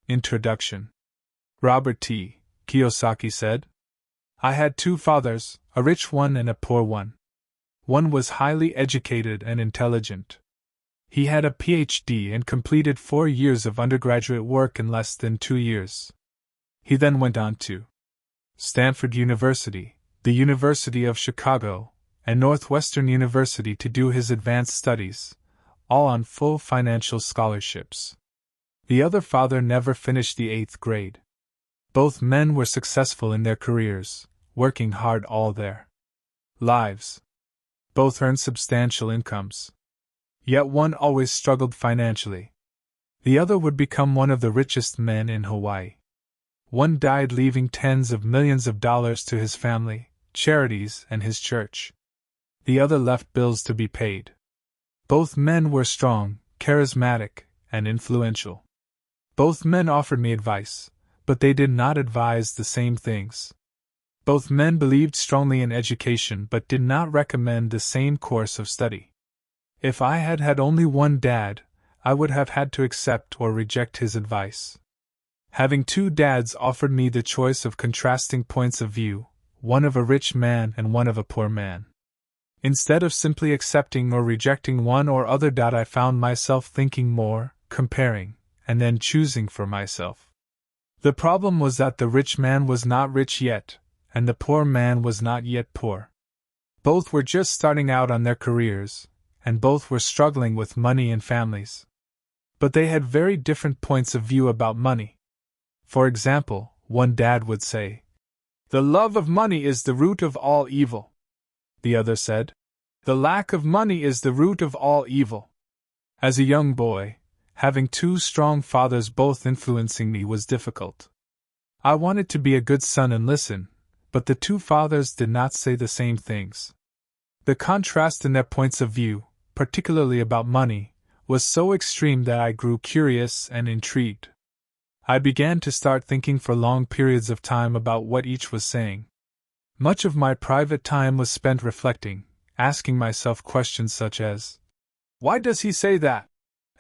Introduction. Robert Kiyosaki said, "I had two fathers, a rich one and a poor one. One was highly educated and intelligent. He had a PhD and completed 4 years of undergraduate work in less than 2 years. He then went on to Stanford University, the University of Chicago, and Northwestern University to do his advanced studies, all on full financial scholarships. The other father never finished the 8th grade. Both men were successful in their careers, working hard all their lives. Both earned substantial incomes. Yet one always struggled financially. The other would become one of the richest men in Hawaii. One died leaving tens of millions of dollars to his family, charities, and his church. The other left bills to be paid. Both men were strong, charismatic, and influential. Both men offered me advice, but they did not advise the same things. Both men believed strongly in education but did not recommend the same course of study. If I had had only one dad, I would have had to accept or reject his advice. Having two dads offered me the choice of contrasting points of view, one of a rich man and one of a poor man. Instead of simply accepting or rejecting one or other dad, I found myself thinking more, comparing, and then choosing for myself. The problem was that the rich man was not rich yet, and the poor man was not yet poor. Both were just starting out on their careers, and both were struggling with money and families. But they had very different points of view about money. For example, one dad would say, "The love of money is the root of all evil." The other said, "The lack of money is the root of all evil." As a young boy, having two strong fathers both influencing me was difficult. I wanted to be a good son and listen, but the two fathers did not say the same things. The contrast in their points of view, particularly about money, was so extreme that I grew curious and intrigued. I began to start thinking for long periods of time about what each was saying. Much of my private time was spent reflecting, asking myself questions such as, "Why does he say that?"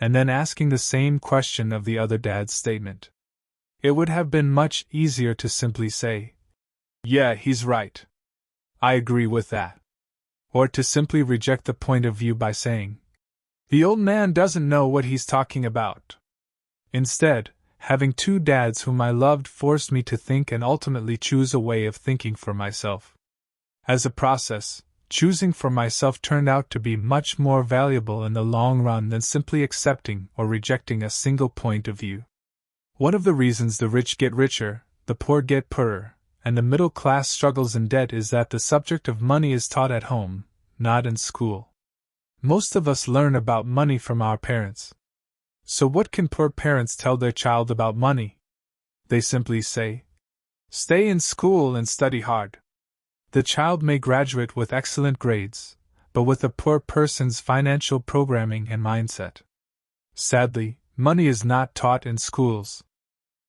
and then asking the same question of the other dad's statement. It would have been much easier to simply say, "Yeah, he's right. I agree with that." Or to simply reject the point of view by saying, "The old man doesn't know what he's talking about." Instead, having two dads whom I loved forced me to think and ultimately choose a way of thinking for myself. As a process, choosing for myself turned out to be much more valuable in the long run than simply accepting or rejecting a single point of view. One of the reasons the rich get richer, the poor get poorer, and the middle class struggles in debt is that the subject of money is taught at home, not in school. Most of us learn about money from our parents. So what can poor parents tell their child about money? They simply say, "Stay in school and study hard." The child may graduate with excellent grades, but with a poor person's financial programming and mindset. Sadly, money is not taught in schools.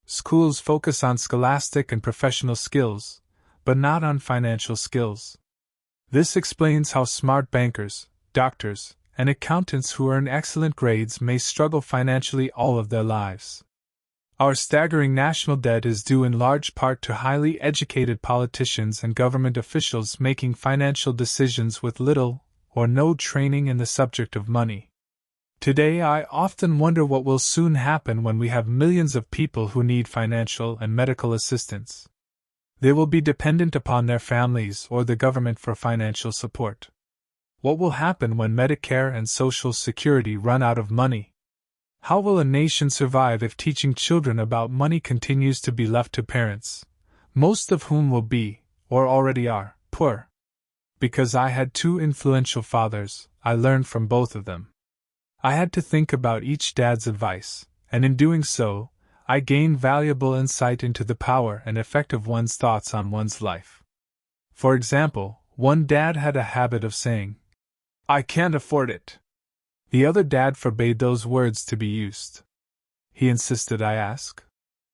Schools focus on scholastic and professional skills, but not on financial skills. This explains how smart bankers, doctors, and accountants who earn excellent grades may struggle financially all of their lives. Our staggering national debt is due in large part to highly educated politicians and government officials making financial decisions with little or no training in the subject of money. Today, I often wonder what will soon happen when we have millions of people who need financial and medical assistance. They will be dependent upon their families or the government for financial support. What will happen when Medicare and Social Security run out of money? How will a nation survive if teaching children about money continues to be left to parents, most of whom will be, or already are, poor? Because I had two influential fathers, I learned from both of them. I had to think about each dad's advice, and in doing so, I gained valuable insight into the power and effect of one's thoughts on one's life. For example, one dad had a habit of saying, "I can't afford it." The other dad forbade those words to be used. He insisted I ask,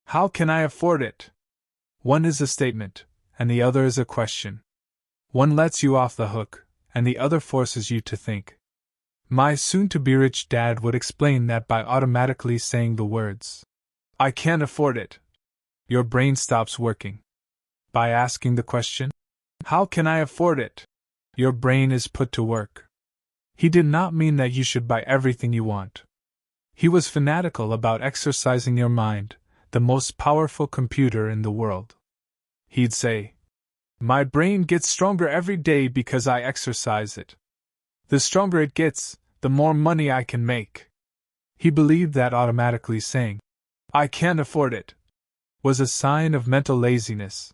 "How can I afford it?" One is a statement, and the other is a question. One lets you off the hook, and the other forces you to think. My soon-to-be-rich dad would explain that by automatically saying the words, I can't afford it. Your brain stops working. By asking the question, how can I afford it? Your brain is put to work. He did not mean that you should buy everything you want. He was fanatical about exercising your mind, the most powerful computer in the world. He'd say, my brain gets stronger every day because I exercise it. The stronger it gets, the more money I can make. He believed that automatically saying, I can't afford it, was a sign of mental laziness.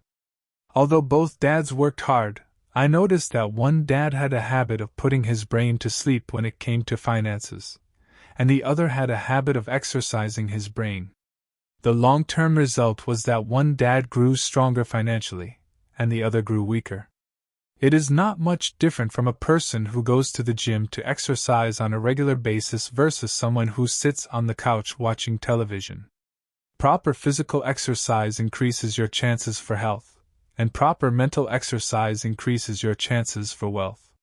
Although both dads worked hard, I noticed that one dad had a habit of putting his brain to sleep when it came to finances, and the other had a habit of exercising his brain. The long-term result was that one dad grew stronger financially, and the other grew weaker. It is not much different from a person who goes to the gym to exercise on a regular basis versus someone who sits on the couch watching television. Proper physical exercise increases your chances for health, and proper mental exercise increases your chances for wealth.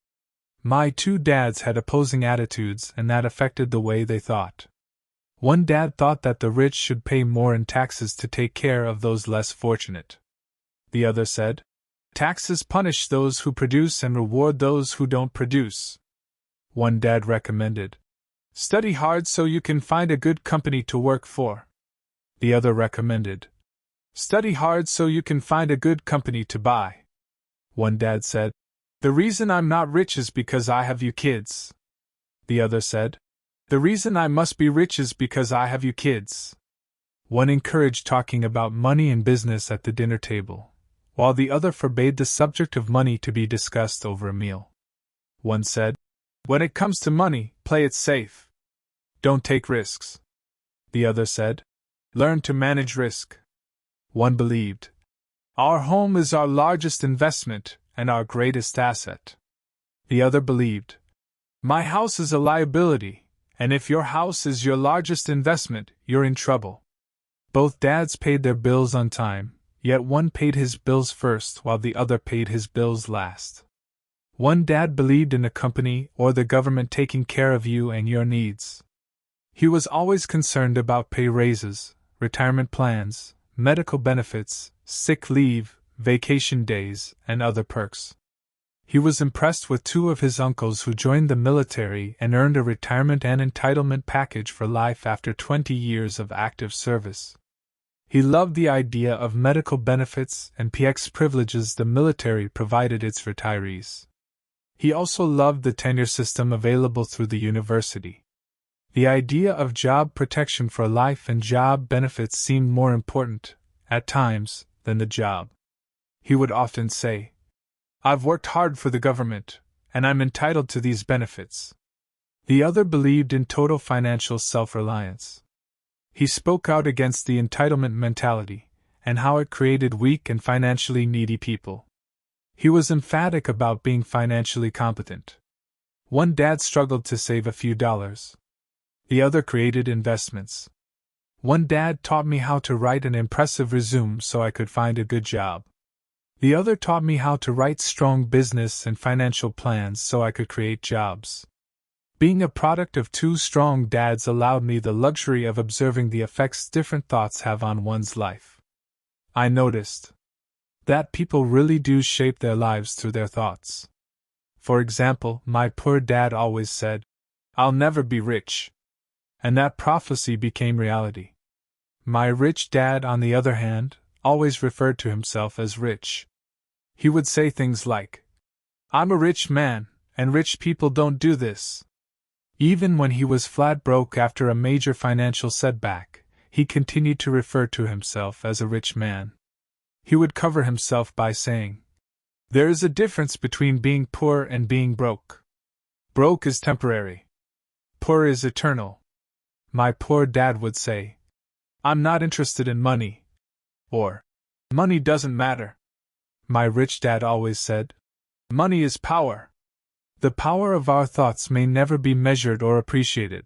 My two dads had opposing attitudes, and that affected the way they thought. One dad thought that the rich should pay more in taxes to take care of those less fortunate. The other said, taxes punish those who produce and reward those who don't produce. One dad recommended, study hard so you can find a good company to work for. The other recommended, study hard so you can find a good company to buy. One dad said, the reason I'm not rich is because I have you kids. The other said, the reason I must be rich is because I have you kids. One encouraged talking about money and business at the dinner table, while the other forbade the subject of money to be discussed over a meal. One said, when it comes to money, play it safe. Don't take risks. The other said, learn to manage risk. One believed, our home is our largest investment and our greatest asset. The other believed, my house is a liability, and if your house is your largest investment, you're in trouble. Both dads paid their bills on time, yet one paid his bills first while the other paid his bills last. One dad believed in a company or the government taking care of you and your needs. He was always concerned about pay raises, retirement plans, medical benefits, sick leave, vacation days, and other perks. He was impressed with two of his uncles who joined the military and earned a retirement and entitlement package for life after 20 years of active service. He loved the idea of medical benefits and PX privileges the military provided its retirees. He also loved the tenure system available through the university. The idea of job protection for life and job benefits seemed more important, at times, than the job. He would often say, I've worked hard for the government, and I'm entitled to these benefits. The other believed in total financial self-reliance. He spoke out against the entitlement mentality, and how it created weak and financially needy people. He was emphatic about being financially competent. One dad struggled to save a few dollars. The other created investments. One dad taught me how to write an impressive resume so I could find a good job. The other taught me how to write strong business and financial plans so I could create jobs. Being a product of two strong dads allowed me the luxury of observing the effects different thoughts have on one's life. I noticed that people really do shape their lives through their thoughts. For example, my poor dad always said, I'll never be rich. And that prophecy became reality. My rich dad, on the other hand, always referred to himself as rich. He would say things like, I'm a rich man, and rich people don't do this. Even when he was flat broke after a major financial setback, he continued to refer to himself as a rich man. He would cover himself by saying, there is a difference between being poor and being broke. Broke is temporary. Poor is eternal. My poor dad would say, I'm not interested in money. Or, money doesn't matter. My rich dad always said, money is power. The power of our thoughts may never be measured or appreciated,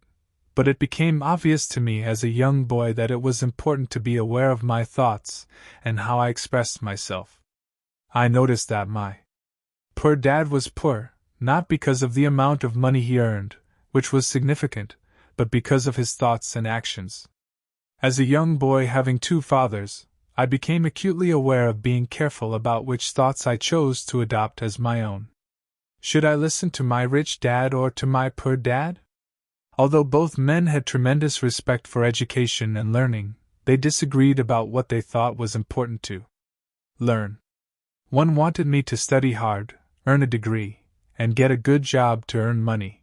but it became obvious to me as a young boy that it was important to be aware of my thoughts and how I expressed myself. I noticed that my poor dad was poor, not because of the amount of money he earned, which was significant, but because of his thoughts and actions. As a young boy having two fathers, I became acutely aware of being careful about which thoughts I chose to adopt as my own. Should I listen to my rich dad or to my poor dad? Although both men had tremendous respect for education and learning, they disagreed about what they thought was important to learn. One wanted me to study hard, earn a degree, and get a good job to earn money.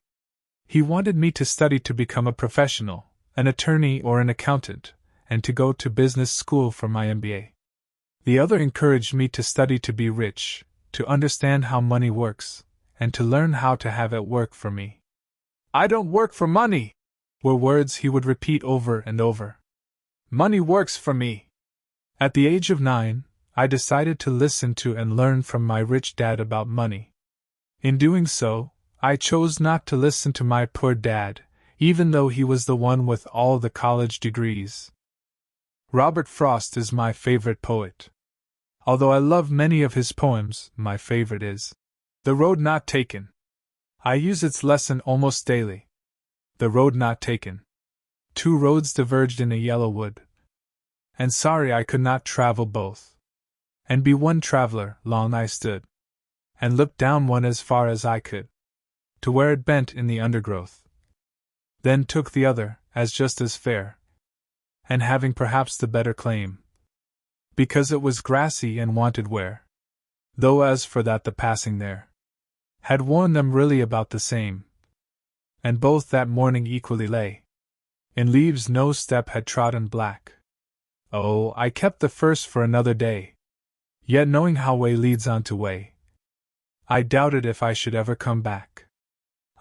He wanted me to study to become a professional, an attorney or an accountant, and to go to business school for my MBA. The other encouraged me to study to be rich, to understand how money works, and to learn how to have it work for me. "I don't work for money," were words he would repeat over and over. "Money works for me." At the age of 9, I decided to listen to and learn from my rich dad about money. In doing so, I chose not to listen to my poor dad, even though he was the one with all the college degrees. Robert Frost is my favorite poet. Although I love many of his poems, my favorite is "The Road Not Taken." I use its lesson almost daily. The road not taken. Two roads diverged in a yellow wood, and sorry I could not travel both. And be one traveler, long I stood, and looked down one as far as I could, to where it bent in the undergrowth. Then took the other, as just as fair, and having perhaps the better claim, because it was grassy and wanted wear. Though as for that the passing there had worn them really about the same, and both that morning equally lay in leaves no step had trodden black. Oh, I kept the first for another day, yet knowing how way leads on to way, I doubted if I should ever come back.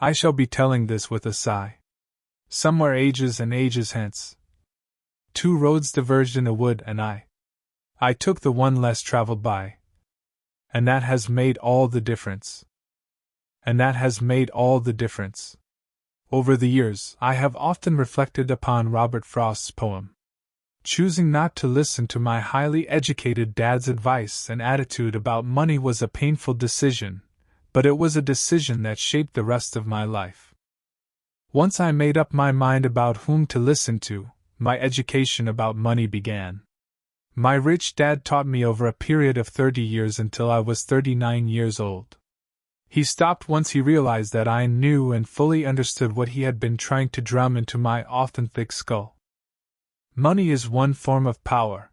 I shall be telling this with a sigh. Somewhere ages and ages hence, two roads diverged in a wood, and I took the one less traveled by. And that has made all the difference. And that has made all the difference. Over the years, I have often reflected upon Robert Frost's poem. Choosing not to listen to my highly educated dad's advice and attitude about money was a painful decision, but it was a decision that shaped the rest of my life. Once I made up my mind about whom to listen to, my education about money began. My rich dad taught me over a period of 30 years until I was 39 years old. He stopped once he realized that I knew and fully understood what he had been trying to drum into my often thick skull. Money is one form of power.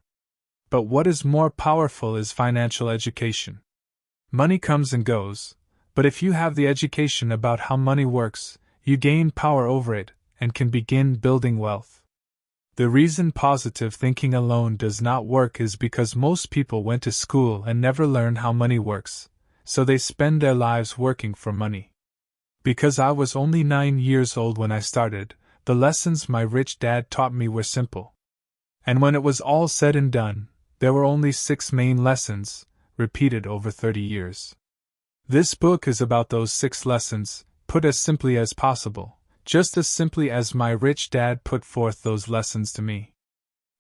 But what is more powerful is financial education. Money comes and goes, but if you have the education about how money works, you gain power over it and can begin building wealth. The reason positive thinking alone does not work is because most people went to school and never learned how money works, so they spend their lives working for money. Because I was only 9 years old when I started, the lessons my rich dad taught me were simple. And when it was all said and done, there were only 6 main lessons, repeated over 30 years. This book is about those 6 lessons, put as simply as possible, just as simply as my rich dad put forth those lessons to me.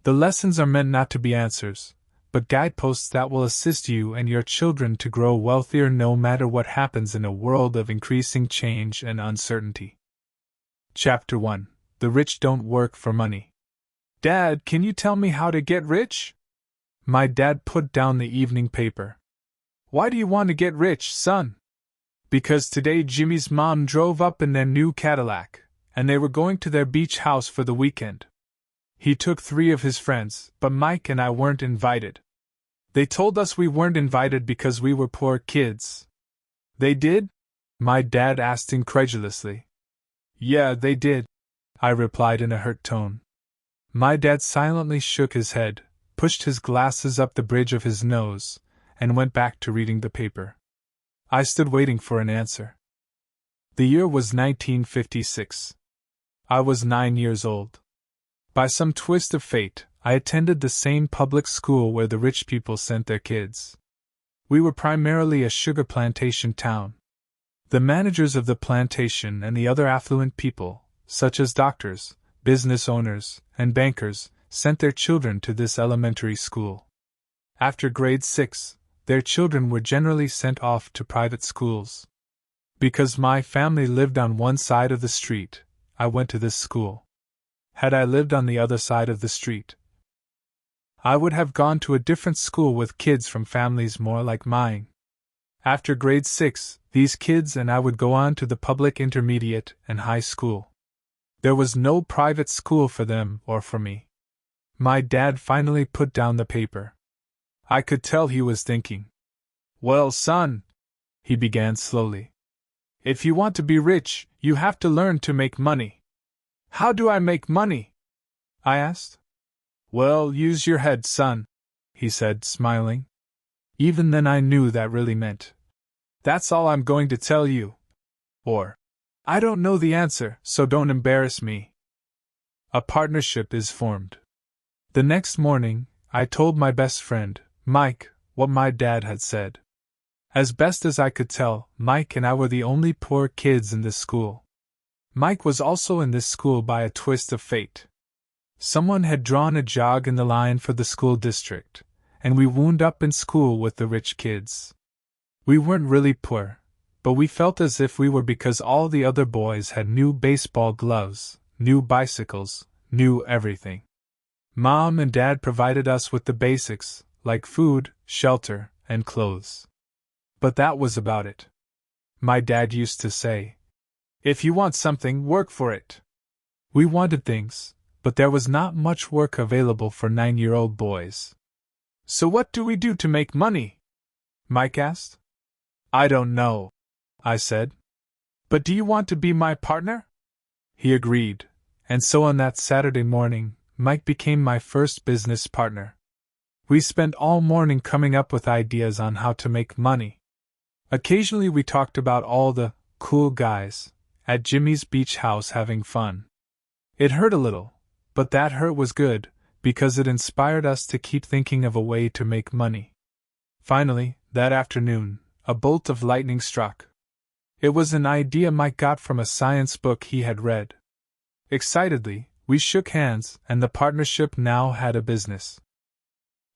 The lessons are meant not to be answers, but guideposts that will assist you and your children to grow wealthier no matter what happens in a world of increasing change and uncertainty. Chapter 1. The Rich Don't Work for Money. "Dad, can you tell me how to get rich?" My dad put down the evening paper. "Why do you want to get rich, son?" "Because today Jimmy's mom drove up in their new Cadillac, and they were going to their beach house for the weekend. He took 3 of his friends, but Mike and I weren't invited. They told us we weren't invited because we were poor kids." "They did?" my dad asked incredulously. "Yeah, they did," I replied in a hurt tone. My dad silently shook his head, pushed his glasses up the bridge of his nose, and went back to reading the paper. I stood waiting for an answer. The year was 1956. I was 9 years old. By some twist of fate, I attended the same public school where the rich people sent their kids. We were primarily a sugar plantation town. The managers of the plantation and the other affluent people, such as doctors, business owners, and bankers, sent their children to this elementary school. After grade 6, their children were generally sent off to private schools. Because my family lived on one side of the street, I went to this school. Had I lived on the other side of the street, I would have gone to a different school with kids from families more like mine. After grade 6, these kids and I would go on to the public intermediate and high school. There was no private school for them or for me. My dad finally put down the paper. I could tell he was thinking. Well, son, he began slowly. If you want to be rich, you have to learn to make money. How do I make money? I asked. Well, use your head, son, he said, smiling. Even then I knew that really meant, that's all I'm going to tell you. Or, I don't know the answer, so don't embarrass me. A partnership is formed. The next morning, I told my best friend, Mike, what my dad had said. As best as I could tell, Mike and I were the only poor kids in this school. Mike was also in this school by a twist of fate. Someone had drawn a jog in the line for the school district, and we wound up in school with the rich kids. We weren't really poor, but we felt as if we were because all the other boys had new baseball gloves, new bicycles, new everything. Mom and Dad provided us with the basics, like food, shelter, and clothes. But that was about it. My dad used to say, if you want something, work for it. We wanted things, but there was not much work available for 9-year-old boys. So what do we do to make money? Mike asked. I don't know, I said. But do you want to be my partner? He agreed, and so on that Saturday morning, Mike became my first business partner. We spent all morning coming up with ideas on how to make money. Occasionally we talked about all the cool guys at Jimmy's beach house having fun. It hurt a little, but that hurt was good, because it inspired us to keep thinking of a way to make money. Finally, that afternoon, a bolt of lightning struck. It was an idea Mike got from a science book he had read. Excitedly, we shook hands, and the partnership now had a business.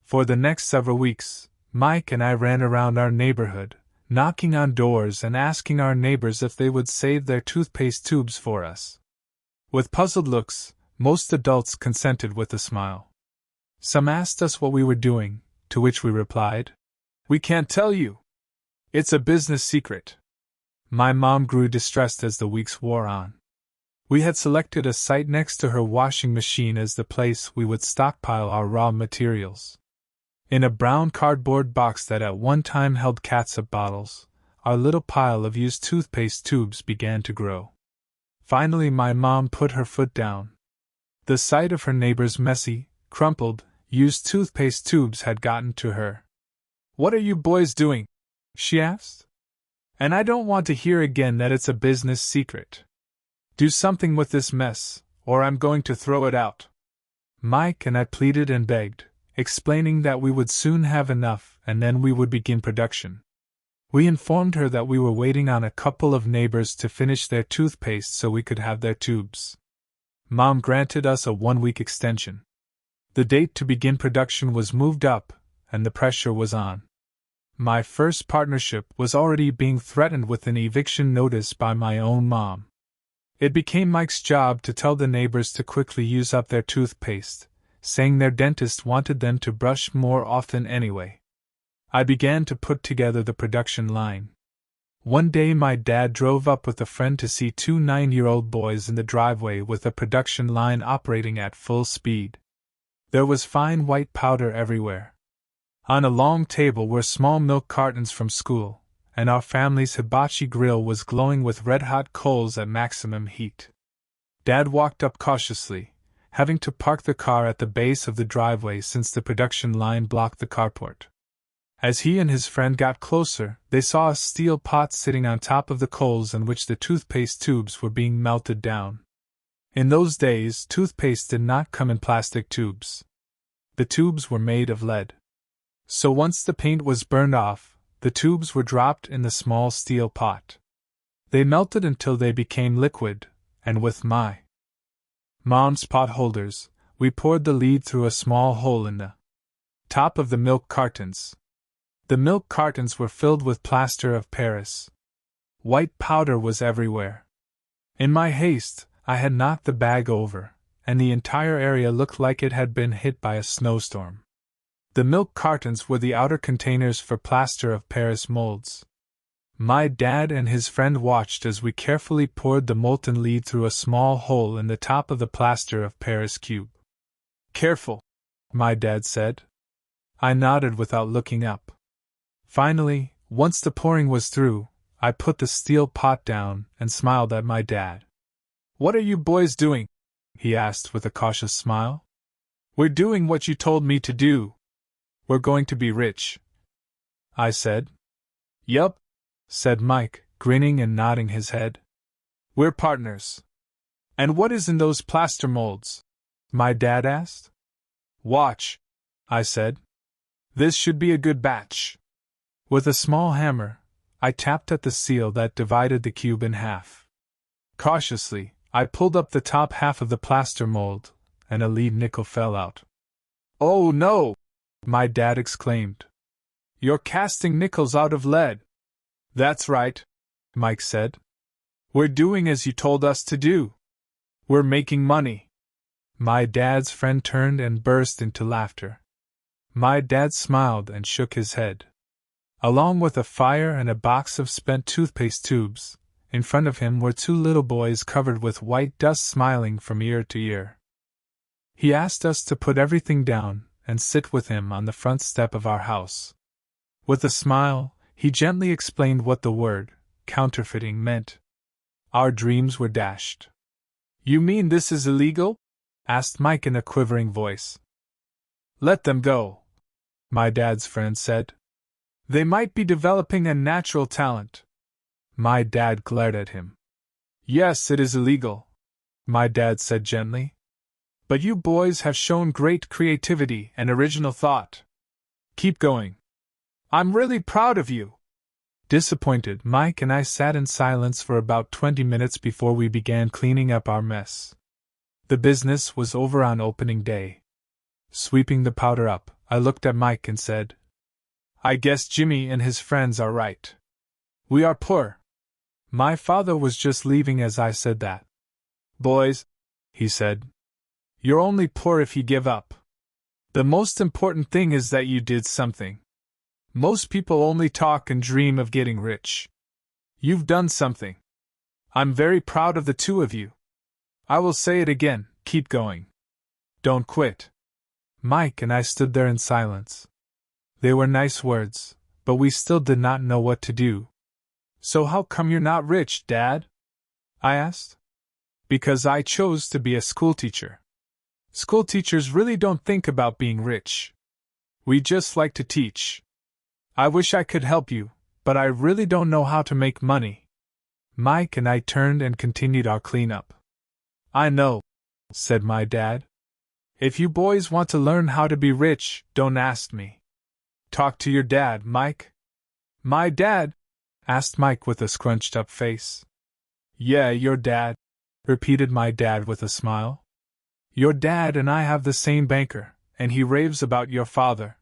For the next several weeks, Mike and I ran around our neighborhood, knocking on doors and asking our neighbors if they would save their toothpaste tubes for us. With puzzled looks, most adults consented with a smile. Some asked us what we were doing, to which we replied, we can't tell you. It's a business secret. My mom grew distressed as the weeks wore on. We had selected a site next to her washing machine as the place we would stockpile our raw materials. In a brown cardboard box that at one time held catsup bottles, our little pile of used toothpaste tubes began to grow. Finally, my mom put her foot down. The sight of her neighbor's messy, crumpled, used toothpaste tubes had gotten to her. What are you boys doing? She asked. And I don't want to hear again that it's a business secret. Do something with this mess, or I'm going to throw it out. Mike and I pleaded and begged, explaining that we would soon have enough and then we would begin production. We informed her that we were waiting on a couple of neighbors to finish their toothpaste so we could have their tubes. Mom granted us a 1-week extension. The date to begin production was moved up, and the pressure was on. My first partnership was already being threatened with an eviction notice by my own mom. It became Mike's job to tell the neighbors to quickly use up their toothpaste, saying their dentist wanted them to brush more often anyway. I began to put together the production line. One day my dad drove up with a friend to see 2 9-year-old boys in the driveway with a production line operating at full speed. There was fine white powder everywhere. On a long table were small milk cartons from school, and our family's hibachi grill was glowing with red-hot coals at maximum heat. Dad walked up cautiously, having to park the car at the base of the driveway since the production line blocked the carport. As he and his friend got closer, they saw a steel pot sitting on top of the coals in which the toothpaste tubes were being melted down. In those days, toothpaste did not come in plastic tubes. The tubes were made of lead. So once the paint was burned off, the tubes were dropped in the small steel pot. They melted until they became liquid, and with my mom's pot holders, we poured the lead through a small hole in the top of the milk cartons. The milk cartons were filled with plaster of Paris. White powder was everywhere. In my haste, I had knocked the bag over, and the entire area looked like it had been hit by a snowstorm. The milk cartons were the outer containers for plaster of Paris molds. My dad and his friend watched as we carefully poured the molten lead through a small hole in the top of the plaster of Paris cube. "Careful," my dad said. I nodded without looking up. Finally, once the pouring was through, I put the steel pot down and smiled at my dad. "What are you boys doing?" he asked with a cautious smile. "We're doing what you told me to do. We're going to be rich," I said. "Yup," said Mike, grinning and nodding his head. "We're partners." "And what is in those plaster molds?" my dad asked. "Watch," I said. "This should be a good batch." With a small hammer, I tapped at the seal that divided the cube in half. Cautiously, I pulled up the top half of the plaster mold, and a lead nickel fell out. "Oh no!" my dad exclaimed. "You're casting nickels out of lead." "That's right," Mike said. "We're doing as you told us to do. We're making money." My dad's friend turned and burst into laughter. My dad smiled and shook his head. Along with a fire and a box of spent toothpaste tubes, in front of him were two little boys covered with white dust smiling from ear to ear. He asked us to put everything down and sit with him on the front step of our house. With a smile, he gently explained what the word counterfeiting meant. Our dreams were dashed. "You mean this is illegal?" asked Mike in a quivering voice. "Let them go," my dad's friend said. "They might be developing a natural talent." My dad glared at him. "Yes, it is illegal," my dad said gently. "But you boys have shown great creativity and original thought. Keep going. I'm really proud of you." Disappointed, Mike and I sat in silence for about 20 minutes before we began cleaning up our mess. The business was over on opening day. Sweeping the powder up, I looked at Mike and said, "I guess Jimmy and his friends are right. We are poor." My father was just leaving as I said that. "Boys," he said, "you're only poor if you give up. The most important thing is that you did something. Most people only talk and dream of getting rich. You've done something. I'm very proud of the two of you. I will say it again, keep going. Don't quit." Mike and I stood there in silence. They were nice words, but we still did not know what to do. "So how come you're not rich, Dad?" I asked. "Because I chose to be a schoolteacher. Schoolteachers really don't think about being rich. We just like to teach. I wish I could help you, but I really don't know how to make money." Mike and I turned and continued our cleanup. "I know," said my dad. "If you boys want to learn how to be rich, don't ask me. Talk to your dad, Mike." "My dad?" asked Mike with a scrunched up face. "Yeah, your dad," repeated my dad with a smile. "Your dad and I have the same banker, and he raves about your father.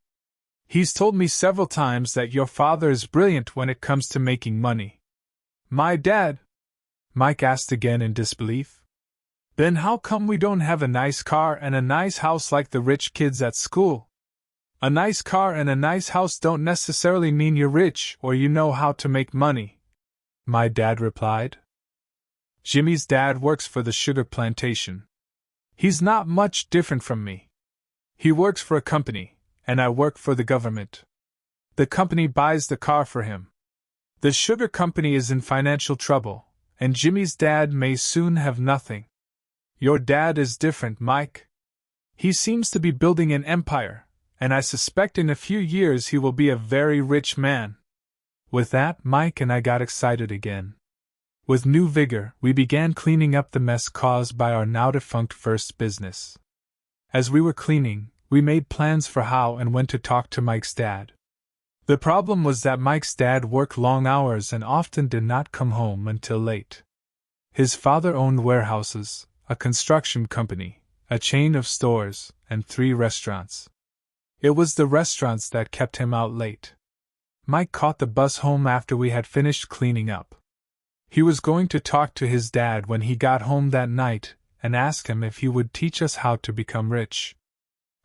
He's told me several times that your father is brilliant when it comes to making money." "My dad?" Mike asked again in disbelief. "Then how come we don't have a nice car and a nice house like the rich kids at school?" "A nice car and a nice house don't necessarily mean you're rich or you know how to make money," my dad replied. "Jimmy's dad works for the sugar plantation. He's not much different from me. He works for a company, and I work for the government. The company buys the car for him. The sugar company is in financial trouble, and Jimmy's dad may soon have nothing. Your dad is different, Mike. He seems to be building an empire, and I suspect in a few years he will be a very rich man." With that, Mike and I got excited again. With new vigor, we began cleaning up the mess caused by our now-defunct first business. As we were cleaning, we made plans for how and when to talk to Mike's dad. The problem was that Mike's dad worked long hours and often did not come home until late. His father owned warehouses, a construction company, a chain of stores, and 3 restaurants. It was the restaurants that kept him out late. Mike caught the bus home after we had finished cleaning up. He was going to talk to his dad when he got home that night, and ask him if he would teach us how to become rich.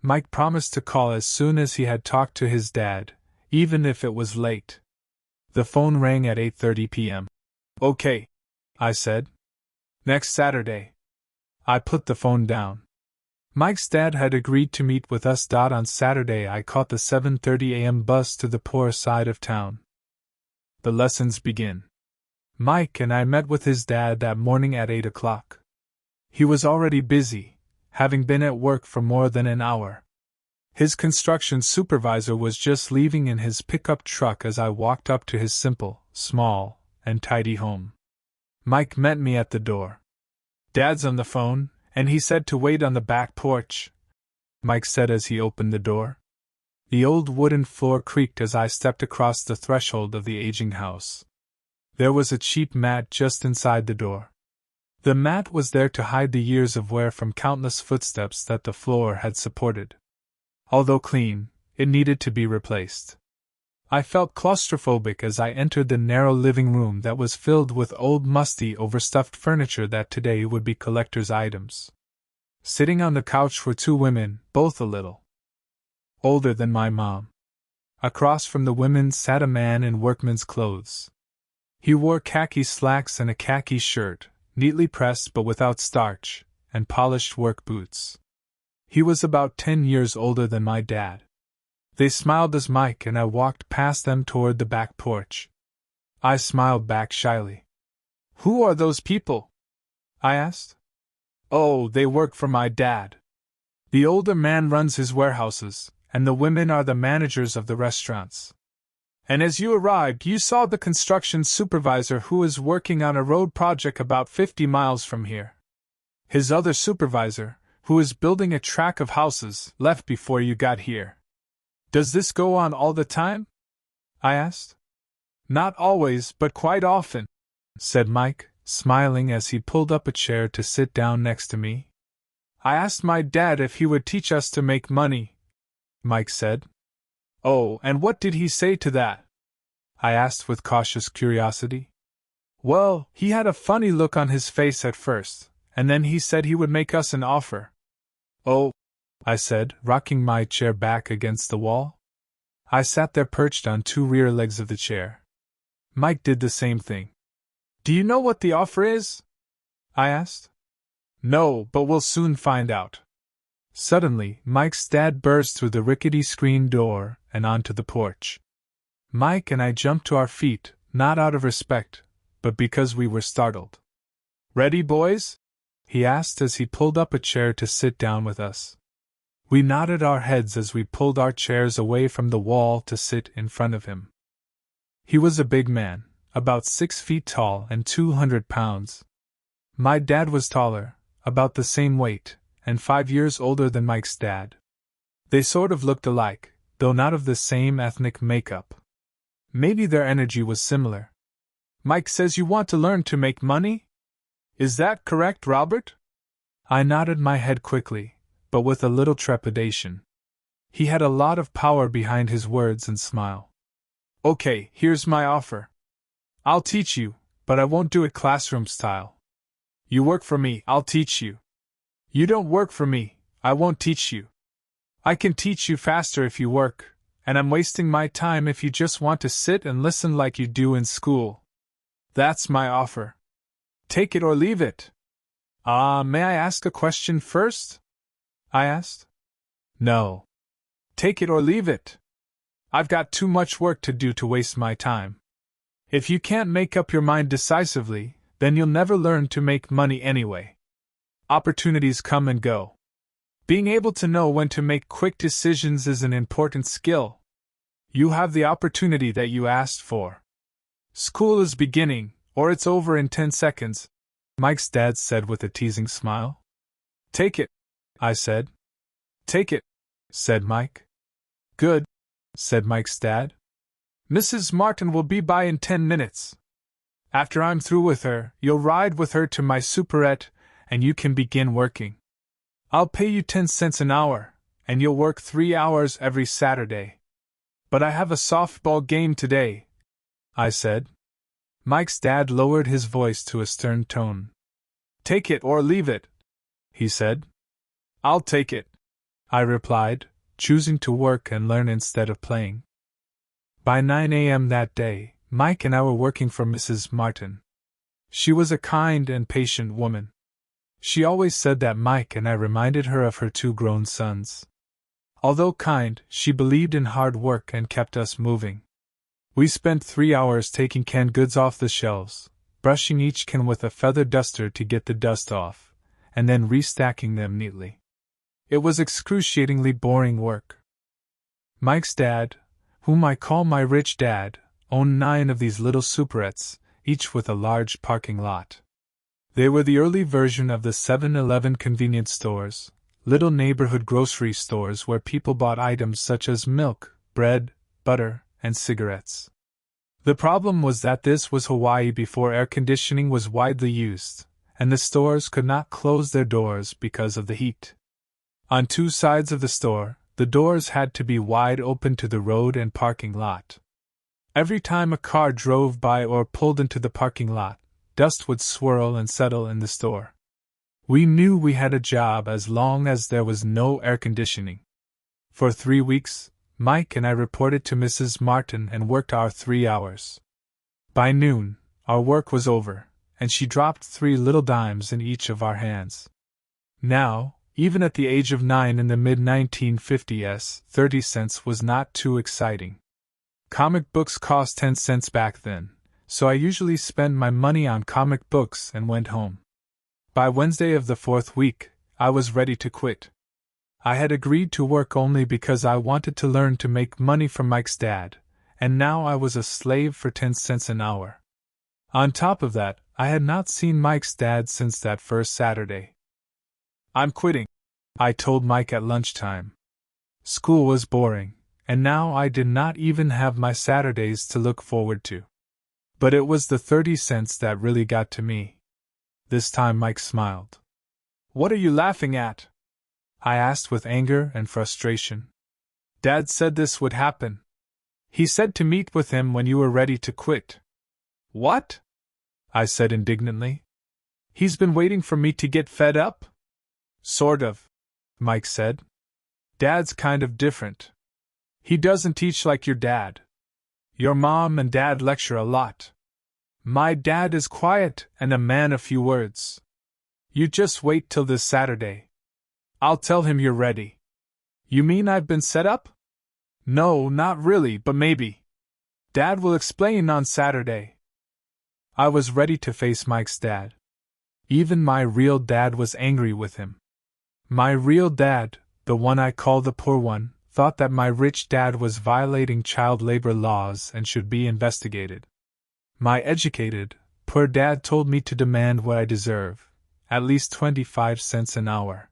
Mike promised to call as soon as he had talked to his dad, even if it was late. The phone rang at 8:30 p.m. "Okay," I said. "Next Saturday." I put the phone down. Mike's dad had agreed to meet with us. On Saturday I caught the 7:30 a.m. bus to the poor side of town. The lessons begin. Mike and I met with his dad that morning at 8 o'clock. He was already busy, having been at work for more than an hour. His construction supervisor was just leaving in his pickup truck as I walked up to his simple, small, and tidy home. Mike met me at the door. "Dad's on the phone, and he said to wait on the back porch," Mike said as he opened the door. The old wooden floor creaked as I stepped across the threshold of the aging house. There was a cheap mat just inside the door. The mat was there to hide the years of wear from countless footsteps that the floor had supported. Although clean, it needed to be replaced. I felt claustrophobic as I entered the narrow living room that was filled with old, musty, overstuffed furniture that today would be collector's items. Sitting on the couch were two women, both a little older than my mom. Across from the women sat a man in workman's clothes. He wore khaki slacks and a khaki shirt, neatly pressed but without starch, and polished work boots. He was about 10 years older than my dad. They smiled as Mike and I walked past them toward the back porch. I smiled back shyly. "Who are those people?" I asked. "Oh, they work for my dad. The older man runs his warehouses, and the women are the managers of the restaurants. And as you arrived, you saw the construction supervisor who is working on a road project about 50 miles from here. His other supervisor, who is building a track of houses, left before you got here. Does this go on all the time?" I asked. "Not always, but quite often," said Mike, smiling as he pulled up a chair to sit down next to me. "I asked my dad if he would teach us to make money," Mike said. "Oh, and what did he say to that?" I asked with cautious curiosity. "Well, he had a funny look on his face at first, and then he said he would make us an offer." "Oh," I said, rocking my chair back against the wall. I sat there perched on two rear legs of the chair. Mike did the same thing. "Do you know what the offer is?" I asked. "No, but we'll soon find out." Suddenly, Mike's dad burst through the rickety screen door and onto the porch. Mike and I jumped to our feet, not out of respect, but because we were startled. "Ready, boys?" he asked as he pulled up a chair to sit down with us. We nodded our heads as we pulled our chairs away from the wall to sit in front of him. He was a big man, about 6 feet tall and 200 pounds. My dad was taller, about the same weight, and 5 years older than Mike's dad. They sort of looked alike, though not of the same ethnic makeup. Maybe their energy was similar. "Mike says you want to learn to make money? Is that correct, Robert?" I nodded my head quickly, but with a little trepidation. He had a lot of power behind his words and smile. "Okay, here's my offer. I'll teach you, but I won't do it classroom style. You work for me, I'll teach you. You don't work for me, I won't teach you. I can teach you faster if you work, and I'm wasting my time if you just want to sit and listen like you do in school. That's my offer. Take it or leave it." May I ask a question first?" I asked. "No. Take it or leave it. I've got too much work to do to waste my time. If you can't make up your mind decisively, then you'll never learn to make money anyway. Opportunities come and go. Being able to know when to make quick decisions is an important skill. You have the opportunity that you asked for. School is beginning, or it's over in 10 seconds, Mike's dad said with a teasing smile. "Take it," I said. "Take it," said Mike. "Good," said Mike's dad. "Mrs. Martin will be by in 10 minutes. After I'm through with her, you'll ride with her to my superette, and you can begin working. I'll pay you 10 cents an hour, and you'll work 3 hours every Saturday. But I have a softball game today," I said. Mike's dad lowered his voice to a stern tone. "Take it or leave it," he said. I'll take it, I replied, choosing to work and learn instead of playing. By 9 a.m. that day, Mike and I were working for Mrs. Martin. She was a kind and patient woman. She always said that Mike and I reminded her of her 2 grown sons. Although kind, she believed in hard work and kept us moving. We spent 3 hours taking canned goods off the shelves, brushing each can with a feather duster to get the dust off, and then restacking them neatly. It was excruciatingly boring work. Mike's dad, whom I call my rich dad, owned 9 of these little superettes, each with a large parking lot. They were the early version of the 7-Eleven convenience stores, little neighborhood grocery stores where people bought items such as milk, bread, butter, and cigarettes. The problem was that this was Hawaii before air conditioning was widely used, and the stores could not close their doors because of the heat. On 2 sides of the store, the doors had to be wide open to the road and parking lot. Every time a car drove by or pulled into the parking lot, dust would swirl and settle in the store. We knew we had a job as long as there was no air conditioning. For 3 weeks, Mike and I reported to Mrs. Martin and worked our 3 hours. By noon, our work was over, and she dropped 3 little dimes in each of our hands. Now, even at the age of 9 in the mid-1950s, 30 cents was not too exciting. Comic books cost 10 cents back then, so I usually spent my money on comic books and went home. By Wednesday of the 4th week, I was ready to quit. I had agreed to work only because I wanted to learn to make money from Mike's dad, and now I was a slave for 10 cents an hour. On top of that, I had not seen Mike's dad since that first Saturday. I'm quitting, I told Mike at lunchtime. School was boring, and now I did not even have my Saturdays to look forward to. But it was the 30 cents that really got to me. This time Mike smiled. What are you laughing at? I asked with anger and frustration. Dad said this would happen. He said to meet with him when you were ready to quit. What? I said indignantly. He's been waiting for me to get fed up? Sort of, Mike said. Dad's kind of different. He doesn't teach like your dad. Your mom and dad lecture a lot. My dad is quiet and a man of few words. You just wait till this Saturday. I'll tell him you're ready. You mean I've been set up? No, not really, but maybe. Dad will explain on Saturday. I was ready to face Mike's dad. Even my real dad was angry with him. My real dad, the one I call the poor one, thought that my rich dad was violating child labor laws and should be investigated. My educated, poor dad told me to demand what I deserve, at least 25 cents an hour.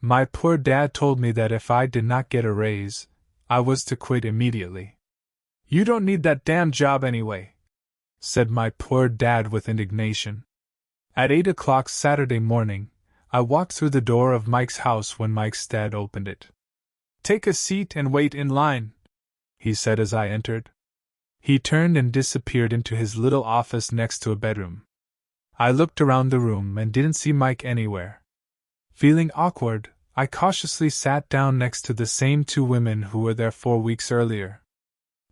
My poor dad told me that if I did not get a raise, I was to quit immediately. You don't need that damn job anyway, said my poor dad with indignation. At 8 o'clock Saturday morning, I walked through the door of Mike's house when Mike's dad opened it. Take a seat and wait in line, he said as I entered. He turned and disappeared into his little office next to a bedroom. I looked around the room and didn't see Mike anywhere. Feeling awkward, I cautiously sat down next to the same 2 women who were there 4 weeks earlier.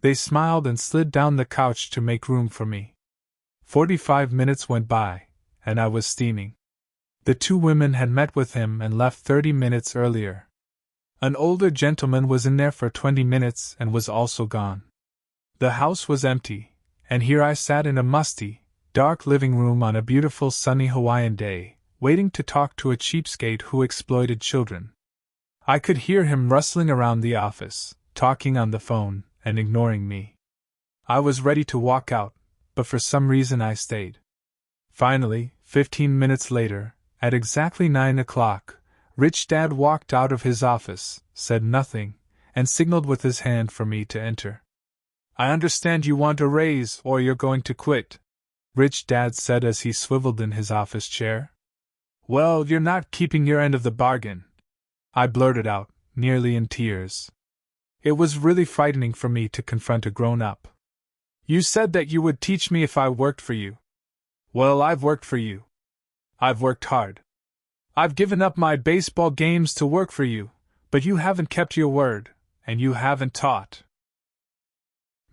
They smiled and slid down the couch to make room for me. 45 minutes went by, and I was steaming. The 2 women had met with him and left 30 minutes earlier. An older gentleman was in there for 20 minutes and was also gone. The house was empty, and here I sat in a musty, dark living room on a beautiful sunny Hawaiian day, waiting to talk to a cheapskate who exploited children. I could hear him rustling around the office, talking on the phone, and ignoring me. I was ready to walk out, but for some reason I stayed. Finally, 15 minutes later, at exactly 9 o'clock, Rich Dad walked out of his office, said nothing, and signaled with his hand for me to enter. I understand you want a raise or you're going to quit, Rich Dad said as he swiveled in his office chair. Well, you're not keeping your end of the bargain, I blurted out, nearly in tears. It was really frightening for me to confront a grown-up. You said that you would teach me if I worked for you. Well, I've worked for you. I've worked hard. I've given up my baseball games to work for you, but you haven't kept your word, and you haven't taught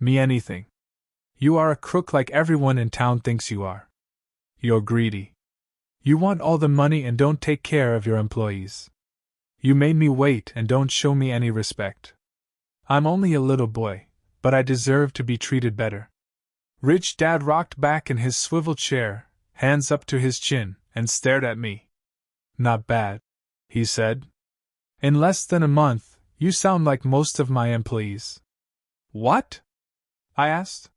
me anything. You are a crook like everyone in town thinks you are. You're greedy. You want all the money and don't take care of your employees. You made me wait and don't show me any respect. I'm only a little boy, but I deserve to be treated better. Rich Dad rocked back in his swivel chair, hands up to his chin, and stared at me. Not bad, he said. In less than a month, you sound like most of my employees. What? I asked.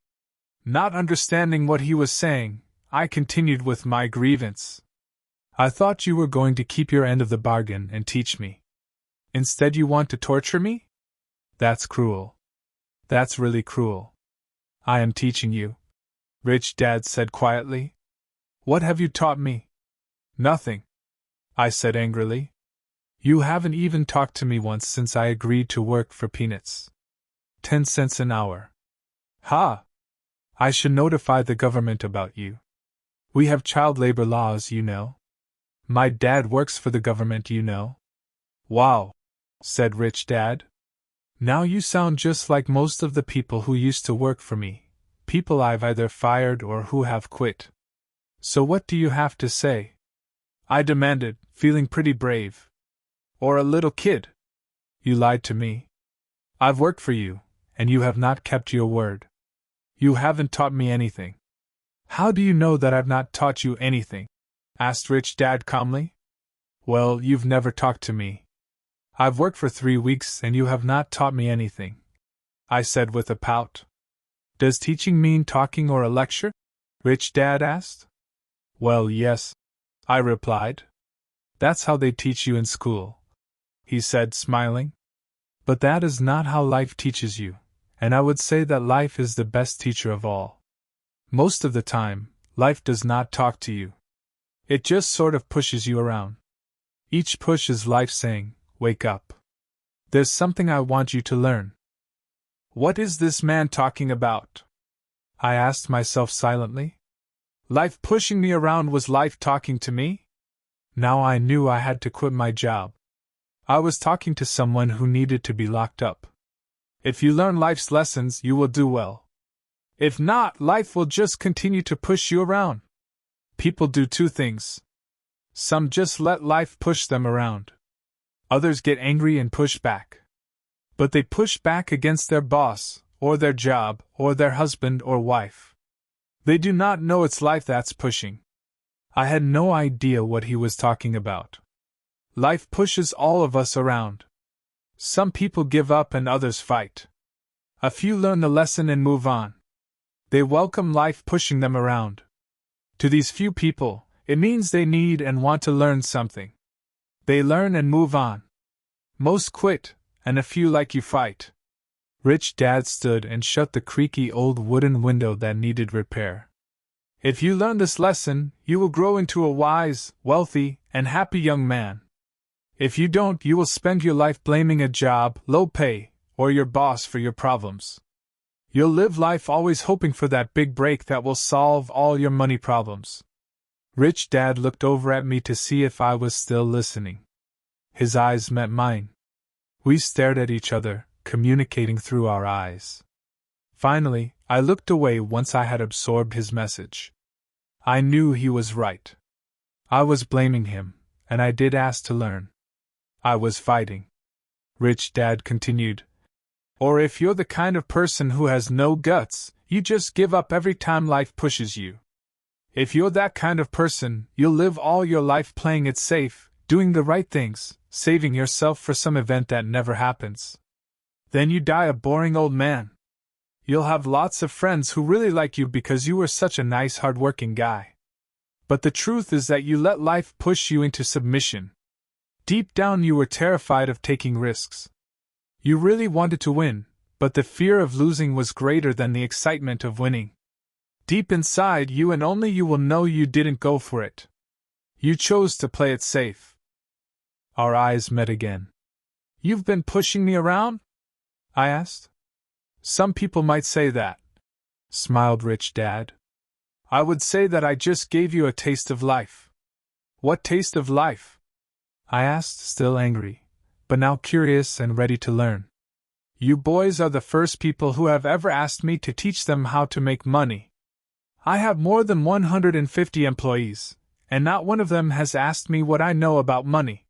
Not understanding what he was saying, I continued with my grievance. I thought you were going to keep your end of the bargain and teach me. Instead, you want to torture me? That's cruel. That's really cruel. I am teaching you, Rich Dad said quietly. What have you taught me? Nothing, I said angrily. You haven't even talked to me once since I agreed to work for peanuts. 10 cents an hour. Ha! I should notify the government about you. We have child labor laws, you know. My dad works for the government, you know. Wow, said Rich Dad. Now you sound just like most of the people who used to work for me, people I've either fired or who have quit. So what do you have to say? I demanded, feeling pretty brave. Or a little kid. You lied to me. I've worked for you, and you have not kept your word. You haven't taught me anything. How do you know that I've not taught you anything? Asked Rich Dad calmly. Well, you've never talked to me. I've worked for 3 weeks and you have not taught me anything, I said with a pout. Does teaching mean talking or a lecture? Rich Dad asked. Well, yes, I replied. That's how they teach you in school, he said, smiling. But that is not how life teaches you, and I would say that life is the best teacher of all. Most of the time, life does not talk to you. It just sort of pushes you around. Each push is life saying, wake up. There's something I want you to learn. What is this man talking about? I asked myself silently. Life pushing me around was life talking to me? Now I knew I had to quit my job. I was talking to someone who needed to be locked up. If you learn life's lessons, you will do well. If not, life will just continue to push you around. People do two things. Some just let life push them around. Others get angry and push back. But they push back against their boss, or their job, or their husband or wife. They do not know it's life that's pushing. I had no idea what he was talking about. Life pushes all of us around. Some people give up and others fight. A few learn the lesson and move on. They welcome life pushing them around. To these few people, it means they need and want to learn something. They learn and move on. Most quit, and a few like you fight. Rich Dad stood and shut the creaky old wooden window that needed repair. If you learn this lesson, you will grow into a wise, wealthy, and happy young man. If you don't, you will spend your life blaming a job, low pay, or your boss for your problems. You'll live life always hoping for that big break that will solve all your money problems. Rich Dad looked over at me to see if I was still listening. His eyes met mine. We stared at each other, communicating through our eyes. Finally, I looked away once I had absorbed his message. I knew he was right. I was blaming him, and I did ask to learn. I was fighting. Rich Dad continued. Or if you're the kind of person who has no guts, you just give up every time life pushes you. If you're that kind of person, you'll live all your life playing it safe, doing the right things, saving yourself for some event that never happens. Then you die a boring old man. You'll have lots of friends who really like you because you were such a nice, hard-working guy. But the truth is that you let life push you into submission. Deep down you were terrified of taking risks. You really wanted to win, but the fear of losing was greater than the excitement of winning. Deep inside you and only you will know you didn't go for it. You chose to play it safe. Our eyes met again. You've been pushing me around? I asked. Some people might say that, smiled Rich Dad. I would say that I just gave you a taste of life. What taste of life? I asked, still angry, but now curious and ready to learn. You boys are the first people who have ever asked me to teach them how to make money. I have more than 150 employees, and not one of them has asked me what I know about money.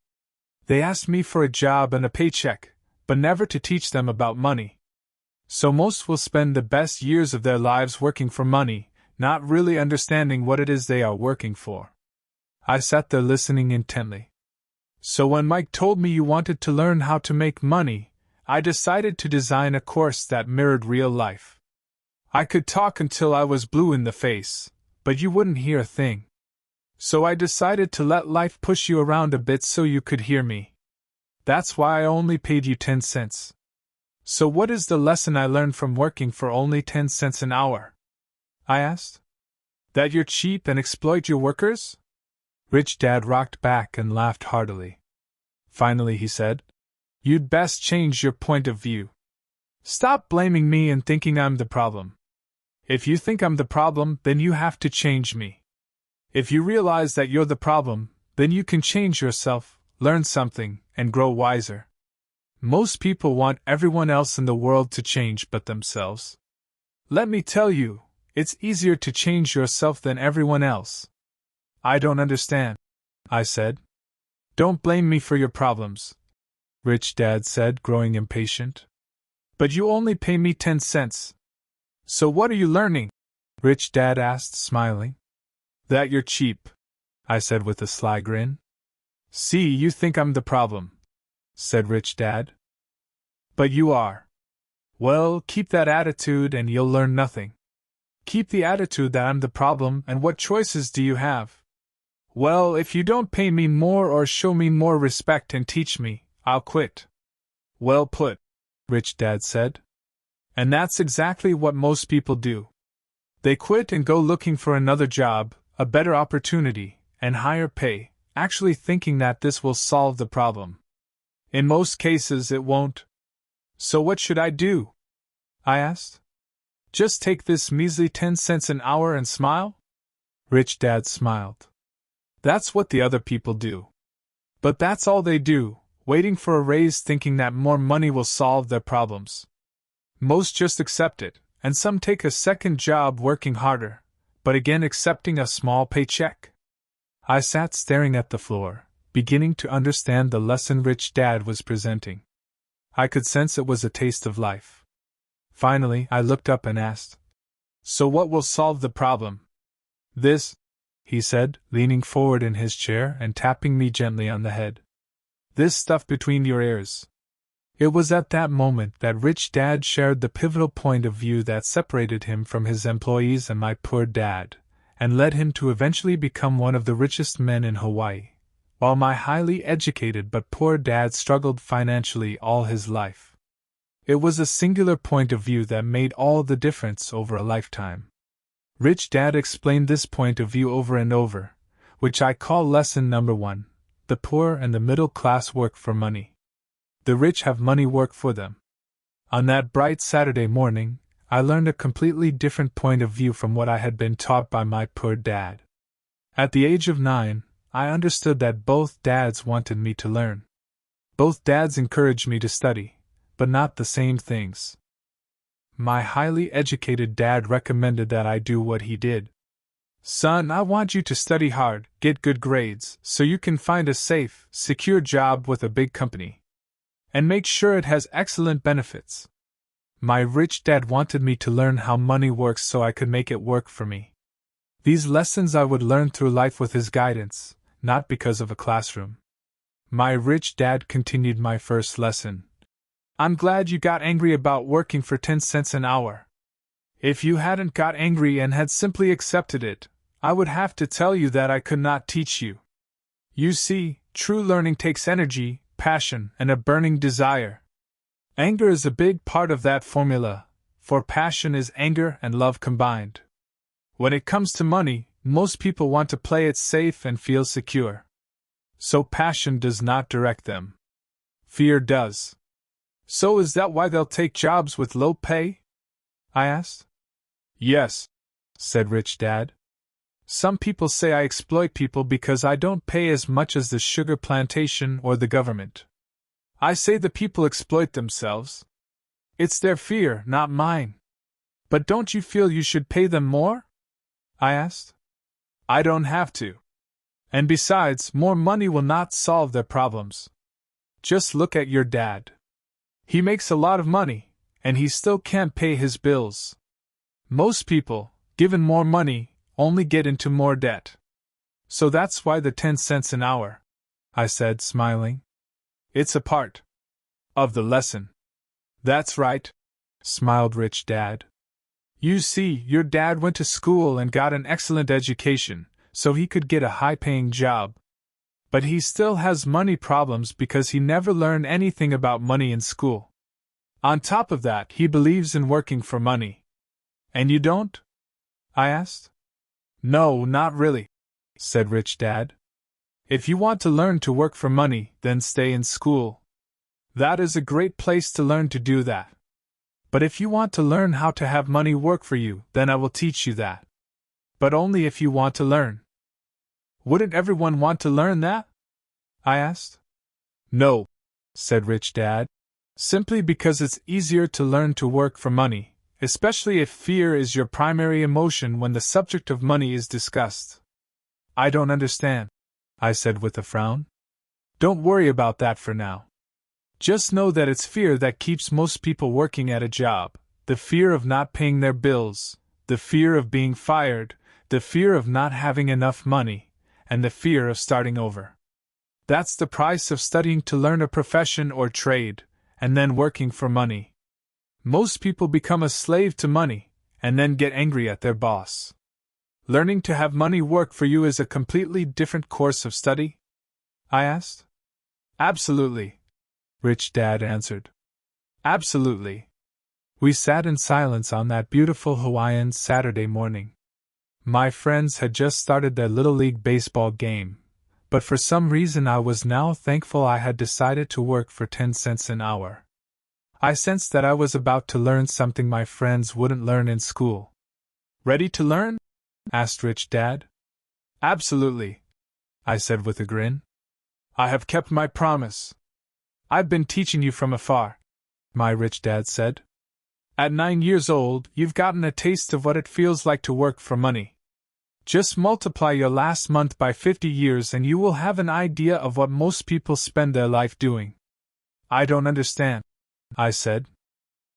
They asked me for a job and a paycheck, but never to teach them about money. So most will spend the best years of their lives working for money, not really understanding what it is they are working for. I sat there listening intently. So when Mike told me you wanted to learn how to make money, I decided to design a course that mirrored real life. I could talk until I was blue in the face, but you wouldn't hear a thing. So I decided to let life push you around a bit so you could hear me. That's why I only paid you 10 cents. So what is the lesson I learned from working for only 10 cents an hour? I asked. That you're cheap and exploit your workers? Rich Dad rocked back and laughed heartily. Finally he said, You'd best change your point of view. Stop blaming me and thinking I'm the problem. If you think I'm the problem, then you have to change me. If you realize that you're the problem, then you can change yourself, learn something, and grow wiser. Most people want everyone else in the world to change but themselves. Let me tell you, it's easier to change yourself than everyone else. I don't understand, I said. Don't blame me for your problems, Rich Dad said, growing impatient. But you only pay me 10 cents. So what are you learning? Rich Dad asked, smiling. That you're cheap, I said with a sly grin. See, you think I'm the problem, said Rich Dad. But you are. Well, keep that attitude and you'll learn nothing. Keep the attitude that I'm the problem, and what choices do you have? Well, if you don't pay me more or show me more respect and teach me, I'll quit. Well put, Rich Dad said. And that's exactly what most people do. They quit and go looking for another job, a better opportunity, and higher pay, actually thinking that this will solve the problem. In most cases it won't. So what should I do? I asked. Just take this measly 10 cents an hour and smile? Rich Dad smiled. That's what the other people do. But that's all they do, waiting for a raise thinking that more money will solve their problems. Most just accept it, and some take a second job working harder, but again accepting a small paycheck. I sat staring at the floor, beginning to understand the lesson Rich Dad was presenting. I could sense it was a taste of life. Finally, I looked up and asked, So what will solve the problem? This, he said, leaning forward in his chair and tapping me gently on the head. This stuff between your ears. It was at that moment that Rich Dad shared the pivotal point of view that separated him from his employees and my poor dad, and led him to eventually become one of the richest men in Hawaii, while my highly educated but poor dad struggled financially all his life. It was a singular point of view that made all the difference over a lifetime. Rich Dad explained this point of view over and over, which I call lesson number 1, the poor and the middle class work for money. The rich have money work for them. On that bright Saturday morning, I learned a completely different point of view from what I had been taught by my poor dad. At the age of 9, I understood that both dads wanted me to learn. Both dads encouraged me to study, but not the same things. My highly educated dad recommended that I do what he did. Son, I want you to study hard, get good grades, so you can find a safe, secure job with a big company. And make sure it has excellent benefits. My rich dad wanted me to learn how money works so I could make it work for me. These lessons I would learn through life with his guidance, not because of a classroom. My rich dad continued my first lesson. I'm glad you got angry about working for 10 cents an hour. If you hadn't got angry and had simply accepted it, I would have to tell you that I could not teach you. You see, true learning takes energy, passion, and a burning desire. Anger is a big part of that formula, for passion is anger and love combined. When it comes to money, most people want to play it safe and feel secure. So passion does not direct them. Fear does. So is that why they'll take jobs with low pay? I asked. Yes, said Rich Dad. Some people say I exploit people because I don't pay as much as the sugar plantation or the government. I say the people exploit themselves. It's their fear, not mine. But don't you feel you should pay them more? I asked. I don't have to. And besides, more money will not solve their problems. Just look at your dad. He makes a lot of money, and he still can't pay his bills. Most people, given more money, only get into more debt. So that's why the 10 cents an hour, I said, smiling. It's a part of the lesson. That's right, smiled Rich Dad. You see, your dad went to school and got an excellent education, so he could get a high-paying job. But he still has money problems because he never learned anything about money in school. On top of that, he believes in working for money. And you don't? I asked. No, not really, said Rich Dad. If you want to learn to work for money, then stay in school. That is a great place to learn to do that. But if you want to learn how to have money work for you, then I will teach you that. But only if you want to learn. Wouldn't everyone want to learn that? I asked. No, said Rich Dad. Simply because it's easier to learn to work for money, especially if fear is your primary emotion when the subject of money is discussed. I don't understand, I said with a frown. Don't worry about that for now. Just know that it's fear that keeps most people working at a job, the fear of not paying their bills, the fear of being fired, the fear of not having enough money, and the fear of starting over. That's the price of studying to learn a profession or trade, and then working for money. Most people become a slave to money, and then get angry at their boss. Learning to have money work for you is a completely different course of study? I asked. Absolutely, Rich Dad answered. Absolutely. We sat in silence on that beautiful Hawaiian Saturday morning. My friends had just started their Little League baseball game, but for some reason I was now thankful I had decided to work for 10 cents an hour. I sensed that I was about to learn something my friends wouldn't learn in school. Ready to learn? Asked Rich Dad. Absolutely, I said with a grin. I have kept my promise. I've been teaching you from afar, my Rich Dad said. At 9 years old, you've gotten a taste of what it feels like to work for money. Just multiply your last month by 50 years and you will have an idea of what most people spend their life doing. I don't understand, I said.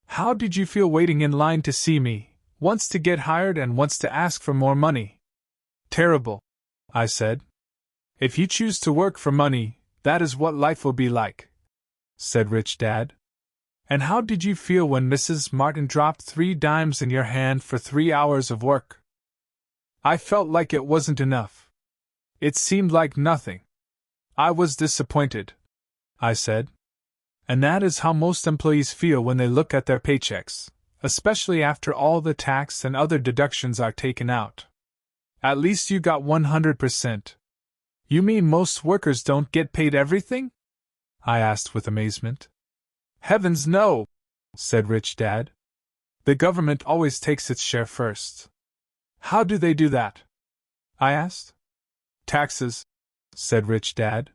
How did you feel waiting in line to see me, once to get hired and once to ask for more money? Terrible, I said. If you choose to work for money, that is what life will be like, said Rich Dad. And how did you feel when Mrs. Martin dropped 3 dimes in your hand for 3 hours of work? I felt like it wasn't enough. It seemed like nothing. I was disappointed, I said. And that is how most employees feel when they look at their paychecks, especially after all the tax and other deductions are taken out. At least you got 100%. You mean most workers don't get paid everything? I asked with amazement. Heavens no, said Rich Dad. The government always takes its share first. How do they do that? I asked. Taxes, said Rich Dad.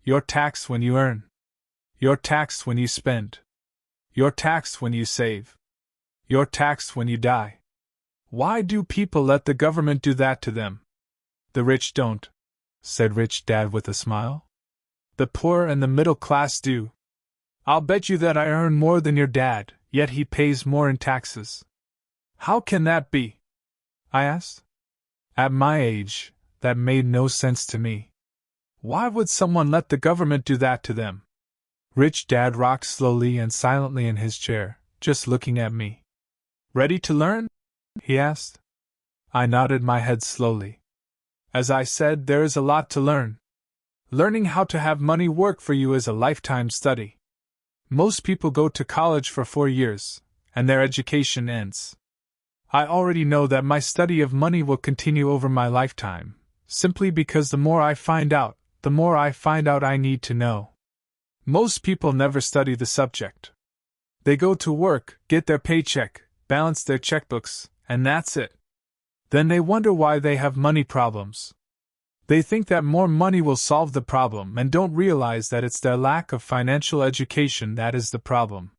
You're taxed when you earn. You're taxed when you spend. You're taxed when you save. You're taxed when you die. Why do people let the government do that to them? The rich don't, said Rich Dad with a smile. The poor and the middle class do. I'll bet you that I earn more than your dad, yet he pays more in taxes. How can that be? I asked. At my age, that made no sense to me. Why would someone let the government do that to them? Rich Dad rocked slowly and silently in his chair, just looking at me. Ready to learn? He asked. I nodded my head slowly. As I said, there is a lot to learn. Learning how to have money work for you is a lifetime study. Most people go to college for 4 years, and their education ends. I already know that my study of money will continue over my lifetime, simply because the more I find out, the more I find out I need to know. Most people never study the subject. They go to work, get their paycheck, balance their checkbooks, and that's it. Then they wonder why they have money problems. They think that more money will solve the problem and don't realize that it's their lack of financial education that is the problem.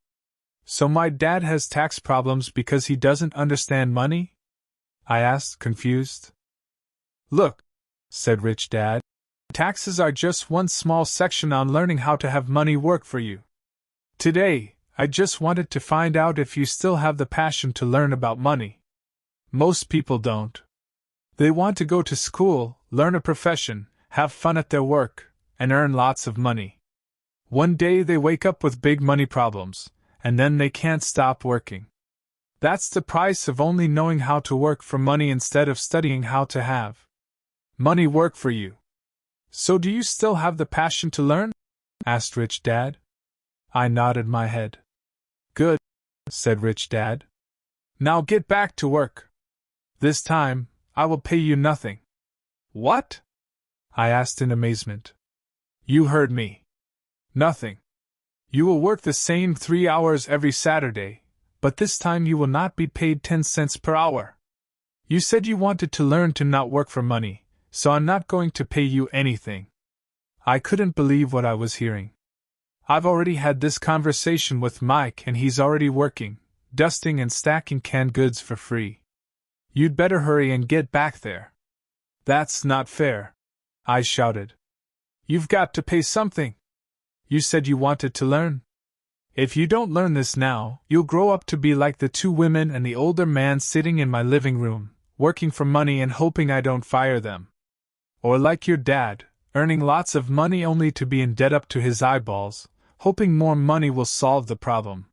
So my dad has tax problems because he doesn't understand money? I asked, confused. Look, said Rich Dad, taxes are just one small section on learning how to have money work for you. Today, I just wanted to find out if you still have the passion to learn about money. Most people don't. They want to go to school, learn a profession, have fun at their work, and earn lots of money. One day they wake up with big money problems, and then they can't stop working. That's the price of only knowing how to work for money instead of studying how to have money work for you. So do you still have the passion to learn? Asked Rich Dad. I nodded my head. Good, said Rich Dad. Now get back to work. This time, I will pay you nothing. What? I asked in amazement. You heard me. Nothing. You will work the same 3 hours every Saturday, but this time you will not be paid 10 cents per hour. You said you wanted to learn to not work for money, so I'm not going to pay you anything. I couldn't believe what I was hearing. I've already had this conversation with Mike and he's already working, dusting and stacking canned goods for free. You'd better hurry and get back there. That's not fair, I shouted. You've got to pay something. You said you wanted to learn. If you don't learn this now, you'll grow up to be like the 2 women and the older man sitting in my living room, working for money and hoping I don't fire them. Or like your dad, earning lots of money only to be in debt up to his eyeballs, hoping more money will solve the problem.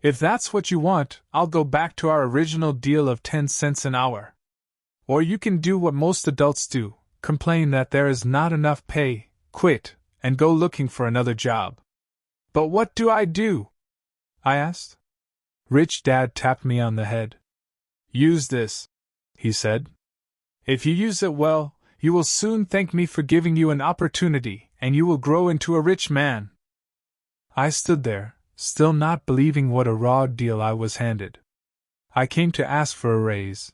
If that's what you want, I'll go back to our original deal of 10 cents an hour. Or you can do what most adults do, complain that there is not enough pay, quit, and go looking for another job. But what do I do? I asked. Rich Dad tapped me on the head. Use this, he said. If you use it well, you will soon thank me for giving you an opportunity, and you will grow into a rich man. I stood there, still not believing what a raw deal I was handed. I came to ask for a raise,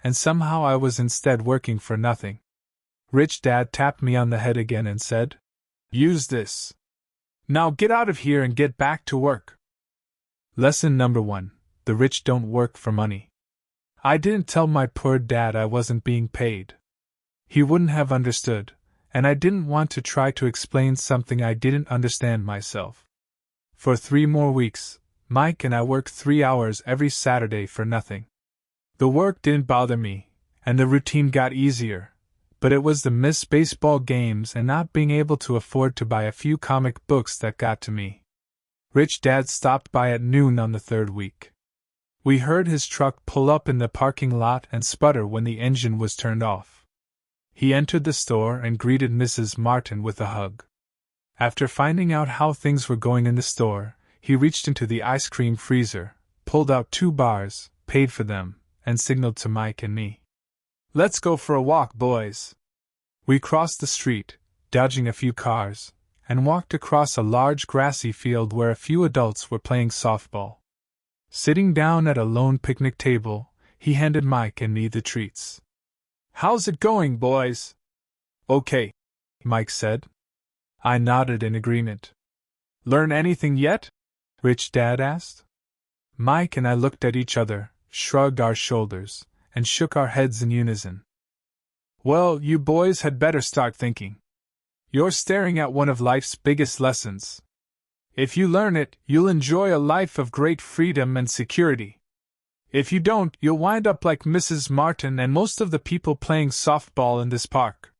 and somehow I was instead working for nothing. Rich Dad tapped me on the head again and said, Use this. Now get out of here and get back to work. Lesson number 1. The rich don't work for money. I didn't tell my poor dad I wasn't being paid. He wouldn't have understood, and I didn't want to try to explain something I didn't understand myself. For 3 more weeks, Mike and I worked 3 hours every Saturday for nothing. The work didn't bother me, and the routine got easier, but it was the missed baseball games and not being able to afford to buy a few comic books that got to me. Rich Dad stopped by at noon on the 3rd week. We heard his truck pull up in the parking lot and sputter when the engine was turned off. He entered the store and greeted Mrs. Martin with a hug. After finding out how things were going in the store, he reached into the ice cream freezer, pulled out 2 bars, paid for them, and signaled to Mike and me. Let's go for a walk, boys. We crossed the street, dodging a few cars, and walked across a large grassy field where a few adults were playing softball. Sitting down at a lone picnic table, he handed Mike and me the treats. How's it going, boys? Okay, Mike said. I nodded in agreement. Learn anything yet? Rich Dad asked. Mike and I looked at each other, shrugged our shoulders, and shook our heads in unison. Well, you boys had better start thinking. You're staring at one of life's biggest lessons. If you learn it, you'll enjoy a life of great freedom and security. If you don't, you'll wind up like Mrs. Martin and most of the people playing softball in this park.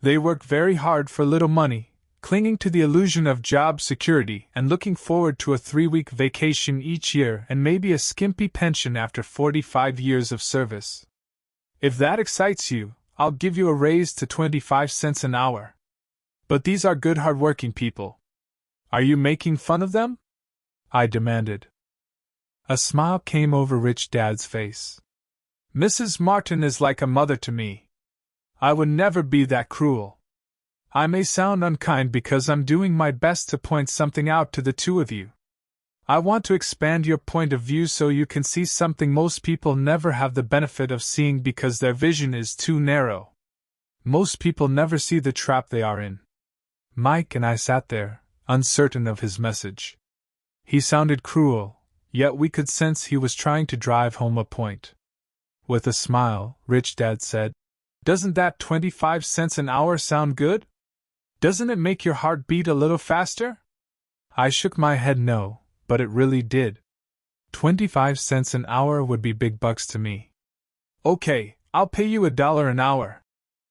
They work very hard for little money, clinging to the illusion of job security and looking forward to a 3-week vacation each year and maybe a skimpy pension after 45 years of service. If that excites you, I'll give you a raise to 25 cents an hour. But these are good hard-working people. Are you making fun of them? I demanded. A smile came over Rich Dad's face. Mrs. Martin is like a mother to me. I would never be that cruel. I may sound unkind because I'm doing my best to point something out to the 2 of you. I want to expand your point of view so you can see something most people never have the benefit of seeing because their vision is too narrow. Most people never see the trap they are in. Mike and I sat there, uncertain of his message. He sounded cruel, yet we could sense he was trying to drive home a point. With a smile, Rich Dad said, "Doesn't that 25 cents an hour sound good? Doesn't it make your heart beat a little faster?" I shook my head no, but it really did. 25 cents an hour would be big bucks to me. "Okay, I'll pay you $1 an hour,"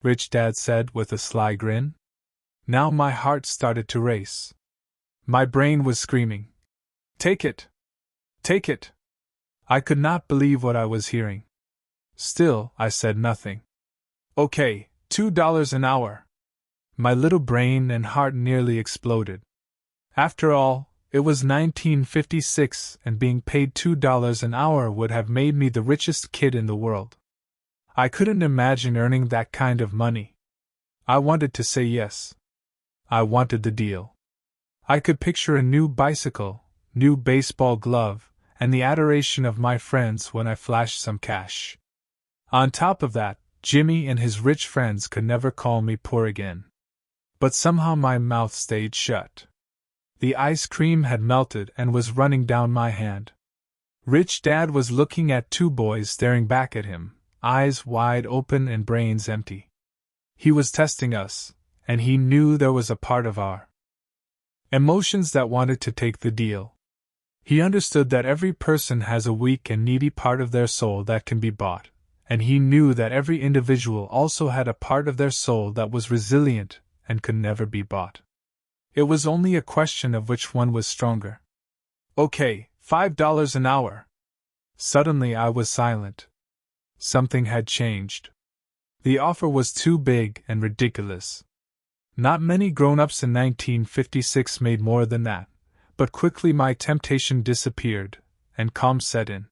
Rich Dad said with a sly grin. Now my heart started to race. My brain was screaming, "Take it! Take it!" I could not believe what I was hearing. Still, I said nothing. "Okay, $2 an hour." My little brain and heart nearly exploded. After all, it was 1956 and being paid $2 an hour would have made me the richest kid in the world. I couldn't imagine earning that kind of money. I wanted to say yes. I wanted the deal. I could picture a new bicycle, new baseball glove, and the adoration of my friends when I flashed some cash. On top of that, Jimmy and his rich friends could never call me poor again. But somehow my mouth stayed shut. The ice cream had melted and was running down my hand. Rich Dad was looking at two boys staring back at him, eyes wide open and brains empty. He was testing us, and he knew there was a part of our emotions that wanted to take the deal. He understood that every person has a weak and needy part of their soul that can be bought, and he knew that every individual also had a part of their soul that was resilient and could never be bought. It was only a question of which one was stronger. "Okay, $5 an hour." Suddenly I was silent. Something had changed. The offer was too big and ridiculous. Not many grown-ups in 1956 made more than that, but quickly my temptation disappeared, and calm set in.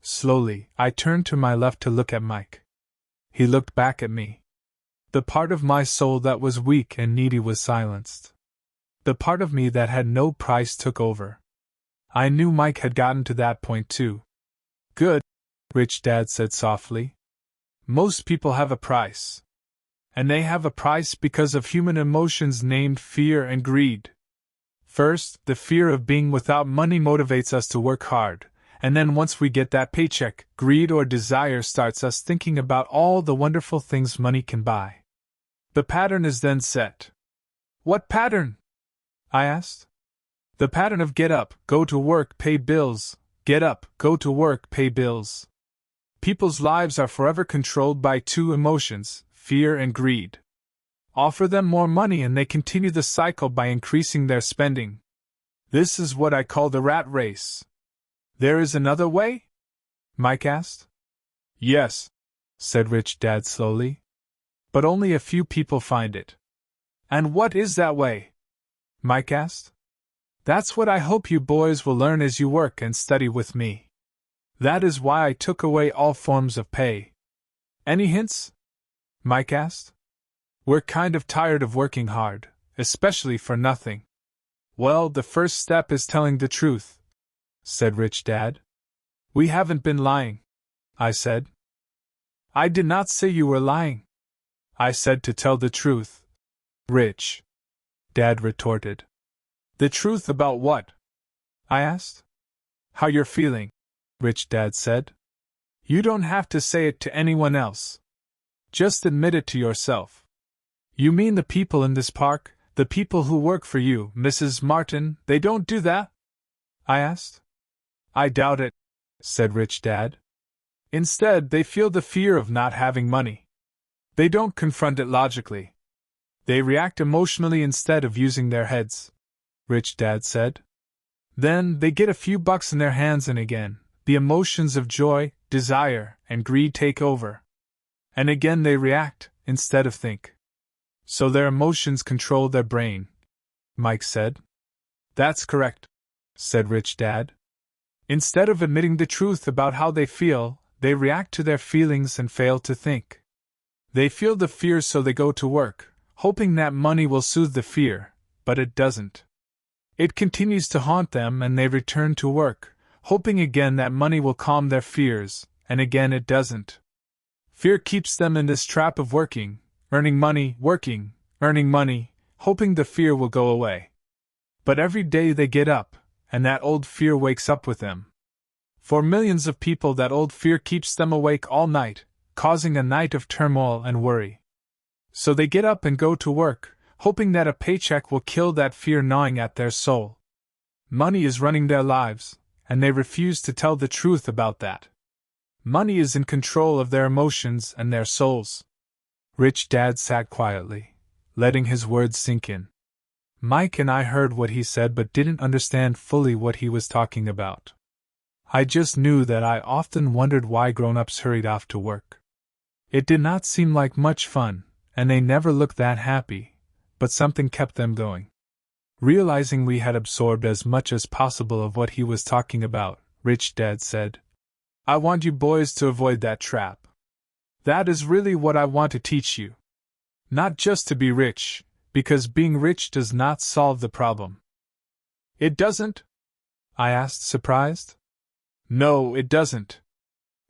Slowly, I turned to my left to look at Mike. He looked back at me. The part of my soul that was weak and needy was silenced. The part of me that had no price took over. I knew Mike had gotten to that point too. "Good," Rich Dad said softly. "Most people have a price. And they have a price because of human emotions named fear and greed. First, the fear of being without money motivates us to work hard, and then once we get that paycheck, greed or desire starts us thinking about all the wonderful things money can buy. The pattern is then set." "What pattern?" I asked. "The pattern of get up, go to work, pay bills, get up, go to work, pay bills." People's lives are forever controlled by two emotions, fear and greed. Offer them more money and they continue the cycle by increasing their spending. This is what I call the rat race. "There is another way?" Mike asked. "Yes," said Rich Dad slowly. "But only a few people find it." "And what is that way?" Mike asked. "That's what I hope you boys will learn as you work and study with me. That is why I took away all forms of pay." "Any hints?" Mike asked. "We're kind of tired of working hard, especially for nothing." "Well, the first step is telling the truth," said Rich Dad. "We haven't been lying," I said. "I did not say you were lying. I said to tell the truth." "Rich," Dad retorted. "The truth about what?" I asked. "How you're feeling," Rich Dad said. "You don't have to say it to anyone else. Just admit it to yourself." "You mean the people in this park, the people who work for you, Mrs. Martin, they don't do that?" I asked. "I doubt it," said Rich Dad. "Instead, they feel the fear of not having money. They don't confront it logically. They react emotionally instead of using their heads," Rich Dad said. "Then they get a few bucks in their hands and again, the emotions of joy, desire, and greed take over. And again they react, instead of think. So their emotions control their brain," Mike said. "That's correct," said Rich Dad. "Instead of admitting the truth about how they feel, they react to their feelings and fail to think. They feel the fear so they go to work, hoping that money will soothe the fear, but it doesn't. It continues to haunt them and they return to work, hoping again that money will calm their fears, and again it doesn't. Fear keeps them in this trap of working, earning money, working, earning money, hoping the fear will go away. But every day they get up, and that old fear wakes up with them. For millions of people, that old fear keeps them awake all night, causing a night of turmoil and worry. So they get up and go to work, hoping that a paycheck will kill that fear gnawing at their soul. Money is running their lives, and they refuse to tell the truth about that. Money is in control of their emotions and their souls. Rich Dad sat quietly, letting his words sink in. Mike and I heard what he said but didn't understand fully what he was talking about. I just knew that I often wondered why grown-ups hurried off to work. It did not seem like much fun, and they never looked that happy, but something kept them going. Realizing we had absorbed as much as possible of what he was talking about, Rich Dad said, "I want you boys to avoid that trap. That is really what I want to teach you. Not just to be rich, because being rich does not solve the problem." "It doesn't?" I asked, surprised. "No, it doesn't.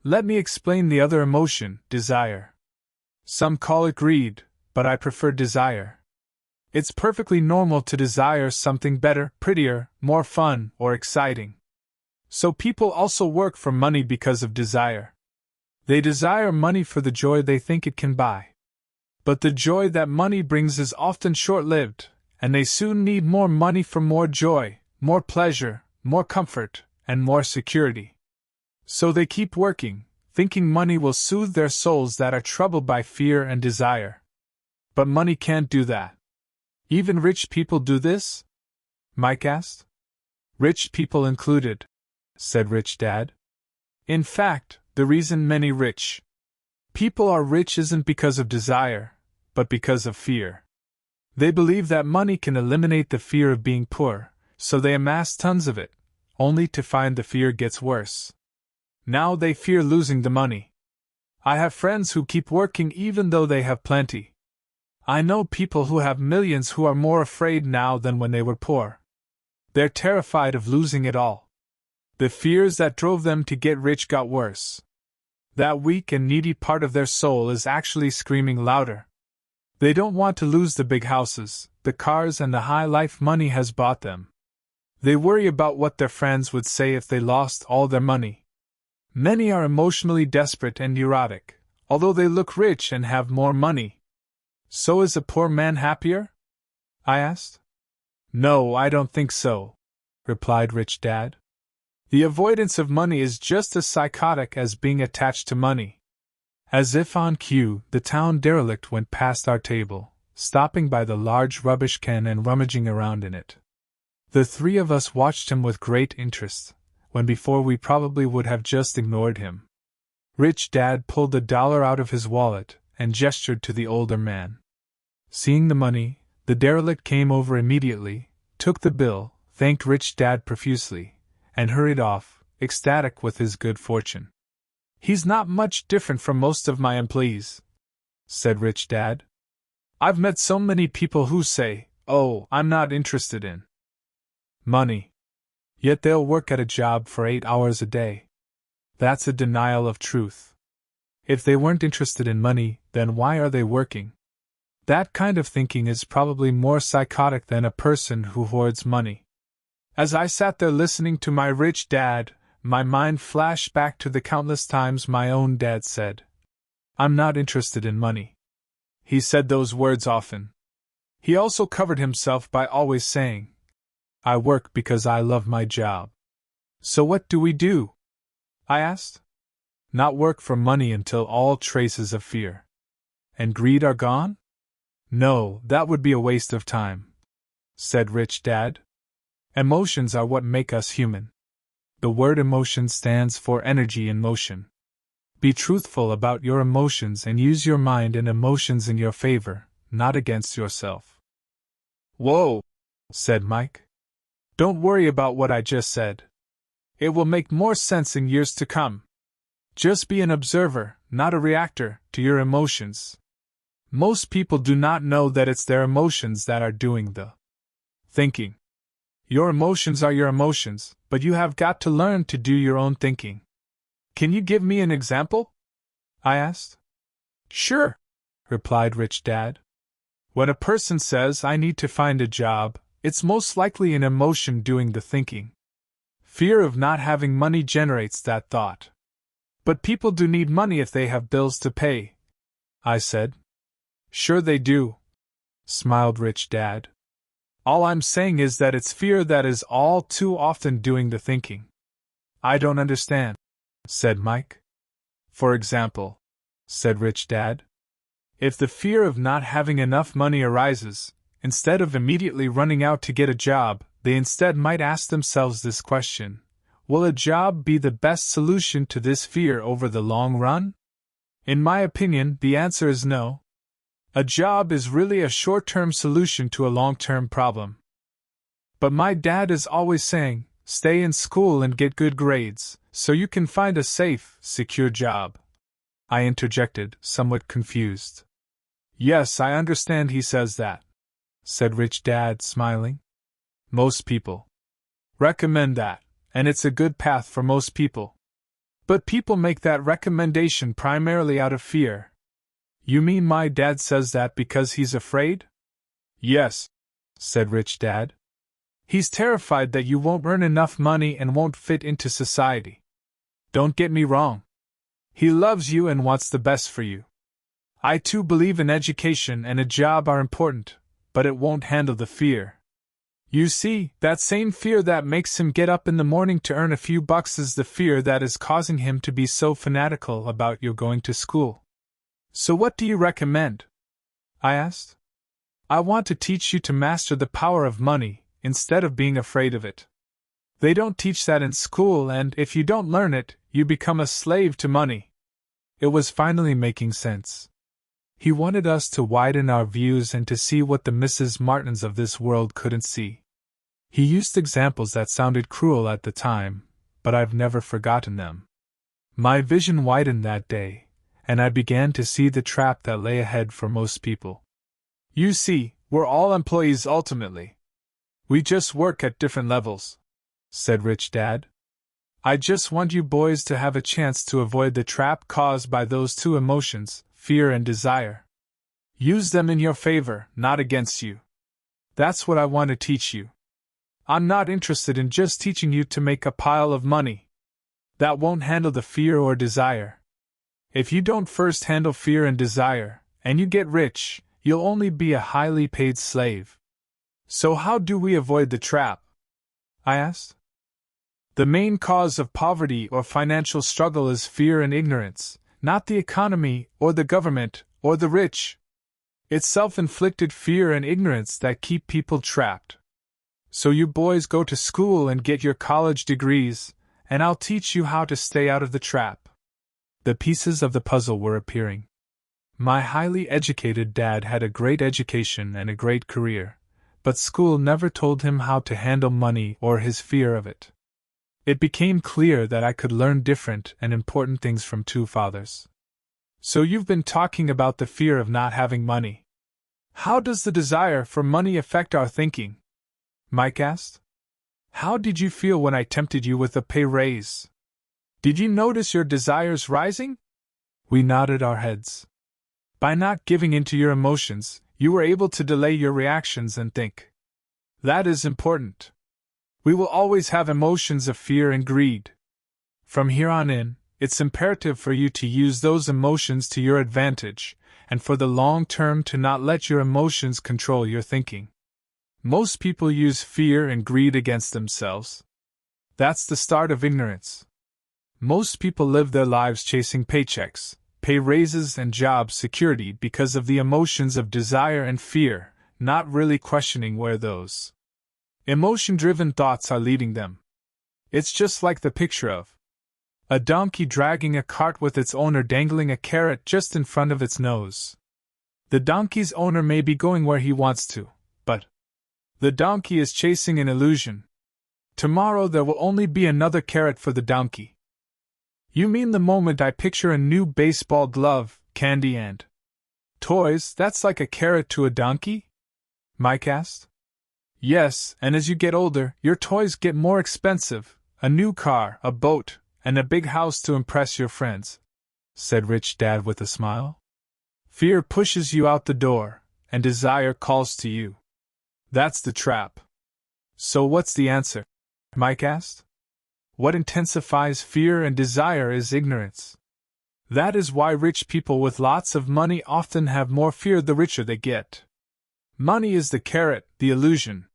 Let me explain the other emotion, desire. Some call it greed, but I prefer desire. It's perfectly normal to desire something better, prettier, more fun, or exciting. So people also work for money because of desire. They desire money for the joy they think it can buy. But the joy that money brings is often short-lived, and they soon need more money for more joy, more pleasure, more comfort, and more security. So they keep working, thinking money will soothe their souls that are troubled by fear and desire. But money can't do that." "Even rich people do this?" Mike asked. "Rich people included," said Rich Dad. "In fact, the reason many rich people are rich isn't because of desire, but because of fear. They believe that money can eliminate the fear of being poor, so they amass tons of it, only to find the fear gets worse. Now they fear losing the money. I have friends who keep working even though they have plenty. I know people who have millions who are more afraid now than when they were poor. They're terrified of losing it all. The fears that drove them to get rich got worse. That weak and needy part of their soul is actually screaming louder. They don't want to lose the big houses, the cars, and the high life money has bought them. They worry about what their friends would say if they lost all their money. Many are emotionally desperate and neurotic, although they look rich and have more money. So is a poor man happier? I asked. No, I don't think so, replied Rich Dad. The avoidance of money is just as psychotic as being attached to money. As if on cue, the town derelict went past our table, stopping by the large rubbish can and rummaging around in it. The three of us watched him with great interest, when before we probably would have just ignored him. Rich Dad pulled $1 out of his wallet and gestured to the older man. Seeing the money, the derelict came over immediately, took the bill, thanked Rich Dad profusely, and hurried off, ecstatic with his good fortune. He's not much different from most of my employees, said Rich Dad. I've met so many people who say, "Oh, I'm not interested in money." Yet they'll work at a job for 8 hours a day. That's a denial of truth. If they weren't interested in money, then why are they working? That kind of thinking is probably more psychotic than a person who hoards money. As I sat there listening to my Rich Dad, my mind flashed back to the countless times my own dad said, "I'm not interested in money." He said those words often. He also covered himself by always saying, "I work because I love my job." So what do we do? I asked. Not work for money until all traces of fear and greed are gone? No, that would be a waste of time, said Rich Dad. Emotions are what make us human. The word emotion stands for energy in motion. Be truthful about your emotions and use your mind and emotions in your favor, not against yourself. Whoa, said Mike. Don't worry about what I just said. It will make more sense in years to come. Just be an observer, not a reactor, to your emotions. Most people do not know that it's their emotions that are doing the thinking. Your emotions are your emotions, but you have got to learn to do your own thinking. Can you give me an example? I asked. Sure, replied Rich Dad. When a person says, I need to find a job, it's most likely an emotion doing the thinking. Fear of not having money generates that thought. But people do need money if they have bills to pay, I said. Sure they do, smiled Rich Dad. All I'm saying is that it's fear that is all too often doing the thinking. I don't understand, said Mike. For example, said Rich Dad, if the fear of not having enough money arises, instead of immediately running out to get a job, they instead might ask themselves this question: will a job be the best solution to this fear over the long run? In my opinion, the answer is no. A job is really a short-term solution to a long-term problem. But my dad is always saying, stay in school and get good grades, so you can find a safe, secure job. I interjected, somewhat confused. Yes, I understand he says that, said Rich Dad, smiling. Most people recommend that, and it's a good path for most people. But people make that recommendation primarily out of fear. You mean my dad says that because he's afraid? Yes, said Rich Dad. He's terrified that you won't earn enough money and won't fit into society. Don't get me wrong. He loves you and wants the best for you. I too believe in education and a job are important, but it won't handle the fear. You see, that same fear that makes him get up in the morning to earn a few bucks is the fear that is causing him to be so fanatical about you going to school. So what do you recommend? I asked. I want to teach you to master the power of money, instead of being afraid of it. They don't teach that in school, and if you don't learn it, you become a slave to money. It was finally making sense. He wanted us to widen our views and to see what the Mrs. Martins of this world couldn't see. He used examples that sounded cruel at the time, but I've never forgotten them. My vision widened that day, and I began to see the trap that lay ahead for most people. You see, we're all employees ultimately. We just work at different levels, said Rich Dad. I just want you boys to have a chance to avoid the trap caused by those two emotions, fear and desire. Use them in your favor, not against you. That's what I want to teach you. I'm not interested in just teaching you to make a pile of money. That won't handle the fear or desire. If you don't first handle fear and desire, and you get rich, you'll only be a highly paid slave. So how do we avoid the trap? I asked. The main cause of poverty or financial struggle is fear and ignorance, not the economy or the government or the rich. It's self-inflicted fear and ignorance that keep people trapped. So you boys go to school and get your college degrees, and I'll teach you how to stay out of the trap. The pieces of the puzzle were appearing. My highly educated dad had a great education and a great career, but school never told him how to handle money or his fear of it. It became clear that I could learn different and important things from two fathers. So you've been talking about the fear of not having money. How does the desire for money affect our thinking? Mike asked. How did you feel when I tempted you with a pay raise? Did you notice your desires rising? We nodded our heads. By not giving in to your emotions, you were able to delay your reactions and think. That is important. We will always have emotions of fear and greed. From here on in, it's imperative for you to use those emotions to your advantage, and for the long term to not let your emotions control your thinking. Most people use fear and greed against themselves. That's the start of ignorance. Most people live their lives chasing paychecks, pay raises and job security because of the emotions of desire and fear, not really questioning where those emotion-driven thoughts are leading them. It's just like the picture of a donkey dragging a cart with its owner dangling a carrot just in front of its nose. The donkey's owner may be going where he wants to, but the donkey is chasing an illusion. Tomorrow there will only be another carrot for the donkey. You mean the moment I picture a new baseball glove, candy and toys, that's like a carrot to a donkey? Mike asked. Yes, and as you get older, your toys get more expensive. A new car, a boat, and a big house to impress your friends," said Rich Dad with a smile. "Fear pushes you out the door, and desire calls to you. That's the trap." "So what's the answer?" Mike asked. "What intensifies fear and desire is ignorance. That is why rich people with lots of money often have more fear the richer they get. Money is the carrot, the illusion.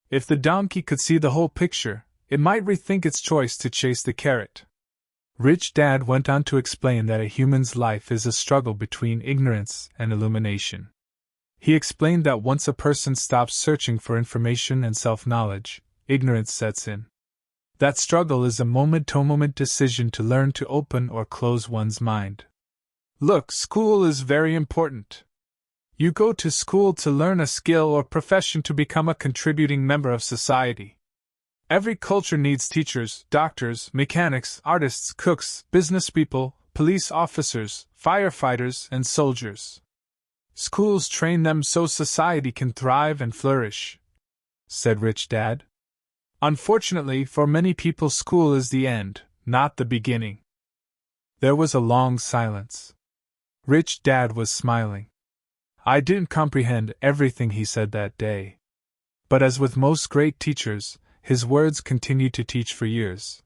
If the donkey could see the whole picture, it might rethink its choice to chase the carrot." Rich Dad went on to explain that a human's life is a struggle between ignorance and illumination. He explained that once a person stops searching for information and self-knowledge, ignorance sets in. That struggle is a moment-to-moment decision to learn to open or close one's mind. Look, school is very important. You go to school to learn a skill or profession to become a contributing member of society. Every culture needs teachers, doctors, mechanics, artists, cooks, businesspeople, police officers, firefighters, and soldiers. Schools train them so society can thrive and flourish," said Rich Dad. "Unfortunately, for many people, school is the end, not the beginning." There was a long silence. Rich Dad was smiling. I didn't comprehend everything he said that day. But as with most great teachers, his words continued to teach for years.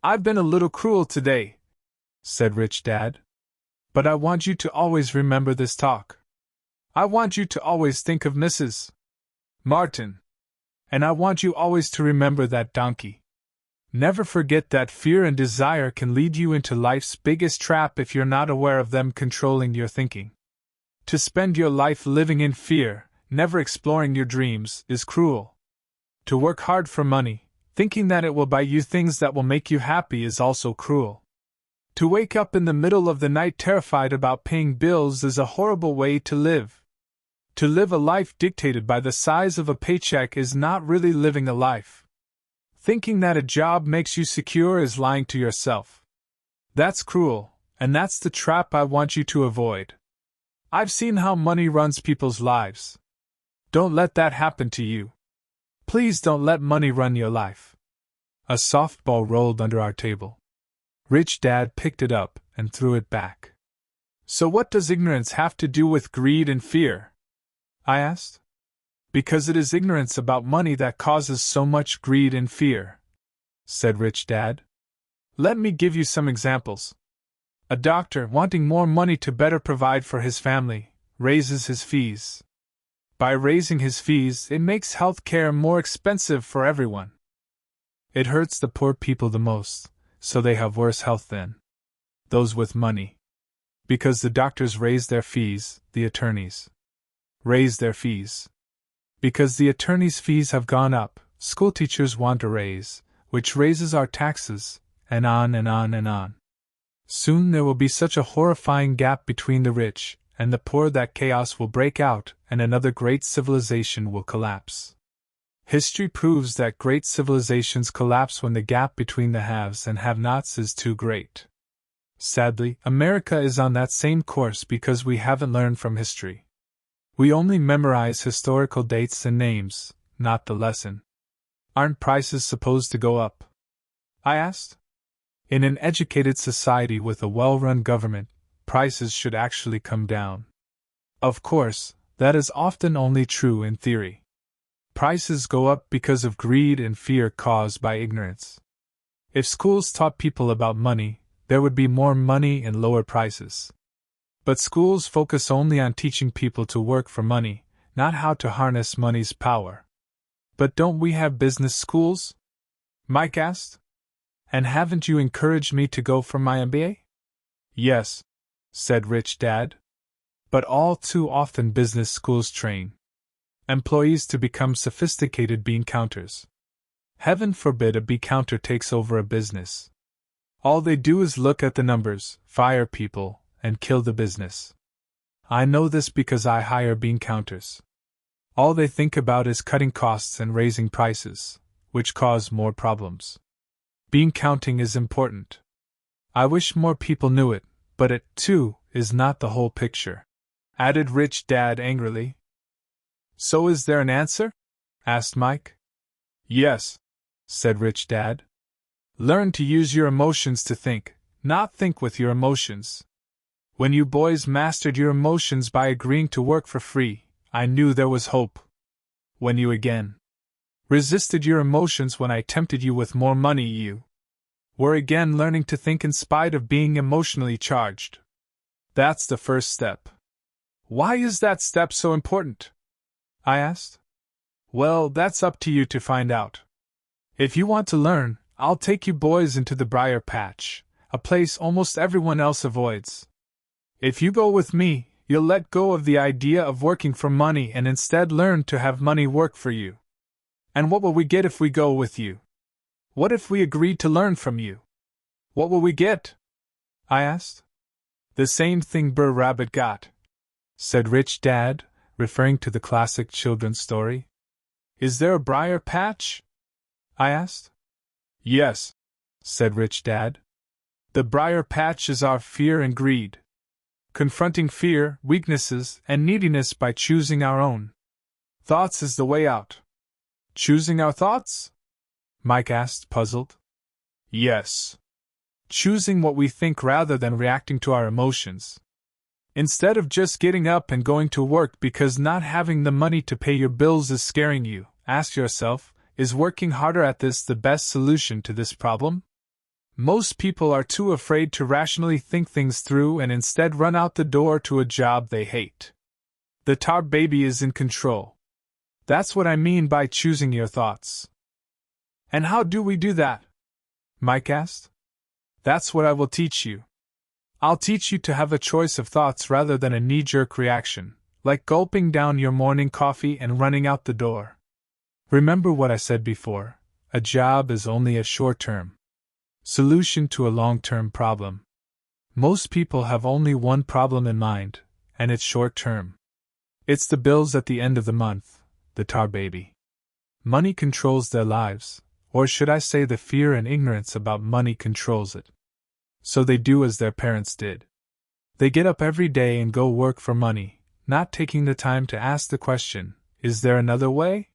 "I've been a little cruel today," said Rich Dad. "But I want you to always remember this talk. I want you to always think of Mrs. Martin. And I want you always to remember that donkey. Never forget that fear and desire can lead you into life's biggest trap if you're not aware of them controlling your thinking. To spend your life living in fear, never exploring your dreams, is cruel. To work hard for money, thinking that it will buy you things that will make you happy, is also cruel. To wake up in the middle of the night terrified about paying bills is a horrible way to live. To live a life dictated by the size of a paycheck is not really living a life. Thinking that a job makes you secure is lying to yourself. That's cruel, and that's the trap I want you to avoid. I've seen how money runs people's lives. Don't let that happen to you. Please don't let money run your life." A softball rolled under our table. Rich Dad picked it up and threw it back. "So what does ignorance have to do with greed and fear?" I asked. "Because it is ignorance about money that causes so much greed and fear," said Rich Dad. "Let me give you some examples. A doctor, wanting more money to better provide for his family, raises his fees. By raising his fees, it makes health care more expensive for everyone. It hurts the poor people the most, so they have worse health than those with money. Because the doctors raise their fees, the attorneys raise their fees. Because the attorneys' fees have gone up, schoolteachers want a raise, which raises our taxes, and on and on and on. Soon there will be such a horrifying gap between the rich and the poor that chaos will break out and another great civilization will collapse. History proves that great civilizations collapse when the gap between the haves and have-nots is too great. Sadly, America is on that same course because we haven't learned from history. We only memorize historical dates and names, not the lesson. Aren't prices supposed to go up?" I asked. "In an educated society with a well-run government, prices should actually come down. Of course, that is often only true in theory. Prices go up because of greed and fear caused by ignorance. If schools taught people about money, there would be more money and lower prices. But schools focus only on teaching people to work for money, not how to harness money's power." "But don't we have business schools?" Mike asked. "And haven't you encouraged me to go for my MBA?" "Yes," said Rich Dad. "But all too often business schools train employees to become sophisticated bean counters. Heaven forbid a bean counter takes over a business. All they do is look at the numbers, fire people, and kill the business. I know this because I hire bean counters. All they think about is cutting costs and raising prices, which cause more problems. Bean counting is important. I wish more people knew it, but it, too, is not the whole picture," added Rich Dad angrily. "So is there an answer?" asked Mike. Yes, said Rich Dad. Learn to use your emotions to think, not think with your emotions. When you boys mastered your emotions by agreeing to work for free, I knew there was hope. When you again resisted your emotions when I tempted you with more money, you were again learning to think in spite of being emotionally charged. That's the first step. Why is that step so important? I asked. Well, that's up to you to find out. If you want to learn, I'll take you boys into the briar patch, a place almost everyone else avoids. If you go with me, you'll let go of the idea of working for money and instead learn to have money work for you. And what will we get if we go with you? What if we agree to learn from you? What will we get? I asked. The same thing Brer Rabbit got, said Rich Dad, referring to the classic children's story. Is there a briar patch? I asked. Yes, said Rich Dad. The briar patch is our fear and greed. Confronting fear, weaknesses, and neediness by choosing our own thoughts is the way out. Choosing our thoughts? Mike asked, puzzled. Yes. Choosing what we think rather than reacting to our emotions. Instead of just getting up and going to work because not having the money to pay your bills is scaring you, ask yourself, is working harder at this the best solution to this problem? Most people are too afraid to rationally think things through and instead run out the door to a job they hate. The tar baby is in control. That's what I mean by choosing your thoughts. And how do we do that? Mike asked. That's what I will teach you. I'll teach you to have a choice of thoughts rather than a knee-jerk reaction, like gulping down your morning coffee and running out the door. Remember what I said before, a job is only a short-term solution to a long-term problem. Most people have only one problem in mind, and it's short-term. It's the bills at the end of the month, the tar baby. Money controls their lives, or should I say the fear and ignorance about money controls it. So they do as their parents did. They get up every day and go work for money, not taking the time to ask the question, is there another way?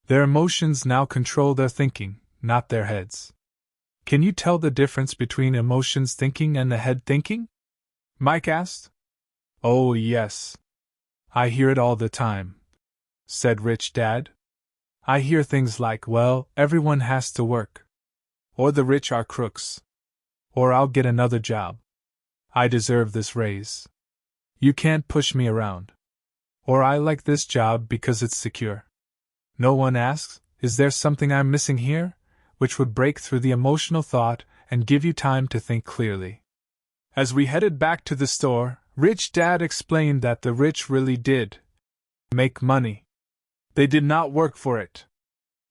Their emotions now control their thinking, not their heads. Can you tell the difference between emotions thinking and the head thinking? Mike asked. Oh, yes. I hear it all the time, said Rich Dad. I hear things like, well, everyone has to work. Or the rich are crooks. Or I'll get another job. I deserve this raise. You can't push me around. Or I like this job because it's secure. No one asks, is there something I'm missing here? Which would break through the emotional thought and give you time to think clearly. As we headed back to the store, Rich Dad explained that the rich really did make money. They did not work for it.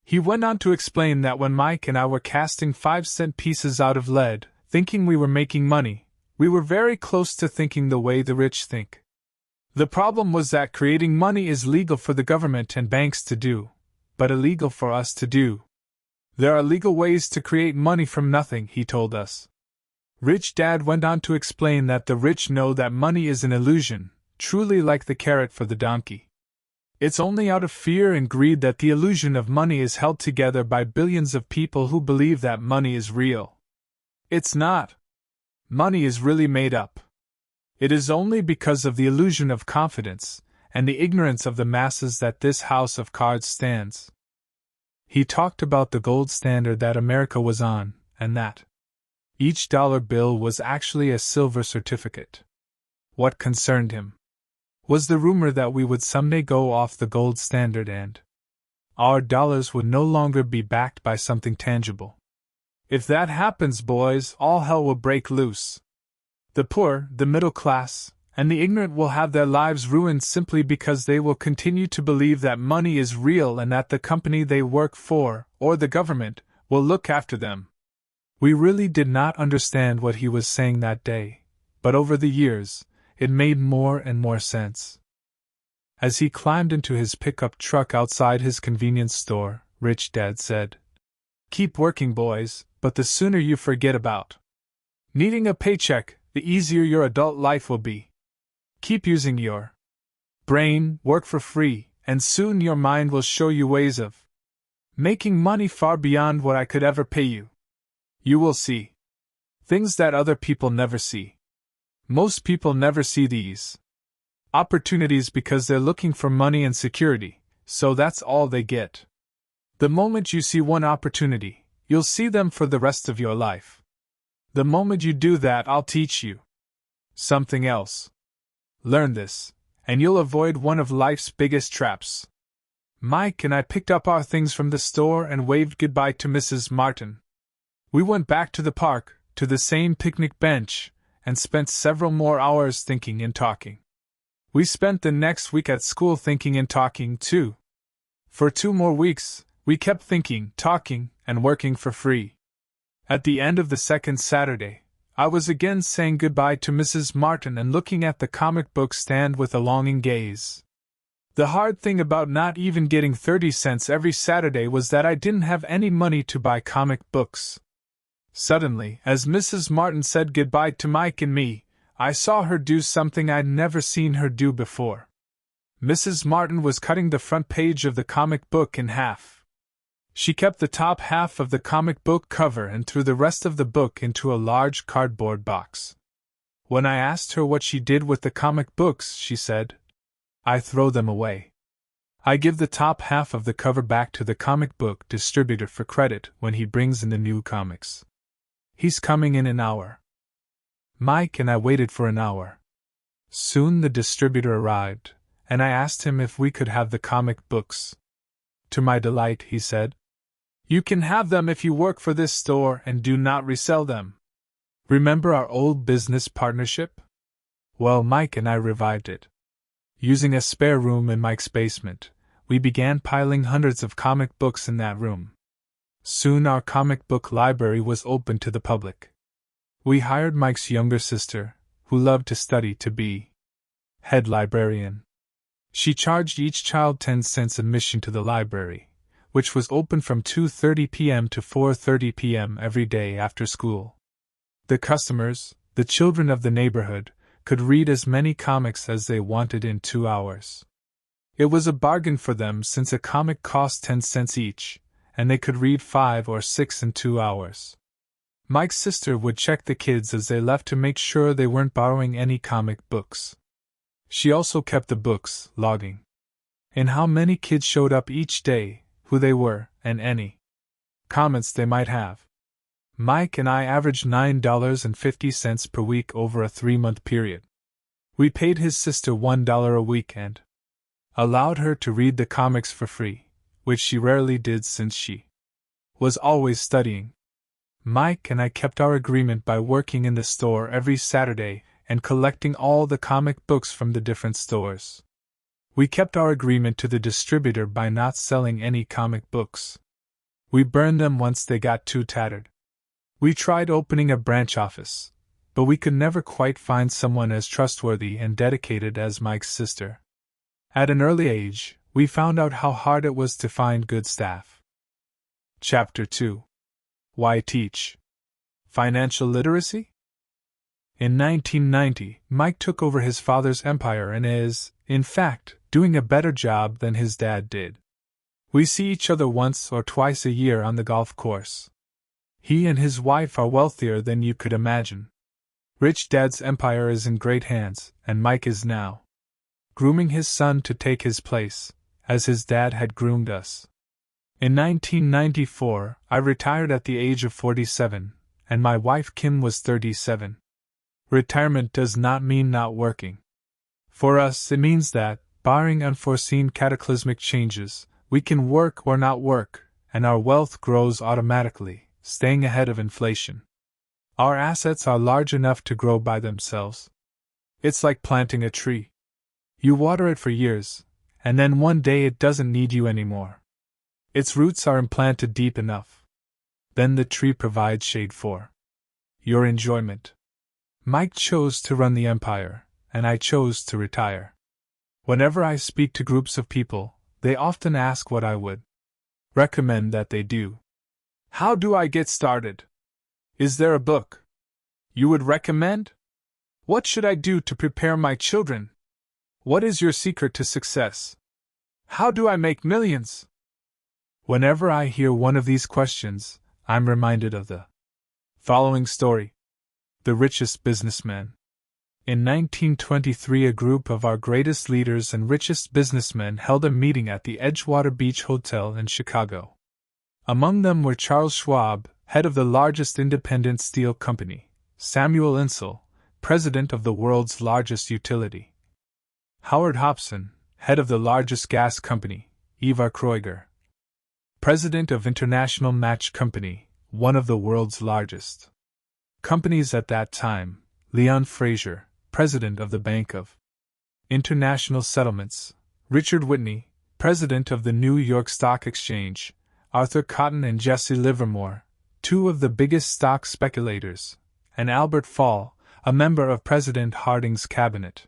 He went on to explain that when Mike and I were casting 5-cent pieces out of lead, thinking we were making money, we were very close to thinking the way the rich think. The problem was that creating money is legal for the government and banks to do, but illegal for us to do. There are legal ways to create money from nothing, he told us. Rich Dad went on to explain that the rich know that money is an illusion, truly like the carrot for the donkey. It's only out of fear and greed that the illusion of money is held together by billions of people who believe that money is real. It's not. Money is really made up. It is only because of the illusion of confidence and the ignorance of the masses that this house of cards stands. He talked about the gold standard that America was on, and that each dollar bill was actually a silver certificate. What concerned him was the rumor that we would someday go off the gold standard and our dollars would no longer be backed by something tangible. If that happens, boys, all hell will break loose. The poor, the middle class, and the ignorant will have their lives ruined simply because they will continue to believe that money is real and that the company they work for, or the government, will look after them. We really did not understand what he was saying that day, but over the years, it made more and more sense. As he climbed into his pickup truck outside his convenience store, Rich Dad said, "Keep working, boys, but the sooner you forget about needing a paycheck, the easier your adult life will be. Keep using your brain, work for free, and soon your mind will show you ways of making money far beyond what I could ever pay you. You will see things that other people never see. Most people never see these opportunities because they're looking for money and security, so that's all they get. The moment you see one opportunity, you'll see them for the rest of your life. The moment you do that, I'll teach you something else. Learn this, and you'll avoid one of life's biggest traps. Mike and I picked up our things from the store and waved goodbye to Mrs. Martin. We went back to the park, to the same picnic bench, and spent several more hours thinking and talking. We spent the next week at school thinking and talking too. For 2 more weeks, we kept thinking, talking, and working for free. At the end of the second Saturday, I was again saying goodbye to Mrs. Martin and looking at the comic book stand with a longing gaze. The hard thing about not even getting 30 cents every Saturday was that I didn't have any money to buy comic books. Suddenly, as Mrs. Martin said goodbye to Mike and me, I saw her do something I'd never seen her do before. Mrs. Martin was cutting the front page of the comic book in half. She kept the top half of the comic book cover and threw the rest of the book into a large cardboard box. When I asked her what she did with the comic books, she said, "I throw them away. I give the top half of the cover back to the comic book distributor for credit when he brings in the new comics. He's coming in an hour." Mike and I waited for an hour. Soon the distributor arrived, and I asked him if we could have the comic books. To my delight, he said, "You can have them if you work for this store and do not resell them." Remember our old business partnership? Well, Mike and I revived it. Using a spare room in Mike's basement, we began piling hundreds of comic books in that room. Soon our comic book library was open to the public. We hired Mike's younger sister, who loved to study, to be head librarian. She charged each child 10 cents admission to the library, which was open from 2:30 p.m. to 4:30 p.m. every day after school. The customers, the children of the neighborhood, could read as many comics as they wanted in 2 hours. It was a bargain for them since a comic cost 10 cents each, and they could read 5 or 6 in 2 hours. Mike's sister would check the kids as they left to make sure they weren't borrowing any comic books. She also kept the books, logging in how many kids showed up each day, who they were, and any comments they might have. Mike and I averaged $9.50 per week over a 3-month period. We paid his sister $1 a week and allowed her to read the comics for free, which she rarely did since she was always studying. Mike and I kept our agreement by working in the store every Saturday and collecting all the comic books from the different stores. We kept our agreement to the distributor by not selling any comic books. We burned them once they got too tattered. We tried opening a branch office, but we could never quite find someone as trustworthy and dedicated as Mike's sister. At an early age, we found out how hard it was to find good staff. Chapter 2. Why teach financial literacy? In 1990, Mike took over his father's empire and is, in fact, doing a better job than his dad did. We see each other once or twice a year on the golf course. He and his wife are wealthier than you could imagine. Rich Dad's empire is in great hands, and Mike is now grooming his son to take his place, as his dad had groomed us. In 1994, I retired at the age of 47, and my wife Kim was 37. Retirement does not mean not working. For us, it means that, barring unforeseen cataclysmic changes, we can work or not work, and our wealth grows automatically, staying ahead of inflation. Our assets are large enough to grow by themselves. It's like planting a tree. You water it for years, and then one day it doesn't need you anymore. Its roots are implanted deep enough. Then the tree provides shade for your enjoyment. Mike chose to run the empire, and I chose to retire. Whenever I speak to groups of people, they often ask what I would recommend that they do. How do I get started? Is there a book you would recommend? What should I do to prepare my children? What is your secret to success? How do I make millions? Whenever I hear one of these questions, I'm reminded of the following story. The richest businessman. In 1923, a group of our greatest leaders and richest businessmen held a meeting at the Edgewater Beach Hotel in Chicago. Among them were Charles Schwab, head of the largest independent steel company, Samuel Insull, president of the world's largest utility, Howard Hobson, head of the largest gas company, Ivar Kreuger, president of International Match Company, one of the world's largest companies at that time, Leon Fraser, president of the Bank of International Settlements, Richard Whitney, president of the New York Stock Exchange, Arthur Cotton and Jesse Livermore, two of the biggest stock speculators, and Albert Fall, a member of President Harding's cabinet.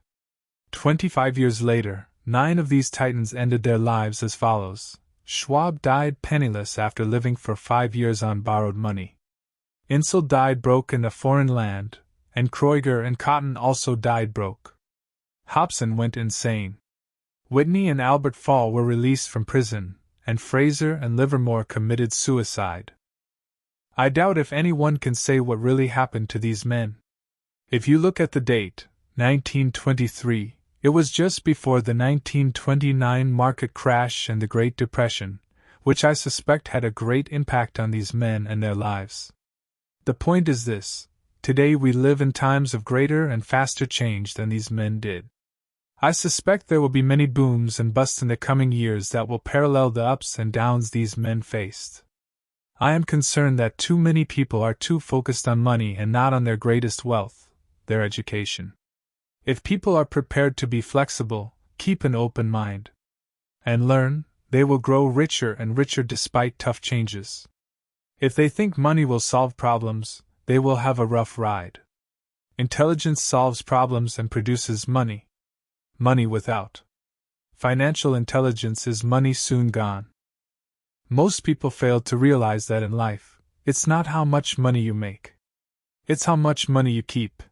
25 years later, 9 of these titans ended their lives as follows. Schwab died penniless after living for 5 years on borrowed money. Insull died broke in a foreign land, and Kreuger and Cotton also died broke. Hobson went insane. Whitney and Albert Fall were released from prison, and Fraser and Livermore committed suicide. I doubt if anyone can say what really happened to these men. If you look at the date, 1923, it was just before the 1929 market crash and the Great Depression, which I suspect had a great impact on these men and their lives. The point is this: today we live in times of greater and faster change than these men did. I suspect there will be many booms and busts in the coming years that will parallel the ups and downs these men faced. I am concerned that too many people are too focused on money and not on their greatest wealth, their education. If people are prepared to be flexible, keep an open mind, and learn, they will grow richer and richer despite tough changes. If they think money will solve problems, they will have a rough ride. Intelligence solves problems and produces money. Money without financial intelligence is money soon gone. Most people fail to realize that in life, it's not how much money you make. It's how much money you keep.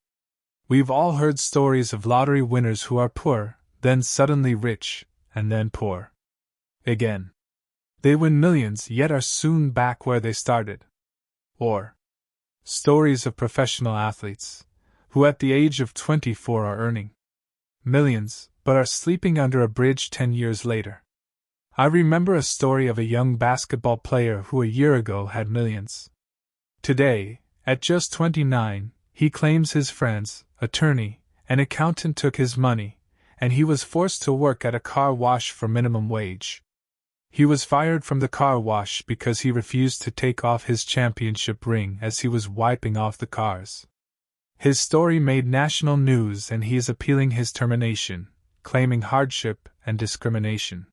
We've all heard stories of lottery winners who are poor, then suddenly rich, and then poor again. They win millions yet are soon back where they started. Or stories of professional athletes, who at the age of 24 are earning millions, but are sleeping under a bridge 10 years later. I remember a story of a young basketball player who a year ago had millions. Today, at just 29, he claims his friend's attorney and accountant took his money, and he was forced to work at a car wash for minimum wage. He was fired from the car wash because he refused to take off his championship ring as he was wiping off the cars. His story made national news and he is appealing his termination, claiming hardship and discrimination.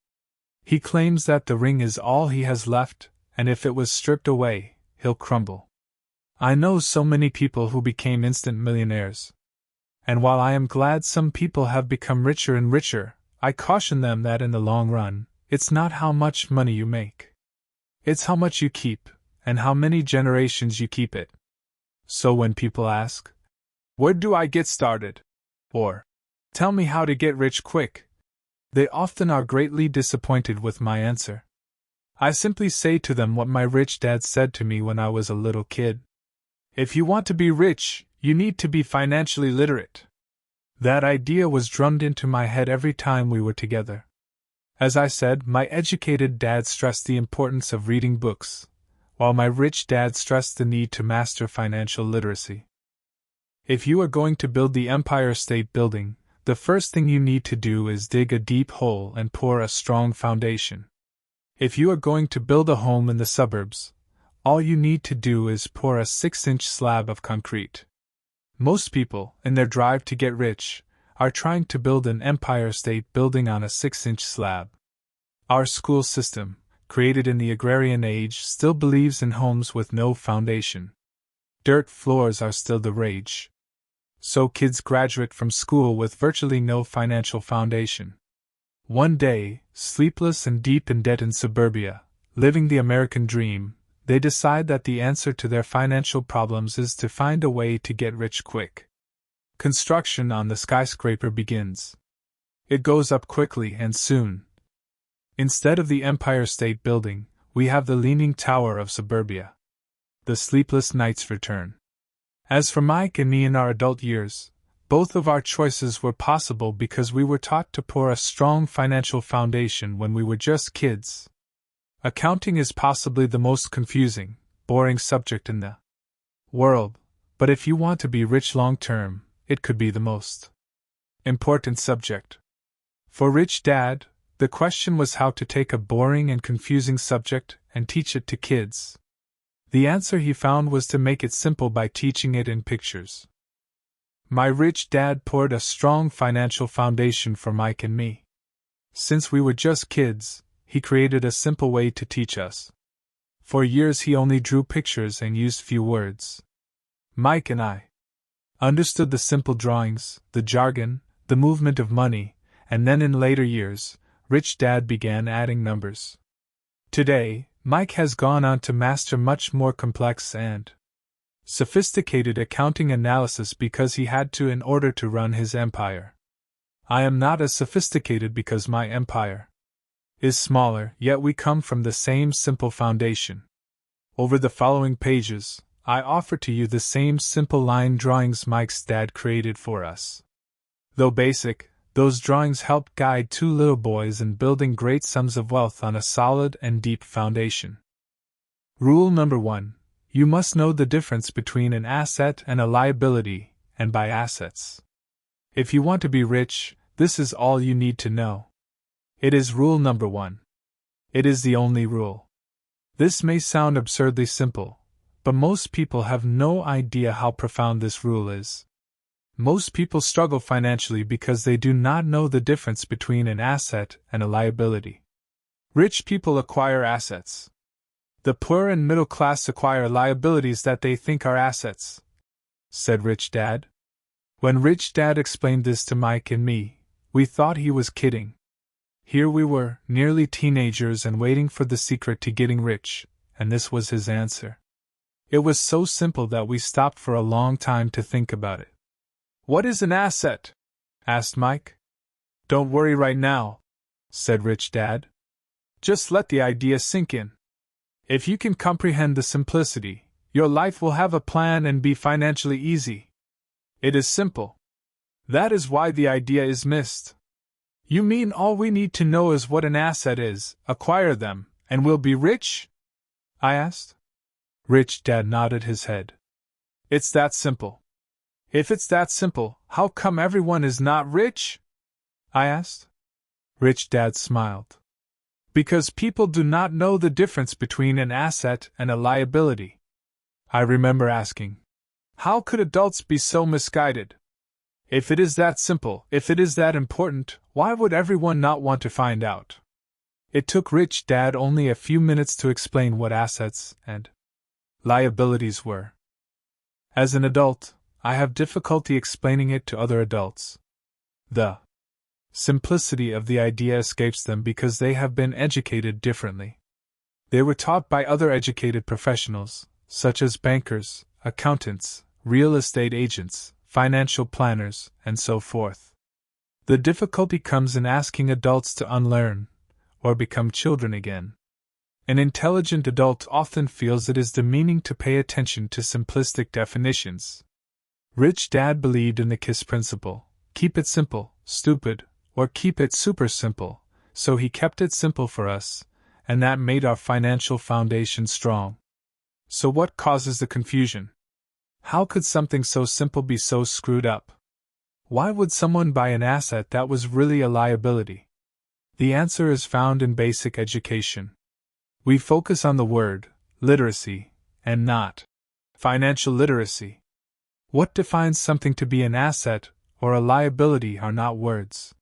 He claims that the ring is all he has left, and if it was stripped away, he'll crumble. I know so many people who became instant millionaires. And while I am glad some people have become richer and richer, I caution them that in the long run, it's not how much money you make. It's how much you keep, and how many generations you keep it. So when people ask, "Where do I get started?" or "Tell me how to get rich quick," they often are greatly disappointed with my answer. I simply say to them what my rich dad said to me when I was a little kid. If you want to be rich, you need to be financially literate. That idea was drummed into my head every time we were together. As I said, my educated dad stressed the importance of reading books, while my rich dad stressed the need to master financial literacy. If you are going to build the Empire State Building, the first thing you need to do is dig a deep hole and pour a strong foundation. If you are going to build a home in the suburbs, all you need to do is pour a 6-inch slab of concrete. Most people, in their drive to get rich, are trying to build an Empire State Building on a 6-inch slab. Our school system, created in the agrarian age, still believes in homes with no foundation. Dirt floors are still the rage. So kids graduate from school with virtually no financial foundation. One day, sleepless and deep in debt in suburbia, living the American dream, they decide that the answer to their financial problems is to find a way to get rich quick. Construction on the skyscraper begins. It goes up quickly and soon. Instead of the Empire State Building, we have the Leaning Tower of suburbia. The sleepless nights return. As for Mike and me in our adult years, both of our choices were possible because we were taught to pour a strong financial foundation when we were just kids. Accounting is possibly the most confusing, boring subject in the world, but if you want to be rich long term, it could be the most important subject. For Rich Dad, the question was how to take a boring and confusing subject and teach it to kids. The answer he found was to make it simple by teaching it in pictures. My rich dad poured a strong financial foundation for Mike and me. Since we were just kids, he created a simple way to teach us. For years he only drew pictures and used few words. Mike and I understood the simple drawings, the jargon, the movement of money, and then in later years, Rich Dad began adding numbers. Today, Mike has gone on to master much more complex and sophisticated accounting analysis because he had to in order to run his empire. I am not as sophisticated because my empire is smaller, yet we come from the same simple foundation. Over the following pages, I offer to you the same simple line drawings Mike's dad created for us. Though basic, those drawings helped guide two little boys in building great sums of wealth on a solid and deep foundation. Rule number 1. You must know the difference between an asset and a liability, and by assets. If you want to be rich, this is all you need to know. It is rule number 1. It is the only rule. This may sound absurdly simple, but most people have no idea how profound this rule is. Most people struggle financially because they do not know the difference between an asset and a liability. Rich people acquire assets. The poor and middle class acquire liabilities that they think are assets, said Rich Dad. When Rich Dad explained this to Mike and me, we thought he was kidding. Here we were, nearly teenagers and waiting for the secret to getting rich, and this was his answer. It was so simple that we stopped for a long time to think about it. What is an asset? Asked Mike. Don't worry right now, said Rich Dad. Just let the idea sink in. If you can comprehend the simplicity, your life will have a plan and be financially easy. It is simple. That is why the idea is missed. You mean all we need to know is what an asset is, acquire them, and we'll be rich? I asked. Rich Dad nodded his head. It's that simple. If it's that simple, how come everyone is not rich? I asked. Rich Dad smiled. Because people do not know the difference between an asset and a liability. I remember asking, how could adults be so misguided? If it is that simple, if it is that important, why would everyone not want to find out? It took Rich Dad only a few minutes to explain what assets and liabilities were. As an adult, I have difficulty explaining it to other adults. The simplicity of the idea escapes them because they have been educated differently. They were taught by other educated professionals, such as bankers, accountants, real estate agents, financial planners, and so forth. The difficulty comes in asking adults to unlearn, or become children again. An intelligent adult often feels it is demeaning to pay attention to simplistic definitions. Rich Dad believed in the KISS principle, keep it simple, stupid, or keep it super simple, so he kept it simple for us, and that made our financial foundation strong. So what causes the confusion? How could something so simple be so screwed up? Why would someone buy an asset that was really a liability? The answer is found in basic education. We focus on the word, literacy, and not financial literacy. What defines something to be an asset or a liability are not words.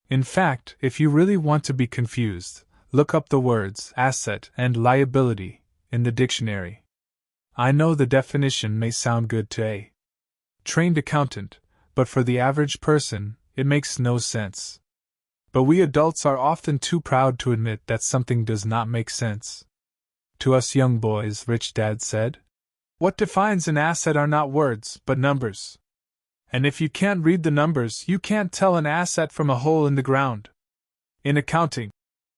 In fact, if you really want to be confused, look up the words asset and liability in the dictionary. I know the definition may sound good to a trained accountant, but for the average person, it makes no sense. But we adults are often too proud to admit that something does not make sense. To us young boys, Rich Dad said, what defines an asset are not words, but numbers. And if you can't read the numbers, you can't tell an asset from a hole in the ground. In accounting,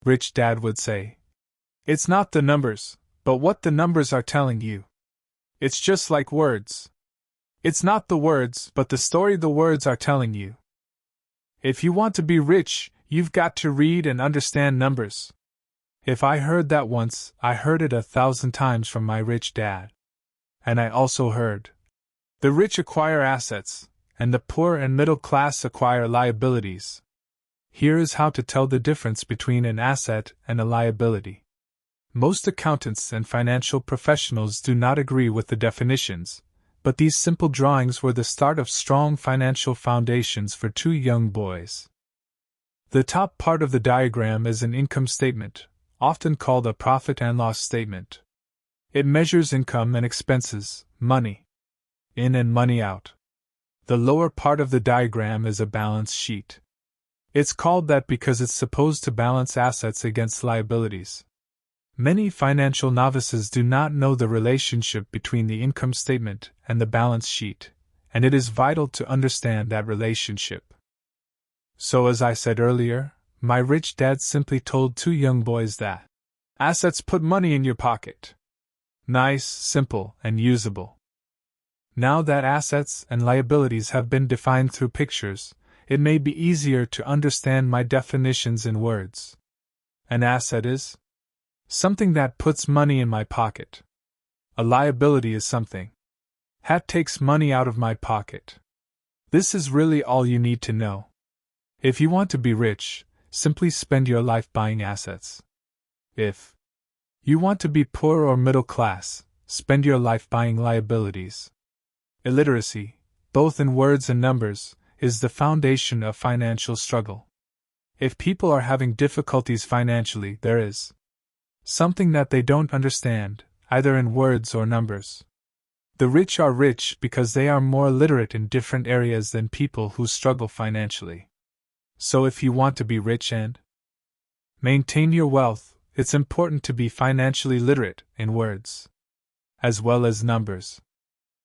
Rich Dad would say. It's not the numbers, but what the numbers are telling you. It's just like words. It's not the words, but the story the words are telling you. If you want to be rich, you've got to read and understand numbers. If I heard that once, I heard it 1,000 times from my rich dad. And I also heard, the rich acquire assets, and the poor and middle class acquire liabilities. Here is how to tell the difference between an asset and a liability. Most accountants and financial professionals do not agree with the definitions, but these simple drawings were the start of strong financial foundations for two young boys. The top part of the diagram is an income statement, often called a profit and loss statement. It measures income and expenses, money in and money out. The lower part of the diagram is a balance sheet. It's called that because it's supposed to balance assets against liabilities. Many financial novices do not know the relationship between the income statement and the balance sheet, and it is vital to understand that relationship. So, as I said earlier, my rich dad simply told two young boys that assets put money in your pocket. Nice, simple, and usable. Now that assets and liabilities have been defined through pictures, it may be easier to understand my definitions in words. An asset is something that puts money in my pocket. A liability is something that takes money out of my pocket. This is really all you need to know. If you want to be rich, simply spend your life buying assets. If you want to be poor or middle class, spend your life buying liabilities. Illiteracy, both in words and numbers, is the foundation of financial struggle. If people are having difficulties financially, there is something that they don't understand, either in words or numbers. The rich are rich because they are more literate in different areas than people who struggle financially. So if you want to be rich and maintain your wealth, it's important to be financially literate in words as well as numbers.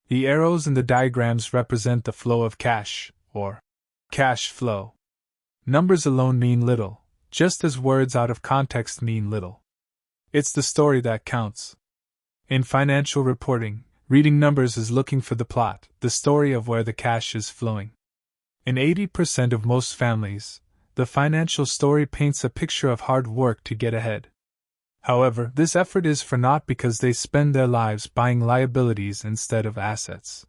The arrows in the diagrams represent the flow of cash, or cash flow. Numbers alone mean little, just as words out of context mean little. It's the story that counts. In financial reporting, reading numbers is looking for the plot, the story of where the cash is flowing. In 80% of most families, the financial story paints a picture of hard work to get ahead. However, this effort is for naught because they spend their lives buying liabilities instead of assets.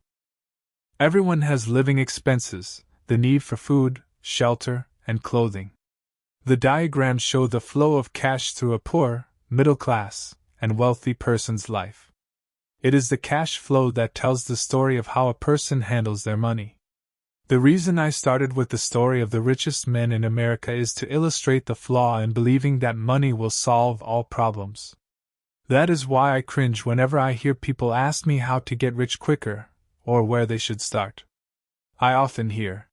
Everyone has living expenses, the need for food, shelter, and clothing. The diagrams show the flow of cash through a poor, middle class, and wealthy person's life. It is the cash flow that tells the story of how a person handles their money. The reason I started with the story of the richest men in America is to illustrate the flaw in believing that money will solve all problems. That is why I cringe whenever I hear people ask me how to get rich quicker, or where they should start. I often hear,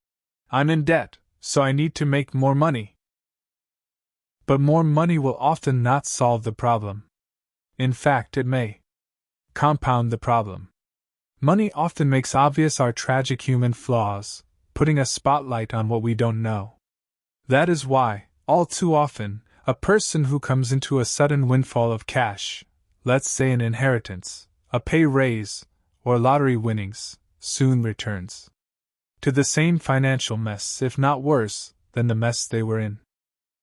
"I'm in debt, so I need to make more money." But more money will often not solve the problem. In fact, it may compound the problem. Money often makes obvious our tragic human flaws, putting a spotlight on what we don't know. That is why, all too often, a person who comes into a sudden windfall of cash, let's say an inheritance, a pay raise, or lottery winnings, soon returns to the same financial mess, if not worse, than the mess they were in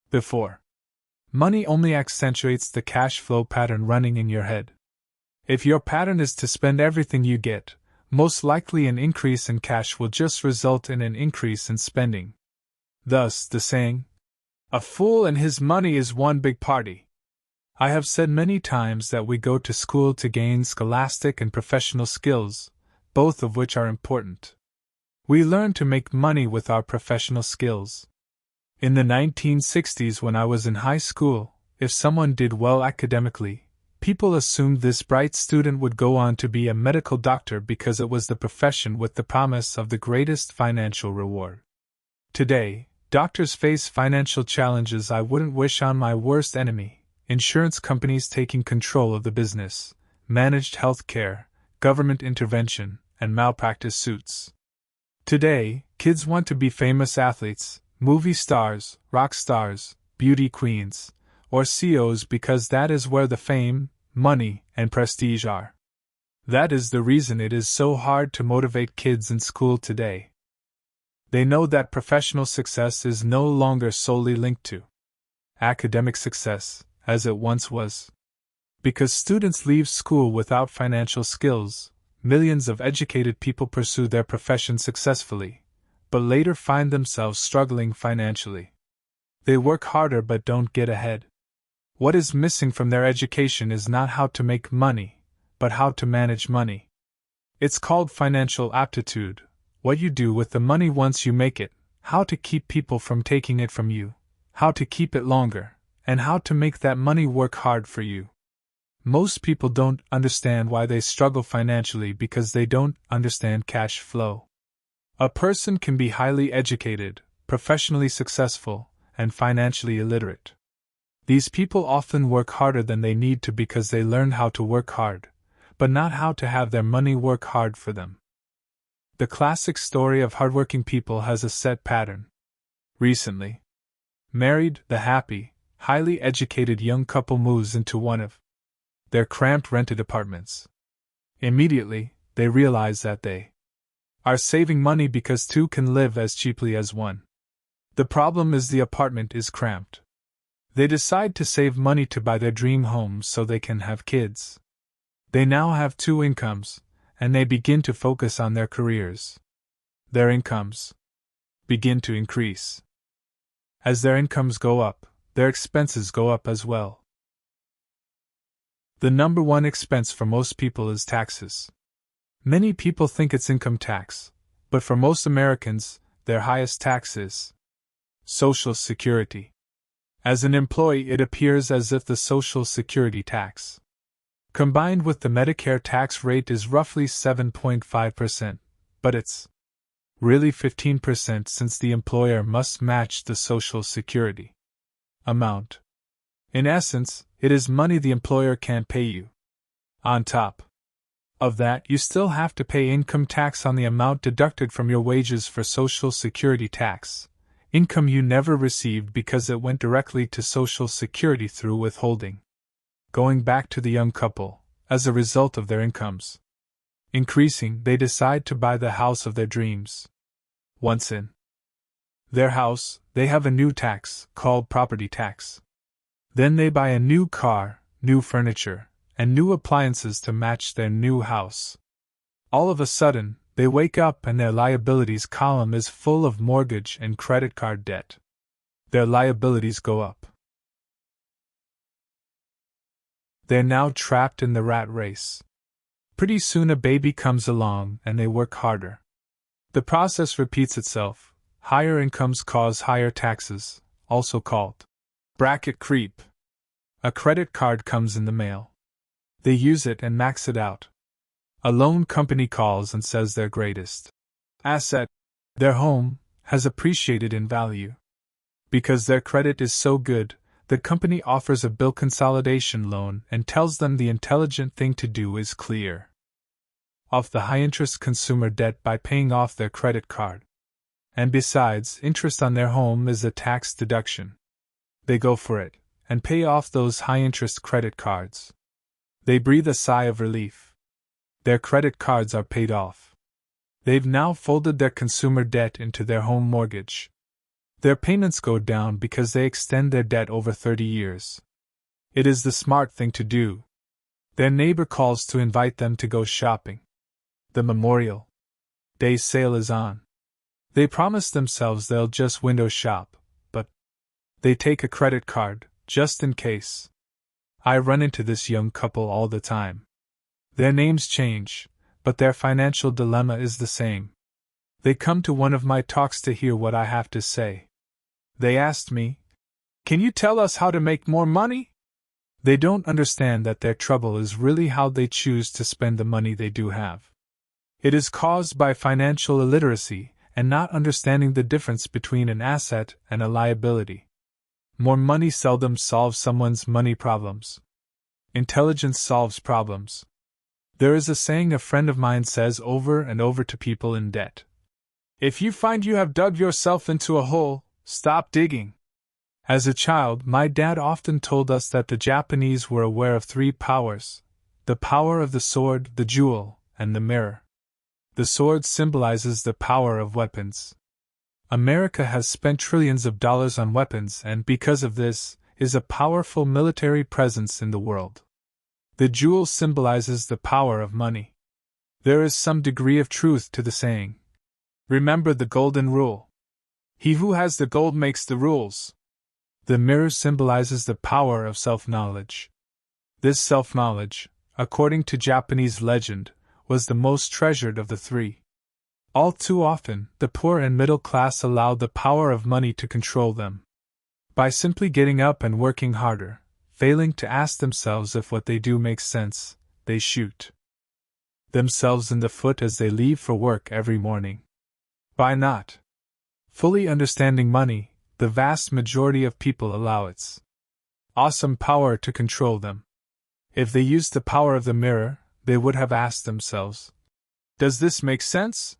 before. Money only accentuates the cash flow pattern running in your head. If your pattern is to spend everything you get, most likely an increase in cash will just result in an increase in spending. Thus, the saying, "A fool and his money is one big party." I have said many times that we go to school to gain scholastic and professional skills, both of which are important. We learn to make money with our professional skills. In the 1960s, when I was in high school, if someone did well academically, people assumed this bright student would go on to be a medical doctor because it was the profession with the promise of the greatest financial reward. Today, doctors face financial challenges I wouldn't wish on my worst enemy: insurance companies taking control of the business, managed health care, government intervention, and malpractice suits. Today, kids want to be famous athletes, movie stars, rock stars, beauty queens, or CEOs because that is where the fame, money, and prestige are. That is the reason it is so hard to motivate kids in school today. They know that professional success is no longer solely linked to academic success, as it once was. Because students leave school without financial skills, millions of educated people pursue their profession successfully, but later find themselves struggling financially. They work harder but don't get ahead. What is missing from their education is not how to make money, but how to manage money. It's called financial aptitude, what you do with the money once you make it, how to keep people from taking it from you, how to keep it longer, and how to make that money work hard for you. Most people don't understand why they struggle financially because they don't understand cash flow. A person can be highly educated, professionally successful, and financially illiterate. These people often work harder than they need to because they learned how to work hard, but not how to have their money work hard for them. The classic story of hardworking people has a set pattern. Recently, married, the happy, highly educated young couple moves into one of their cramped rented apartments. Immediately, they realize that they are saving money because two can live as cheaply as one. The problem is the apartment is cramped. They decide to save money to buy their dream home so they can have kids. They now have two incomes, and they begin to focus on their careers. Their incomes begin to increase. As their incomes go up, their expenses go up as well. The number one expense for most people is taxes. Many people think it's income tax, but for most Americans, their highest tax is Social Security. As an employee, it appears as if the Social Security tax, combined with the Medicare tax rate, is roughly 7.5%, but it's really 15% since the employer must match the Social Security amount. In essence, it is money the employer can't pay you. On top of that, you still have to pay income tax on the amount deducted from your wages for Social Security tax, income you never received because it went directly to Social Security through withholding. Going back to the young couple, as a result of their incomes increasing, they decide to buy the house of their dreams. Once in their house, they have a new tax, called property tax. Then they buy a new car, new furniture, and new appliances to match their new house. All of a sudden, they wake up and their liabilities column is full of mortgage and credit card debt. Their liabilities go up. They're now trapped in the rat race. Pretty soon a baby comes along and they work harder. The process repeats itself. Higher incomes cause higher taxes, also called bracket creep. A credit card comes in the mail. They use it and max it out. A loan company calls and says their greatest asset, their home, has appreciated in value. Because their credit is so good, the company offers a bill consolidation loan and tells them the intelligent thing to do is clear off the high-interest consumer debt by paying off their credit card. And besides, interest on their home is a tax deduction. They go for it, and pay off those high-interest credit cards. They breathe a sigh of relief. Their credit cards are paid off. They've now folded their consumer debt into their home mortgage. Their payments go down because they extend their debt over 30 years. It is the smart thing to do. Their neighbor calls to invite them to go shopping. The Memorial Day sale is on. They promise themselves they'll just window shop, but they take a credit card, just in case. I run into this young couple all the time. Their names change, but their financial dilemma is the same. They come to one of my talks to hear what I have to say. They asked me, "Can you tell us how to make more money?" They don't understand that their trouble is really how they choose to spend the money they do have. It is caused by financial illiteracy and not understanding the difference between an asset and a liability. More money seldom solves someone's money problems. Intelligence solves problems. There is a saying a friend of mine says over and over to people in debt. If you find you have dug yourself into a hole, stop digging. As a child, my dad often told us that the Japanese were aware of three powers: the power of the sword, the jewel, and the mirror. The sword symbolizes the power of weapons. America has spent trillions of dollars on weapons and, because of this, is a powerful military presence in the world. The jewel symbolizes the power of money. There is some degree of truth to the saying. Remember the golden rule. He who has the gold makes the rules. The mirror symbolizes the power of self-knowledge. This self-knowledge, according to Japanese legend, was the most treasured of the three. All too often, the poor and middle class allowed the power of money to control them. By simply getting up and working harder, failing to ask themselves if what they do makes sense, they shoot themselves in the foot as they leave for work every morning. By not fully understanding money, the vast majority of people allow its awesome power to control them. If they used the power of the mirror, they would have asked themselves, "Does this make sense?"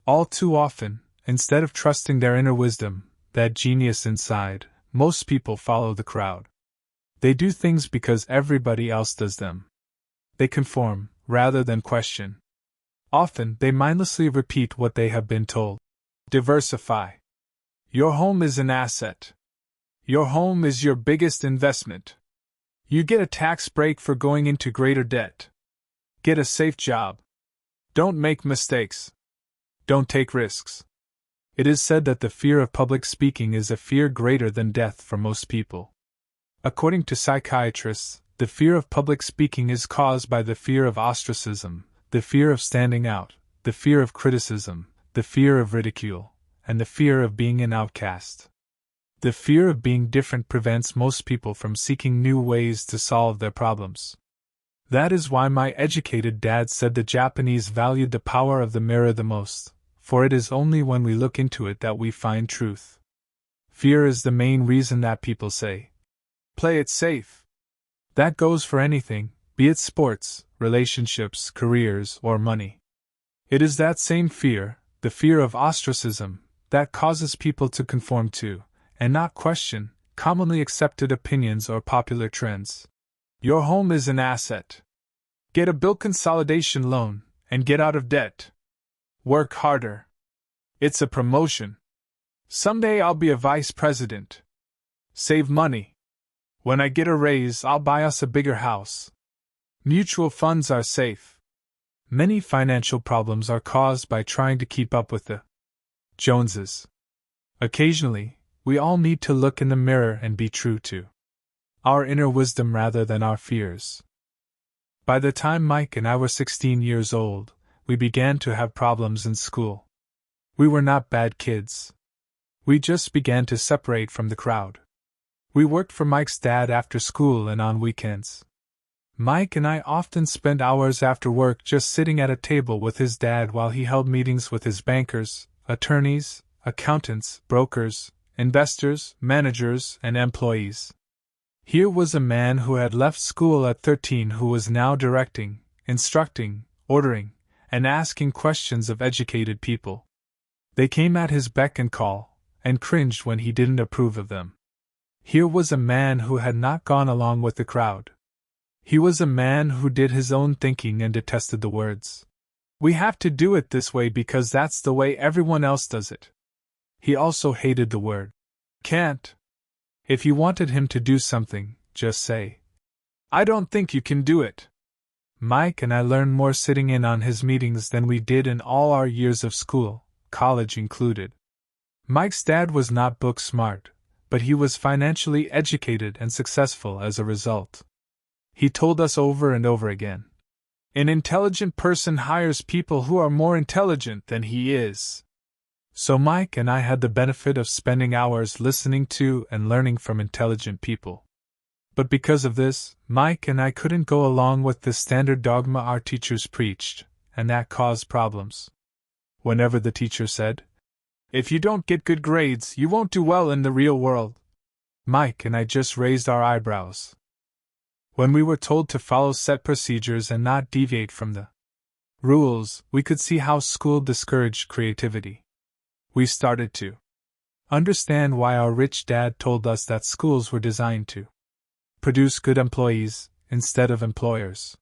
All too often, instead of trusting their inner wisdom, that genius inside, most people follow the crowd. They do things because everybody else does them. They conform, rather than question. Often, they mindlessly repeat what they have been told. Diversify. Your home is an asset. Your home is your biggest investment. You get a tax break for going into greater debt. Get a safe job. Don't make mistakes. Don't take risks. It is said that the fear of public speaking is a fear greater than death for most people. According to psychiatrists, the fear of public speaking is caused by the fear of ostracism, the fear of standing out, the fear of criticism, the fear of ridicule, and the fear of being an outcast. The fear of being different prevents most people from seeking new ways to solve their problems. That is why my educated dad said the Japanese valued the power of the mirror the most, for it is only when we look into it that we find truth. Fear is the main reason that people say, "Play it safe." That goes for anything, be it sports, relationships, careers, or money. It is that same fear, the fear of ostracism, that causes people to conform to, and not question, commonly accepted opinions or popular trends. Your home is an asset. Get a bill consolidation loan, and get out of debt. Work harder. It's a promotion. Someday I'll be a vice president. Save money. When I get a raise, I'll buy us a bigger house. Mutual funds are safe. Many financial problems are caused by trying to keep up with the Joneses. Occasionally, we all need to look in the mirror and be true to our inner wisdom rather than our fears. By the time Mike and I were 16 years old, we began to have problems in school. We were not bad kids. We just began to separate from the crowd. We worked for Mike's dad after school and on weekends. Mike and I often spent hours after work just sitting at a table with his dad while he held meetings with his bankers, attorneys, accountants, brokers, investors, managers, and employees. Here was a man who had left school at 13 who was now directing, instructing, ordering, and asking questions of educated people. They came at his beck and call, and cringed when he didn't approve of them. Here was a man who had not gone along with the crowd. He was a man who did his own thinking and detested the words, "We have to do it this way because that's the way everyone else does it." He also hated the word, "can't." If you wanted him to do something, just say, "I don't think you can do it." Mike and I learned more sitting in on his meetings than we did in all our years of school, college included. Mike's dad was not book smart, but he was financially educated and successful as a result. He told us over and over again, "An intelligent person hires people who are more intelligent than he is." So Mike and I had the benefit of spending hours listening to and learning from intelligent people. But because of this, Mike and I couldn't go along with the standard dogma our teachers preached, and that caused problems. Whenever the teacher said, "If you don't get good grades, you won't do well in the real world," Mike and I just raised our eyebrows. When we were told to follow set procedures and not deviate from the rules, we could see how school discouraged creativity. We started to understand why our rich dad told us that schools were designed to produce good employees instead of employers.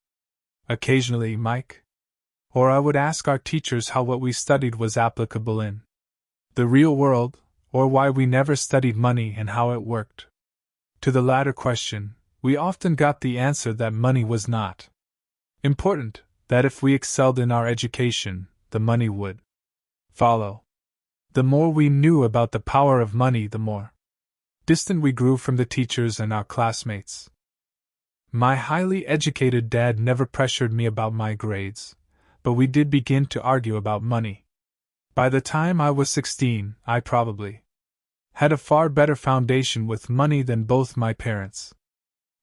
Occasionally, Mike. Or I would ask our teachers how what we studied was applicable in the real world, or why we never studied money and how it worked. To the latter question, we often got the answer that money was not important, that if we excelled in our education, the money would follow. The more we knew about the power of money, the more distant we grew from the teachers and our classmates. My highly educated dad never pressured me about my grades, but we did begin to argue about money. By the time I was 16, I probably had a far better foundation with money than both my parents.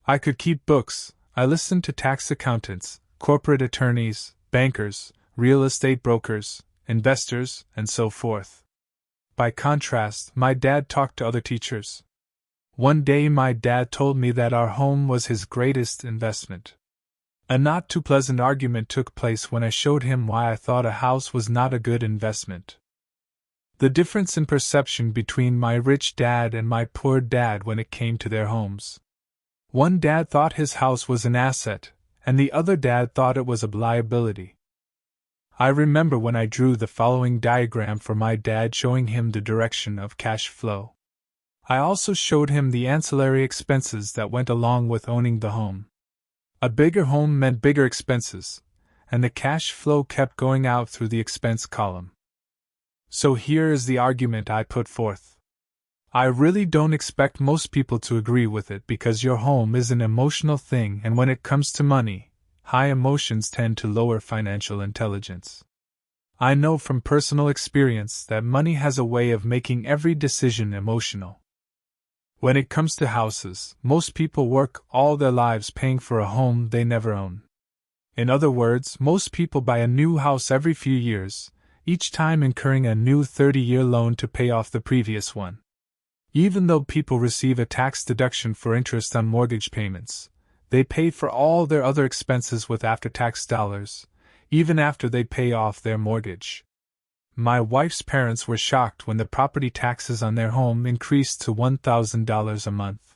I could keep books, I listened to tax accountants, corporate attorneys, bankers, real estate brokers, investors, and so forth. By contrast, my dad talked to other teachers. One day my dad told me that our home was his greatest investment. A not too pleasant argument took place when I showed him why I thought a house was not a good investment. The difference in perception between my rich dad and my poor dad when it came to their homes. One dad thought his house was an asset, and the other dad thought it was a liability. I remember when I drew the following diagram for my dad showing him the direction of cash flow. I also showed him the ancillary expenses that went along with owning the home. A bigger home meant bigger expenses, and the cash flow kept going out through the expense column. So here is the argument I put forth. I really don't expect most people to agree with it because your home is an emotional thing, and when it comes to money, high emotions tend to lower financial intelligence. I know from personal experience that money has a way of making every decision emotional. When it comes to houses, most people work all their lives paying for a home they never own. In other words, most people buy a new house every few years, each time incurring a new 30-year loan to pay off the previous one. Even though people receive a tax deduction for interest on mortgage payments, they pay for all their other expenses with after-tax dollars, even after they pay off their mortgage. My wife's parents were shocked when the property taxes on their home increased to $1,000 a month.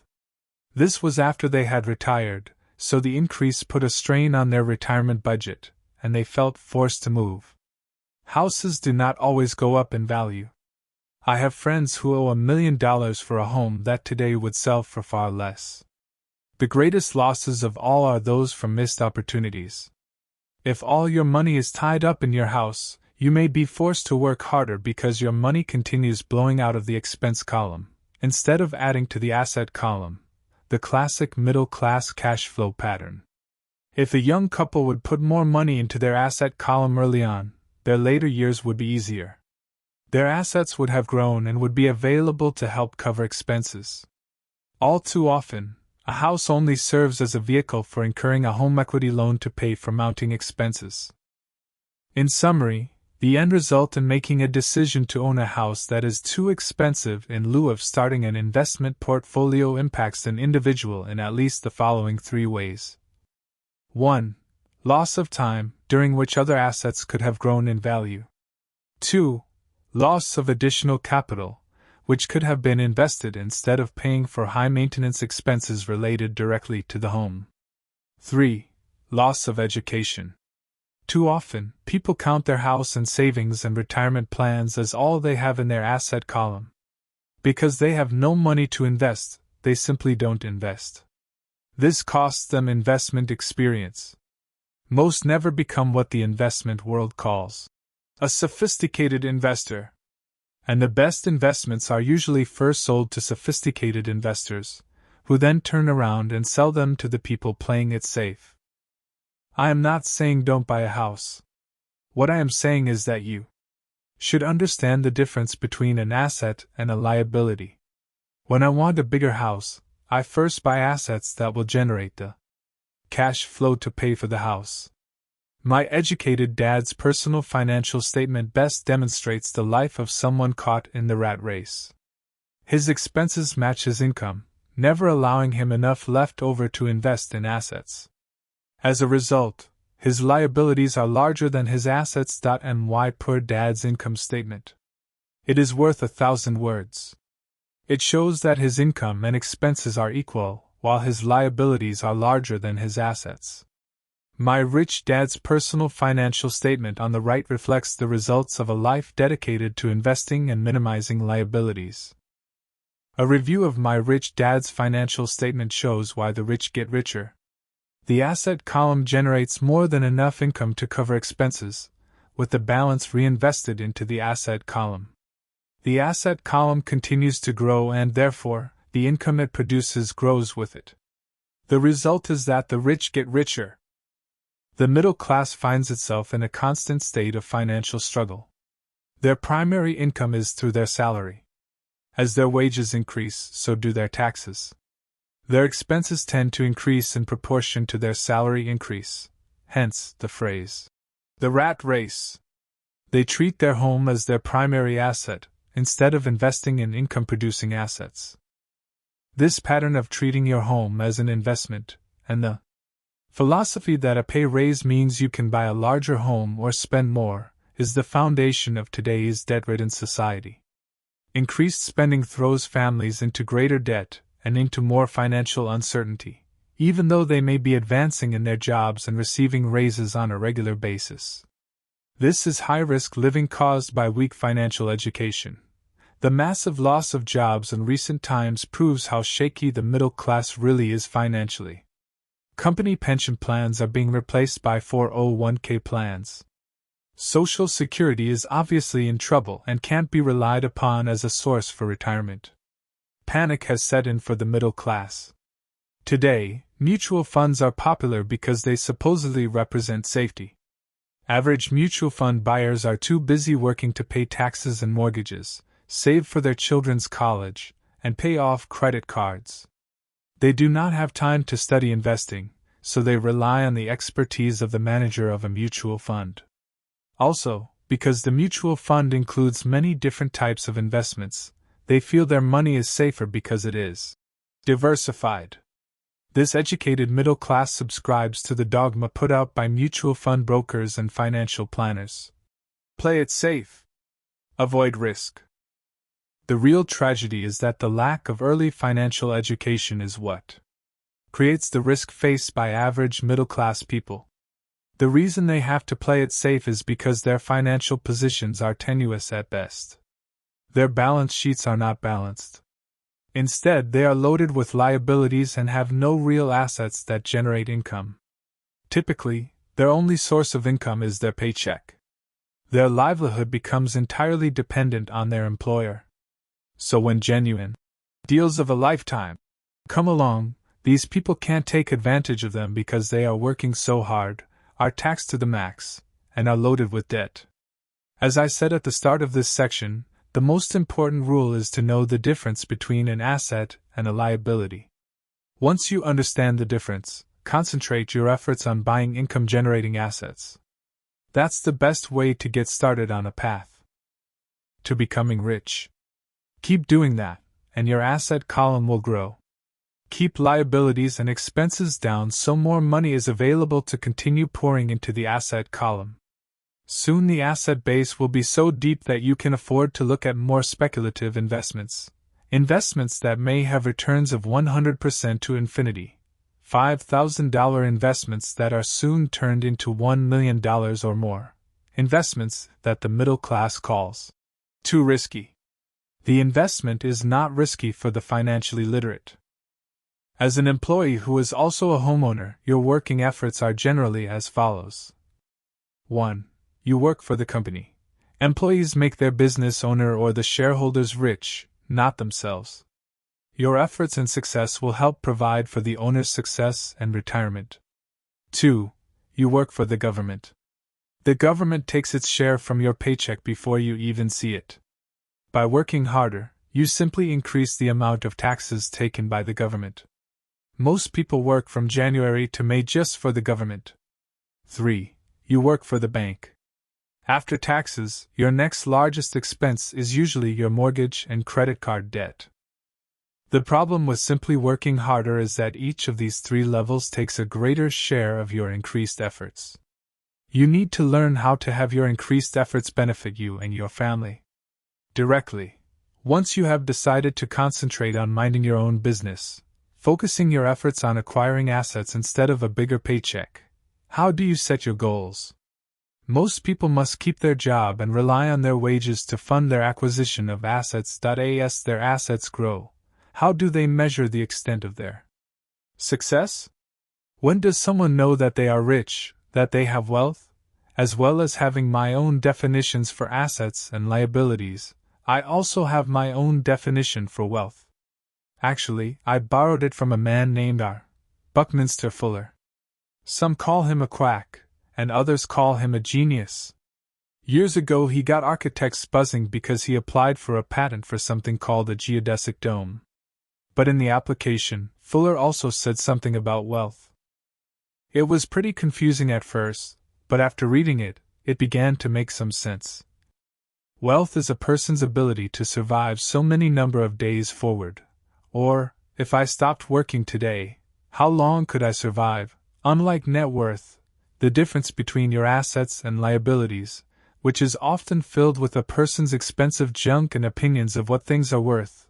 This was after they had retired, so the increase put a strain on their retirement budget, and they felt forced to move. Houses do not always go up in value. I have friends who owe $1 million for a home that today would sell for far less. The greatest losses of all are those from missed opportunities. If all your money is tied up in your house, you may be forced to work harder because your money continues blowing out of the expense column, instead of adding to the asset column, the classic middle-class cash flow pattern. If a young couple would put more money into their asset column early on, their later years would be easier. Their assets would have grown and would be available to help cover expenses. All too often, a house only serves as a vehicle for incurring a home equity loan to pay for mounting expenses. In summary, the end result in making a decision to own a house that is too expensive in lieu of starting an investment portfolio impacts an individual in at least the following 3 ways. 1. Loss of time, during which other assets could have grown in value. 2. Loss of additional capital, which could have been invested instead of paying for high-maintenance expenses related directly to the home. 3. Loss of education. Too often, people count their house and savings and retirement plans as all they have in their asset column. Because they have no money to invest, they simply don't invest. This costs them investment experience. Most never become what the investment world calls a sophisticated investor. And the best investments are usually first sold to sophisticated investors, who then turn around and sell them to the people playing it safe. I am not saying don't buy a house. What I am saying is that you should understand the difference between an asset and a liability. When I want a bigger house, I first buy assets that will generate the cash flow to pay for the house. My educated dad's personal financial statement best demonstrates the life of someone caught in the rat race. His expenses match his income, never allowing him enough left over to invest in assets. As a result, his liabilities are larger than his assets. My poor dad's income statement. It is worth 1,000 words. It shows that his income and expenses are equal, while his liabilities are larger than his assets. My Rich Dad's personal financial statement on the right reflects the results of a life dedicated to investing and minimizing liabilities. A review of My Rich Dad's financial statement shows why the rich get richer. The asset column generates more than enough income to cover expenses, with the balance reinvested into the asset column. The asset column continues to grow and therefore, the income it produces grows with it. The result is that the rich get richer. The middle class finds itself in a constant state of financial struggle. Their primary income is through their salary. As their wages increase, so do their taxes. Their expenses tend to increase in proportion to their salary increase, hence the phrase, the rat race. They treat their home as their primary asset, instead of investing in income-producing assets. This pattern of treating your home as an investment, and the philosophy that a pay raise means you can buy a larger home or spend more, is the foundation of today's debt-ridden society. Increased spending throws families into greater debt and into more financial uncertainty, even though they may be advancing in their jobs and receiving raises on a regular basis. This is high-risk living caused by weak financial education. The massive loss of jobs in recent times proves how shaky the middle class really is financially. Company pension plans are being replaced by 401k plans. Social Security is obviously in trouble and can't be relied upon as a source for retirement. Panic has set in for the middle class. Today, mutual funds are popular because they supposedly represent safety. Average mutual fund buyers are too busy working to pay taxes and mortgages, save for their children's college, and pay off credit cards. They do not have time to study investing, so they rely on the expertise of the manager of a mutual fund. Also, because the mutual fund includes many different types of investments, they feel their money is safer because it is diversified. This educated middle class subscribes to the dogma put out by mutual fund brokers and financial planners. Play it safe. Avoid risk. The real tragedy is that the lack of early financial education is what creates the risk faced by average middle-class people. The reason they have to play it safe is because their financial positions are tenuous at best. Their balance sheets are not balanced. Instead, they are loaded with liabilities and have no real assets that generate income. Typically, their only source of income is their paycheck. Their livelihood becomes entirely dependent on their employer. So when genuine deals of a lifetime come along, these people can't take advantage of them because they are working so hard, are taxed to the max, and are loaded with debt. As I said at the start of this section, the most important rule is to know the difference between an asset and a liability. Once you understand the difference, concentrate your efforts on buying income-generating assets. That's the best way to get started on a path to becoming rich. Keep doing that, and your asset column will grow. Keep liabilities and expenses down so more money is available to continue pouring into the asset column. Soon the asset base will be so deep that you can afford to look at more speculative investments. Investments that may have returns of 100% to infinity. $5,000 investments that are soon turned into $1 million or more. Investments that the middle class calls too risky. The investment is not risky for the financially literate. As an employee who is also a homeowner, your working efforts are generally as follows. 1. You work for the company. Employees make their business owner or the shareholders rich, not themselves. Your efforts and success will help provide for the owner's success and retirement. 2. You work for the government. The government takes its share from your paycheck before you even see it. By working harder, you simply increase the amount of taxes taken by the government. Most people work from January to May just for the government. 3. You work for the bank. After taxes, your next largest expense is usually your mortgage and credit card debt. The problem with simply working harder is that each of these three levels takes a greater share of your increased efforts. You need to learn how to have your increased efforts benefit you and your family. directly. Once you have decided to concentrate on minding your own business, focusing your efforts on acquiring assets instead of a bigger paycheck, how do you set your goals? Most people must keep their job and rely on their wages to fund their acquisition of assets. As their assets grow, how do they measure the extent of their success? When does someone know that they are rich, that they have wealth? As well as having my own definitions for assets and liabilities, I also have my own definition for wealth. Actually, I borrowed it from a man named R. Buckminster Fuller. Some call him a quack, and others call him a genius. Years ago he got architects buzzing because he applied for a patent for something called a geodesic dome. But in the application, Fuller also said something about wealth. It was pretty confusing at first, but after reading it, it began to make some sense. Wealth is a person's ability to survive so many number of days forward. Or, if I stopped working today, how long could I survive? Unlike net worth, the difference between your assets and liabilities, which is often filled with a person's expensive junk and opinions of what things are worth,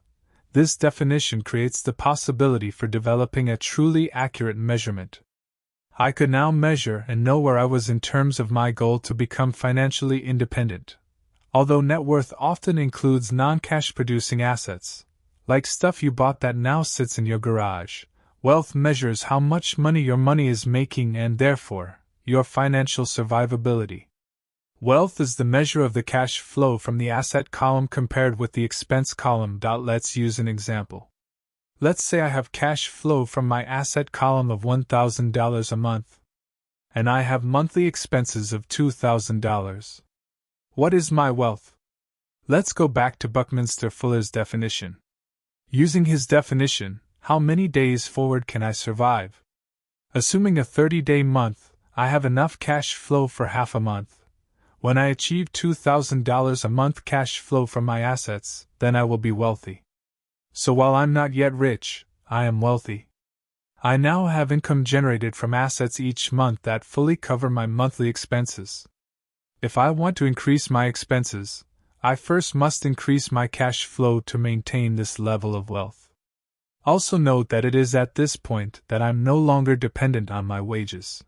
this definition creates the possibility for developing a truly accurate measurement. I could now measure and know where I was in terms of my goal to become financially independent. Although net worth often includes non-cash producing assets, like stuff you bought that now sits in your garage, wealth measures how much money your money is making and therefore, your financial survivability. Wealth is the measure of the cash flow from the asset column compared with the expense column. Let's use an example. Let's say I have cash flow from my asset column of $1,000 a month, and I have monthly expenses of $2,000. What is my wealth? Let's go back to Buckminster Fuller's definition. Using his definition, how many days forward can I survive? Assuming a 30-day month, I have enough cash flow for half a month. When I achieve $2,000 a month cash flow from my assets, then I will be wealthy. So while I'm not yet rich, I am wealthy. I now have income generated from assets each month that fully cover my monthly expenses. If I want to increase my expenses, I first must increase my cash flow to maintain this level of wealth. Also note that it is at this point that I'm no longer dependent on my wages.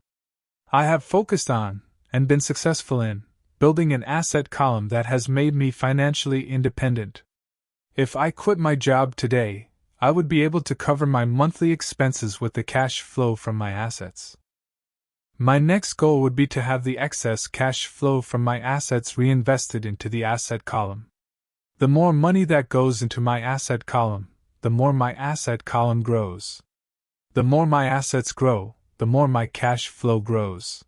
I have focused on, and been successful in, building an asset column that has made me financially independent. If I quit my job today, I would be able to cover my monthly expenses with the cash flow from my assets. My next goal would be to have the excess cash flow from my assets reinvested into the asset column. The more money that goes into my asset column, the more my asset column grows. The more my assets grow, the more my cash flow grows.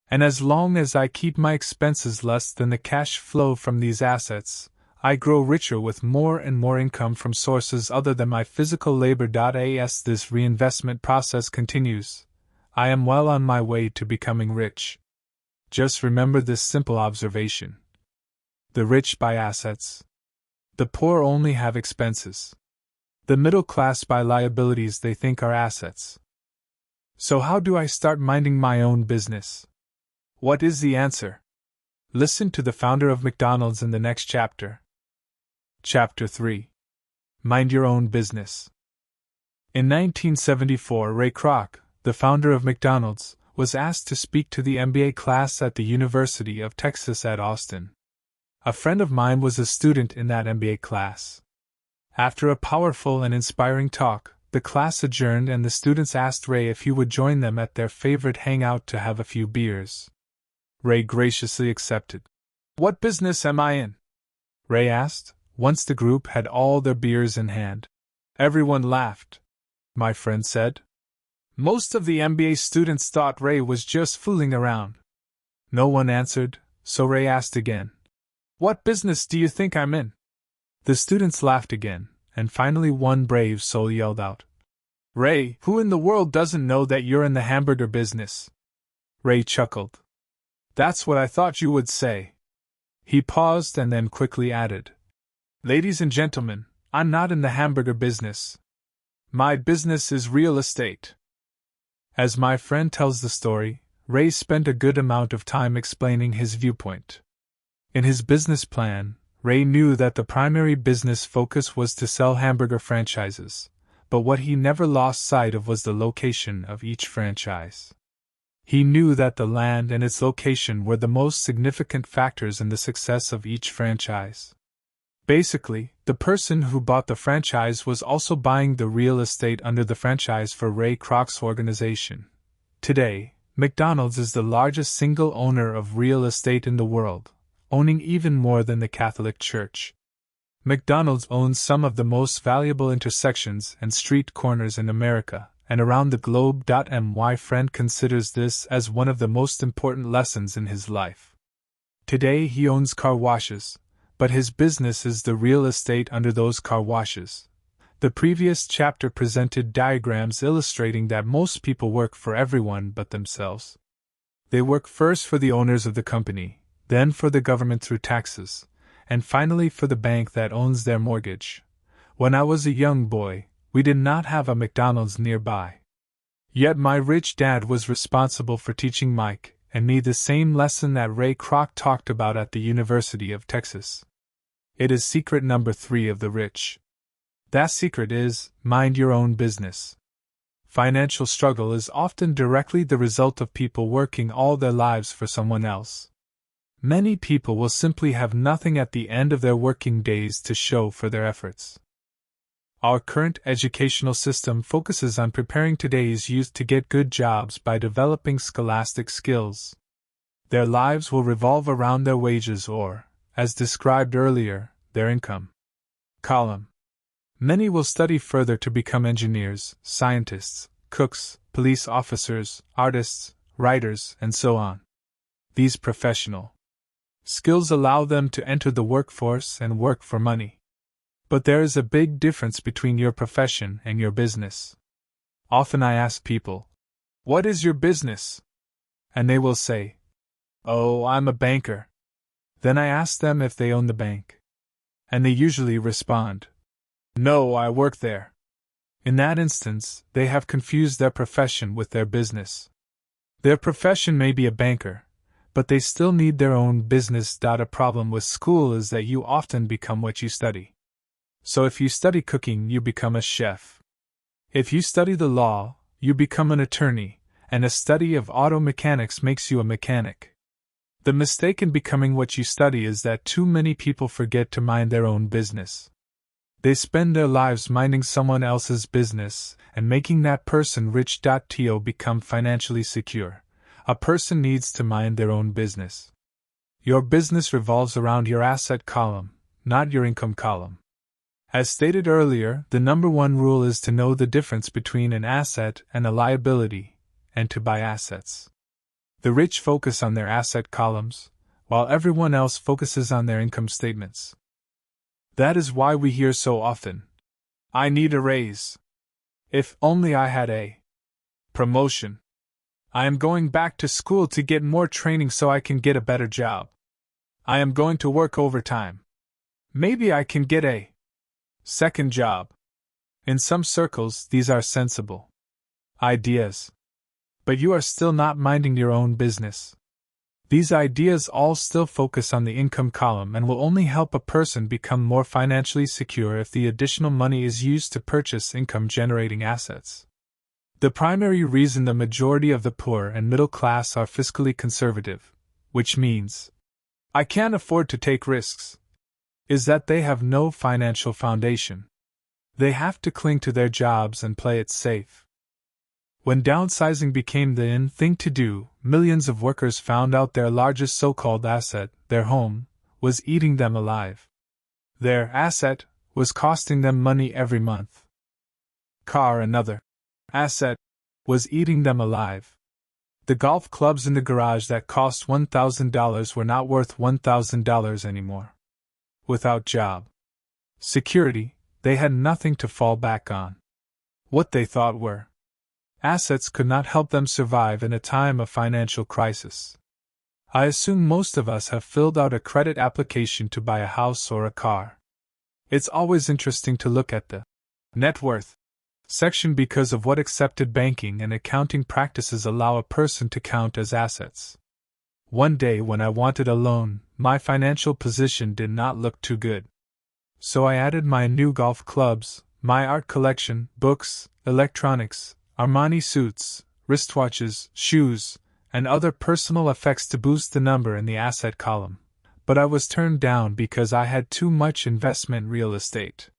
And as long as I keep my expenses less than the cash flow from these assets, I grow richer with more and more income from sources other than my physical labor. As this reinvestment process continues, I am well on my way to becoming rich. Just remember this simple observation. The rich buy assets. The poor only have expenses. The middle class buy liabilities they think are assets. So how do I start minding my own business? What is the answer? Listen to the founder of McDonald's in the next chapter. Chapter 3. Mind Your Own Business. In 1974, Ray Kroc, the founder of McDonald's, was asked to speak to the MBA class at the University of Texas at Austin. A friend of mine was a student in that MBA class. After a powerful and inspiring talk, the class adjourned and the students asked Ray if he would join them at their favorite hangout to have a few beers. Ray graciously accepted. "What business am I in?" Ray asked, once the group had all their beers in hand. Everyone laughed. My friend said. Most of the MBA students thought Ray was just fooling around. No one answered, so Ray asked again. "What business do you think I'm in?" The students laughed again, and finally one brave soul yelled out, "Ray, who in the world doesn't know that you're in the hamburger business?" Ray chuckled. "That's what I thought you would say." He paused and then quickly added, "Ladies and gentlemen, I'm not in the hamburger business. My business is real estate." As my friend tells the story, Ray spent a good amount of time explaining his viewpoint. In his business plan, Ray knew that the primary business focus was to sell hamburger franchises, but what he never lost sight of was the location of each franchise. He knew that the land and its location were the most significant factors in the success of each franchise. Basically, the person who bought the franchise was also buying the real estate under the franchise for Ray Kroc's organization. Today, McDonald's is the largest single owner of real estate in the world, owning even more than the Catholic Church. McDonald's owns some of the most valuable intersections and street corners in America and around the globe. My friend considers this as one of the most important lessons in his life. Today he owns car washes, but his business is the real estate under those car washes. The previous chapter presented diagrams illustrating that most people work for everyone but themselves. They work first for the owners of the company, then for the government through taxes, and finally for the bank that owns their mortgage. When I was a young boy, we did not have a McDonald's nearby. Yet my rich dad was responsible for teaching Mike and me the same lesson that Ray Kroc talked about at the University of Texas. It is secret number 3 of the rich. That secret is, mind your own business. Financial struggle is often directly the result of people working all their lives for someone else. Many people will simply have nothing at the end of their working days to show for their efforts. Our current educational system focuses on preparing today's youth to get good jobs by developing scholastic skills. Their lives will revolve around their wages or, as described earlier, their income column. Many will study further to become engineers, scientists, cooks, police officers, artists, writers, and so on. These professional skills allow them to enter the workforce and work for money. But there is a big difference between your profession and your business. Often I ask people, "What is your business?" And they will say, "Oh, I'm a banker." Then I ask them if they own the bank. And they usually respond, "No, I work there." In that instance, they have confused their profession with their business. Their profession may be a banker, but they still need their own business. A problem with school is that you often become what you study. So if you study cooking, you become a chef. If you study the law, you become an attorney, and a study of auto mechanics makes you a mechanic. The mistake in becoming what you study is that too many people forget to mind their own business. They spend their lives minding someone else's business and making that person rich. To become financially secure, a person needs to mind their own business. Your business revolves around your asset column, not your income column. As stated earlier, the number 1 rule is to know the difference between an asset and a liability, and to buy assets. The rich focus on their asset columns, while everyone else focuses on their income statements. That is why we hear so often, "I need a raise. If only I had a promotion. I am going back to school to get more training so I can get a better job. I am going to work overtime. Maybe I can get a second job." In some circles, these are sensible ideas. But you are still not minding your own business. These ideas all still focus on the income column and will only help a person become more financially secure if the additional money is used to purchase income-generating assets. The primary reason the majority of the poor and middle class are fiscally conservative, which means, "I can't afford to take risks," is that they have no financial foundation. They have to cling to their jobs and play it safe. When downsizing became the in thing to do, millions of workers found out their largest so-called asset, their home, was eating them alive. Their asset was costing them money every month. Car, another asset, was eating them alive. The golf clubs in the garage that cost $1,000 were not worth $1,000 anymore. Without job security, they had nothing to fall back on. What they thought were assets could not help them survive in a time of financial crisis. I assume most of us have filled out a credit application to buy a house or a car. It's always interesting to look at the net worth section because of what accepted banking and accounting practices allow a person to count as assets. One day when I wanted a loan, my financial position did not look too good. So I added my new golf clubs, my art collection, books, electronics, Armani suits, wristwatches, shoes, and other personal effects to boost the number in the asset column. But I was turned down because I had too much investment real estate.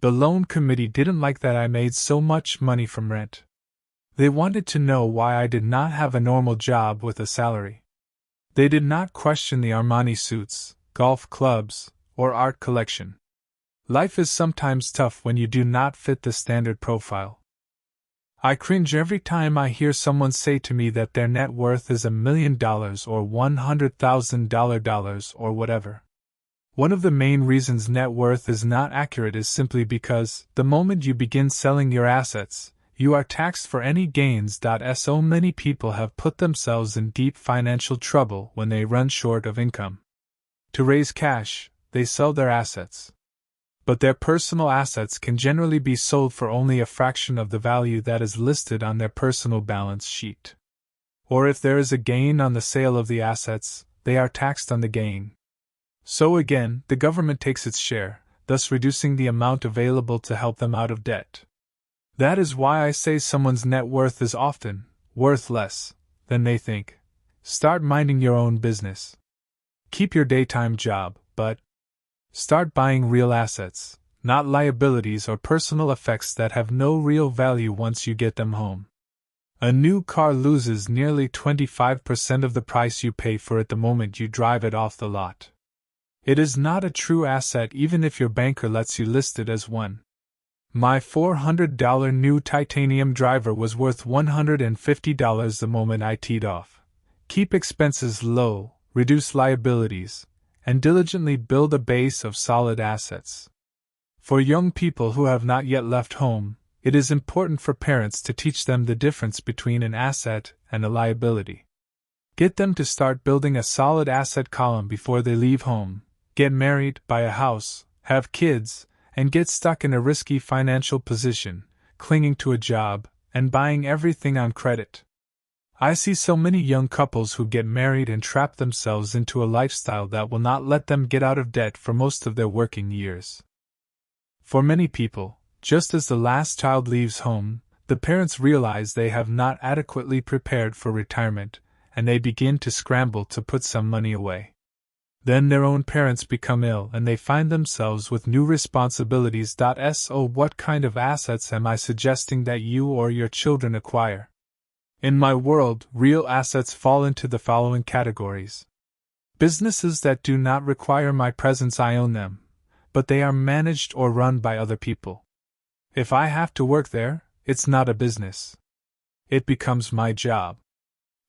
The loan committee didn't like that I made so much money from rent. They wanted to know why I did not have a normal job with a salary. They did not question the Armani suits, golf clubs, or art collection. Life is sometimes tough when you do not fit the standard profile. I cringe every time I hear someone say to me that their net worth is $1 million or $100,000 or whatever. One of the main reasons net worth is not accurate is simply because, the moment you begin selling your assets, you are taxed for any gains. So many people have put themselves in deep financial trouble when they run short of income. To raise cash, they sell their assets. But their personal assets can generally be sold for only a fraction of the value that is listed on their personal balance sheet. Or if there is a gain on the sale of the assets, they are taxed on the gain. So again, the government takes its share, thus reducing the amount available to help them out of debt. That is why I say someone's net worth is often worth less than they think. Start minding your own business. Keep your daytime job, but start buying real assets, not liabilities or personal effects that have no real value once you get them home. A new car loses nearly 25% of the price you pay for it the moment you drive it off the lot. It is not a true asset even if your banker lets you list it as one. My $400 new titanium driver was worth $150 the moment I teed off. Keep expenses low, reduce liabilities, and diligently build a base of solid assets. For young people who have not yet left home, it is important for parents to teach them the difference between an asset and a liability. Get them to start building a solid asset column before they leave home, get married, buy a house, have kids, and get stuck in a risky financial position, clinging to a job, and buying everything on credit. I see so many young couples who get married and trap themselves into a lifestyle that will not let them get out of debt for most of their working years. For many people, just as the last child leaves home, the parents realize they have not adequately prepared for retirement, and they begin to scramble to put some money away. Then their own parents become ill and they find themselves with new responsibilities. So what kind of assets am I suggesting that you or your children acquire? In my world, real assets fall into the following categories. Businesses that do not require my presence, I own them, but they are managed or run by other people. If I have to work there, it's not a business. It becomes my job.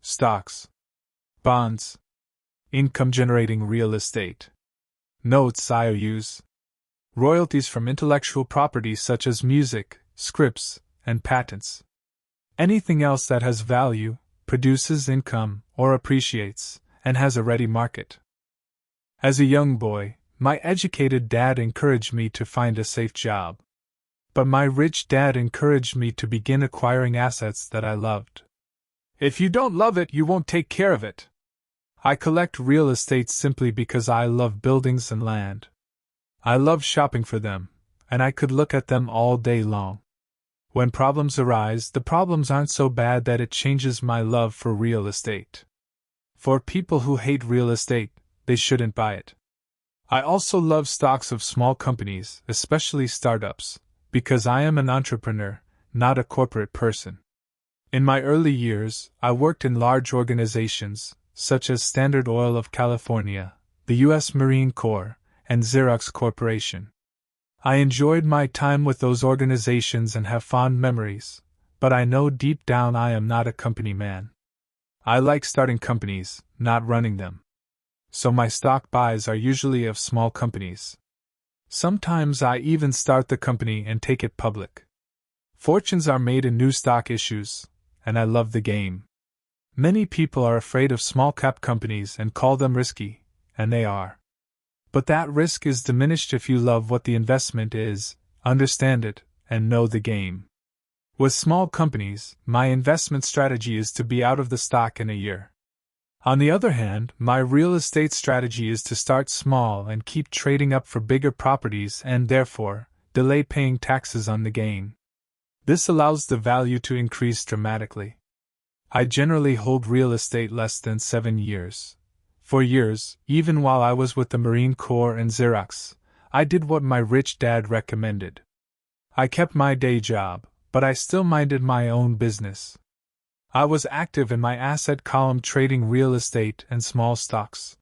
Stocks, bonds, income-generating real estate, notes, IOUs, royalties from intellectual property such as music, scripts, and patents. Anything else that has value, produces income, or appreciates, and has a ready market. As a young boy, my educated dad encouraged me to find a safe job. But my rich dad encouraged me to begin acquiring assets that I loved. If you don't love it, you won't take care of it. I collect real estate simply because I love buildings and land. I love shopping for them, and I could look at them all day long. When problems arise, the problems aren't so bad that it changes my love for real estate. For people who hate real estate, they shouldn't buy it. I also love stocks of small companies, especially startups, because I am an entrepreneur, not a corporate person. In my early years, I worked in large organizations, such as Standard Oil of California, the U.S. Marine Corps, and Xerox Corporation. I enjoyed my time with those organizations and have fond memories, but I know deep down I am not a company man. I like starting companies, not running them. So my stock buys are usually of small companies. Sometimes I even start the company and take it public. Fortunes are made in new stock issues, and I love the game. Many people are afraid of small-cap companies and call them risky, and they are. But that risk is diminished if you love what the investment is, understand it, and know the game. With small companies, my investment strategy is to be out of the stock in a year. On the other hand, my real estate strategy is to start small and keep trading up for bigger properties and, therefore, delay paying taxes on the gain. This allows the value to increase dramatically. I generally hold real estate less than 7 years. For years, even while I was with the Marine Corps and Xerox, I did what my rich dad recommended. I kept my day job, but I still minded my own business. I was active in my asset column trading real estate and small stocks.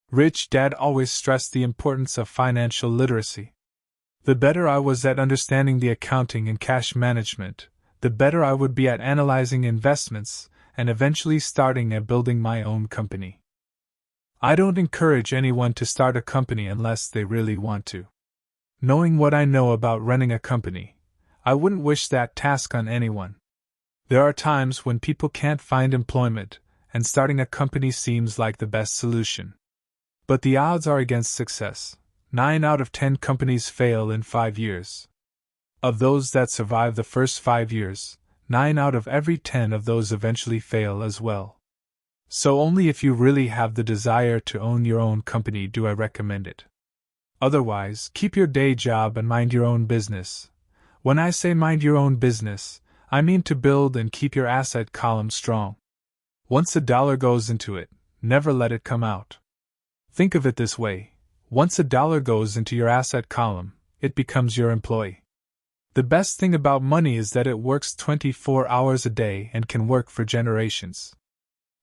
Rich Dad always stressed the importance of financial literacy. The better I was at understanding the accounting and cash management, the better I would be at analyzing investments and eventually starting and building my own company. I don't encourage anyone to start a company unless they really want to. Knowing what I know about running a company, I wouldn't wish that task on anyone. There are times when people can't find employment, and starting a company seems like the best solution. But the odds are against success. 9 out of 10 companies fail in 5 years. Of those that survive the first 5 years, 9 out of every 10 of those eventually fail as well. So only if you really have the desire to own your own company do I recommend it. Otherwise, keep your day job and mind your own business. When I say mind your own business, I mean to build and keep your asset column strong. Once $1 goes into it, never let it come out. Think of it this way: once $1 goes into your asset column, it becomes your employee. The best thing about money is that it works 24 hours a day and can work for generations.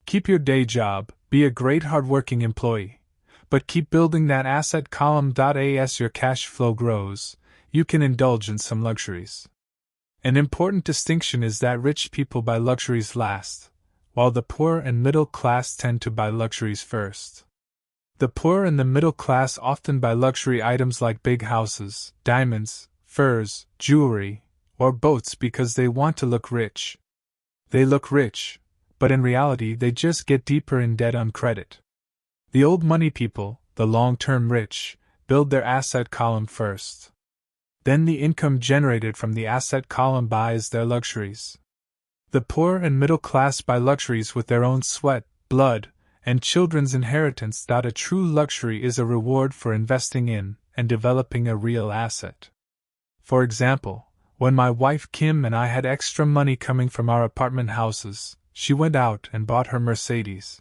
Keep your day job, be a great hardworking employee, but keep building that asset column. As your cash flow grows, you can indulge in some luxuries. An important distinction is that rich people buy luxuries last, while the poor and middle class tend to buy luxuries first. The poor and the middle class often buy luxury items like big houses, diamonds, furs, jewelry, or boats because they want to look rich. They look rich, but in reality they just get deeper in debt on credit. The old money people, the long-term rich, build their asset column first. Then the income generated from the asset column buys their luxuries. The poor and middle class buy luxuries with their own sweat, blood, and children's inheritance. A true luxury is a reward for investing in and developing a real asset. For example, when my wife Kim and I had extra money coming from our apartment houses, she went out and bought her Mercedes.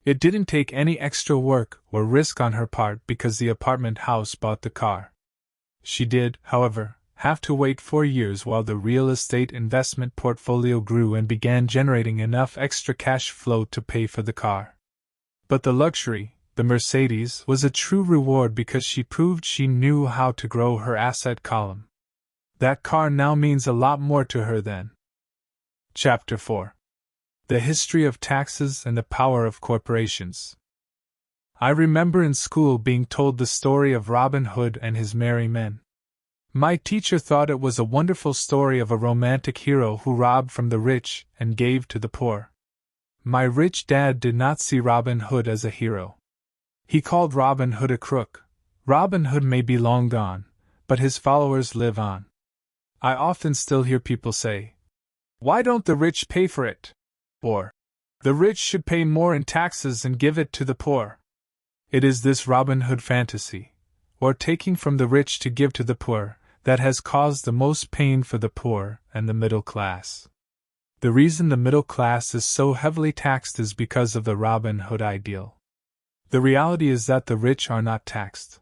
It didn't take any extra work or risk on her part because the apartment house bought the car. She did, however, have to wait 4 years while the real estate investment portfolio grew and began generating enough extra cash flow to pay for the car. But the luxury, the Mercedes, was a true reward because she proved she knew how to grow her asset column. That car now means a lot more to her than. Chapter 4. The History of Taxes and the Power of Corporations. I remember in school being told the story of Robin Hood and his merry men. My teacher thought it was a wonderful story of a romantic hero who robbed from the rich and gave to the poor. My rich dad did not see Robin Hood as a hero. He called Robin Hood a crook. Robin Hood may be long gone, but his followers live on. I often still hear people say, "Why don't the rich pay for it?" Or, "The rich should pay more in taxes and give it to the poor." It is this Robin Hood fantasy, or taking from the rich to give to the poor, that has caused the most pain for the poor and the middle class. The reason the middle class is so heavily taxed is because of the Robin Hood ideal. The reality is that the rich are not taxed.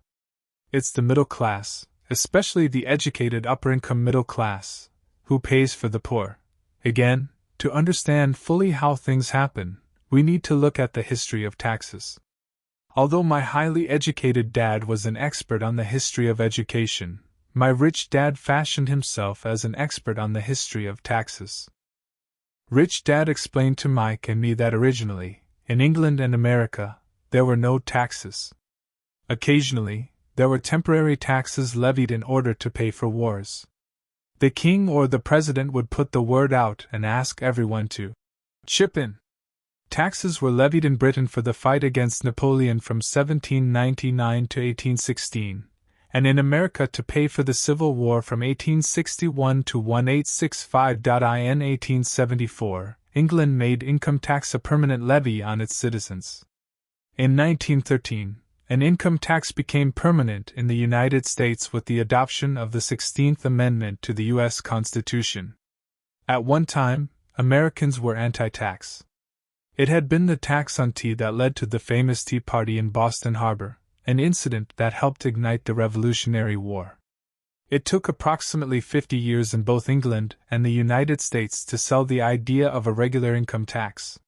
It's the middle class, especially the educated upper-income middle class, who pays for the poor. Again, to understand fully how things happen, we need to look at the history of taxes. Although my highly educated dad was an expert on the history of education, my rich dad fashioned himself as an expert on the history of taxes. Rich Dad explained to Mike and me that originally, in England and America, there were no taxes. Occasionally, there were temporary taxes levied in order to pay for wars. The king or the president would put the word out and ask everyone to chip in. Taxes were levied in Britain for the fight against Napoleon from 1799 to 1816, and in America to pay for the Civil War from 1861 to 1865. In 1874, England made income tax a permanent levy on its citizens. In 1913, an income tax became permanent in the United States with the adoption of the 16th Amendment to the U.S. Constitution. At one time, Americans were anti-tax. It had been the tax on tea that led to the famous Tea Party in Boston Harbor, an incident that helped ignite the Revolutionary War. It took approximately 50 years in both England and the United States to sell the idea of a regular income tax.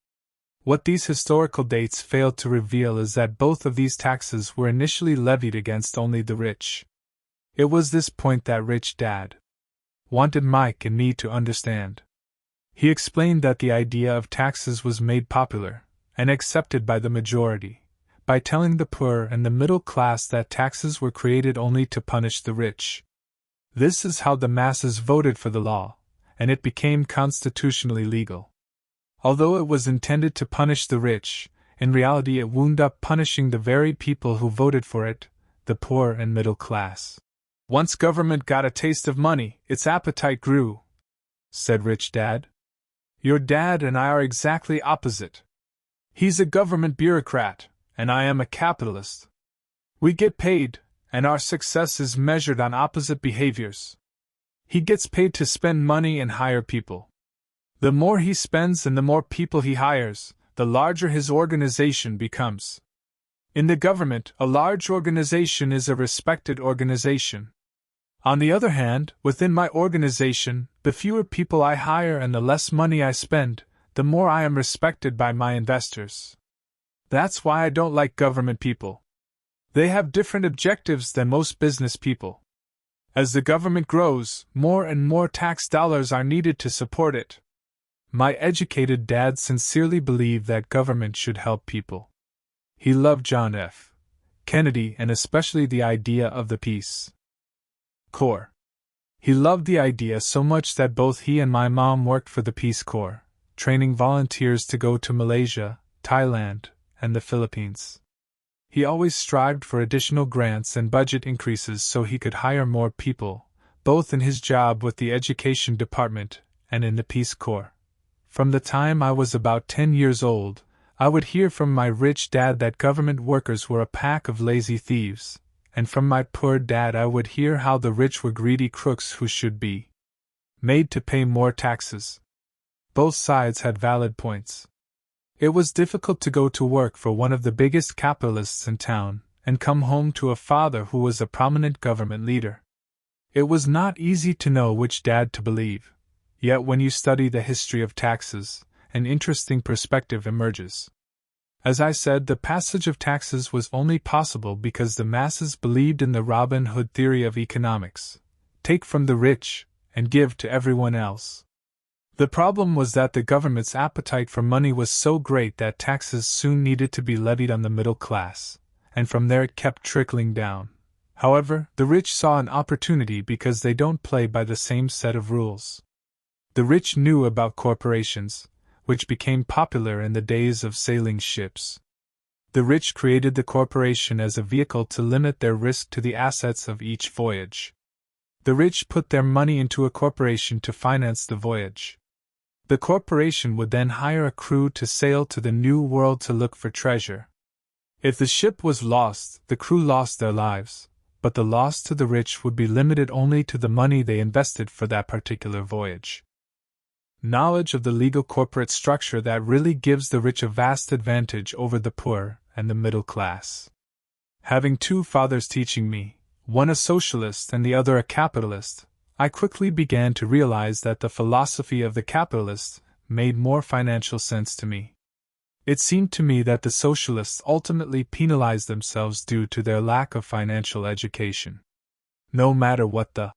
What these historical dates failed to reveal is that both of these taxes were initially levied against only the rich. It was this point that Rich Dad wanted Mike and me to understand. He explained that the idea of taxes was made popular and accepted by the majority by telling the poor and the middle class that taxes were created only to punish the rich. This is how the masses voted for the law, and it became constitutionally legal. Although it was intended to punish the rich, in reality it wound up punishing the very people who voted for it, the poor and middle class. Once government got a taste of money, its appetite grew, said Rich Dad. Your dad and I are exactly opposite. He's a government bureaucrat, and I am a capitalist. We get paid, and our success is measured on opposite behaviors. He gets paid to spend money and hire people. The more he spends and the more people he hires, the larger his organization becomes. In the government, a large organization is a respected organization. On the other hand, within my organization, the fewer people I hire and the less money I spend, the more I am respected by my investors. That's why I don't like government people. They have different objectives than most business people. As the government grows, more and more tax dollars are needed to support it. My educated dad sincerely believed that government should help people. He loved John F. Kennedy and especially the idea of the Peace Corps. He loved the idea so much that both he and my mom worked for the Peace Corps, training volunteers to go to Malaysia, Thailand, and the Philippines. He always strived for additional grants and budget increases so he could hire more people, both in his job with the Education Department and in the Peace Corps. From the time I was about 10 years old, I would hear from my rich dad that government workers were a pack of lazy thieves, and from my poor dad I would hear how the rich were greedy crooks who should be made to pay more taxes. Both sides had valid points. It was difficult to go to work for one of the biggest capitalists in town and come home to a father who was a prominent government leader. It was not easy to know which dad to believe. Yet when you study the history of taxes, an interesting perspective emerges. As I said, the passage of taxes was only possible because the masses believed in the Robin Hood theory of economics: take from the rich and give to everyone else. The problem was that the government's appetite for money was so great that taxes soon needed to be levied on the middle class, and from there it kept trickling down. However, the rich saw an opportunity because they don't play by the same set of rules. The rich knew about corporations, which became popular in the days of sailing ships. The rich created the corporation as a vehicle to limit their risk to the assets of each voyage. The rich put their money into a corporation to finance the voyage. The corporation would then hire a crew to sail to the New World to look for treasure. If the ship was lost, the crew lost their lives, but the loss to the rich would be limited only to the money they invested for that particular voyage. Knowledge of the legal corporate structure that really gives the rich a vast advantage over the poor and the middle class. Having two fathers teaching me, one a socialist and the other a capitalist, I quickly began to realize that the philosophy of the capitalist made more financial sense to me. It seemed to me that the socialists ultimately penalized themselves due to their lack of financial education. No matter what the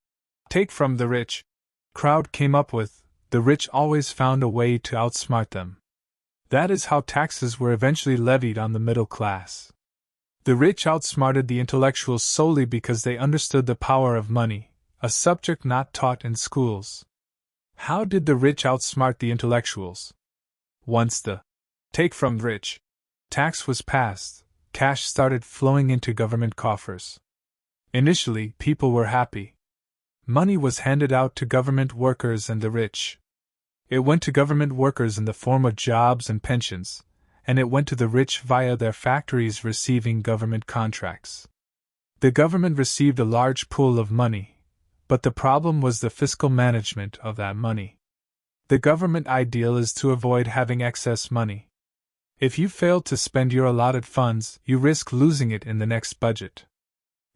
take from the rich crowd came up with, the rich always found a way to outsmart them. That is how taxes were eventually levied on the middle class. The rich outsmarted the intellectuals solely because they understood the power of money, a subject not taught in schools. How did the rich outsmart the intellectuals? Once the take from rich tax was passed, cash started flowing into government coffers. Initially, people were happy. Money was handed out to government workers and the rich. It went to government workers in the form of jobs and pensions, and it went to the rich via their factories receiving government contracts. The government received a large pool of money, but the problem was the fiscal management of that money. The government ideal is to avoid having excess money. If you fail to spend your allotted funds, you risk losing it in the next budget.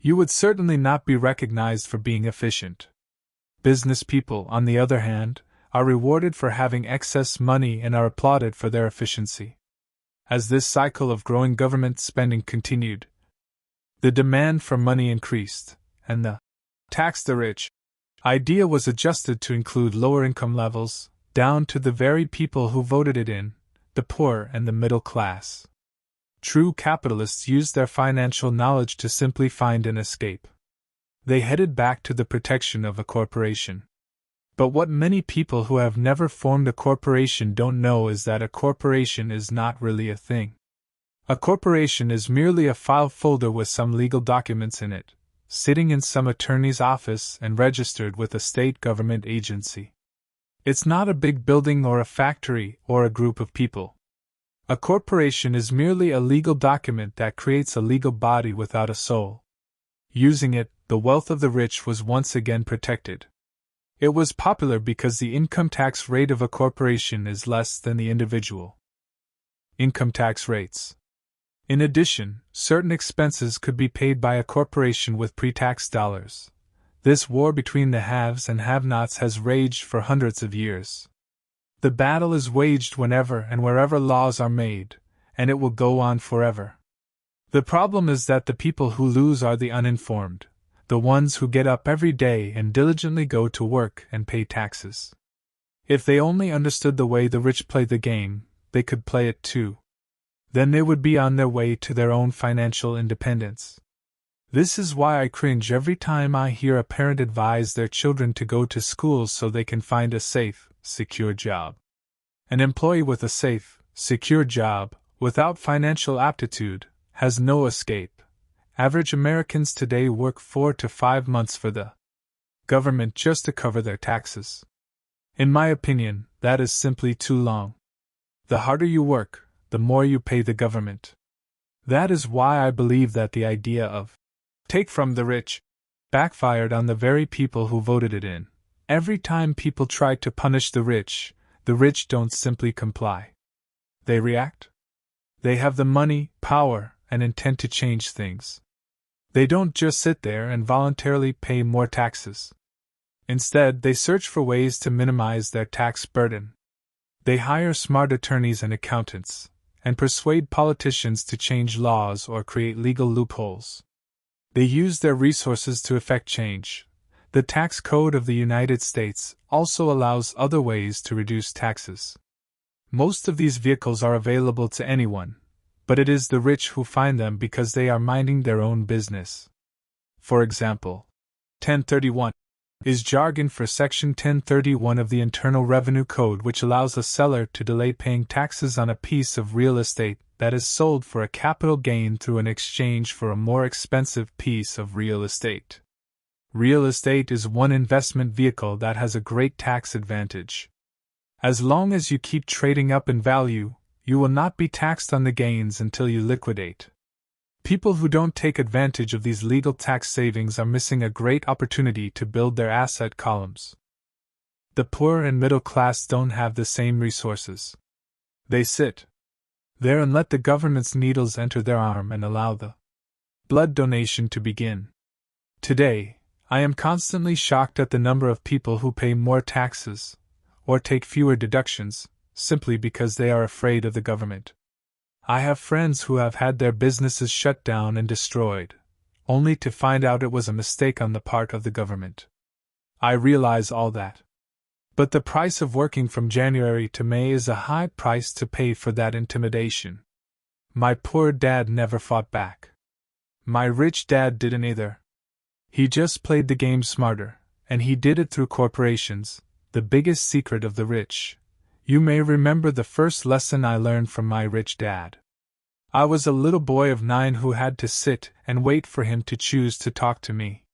You would certainly not be recognized for being efficient. Business people, on the other hand, are rewarded for having excess money and are applauded for their efficiency. As this cycle of growing government spending continued, the demand for money increased, and the tax the rich idea was adjusted to include lower income levels, down to the very people who voted it in, the poor and the middle class. True capitalists used their financial knowledge to simply find an escape. They headed back to the protection of a corporation. But what many people who have never formed a corporation don't know is that a corporation is not really a thing. A corporation is merely a file folder with some legal documents in it, sitting in some attorney's office and registered with a state government agency. It's not a big building or a factory or a group of people. A corporation is merely a legal document that creates a legal body without a soul. Using it, the wealth of the rich was once again protected. It was popular because the income tax rate of a corporation is less than the individual income tax rates. In addition, certain expenses could be paid by a corporation with pre-tax dollars. This war between the haves and have-nots has raged for hundreds of years. The battle is waged whenever and wherever laws are made, and it will go on forever. The problem is that the people who lose are the uninformed, the ones who get up every day and diligently go to work and pay taxes. If they only understood the way the rich play the game, they could play it too. Then they would be on their way to their own financial independence. This is why I cringe every time I hear a parent advise their children to go to school so they can find a safe, secure job. An employee with a safe, secure job, without financial aptitude, has no escape. Average Americans today work 4 to 5 months for the government just to cover their taxes. In my opinion, that is simply too long. The harder you work, the more you pay the government. That is why I believe that the idea of take from the rich backfired on the very people who voted it in. Every time people try to punish the rich don't simply comply. They react. They have the money, power, and intent to change things. They don't just sit there and voluntarily pay more taxes. Instead, they search for ways to minimize their tax burden. They hire smart attorneys and accountants, and persuade politicians to change laws or create legal loopholes. They use their resources to effect change. The tax code of the United States also allows other ways to reduce taxes. Most of these vehicles are available to anyone, but it is the rich who find them because they are minding their own business. For example, 1031 is jargon for Section 1031 of the Internal Revenue Code, which allows a seller to delay paying taxes on a piece of real estate that is sold for a capital gain through an exchange for a more expensive piece of real estate. Real estate is one investment vehicle that has a great tax advantage. As long as you keep trading up in value, you will not be taxed on the gains until you liquidate. People who don't take advantage of these legal tax savings are missing a great opportunity to build their asset columns. The poor and middle class don't have the same resources. They sit there and let the government's needles enter their arm and allow the blood donation to begin. Today, I am constantly shocked at the number of people who pay more taxes, or take fewer deductions, simply because they are afraid of the government. I have friends who have had their businesses shut down and destroyed, only to find out it was a mistake on the part of the government. I realize all that. But the price of working from January to May is a high price to pay for that intimidation. My poor dad never fought back. My rich dad didn't either. He just played the game smarter, and he did it through corporations, the biggest secret of the rich. You may remember the first lesson I learned from my rich dad. I was a little boy of 9 who had to sit and wait for him to choose to talk to me.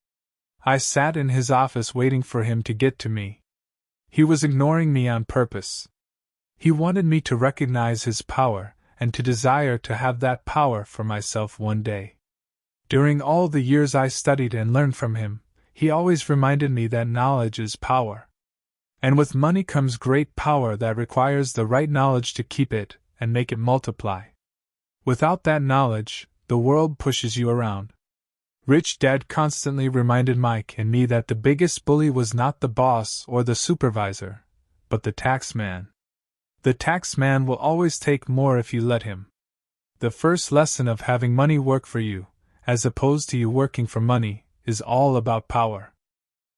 I sat in his office waiting for him to get to me. He was ignoring me on purpose. He wanted me to recognize his power and to desire to have that power for myself one day. During all the years I studied and learned from him, he always reminded me that knowledge is power. And with money comes great power that requires the right knowledge to keep it and make it multiply. Without that knowledge, the world pushes you around. Rich Dad constantly reminded Mike and me that the biggest bully was not the boss or the supervisor, but the tax man. The tax man will always take more if you let him. The first lesson of having money work for you, as opposed to you working for money, is all about power.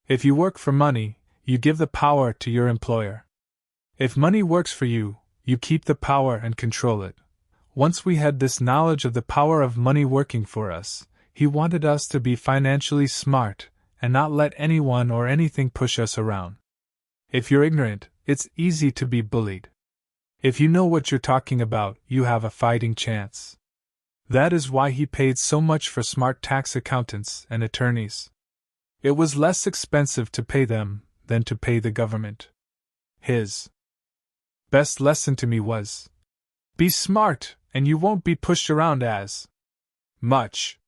If you work for money, you give the power to your employer. If money works for you, you keep the power and control it. Once we had this knowledge of the power of money working for us, he wanted us to be financially smart and not let anyone or anything push us around. If you're ignorant, it's easy to be bullied. If you know what you're talking about, you have a fighting chance. That is why he paid so much for smart tax accountants and attorneys. It was less expensive to pay them than to pay the government. His best lesson to me was, be smart, and you won't be pushed around as much.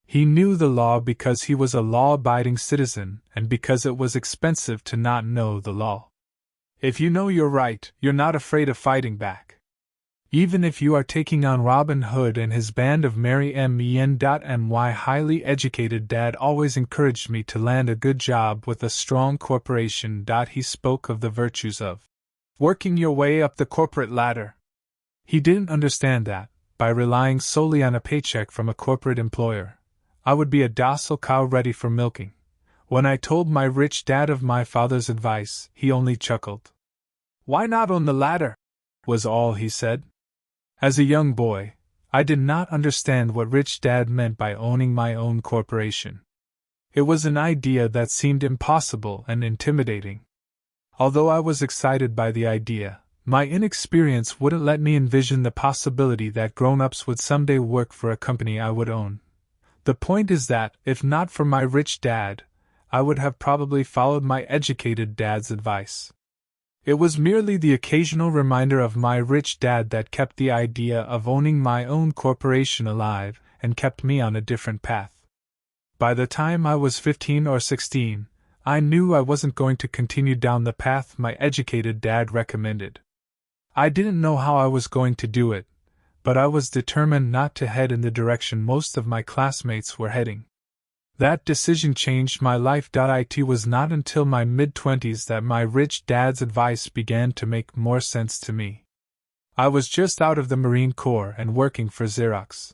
He knew the law because he was a law-abiding citizen and because it was expensive to not know the law. If you know you're right, you're not afraid of fighting back. Even if you are taking on Robin Hood and his band of merry men. My highly educated dad always encouraged me to land a good job with a strong corporation. He spoke of the virtues of working your way up the corporate ladder. He didn't understand that, by relying solely on a paycheck from a corporate employer, I would be a docile cow ready for milking. When I told my rich dad of my father's advice, he only chuckled. Why not own the ladder? Was all he said. As a young boy, I did not understand what Rich Dad meant by owning my own corporation. It was an idea that seemed impossible and intimidating. Although I was excited by the idea, my inexperience wouldn't let me envision the possibility that grown-ups would someday work for a company I would own. The point is that, if not for my rich dad, I would have probably followed my educated dad's advice. It was merely the occasional reminder of my rich dad that kept the idea of owning my own corporation alive and kept me on a different path. By the time I was 15 or 16, I knew I wasn't going to continue down the path my educated dad recommended. I didn't know how I was going to do it, but I was determined not to head in the direction most of my classmates were heading. That decision changed my life. It was not until my mid-20s that my rich dad's advice began to make more sense to me. I was just out of the Marine Corps and working for Xerox.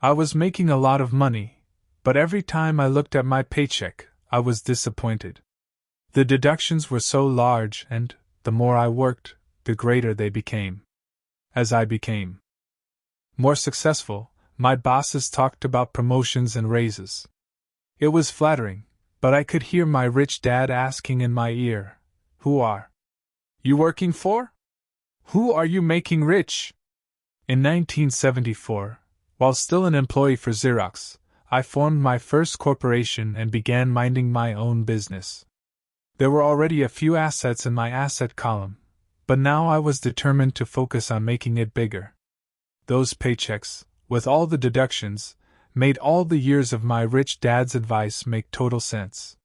I was making a lot of money, but every time I looked at my paycheck, I was disappointed. The deductions were so large and, the more I worked, the greater they became. As I became more successful, my bosses talked about promotions and raises. It was flattering, but I could hear my rich dad asking in my ear, "Who are you working for? Who are you making rich?" In 1974, while still an employee for Xerox, I formed my first corporation and began minding my own business. There were already a few assets in my asset column, but now I was determined to focus on making it bigger. Those paychecks, with all the deductions, made all the years of my rich dad's advice make total sense.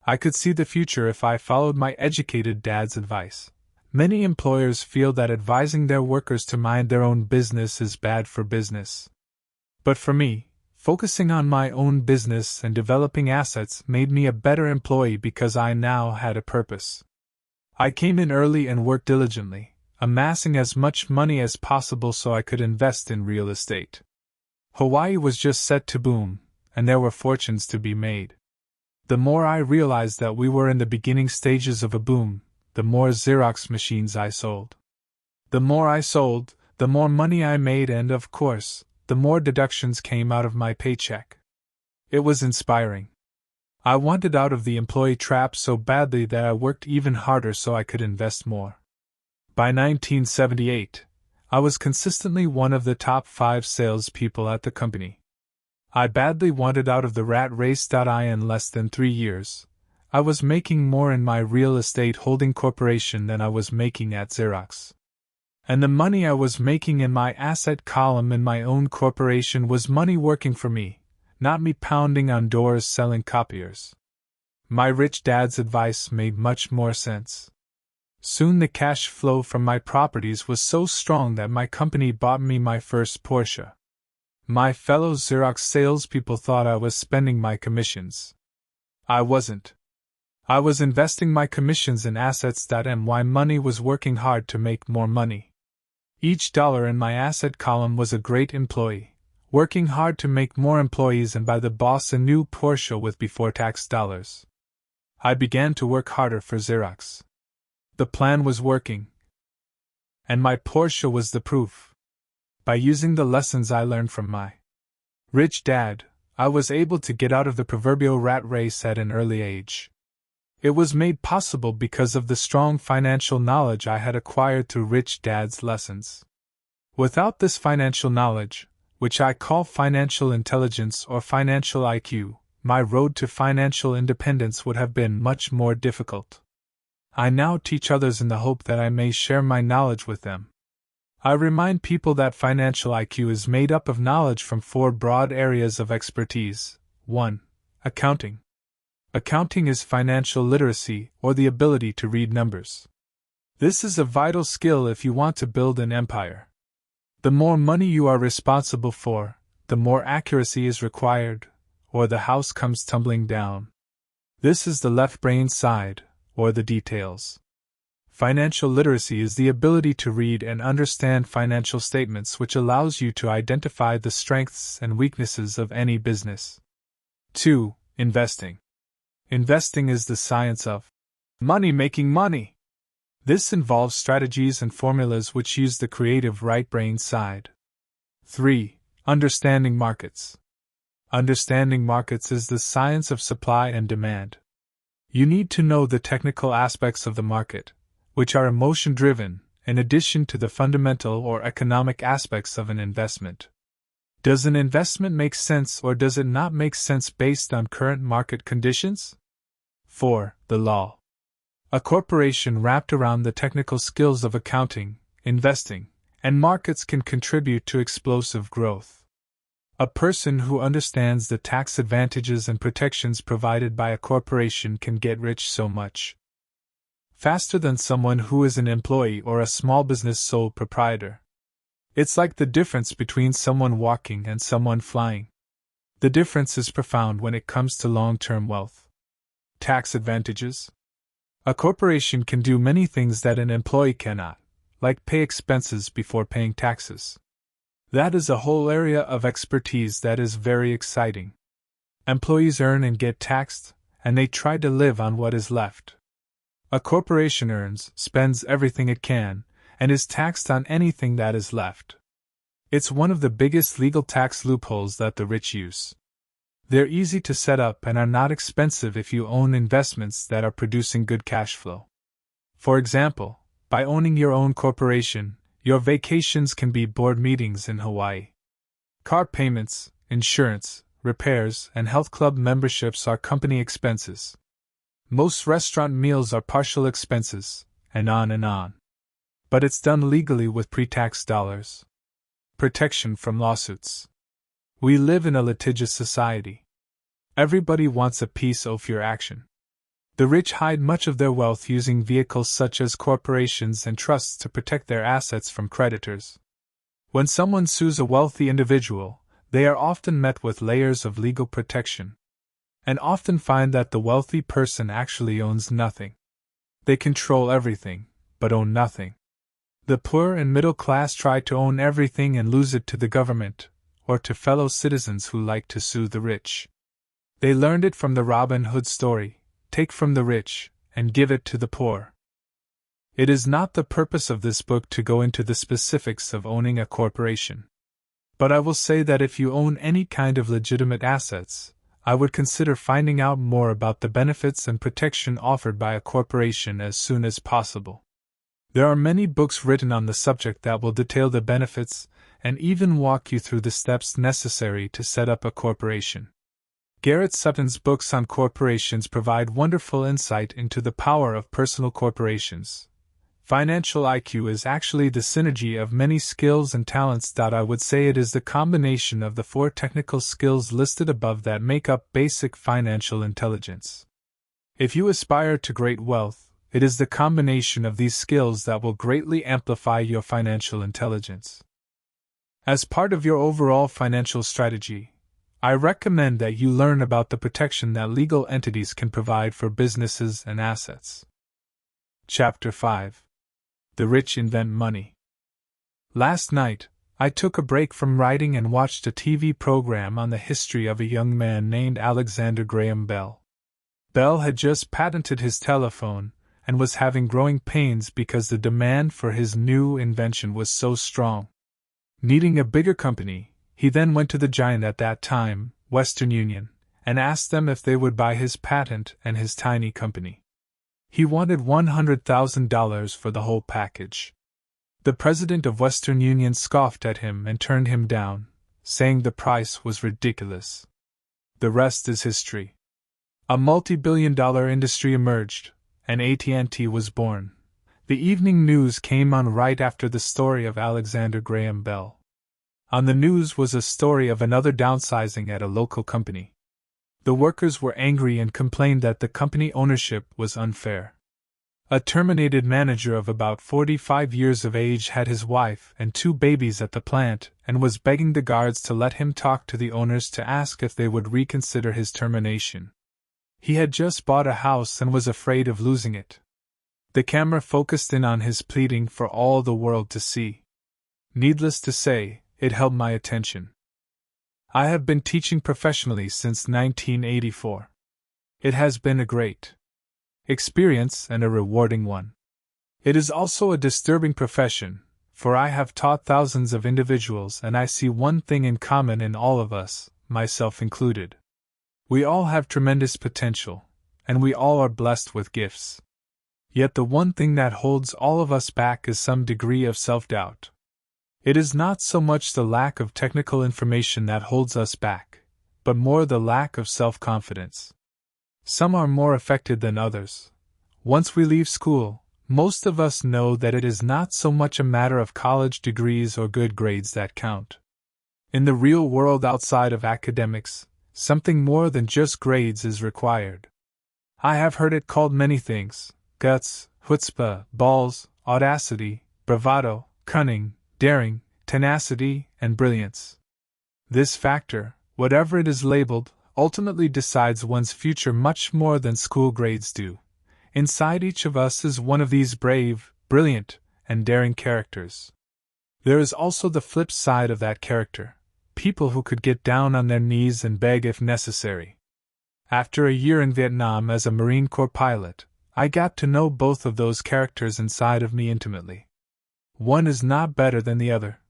I could see the future if I followed my educated dad's advice. Many employers feel that advising their workers to mind their own business is bad for business. But for me, focusing on my own business and developing assets made me a better employee because I now had a purpose. I came in early and worked diligently, amassing as much money as possible so I could invest in real estate. Hawaii was just set to boom, and there were fortunes to be made. The more I realized that we were in the beginning stages of a boom, the more Xerox machines I sold. The more I sold, the more money I made and, of course, the more deductions came out of my paycheck. It was inspiring. I wanted out of the employee trap so badly that I worked even harder so I could invest more. By 1978, I was consistently one of the top 5 salespeople at the company. I badly wanted out of the rat race. In less than 3 years, I was making more in my real estate holding corporation than I was making at Xerox. And the money I was making in my asset column in my own corporation was money working for me, not me pounding on doors selling copiers. My rich dad's advice made much more sense. Soon the cash flow from my properties was so strong that my company bought me my first Porsche. My fellow Xerox salespeople thought I was spending my commissions. I wasn't. I was investing my commissions in assets. My money was working hard to make more money. Each dollar in my asset column was a great employee, working hard to make more employees and buy the boss a new Porsche with before-tax dollars. I began to work harder for Xerox. The plan was working. And my Porsche was the proof. By using the lessons I learned from my rich dad, I was able to get out of the proverbial rat race at an early age. It was made possible because of the strong financial knowledge I had acquired through Rich Dad's lessons. Without this financial knowledge, which I call financial intelligence or financial IQ, my road to financial independence would have been much more difficult. I now teach others in the hope that I may share my knowledge with them. I remind people that financial IQ is made up of knowledge from 4 broad areas of expertise. 1. Accounting. Accounting is financial literacy, or the ability to read numbers. This is a vital skill if you want to build an empire. The more money you are responsible for, the more accuracy is required, or the house comes tumbling down. This is the left brain side, or the details. Financial literacy is the ability to read and understand financial statements, which allows you to identify the strengths and weaknesses of any business. 2. Investing. Investing is the science of money making money. This involves strategies and formulas which use the creative right brain side. 3. Understanding markets. Understanding markets is the science of supply and demand. You need to know the technical aspects of the market, which are emotion-driven, in addition to the fundamental or economic aspects of an investment. Does an investment make sense or does it not make sense based on current market conditions? 4. The law. A corporation wrapped around the technical skills of accounting, investing, and markets can contribute to explosive growth. A person who understands the tax advantages and protections provided by a corporation can get rich so much faster than someone who is an employee or a small business sole proprietor. It's like the difference between someone walking and someone flying. The difference is profound when it comes to long-term wealth. Tax advantages. A corporation can do many things that an employee cannot, like pay expenses before paying taxes. That is a whole area of expertise that is very exciting. Employees earn and get taxed, and they try to live on what is left. A corporation earns, spends everything it can, and is taxed on anything that is left. It's one of the biggest legal tax loopholes that the rich use. They're easy to set up and are not expensive if you own investments that are producing good cash flow. For example, by owning your own corporation, your vacations can be board meetings in Hawaii. Car payments, insurance, repairs, and health club memberships are company expenses. Most restaurant meals are partial expenses, and on and on. But it's done legally with pre-tax dollars. Protection from lawsuits. We live in a litigious society. Everybody wants a piece of your action. The rich hide much of their wealth using vehicles such as corporations and trusts to protect their assets from creditors. When someone sues a wealthy individual, they are often met with layers of legal protection, and often find that the wealthy person actually owns nothing. They control everything, but own nothing. The poor and middle class try to own everything and lose it to the government, or to fellow citizens who like to sue the rich. They learned it from the Robin Hood story: take from the rich, and give it to the poor. It is not the purpose of this book to go into the specifics of owning a corporation. But I will say that if you own any kind of legitimate assets, I would consider finding out more about the benefits and protection offered by a corporation as soon as possible. There are many books written on the subject that will detail the benefits and even walk you through the steps necessary to set up a corporation. Garrett Sutton's books on corporations provide wonderful insight into the power of personal corporations. Financial IQ is actually the synergy of many skills and talents. I would say it is the combination of the 4 technical skills listed above that make up basic financial intelligence. If you aspire to great wealth, it is the combination of these skills that will greatly amplify your financial intelligence. As part of your overall financial strategy, I recommend that you learn about the protection that legal entities can provide for businesses and assets. Chapter 5. The Rich Invent Money. Last night, I took a break from writing and watched a TV program on the history of a young man named Alexander Graham Bell. Bell had just patented his telephone and was having growing pains because the demand for his new invention was so strong. Needing a bigger company, he then went to the giant at that time, Western Union, and asked them if they would buy his patent and his tiny company. He wanted $100,000 for the whole package. The president of Western Union scoffed at him and turned him down, saying the price was ridiculous. The rest is history. A multi-billion-dollar industry emerged, and AT&T was born. The evening news came on right after the story of Alexander Graham Bell. On the news was a story of another downsizing at a local company. The workers were angry and complained that the company ownership was unfair. A terminated manager of about 45 years of age had his wife and 2 babies at the plant and was begging the guards to let him talk to the owners to ask if they would reconsider his termination. He had just bought a house and was afraid of losing it. The camera focused in on his pleading for all the world to see. Needless to say, it held my attention. I have been teaching professionally since 1984. It has been a great experience and a rewarding one. It is also a disturbing profession, for I have taught thousands of individuals and I see one thing in common in all of us, myself included. We all have tremendous potential, and we all are blessed with gifts. Yet the one thing that holds all of us back is some degree of self-doubt. It is not so much the lack of technical information that holds us back, but more the lack of self-confidence. Some are more affected than others. Once we leave school, most of us know that it is not so much a matter of college degrees or good grades that count. In the real world outside of academics, something more than just grades is required. I have heard it called many things: guts, chutzpah, balls, audacity, bravado, cunning, daring, tenacity, and brilliance. This factor, whatever it is labeled, ultimately decides one's future much more than school grades do. Inside each of us is one of these brave, brilliant, and daring characters. There is also the flip side of that character: people who could get down on their knees and beg if necessary. After a year in Vietnam as a Marine Corps pilot, I got to know both of those characters inside of me intimately. One is not better than the other.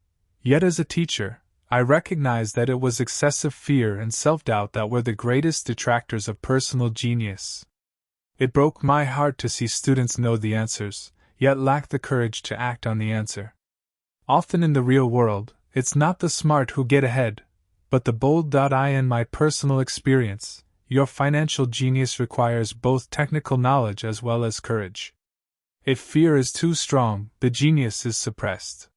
Yet as a teacher, I recognized that it was excessive fear and self-doubt that were the greatest detractors of personal genius. It broke my heart to see students know the answers, yet lack the courage to act on the answer. Often in the real world, it's not the smart who get ahead, but the bold. In my personal experience, your financial genius requires both technical knowledge as well as courage. If fear is too strong, the genius is suppressed.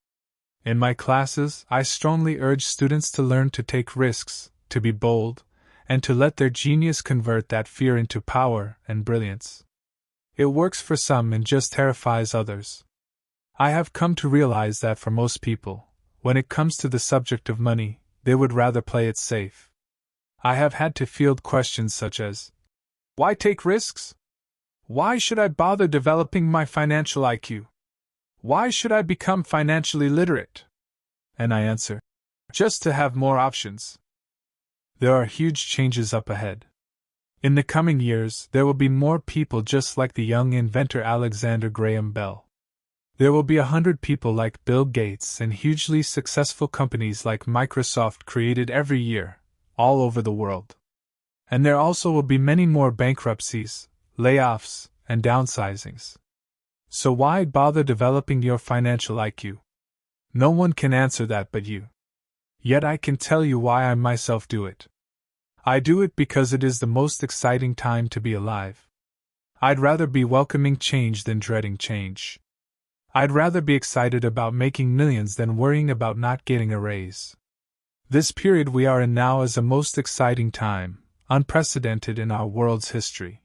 In my classes, I strongly urge students to learn to take risks, to be bold, and to let their genius convert that fear into power and brilliance. It works for some and just terrifies others. I have come to realize that for most people, when it comes to the subject of money, they would rather play it safe. I have had to field questions such as, why take risks? Why should I bother developing my financial IQ? Why should I become financially literate? And I answer, just to have more options. There are huge changes up ahead. In the coming years, there will be more people just like the young inventor Alexander Graham Bell. There will be 100 people like Bill Gates and hugely successful companies like Microsoft created every year, all over the world. And there also will be many more bankruptcies, layoffs, and downsizings. So why bother developing your financial IQ? No one can answer that but you. Yet I can tell you why I myself do it. I do it because it is the most exciting time to be alive. I'd rather be welcoming change than dreading change. I'd rather be excited about making millions than worrying about not getting a raise. This period we are in now is a most exciting time, unprecedented in our world's history.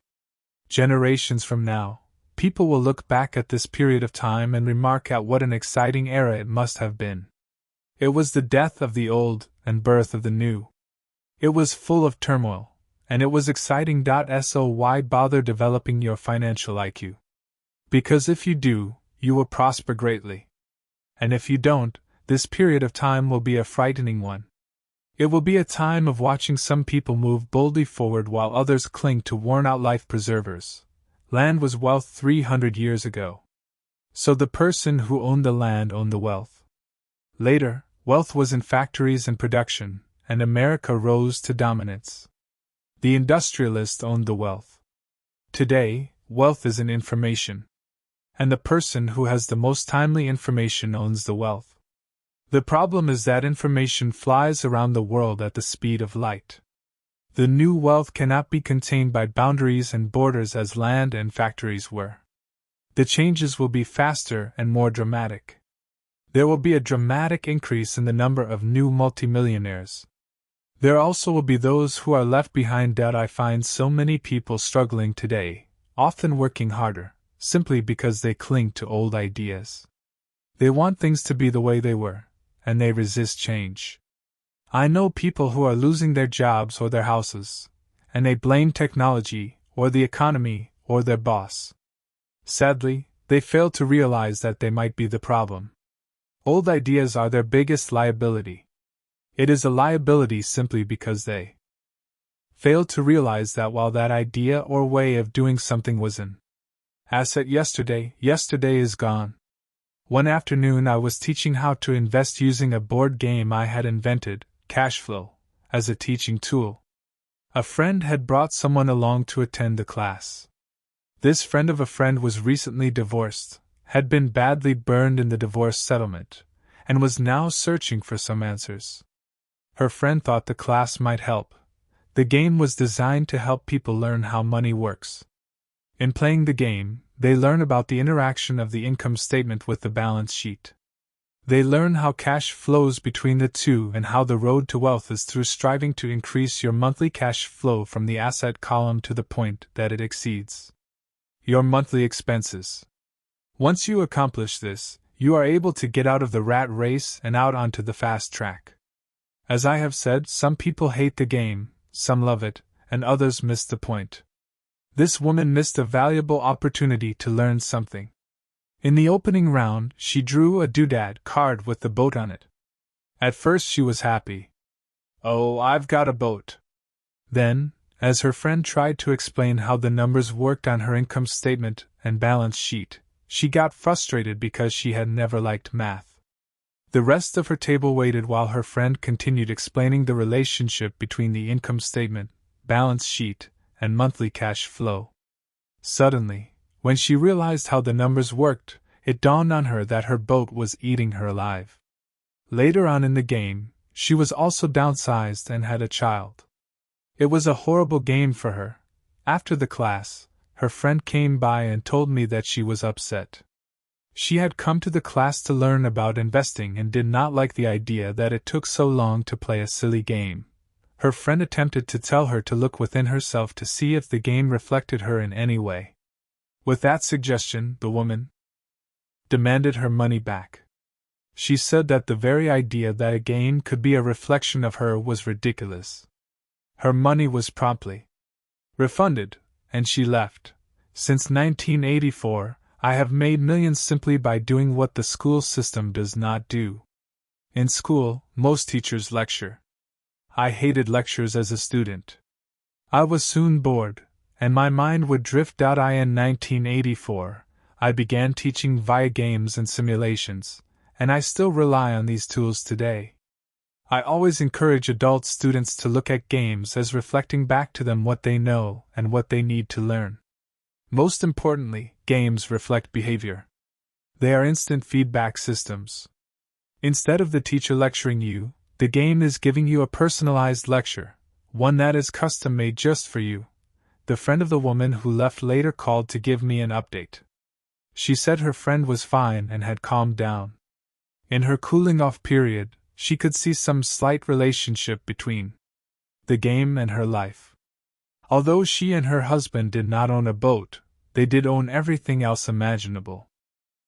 Generations from now, people will look back at this period of time and remark at what an exciting era it must have been. It was the death of the old and birth of the new. It was full of turmoil, and it was exciting. So why bother developing your financial IQ? Because if you do, you will prosper greatly. And if you don't, this period of time will be a frightening one. It will be a time of watching some people move boldly forward while others cling to worn-out life preservers. Land was wealth 300 years ago. So the person who owned the land owned the wealth. Later, wealth was in factories and production, and America rose to dominance. The industrialist owned the wealth. Today, wealth is in information. And the person who has the most timely information owns the wealth. The problem is that information flies around the world at the speed of light. The new wealth cannot be contained by boundaries and borders as land and factories were. The changes will be faster and more dramatic. There will be a dramatic increase in the number of new multimillionaires. There also will be those who are left behind. I find so many people struggling today, often working harder, simply because they cling to old ideas. They want things to be the way they were, and they resist change. I know people who are losing their jobs or their houses, and they blame technology, or the economy, or their boss. Sadly, they fail to realize that they might be the problem. Old ideas are their biggest liability. It is a liability simply because they failed to realize that while that idea or way of doing something was an asset yesterday is gone. One afternoon I was teaching how to invest using a board game I had invented, Cash Flow, as a teaching tool. A friend had brought someone along to attend the class. This friend of a friend was recently divorced, had been badly burned in the divorce settlement, and was now searching for some answers. Her friend thought the class might help. The game was designed to help people learn how money works. In playing the game, they learn about the interaction of the income statement with the balance sheet. They learn how cash flows between the two and how the road to wealth is through striving to increase your monthly cash flow from the asset column to the point that it exceeds your monthly expenses. Once you accomplish this, you are able to get out of the rat race and out onto the fast track. As I have said, some people hate the game, some love it, and others miss the point. This woman missed a valuable opportunity to learn something. In the opening round, she drew a doodad card with the boat on it. At first she was happy. "Oh, I've got a boat." Then, as her friend tried to explain how the numbers worked on her income statement and balance sheet, she got frustrated because she had never liked math. The rest of her table waited while her friend continued explaining the relationship between the income statement, balance sheet, and monthly cash flow. Suddenly, when she realized how the numbers worked, it dawned on her that her boat was eating her alive. Later on in the game, she was also downsized and had a child. It was a horrible game for her. After the class, her friend came by and told me that she was upset. She had come to the class to learn about investing and did not like the idea that it took so long to play a silly game. Her friend attempted to tell her to look within herself to see if the game reflected her in any way. With that suggestion, the woman demanded her money back. She said that the very idea that a game could be a reflection of her was ridiculous. Her money was promptly refunded, and she left. Since 1984, I have made millions simply by doing what the school system does not do. In school, most teachers lecture. I hated lectures as a student. I was soon bored, and my mind would drift out. In 1984, I began teaching via games and simulations, and I still rely on these tools today. I always encourage adult students to look at games as reflecting back to them what they know and what they need to learn. Most importantly, games reflect behavior. They are instant feedback systems. Instead of the teacher lecturing you, the game is giving you a personalized lecture, one that is custom made just for you. The friend of the woman who left later called to give me an update. She said her friend was fine and had calmed down. In her cooling off period, she could see some slight relationship between the game and her life. Although she and her husband did not own a boat, they did own everything else imaginable.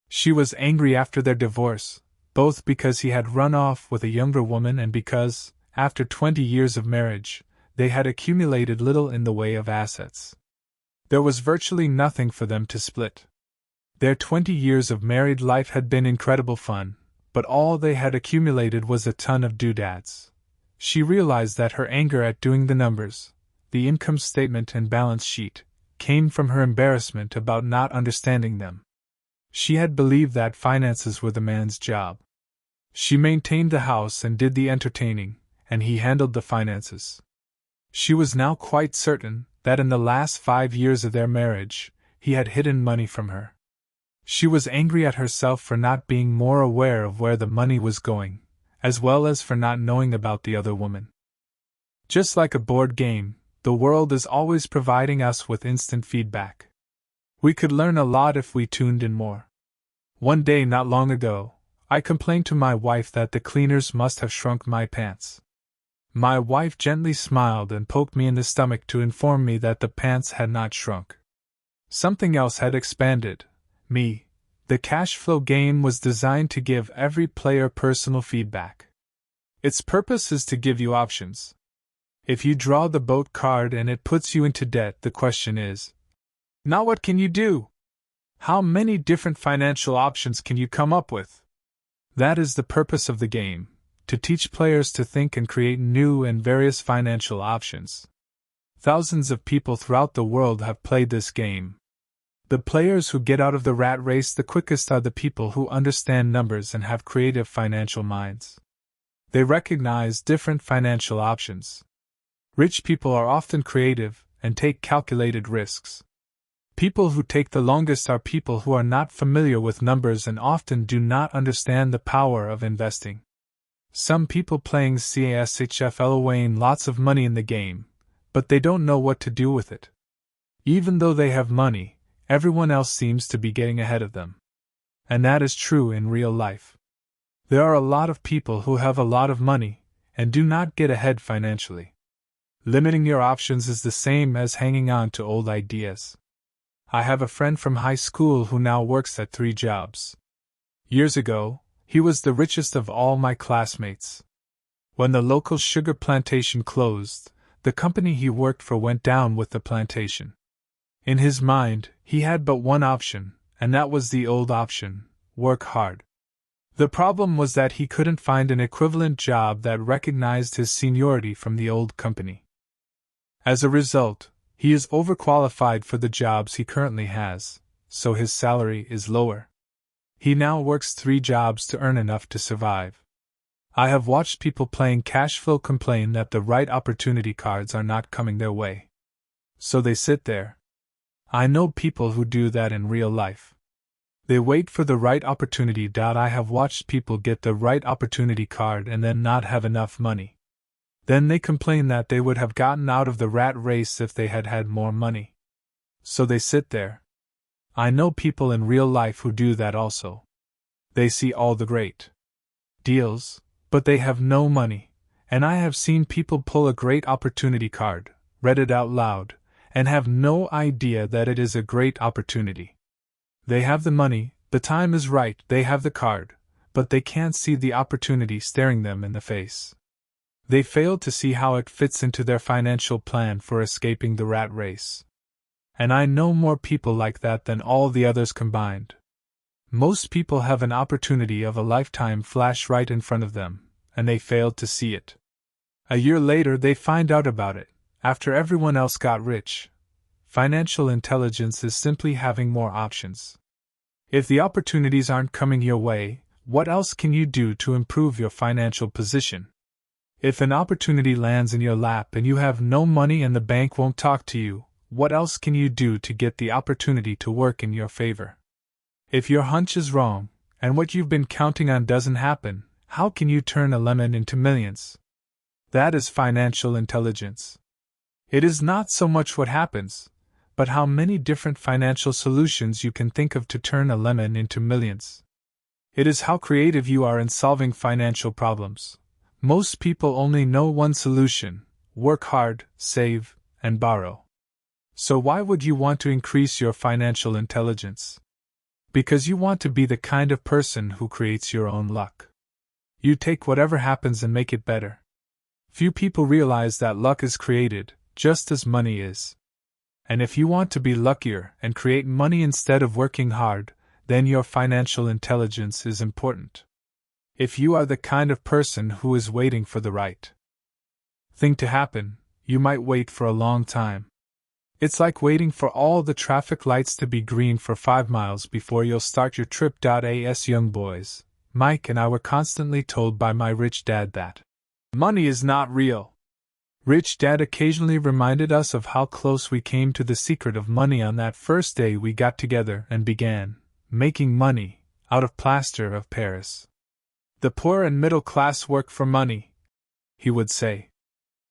She was angry after their divorce, both because he had run off with a younger woman and because, after 20 years of marriage, they had accumulated little in the way of assets. There was virtually nothing for them to split. Their 20 years of married life had been incredible fun, but all they had accumulated was a ton of doodads. She realized that her anger at doing the numbers, the income statement and balance sheet, came from her embarrassment about not understanding them. She had believed that finances were the man's job. She maintained the house and did the entertaining, and he handled the finances. She was now quite certain that in the last 5 years of their marriage, he had hidden money from her. She was angry at herself for not being more aware of where the money was going, as well as for not knowing about the other woman. Just like a board game, the world is always providing us with instant feedback. We could learn a lot if we tuned in more. One day not long ago, I complained to my wife that the cleaners must have shrunk my pants. My wife gently smiled and poked me in the stomach to inform me that the pants had not shrunk. Something else had expanded. Me. The cash flow game was designed to give every player personal feedback. Its purpose is to give you options. If you draw the boat card and it puts you into debt, the question is, now what can you do? How many different financial options can you come up with? That is the purpose of the game, to teach players to think and create new and various financial options. Thousands of people throughout the world have played this game. The players who get out of the rat race the quickest are the people who understand numbers and have creative financial minds. They recognize different financial options. Rich people are often creative and take calculated risks. People who take the longest are people who are not familiar with numbers and often do not understand the power of investing. Some people playing CASHFL weighing lots of money in the game, but they don't know what to do with it. Even though they have money, everyone else seems to be getting ahead of them. And that is true in real life. There are a lot of people who have a lot of money and do not get ahead financially. Limiting your options is the same as hanging on to old ideas. I have a friend from high school who now works at 3 jobs. Years ago, he was the richest of all my classmates. When the local sugar plantation closed, the company he worked for went down with the plantation. In his mind, he had but one option, and that was the old option: work hard. The problem was that he couldn't find an equivalent job that recognized his seniority from the old company. As a result, he is overqualified for the jobs he currently has, so his salary is lower. He now works 3 jobs to earn enough to survive. I have watched people playing cash flow complain that the right opportunity cards are not coming their way. So they sit there. I know people who do that in real life. They wait for the right opportunity. I have watched people get the right opportunity card and then not have enough money. Then they complain that they would have gotten out of the rat race if they had had more money. So they sit there. I know people in real life who do that also. They see all the great deals, but they have no money, and I have seen people pull a great opportunity card, read it out loud, and have no idea that it is a great opportunity. They have the money, the time is right, they have the card, but they can't see the opportunity staring them in the face. They fail to see how it fits into their financial plan for escaping the rat race. And I know more people like that than all the others combined. Most people have an opportunity of a lifetime flash right in front of them, and they failed to see it. A year later they find out about it, after everyone else got rich. Financial intelligence is simply having more options. If the opportunities aren't coming your way, what else can you do to improve your financial position? If an opportunity lands in your lap and you have no money and the bank won't talk to you, what else can you do to get the opportunity to work in your favor? If your hunch is wrong, and what you've been counting on doesn't happen, how can you turn a lemon into millions? That is financial intelligence. It is not so much what happens, but how many different financial solutions you can think of to turn a lemon into millions. It is how creative you are in solving financial problems. Most people only know one solution: work hard, save, and borrow. So why would you want to increase your financial intelligence? Because you want to be the kind of person who creates your own luck. You take whatever happens and make it better. Few people realize that luck is created, just as money is. And if you want to be luckier and create money instead of working hard, then your financial intelligence is important. If you are the kind of person who is waiting for the right thing to happen, you might wait for a long time. It's like waiting for all the traffic lights to be green for 5 miles before you'll start your trip. As young boys, Mike and I were constantly told by my rich dad that money is not real. Rich Dad occasionally reminded us of how close we came to the secret of money on that first day we got together and began making money out of plaster of Paris. The poor and middle class work for money, he would say.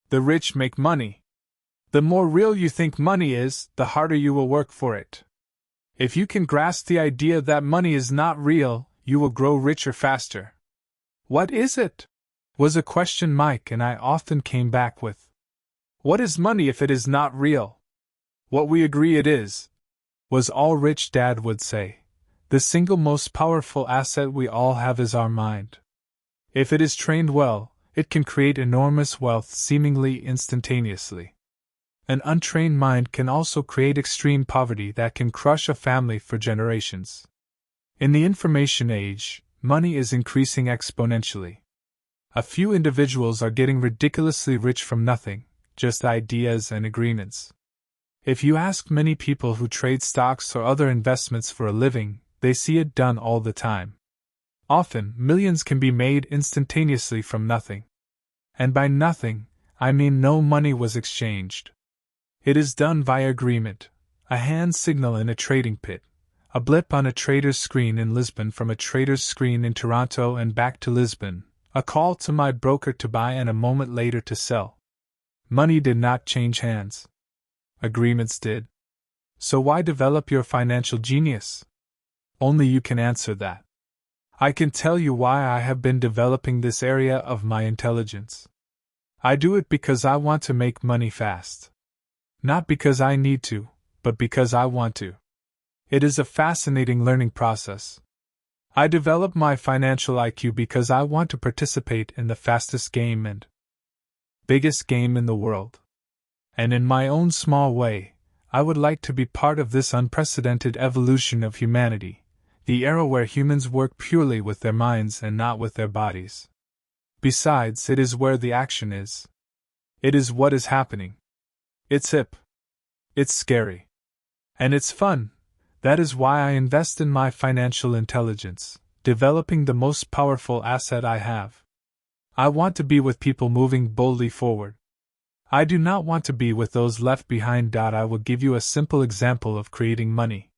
The rich make money. The more real you think money is, the harder you will work for it. If you can grasp the idea that money is not real, you will grow richer faster. What is it? Was a question Mike and I often came back with. What is money if it is not real? What we agree it is, was all Rich Dad would say. The single most powerful asset we all have is our mind. If it is trained well, it can create enormous wealth seemingly instantaneously. An untrained mind can also create extreme poverty that can crush a family for generations. In the information age, money is increasing exponentially. A few individuals are getting ridiculously rich from nothing, just ideas and agreements. If you ask many people who trade stocks or other investments for a living, they see it done all the time. Often, millions can be made instantaneously from nothing. And by nothing, I mean no money was exchanged. It is done via agreement, a hand signal in a trading pit, a blip on a trader's screen in Lisbon from a trader's screen in Toronto and back to Lisbon, a call to my broker to buy and a moment later to sell. Money did not change hands. Agreements did. So why develop your financial genius? Only you can answer that. I can tell you why I have been developing this area of my intelligence. I do it because I want to make money fast. Not because I need to, but because I want to. It is a fascinating learning process. I develop my financial IQ because I want to participate in the fastest game and biggest game in the world. And in my own small way, I would like to be part of this unprecedented evolution of humanity, the era where humans work purely with their minds and not with their bodies. Besides, it is where the action is. It is what is happening. It's hip. It's scary. And it's fun. That is why I invest in my financial intelligence, developing the most powerful asset I have. I want to be with people moving boldly forward. I do not want to be with those left behind. I will give you a simple example of creating money.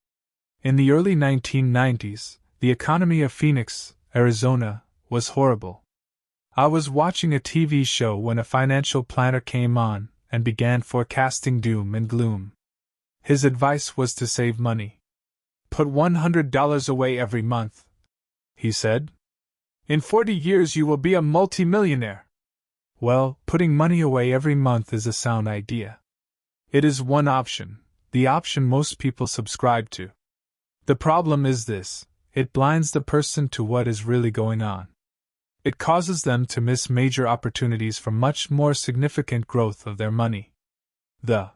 In the early 1990s, the economy of Phoenix, Arizona, was horrible. I was watching a TV show when a financial planner came on and began forecasting doom and gloom. His advice was to save money. Put $100 away every month, he said. In 40 years you will be a multimillionaire. Well, putting money away every month is a sound idea. It is one option, the option most people subscribe to. The problem is this: it blinds the person to what is really going on. It causes them to miss major opportunities for much more significant growth of their money. The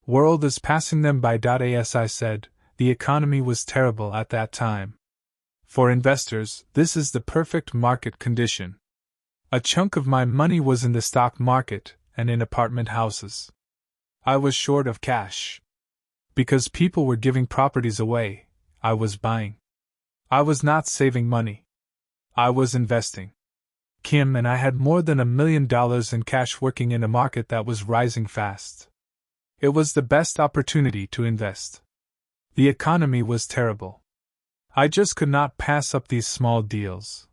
world is passing them by. As I said, the economy was terrible at that time. For investors, this is the perfect market condition. A chunk of my money was in the stock market and in apartment houses. I was short of cash. Because people were giving properties away, I was buying. I was not saving money. I was investing. Kim and I had more than $1 million in cash working in a market that was rising fast. It was the best opportunity to invest. The economy was terrible. I just could not pass up these small deals.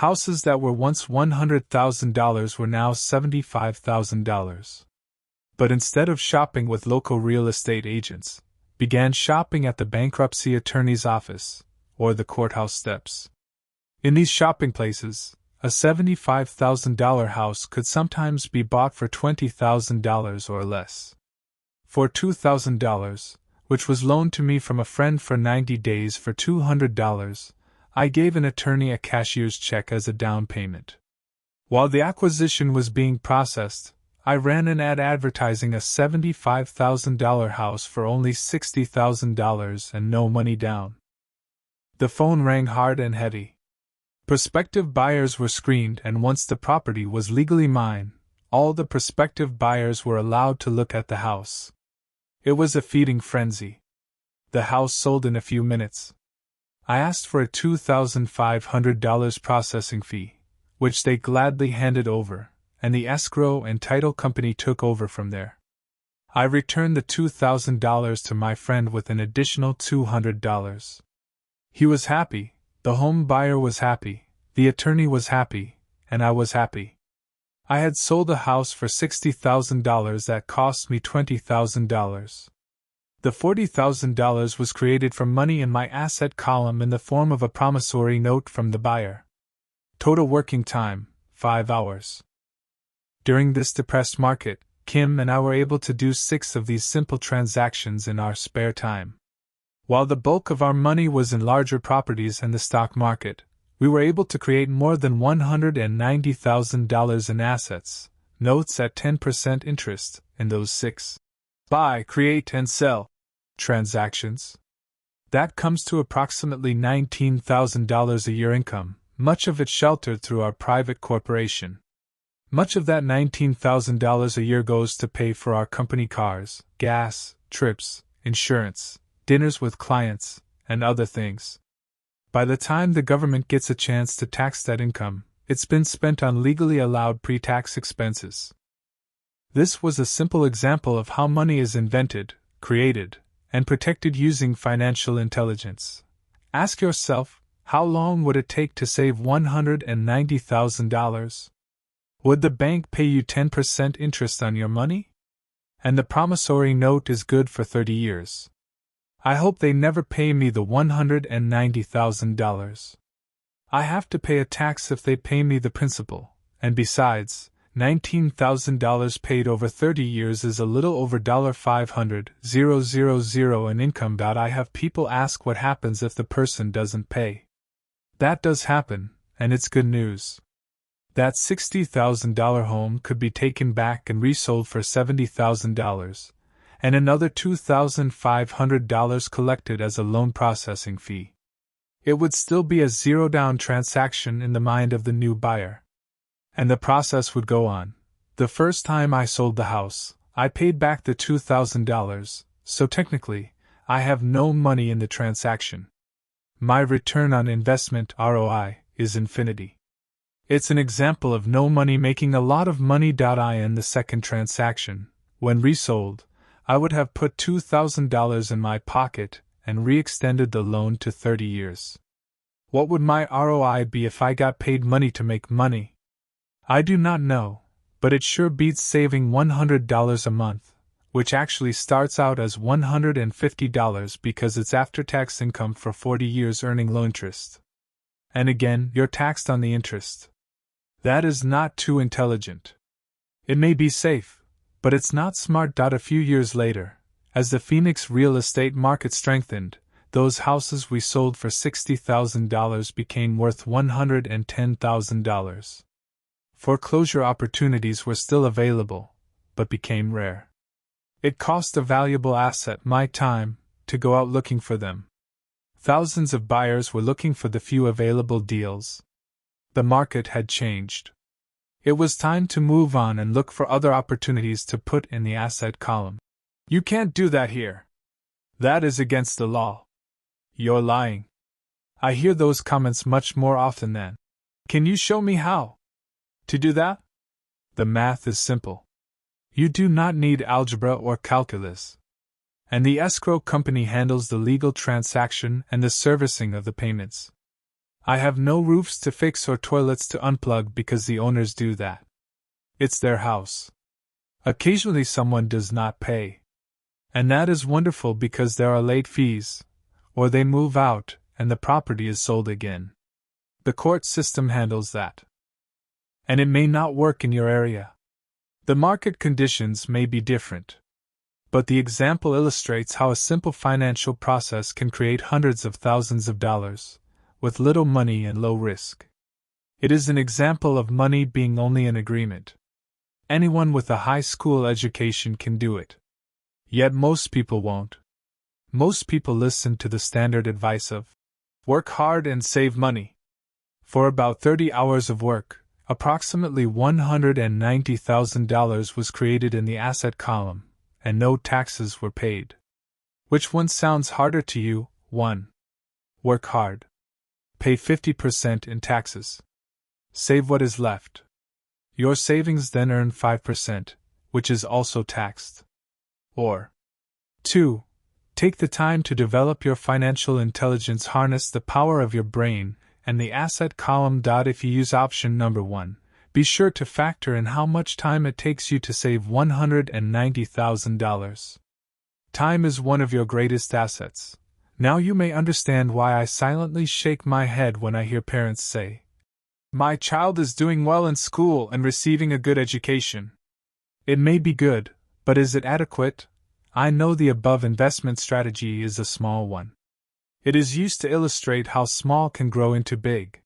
Houses that were once $100,000 were now $75,000. But instead of shopping with local real estate agents, began shopping at the bankruptcy attorney's office or the courthouse steps. In these shopping places, a $75,000 house could sometimes be bought for $20,000 or less. For $2,000, which was loaned to me from a friend for 90 days for $200, I gave an attorney a cashier's check as a down payment. While the acquisition was being processed, I ran an ad advertising a $75,000 house for only $60,000 and no money down. The phone rang hard and heavy. Prospective buyers were screened, and once the property was legally mine, all the prospective buyers were allowed to look at the house. It was a feeding frenzy. The house sold in a few minutes. I asked for a $2,500 processing fee, which they gladly handed over, and the escrow and title company took over from there. I returned the $2,000 to my friend with an additional $200. He was happy, the home buyer was happy, the attorney was happy, and I was happy. I had sold a house for $60,000 that cost me $20,000. The $40,000 was created from money in my asset column in the form of a promissory note from the buyer. Total working time, 5 hours. During this depressed market, Kim and I were able to do 6 of these simple transactions in our spare time. While the bulk of our money was in larger properties and the stock market, we were able to create more than $190,000 in assets, notes at 10% interest, in those 6 buy, create, and sell transactions. That comes to approximately $19,000 a year income, much of it sheltered through our private corporation. Much of that $19,000 a year goes to pay for our company cars, gas, trips, insurance, dinners with clients, and other things. By the time the government gets a chance to tax that income, it's been spent on legally allowed pre-tax expenses. This was a simple example of how money is invented, created, and protected using financial intelligence. Ask yourself, how long would it take to save $190,000? Would the bank pay you 10% interest on your money? And the promissory note is good for 30 years. I hope they never pay me the $190,000. I have to pay a tax if they pay me the principal, and besides, $19,000 paid over 30 years is a little over $500,000 in income. I have people ask what happens if the person doesn't pay. That does happen, and it's good news. That $60,000 home could be taken back and resold for $70,000, and another $2,500 collected as a loan processing fee. It would still be a zero-down transaction in the mind of the new buyer. And the process would go on. The first time I sold the house, I paid back the $2,000, so technically, I have no money in the transaction. My return on investment (ROI) is infinity. It's an example of no money making a lot of money. In the second transaction, when resold, I would have put $2,000 in my pocket and re-extended the loan to 30 years. What would my ROI be if I got paid money to make money? I do not know, but it sure beats saving $100 a month, which actually starts out as $150 because it's after-tax income for 40 years earning low interest. And again, you're taxed on the interest. That is not too intelligent. It may be safe, but it's not smart. A few years later, as the Phoenix real estate market strengthened, those houses we sold for $60,000 became worth $110,000. Foreclosure opportunities were still available, but became rare. It cost a valuable asset, my time, to go out looking for them. Thousands of buyers were looking for the few available deals. The market had changed. It was time to move on and look for other opportunities to put in the asset column. You can't do that here. That is against the law. You're lying. I hear those comments much more often than, "Can you show me how to do that?" The math is simple. You do not need algebra or calculus. And the escrow company handles the legal transaction and the servicing of the payments. I have no roofs to fix or toilets to unplug because the owners do that. It's their house. Occasionally someone does not pay. And that is wonderful because there are late fees, or they move out and the property is sold again. The court system handles that. And it may not work in your area. The market conditions may be different. But the example illustrates how a simple financial process can create hundreds of thousands of dollars, with little money and low risk. It is an example of money being only an agreement. Anyone with a high school education can do it. Yet most people won't. Most people listen to the standard advice of work hard and save money. For about 30 hours of work, approximately $190,000 was created in the asset column, and no taxes were paid. Which one sounds harder to you? 1. Work hard. Pay 50% in taxes. Save what is left. Your savings then earn 5%, which is also taxed. Or 2. Take the time to develop your financial intelligence, harness the power of your brain, and the asset column. If you use option number 1, be sure to factor in how much time it takes you to save $190,000. Time is one of your greatest assets. Now you may understand why I silently shake my head when I hear parents say, "My child is doing well in school and receiving a good education." It may be good, but is it adequate? I know the above investment strategy is a small one. It is used to illustrate how small can grow into big.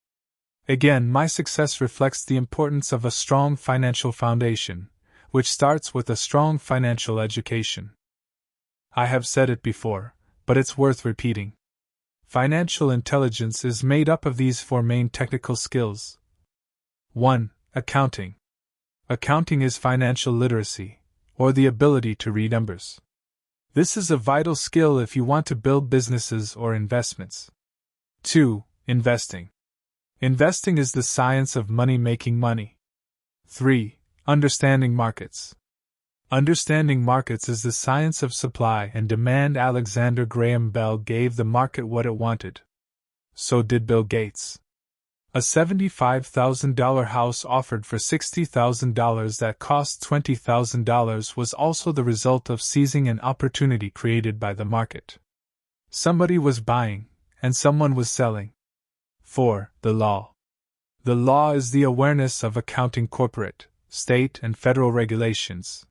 Again, my success reflects the importance of a strong financial foundation, which starts with a strong financial education. I have said it before, but it's worth repeating. Financial intelligence is made up of these 4 main technical skills. 1. Accounting. Accounting is financial literacy, or the ability to read numbers. This is a vital skill if you want to build businesses or investments. 2. Investing. Investing is the science of money making money. 3. Understanding markets. Understanding markets is the science of supply and demand. Alexander Graham Bell gave the market what it wanted. So did Bill Gates. A $75,000 house offered for $60,000 that cost $20,000 was also the result of seizing an opportunity created by the market. Somebody was buying, and someone was selling. 4. The law. The law is the awareness of accounting corporate, state, and federal regulations.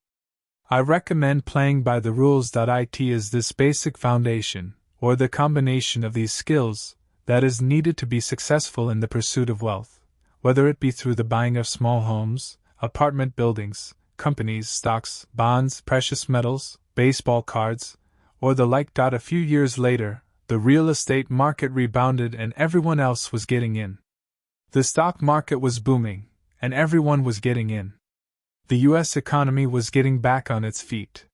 I recommend playing by the rules. It is this basic foundation, or the combination of these skills, that is needed to be successful in the pursuit of wealth, whether it be through the buying of small homes, apartment buildings, companies, stocks, bonds, precious metals, baseball cards, or the like. A few years later, the real estate market rebounded and everyone else was getting in. The stock market was booming, and everyone was getting in. The U.S. economy was getting back on its feet.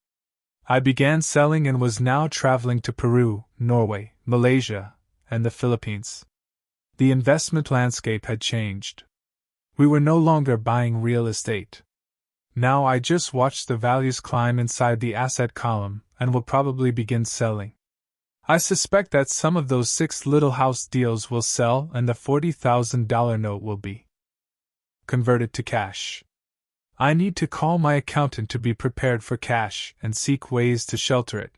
I began selling and was now traveling to Peru, Norway, Malaysia, and the Philippines. The investment landscape had changed. We were no longer buying real estate. Now I just watched the values climb inside the asset column and will probably begin selling. I suspect that some of those 6 little house deals will sell and the $40,000 note will be converted to cash. I need to call my accountant to be prepared for cash and seek ways to shelter it.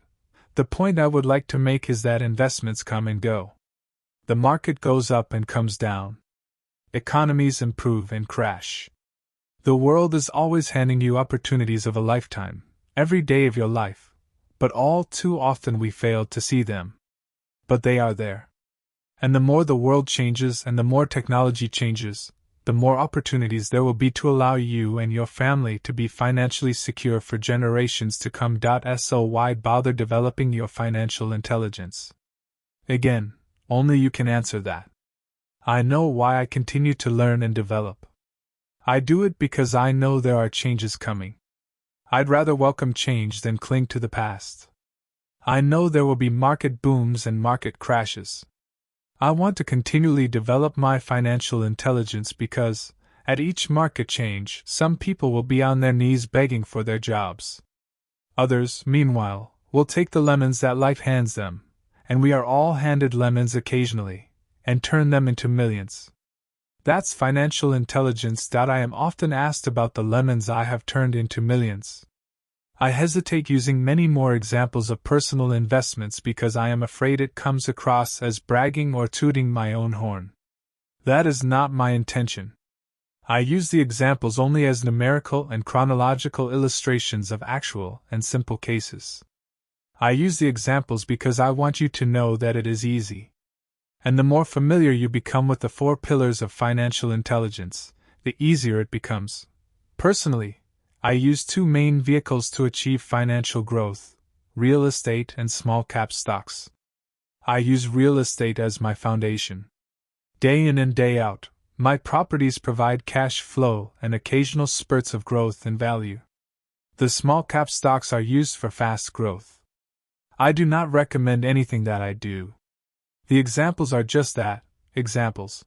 The point I would like to make is that investments come and go. The market goes up and comes down. Economies improve and crash. The world is always handing you opportunities of a lifetime, every day of your life, but all too often we fail to see them. But they are there. And the more the world changes and the more technology changes, the more opportunities there will be to allow you and your family to be financially secure for generations to come. So why bother developing your financial intelligence? Again, only you can answer that. I know why I continue to learn and develop. I do it because I know there are changes coming. I'd rather welcome change than cling to the past. I know there will be market booms and market crashes. I want to continually develop my financial intelligence because, at each market change, some people will be on their knees begging for their jobs. Others, meanwhile, will take the lemons that life hands them, and we are all handed lemons occasionally, and turn them into millions. That's financial intelligence. I am often asked about the lemons I have turned into millions. I hesitate using many more examples of personal investments because I am afraid it comes across as bragging or tooting my own horn. That is not my intention. I use the examples only as numerical and chronological illustrations of actual and simple cases. I use the examples because I want you to know that it is easy. And the more familiar you become with the 4 pillars of financial intelligence, the easier it becomes. Personally, I use 2 main vehicles to achieve financial growth: real estate and small cap stocks. I use real estate as my foundation. Day in and day out, my properties provide cash flow and occasional spurts of growth in value. The small cap stocks are used for fast growth. I do not recommend anything that I do. The examples are just that, examples.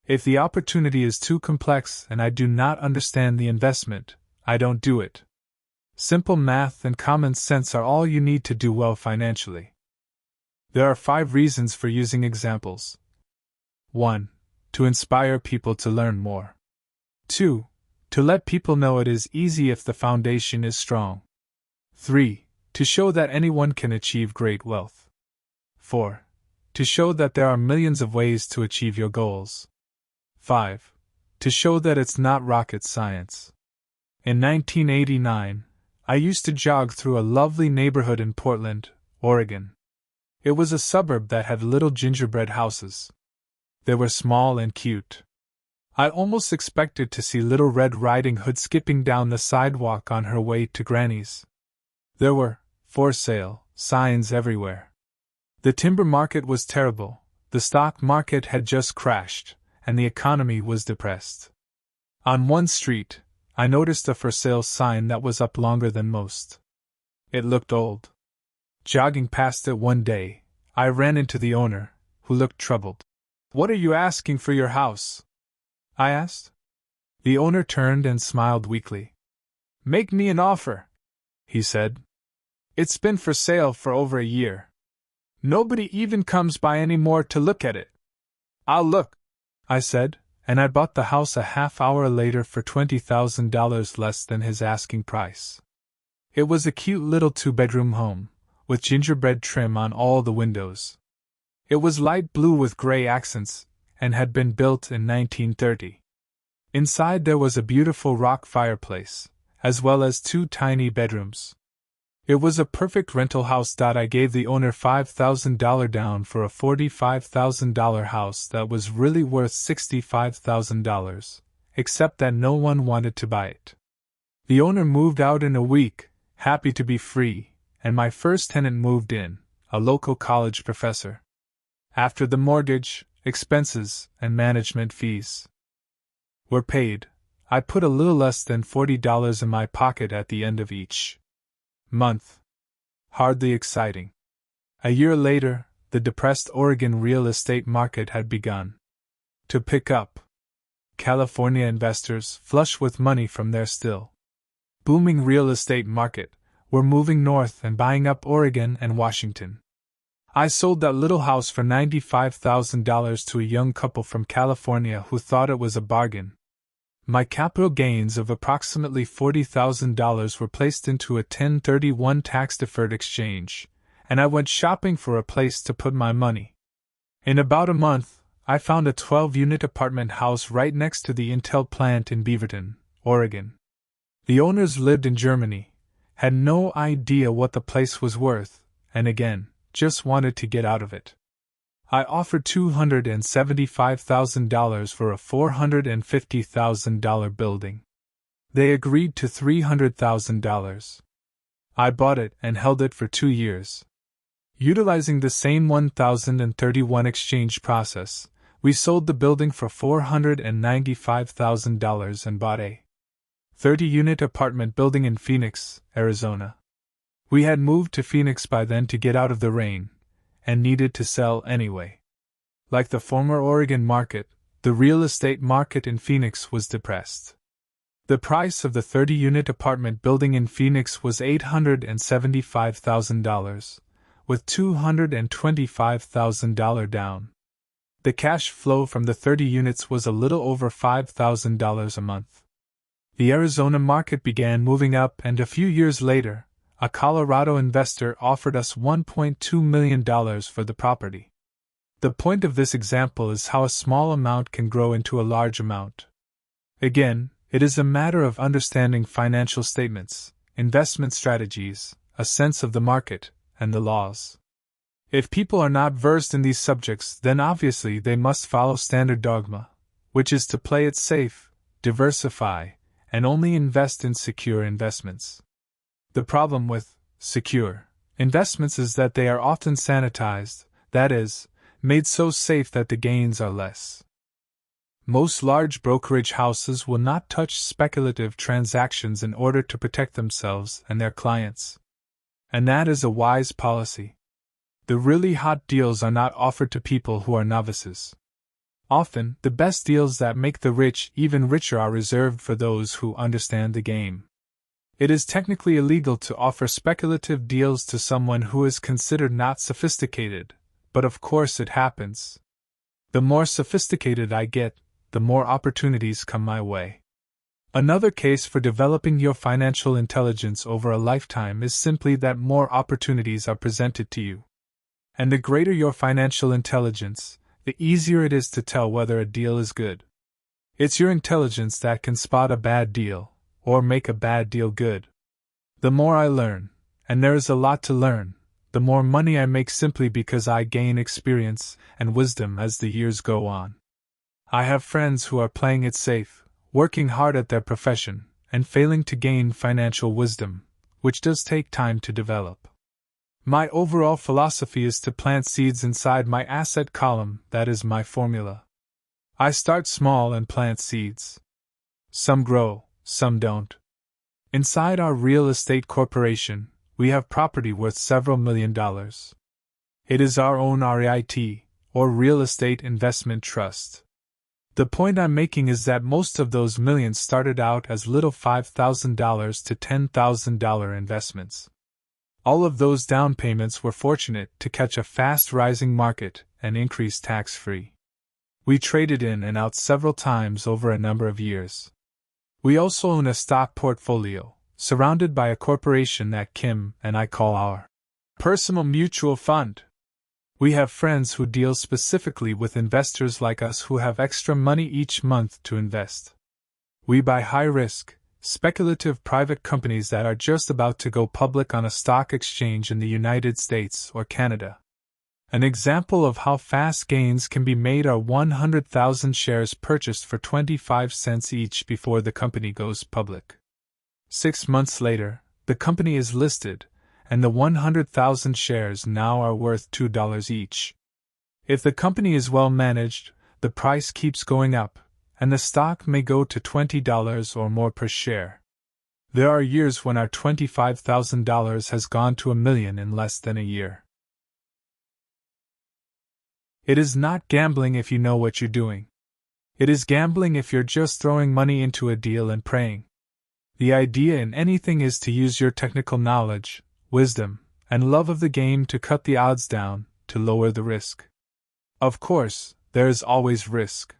If the opportunity is too complex and I do not understand the investment, I don't do it. Simple math and common sense are all you need to do well financially. There are 5 reasons for using examples. 1. To inspire people to learn more. 2. To let people know it is easy if the foundation is strong. 3. To show that anyone can achieve great wealth. 4. To show that there are millions of ways to achieve your goals. 5. To show that it's not rocket science. In 1989, I used to jog through a lovely neighborhood in Portland, Oregon. It was a suburb that had little gingerbread houses. They were small and cute. I almost expected to see Little Red Riding Hood skipping down the sidewalk on her way to Granny's. There were "for sale" signs everywhere. The timber market was terrible, the stock market had just crashed, and the economy was depressed. On one street, I noticed a for sale sign that was up longer than most. It looked old. Jogging past it one day, I ran into the owner, who looked troubled. "What are you asking for your house?" I asked. The owner turned and smiled weakly. "Make me an offer," he said. "It's been for sale for over a year. Nobody even comes by anymore to look at it." "I'll look," I said, and I bought the house a half hour later for $20,000 less than his asking price. It was a cute little 2-bedroom home, with gingerbread trim on all the windows. It was light blue with gray accents, and had been built in 1930. Inside there was a beautiful rock fireplace, as well as 2 tiny bedrooms. It was a perfect rental house. I gave the owner $5,000 down for a $45,000 house that was really worth $65,000, except that no one wanted to buy it. The owner moved out in a week, happy to be free, and my first tenant moved in, a local college professor. After the mortgage, expenses, and management fees were paid, I put a little less than $40 in my pocket at the end of each month. Hardly exciting. A year later, the depressed Oregon real estate market had begun to pick up. California investors, flush with money from their still booming real estate market, were moving north and buying up Oregon and Washington. I sold that little house for $95,000 to a young couple from California who thought it was a bargain. My capital gains of approximately $40,000 were placed into a 1031 tax-deferred exchange, and I went shopping for a place to put my money. In about a month, I found a 12-unit apartment house right next to the Intel plant in Beaverton, Oregon. The owners lived in Germany, had no idea what the place was worth, and again, just wanted to get out of it. I offered $275,000 for a $450,000 building. They agreed to $300,000. I bought it and held it for 2 years. Utilizing the same 1031 exchange process, we sold the building for $495,000 and bought a 30-unit apartment building in Phoenix, Arizona. We had moved to Phoenix by then to get out of the rain, and needed to sell anyway. Like the former Oregon market, the real estate market in Phoenix was depressed. The price of the 30-unit apartment building in Phoenix was $875,000, with $225,000 down. The cash flow from the 30 units was a little over $5,000 a month. The Arizona market began moving up, and a few years later, a Colorado investor offered us $1.2 million for the property. The point of this example is how a small amount can grow into a large amount. Again, it is a matter of understanding financial statements, investment strategies, a sense of the market, and the laws. If people are not versed in these subjects, then obviously they must follow standard dogma, which is to play it safe, diversify, and only invest in secure investments. The problem with secure investments is that they are often sanitized, that is, made so safe that the gains are less. Most large brokerage houses will not touch speculative transactions in order to protect themselves and their clients. And that is a wise policy. The really hot deals are not offered to people who are novices. Often, the best deals that make the rich even richer are reserved for those who understand the game. It is technically illegal to offer speculative deals to someone who is considered not sophisticated, but of course it happens. The more sophisticated I get, the more opportunities come my way. Another case for developing your financial intelligence over a lifetime is simply that more opportunities are presented to you. And the greater your financial intelligence, the easier it is to tell whether a deal is good. It's your intelligence that can spot a bad deal, or make a bad deal good. The more I learn, and there is a lot to learn, the more money I make simply because I gain experience and wisdom as the years go on. I have friends who are playing it safe, working hard at their profession, and failing to gain financial wisdom, which does take time to develop. My overall philosophy is to plant seeds inside my asset column. That is my formula. I start small and plant seeds. Some grow, some don't. Inside our real estate corporation, we have property worth several $1 million. It is our own REIT, or Real Estate Investment Trust. The point I'm making is that most of those millions started out as little $5,000 to $10,000 investments. All of those down payments were fortunate to catch a fast-rising market and increase tax-free. We traded in and out several times over a number of years. We also own a stock portfolio, surrounded by a corporation that Kim and I call our personal mutual fund. We have friends who deal specifically with investors like us who have extra money each month to invest. We buy high-risk, speculative private companies that are just about to go public on a stock exchange in the United States or Canada. An example of how fast gains can be made are 100,000 shares purchased for 25 cents each before the company goes public. 6 months later, the company is listed, and the 100,000 shares now are worth $2 each. If the company is well managed, the price keeps going up, and the stock may go to $20 or more per share. There are years when our $25,000 has gone to $1 million in less than a year. It is not gambling if you know what you're doing. It is gambling if you're just throwing money into a deal and praying. The idea in anything is to use your technical knowledge, wisdom, and love of the game to cut the odds down, to lower the risk. Of course, there is always risk.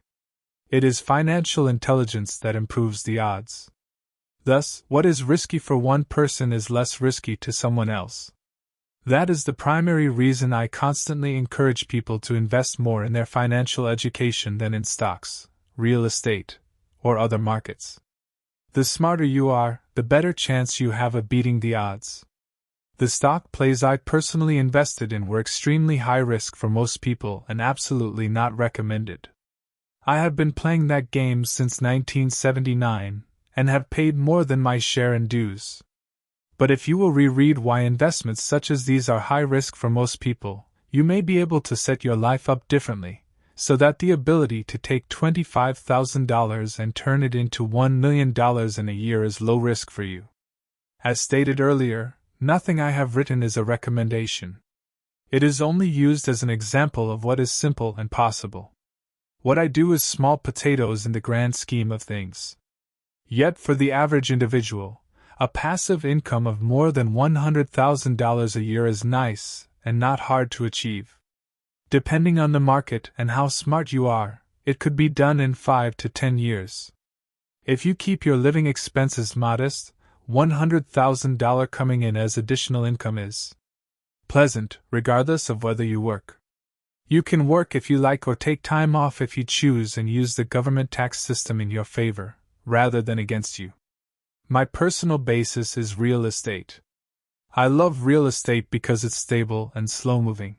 It is financial intelligence that improves the odds. Thus, what is risky for one person is less risky to someone else. That is the primary reason I constantly encourage people to invest more in their financial education than in stocks, real estate, or other markets. The smarter you are, the better chance you have of beating the odds. The stock plays I personally invested in were extremely high risk for most people and absolutely not recommended. I have been playing that game since 1979, and have paid more than my share in dues. But if you will reread why investments such as these are high risk for most people, you may be able to set your life up differently, so that the ability to take $25,000 and turn it into $1 million in a year is low risk for you. As stated earlier, nothing I have written is a recommendation. It is only used as an example of what is simple and possible. What I do is small potatoes in the grand scheme of things. Yet for the average individual, a passive income of more than $100,000 a year is nice and not hard to achieve. Depending on the market and how smart you are, it could be done in 5 to 10 years. If you keep your living expenses modest, $100,000 coming in as additional income is pleasant, regardless of whether you work. You can work if you like or take time off if you choose and use the government tax system in your favor, rather than against you. My personal basis is real estate. I love real estate because it's stable and slow-moving.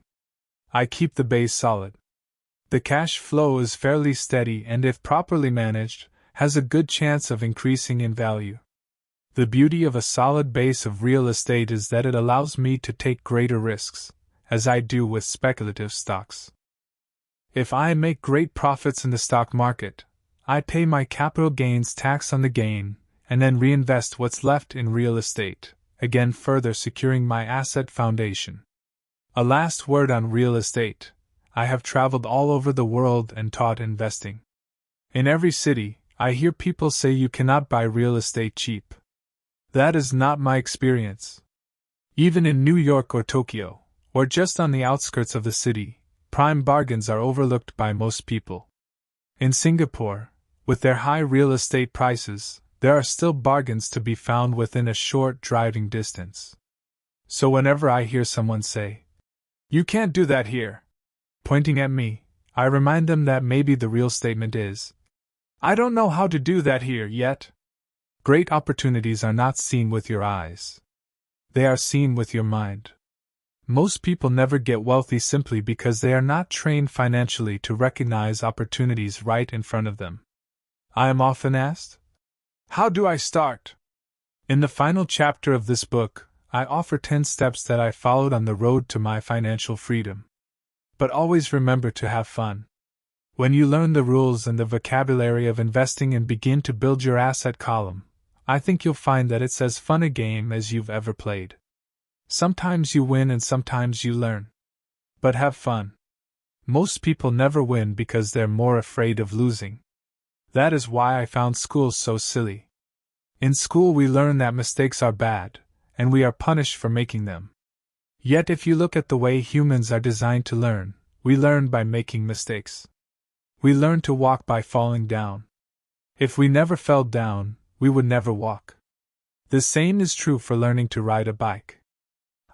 I keep the base solid. The cash flow is fairly steady and, if properly managed, has a good chance of increasing in value. The beauty of a solid base of real estate is that it allows me to take greater risks, as I do with speculative stocks. If I make great profits in the stock market, I pay my capital gains tax on the gain, and then reinvest what's left in real estate, again further securing my asset foundation. A last word on real estate. I have traveled all over the world and taught investing. In every city, I hear people say you cannot buy real estate cheap. That is not my experience. Even in New York or Tokyo, or just on the outskirts of the city, prime bargains are overlooked by most people. In Singapore, with their high real estate prices, there are still bargains to be found within a short driving distance. So whenever I hear someone say, "You can't do that here," pointing at me, I remind them that maybe the real statement is, "I don't know how to do that here yet." Great opportunities are not seen with your eyes. They are seen with your mind. Most people never get wealthy simply because they are not trained financially to recognize opportunities right in front of them. I am often asked, "How do I start?" In the final chapter of this book, I offer 10 steps that I followed on the road to my financial freedom. But always remember to have fun. When you learn the rules and the vocabulary of investing and begin to build your asset column, I think you'll find that it's as fun a game as you've ever played. Sometimes you win and sometimes you learn. But have fun. Most people never win because they're more afraid of losing. That is why I found school so silly. In school we learn that mistakes are bad, and we are punished for making them. Yet if you look at the way humans are designed to learn, we learn by making mistakes. We learn to walk by falling down. If we never fell down, we would never walk. The same is true for learning to ride a bike.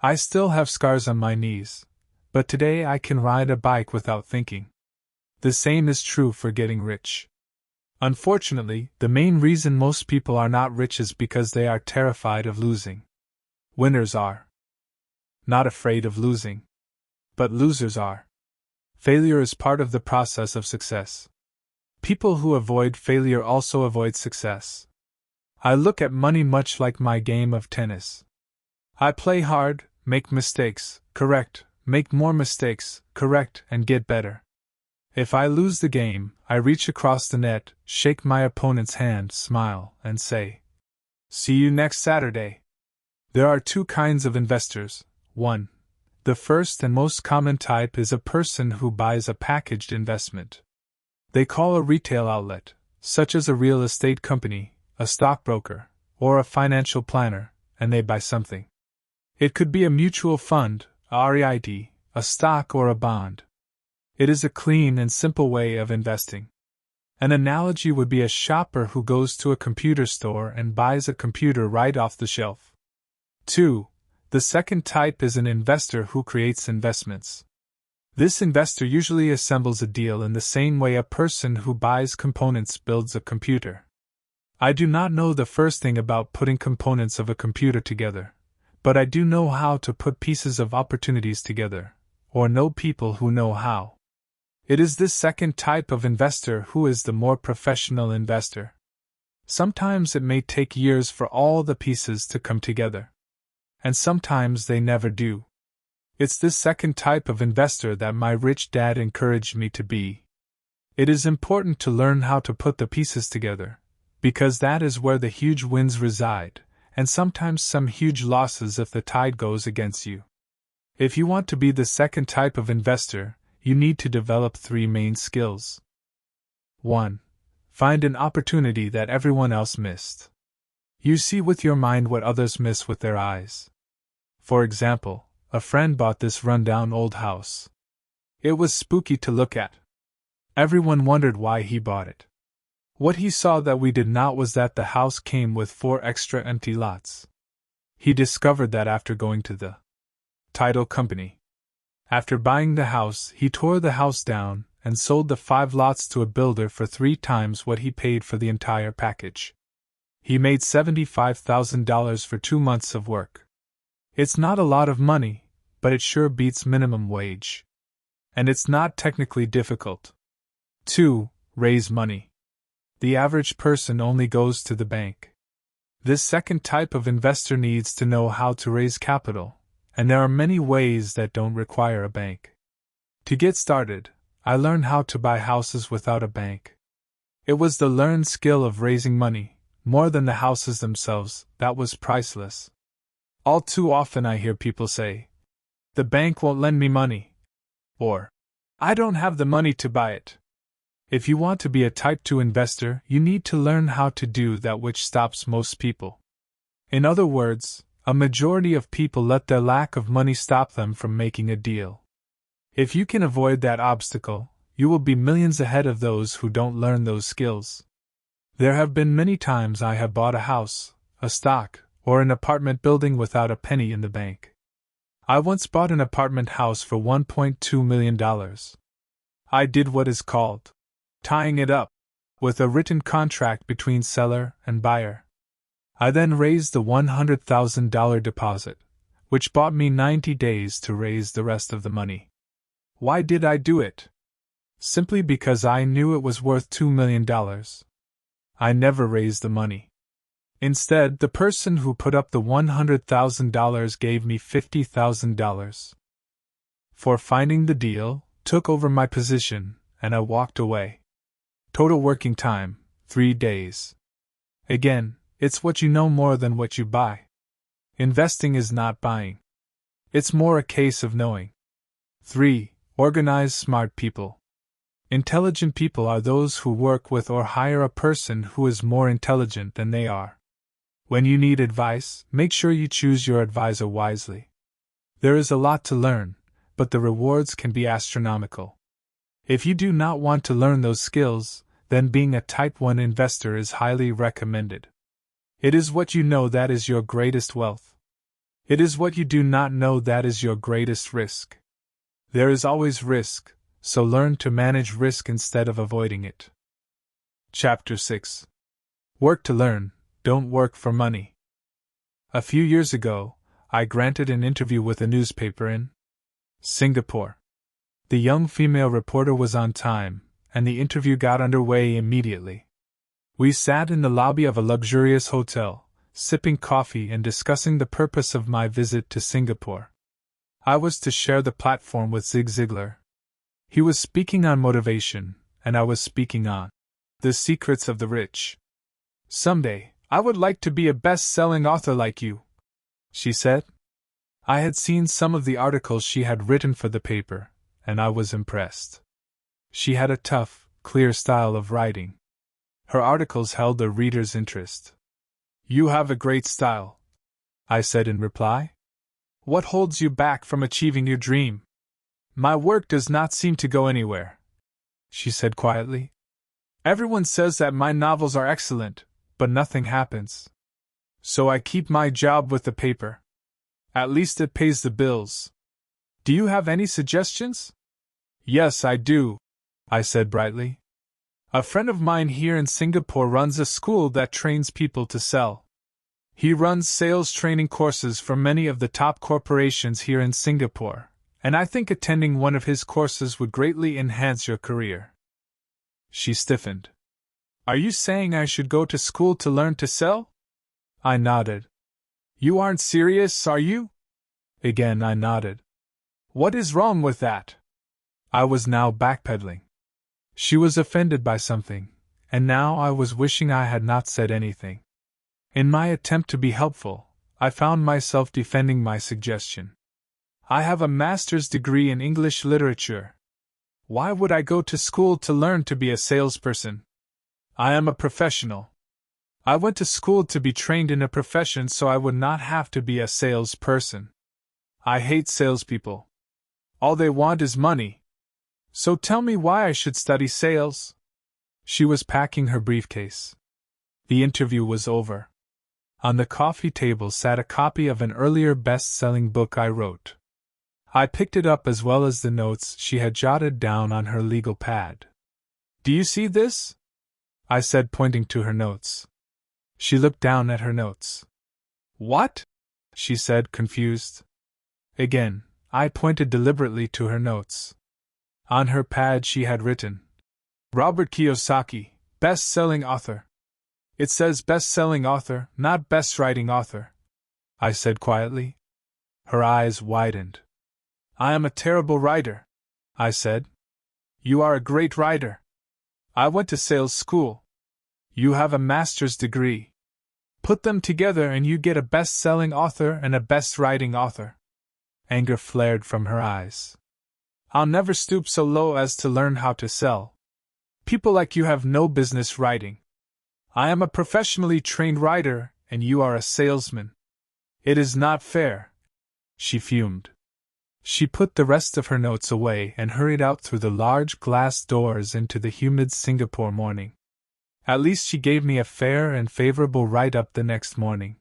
I still have scars on my knees, but today I can ride a bike without thinking. The same is true for getting rich. Unfortunately, the main reason most people are not rich is because they are terrified of losing. Winners are not afraid of losing, but losers are. Failure is part of the process of success. People who avoid failure also avoid success. I look at money much like my game of tennis. I play hard, make mistakes, correct, make more mistakes, correct, and get better. If I lose the game, I reach across the net, shake my opponent's hand, smile, and say, "See you next Saturday." There are 2 kinds of investors. 1. The first and most common type is a person who buys a packaged investment. They call a retail outlet, such as a real estate company, a stockbroker, or a financial planner, and they buy something. It could be a mutual fund, a REIT, a stock, or a bond. It is a clean and simple way of investing. An analogy would be a shopper who goes to a computer store and buys a computer right off the shelf. 2. The second type is an investor who creates investments. This investor usually assembles a deal in the same way a person who buys components builds a computer. I do not know the first thing about putting components of a computer together, but I do know how to put pieces of opportunities together, or know people who know how. It is this second type of investor who is the more professional investor. Sometimes it may take years for all the pieces to come together. And sometimes they never do. It's this second type of investor that my rich dad encouraged me to be. It is important to learn how to put the pieces together, because that is where the huge wins reside, and sometimes some huge losses if the tide goes against you. If you want to be the second type of investor, you need to develop 3 main skills. 1. Find an opportunity that everyone else missed. You see with your mind what others miss with their eyes. For example, a friend bought this rundown old house. It was spooky to look at. Everyone wondered why he bought it. What he saw that we did not was that the house came with 4 extra empty lots. He discovered that after going to the title company. After buying the house, he tore the house down and sold the 5 lots to a builder for 3 times what he paid for the entire package. He made $75,000 for 2 months of work. It's not a lot of money, but it sure beats minimum wage. And it's not technically difficult. 2. Raise money. The average person only goes to the bank. This second type of investor needs to know how to raise capital, and there are many ways that don't require a bank. To get started, I learned how to buy houses without a bank. It was the learned skill of raising money, more than the houses themselves, that was priceless. All too often I hear people say, "The bank won't lend me money," or, "I don't have the money to buy it." If you want to be a Type 2 investor, you need to learn how to do that which stops most people. In other words, a majority of people let their lack of money stop them from making a deal. If you can avoid that obstacle, you will be millions ahead of those who don't learn those skills. There have been many times I have bought a house, a stock, or an apartment building without a penny in the bank. I once bought an apartment house for $1.2 million. I did what is called tying it up, with a written contract between seller and buyer. I then raised the $100,000 deposit, which bought me 90 days to raise the rest of the money. Why did I do it? Simply because I knew it was worth $2 million. I never raised the money. Instead, the person who put up the $100,000 gave me $50,000. For finding the deal, took over my position, and I walked away. Total working time, 3 days. Again, it's what you know more than what you buy. Investing is not buying. It's more a case of knowing. 3. Organize smart people. Intelligent people are those who work with or hire a person who is more intelligent than they are. When you need advice, make sure you choose your advisor wisely. There is a lot to learn, but the rewards can be astronomical. If you do not want to learn those skills, then being a Type 1 investor is highly recommended. It is what you know that is your greatest wealth. It is what you do not know that is your greatest risk. There is always risk, so learn to manage risk instead of avoiding it. Chapter 6. Work to learn, don't work for money. A few years ago, I granted an interview with a newspaper in Singapore. The young female reporter was on time, and the interview got underway immediately. We sat in the lobby of a luxurious hotel, sipping coffee and discussing the purpose of my visit to Singapore. I was to share the platform with Zig Ziglar. He was speaking on motivation, and I was speaking on the secrets of the rich. "Someday, I would like to be a best-selling author like you," she said. I had seen some of the articles she had written for the paper, and I was impressed. She had a tough, clear style of writing. Her articles held the reader's interest. "You have a great style," I said in reply. "What holds you back from achieving your dream?" "My work does not seem to go anywhere," she said quietly. "Everyone says that my novels are excellent, but nothing happens. So I keep my job with the paper. At least it pays the bills. Do you have any suggestions?" "Yes, I do," I said brightly. "A friend of mine here in Singapore runs a school that trains people to sell. He runs sales training courses for many of the top corporations here in Singapore, and I think attending one of his courses would greatly enhance your career." She stiffened. "Are you saying I should go to school to learn to sell?" I nodded. "You aren't serious, are you?" Again I nodded. "What is wrong with that?" I was now backpedaling. She was offended by something, and now I was wishing I had not said anything. In my attempt to be helpful, I found myself defending my suggestion. "I have a master's degree in English literature. Why would I go to school to learn to be a salesperson? I am a professional. I went to school to be trained in a profession so I would not have to be a salesperson. I hate salespeople. All they want is money. So tell me why I should study sales. She was packing her briefcase. The interview was over. On the coffee table sat a copy of an earlier best-selling book I wrote. I picked it up as well as the notes she had jotted down on her legal pad. Do you see this? I said, pointing to her notes. She looked down at her notes. What? She said, confused. Again, I pointed deliberately to her notes. On her pad she had written, Robert Kiyosaki, best-selling author. It says best-selling author, not best-writing author, I said quietly. Her eyes widened. I am a terrible writer, I said. You are a great writer. I went to sales school. You have a master's degree. Put them together and you get a best-selling author and a best-writing author. Anger flared from her eyes. I'll never stoop so low as to learn how to sell. People like you have no business writing. I am a professionally trained writer, and you are a salesman. It is not fair. She fumed. She put the rest of her notes away and hurried out through the large glass doors into the humid Singapore morning. At least she gave me a fair and favorable write-up the next morning.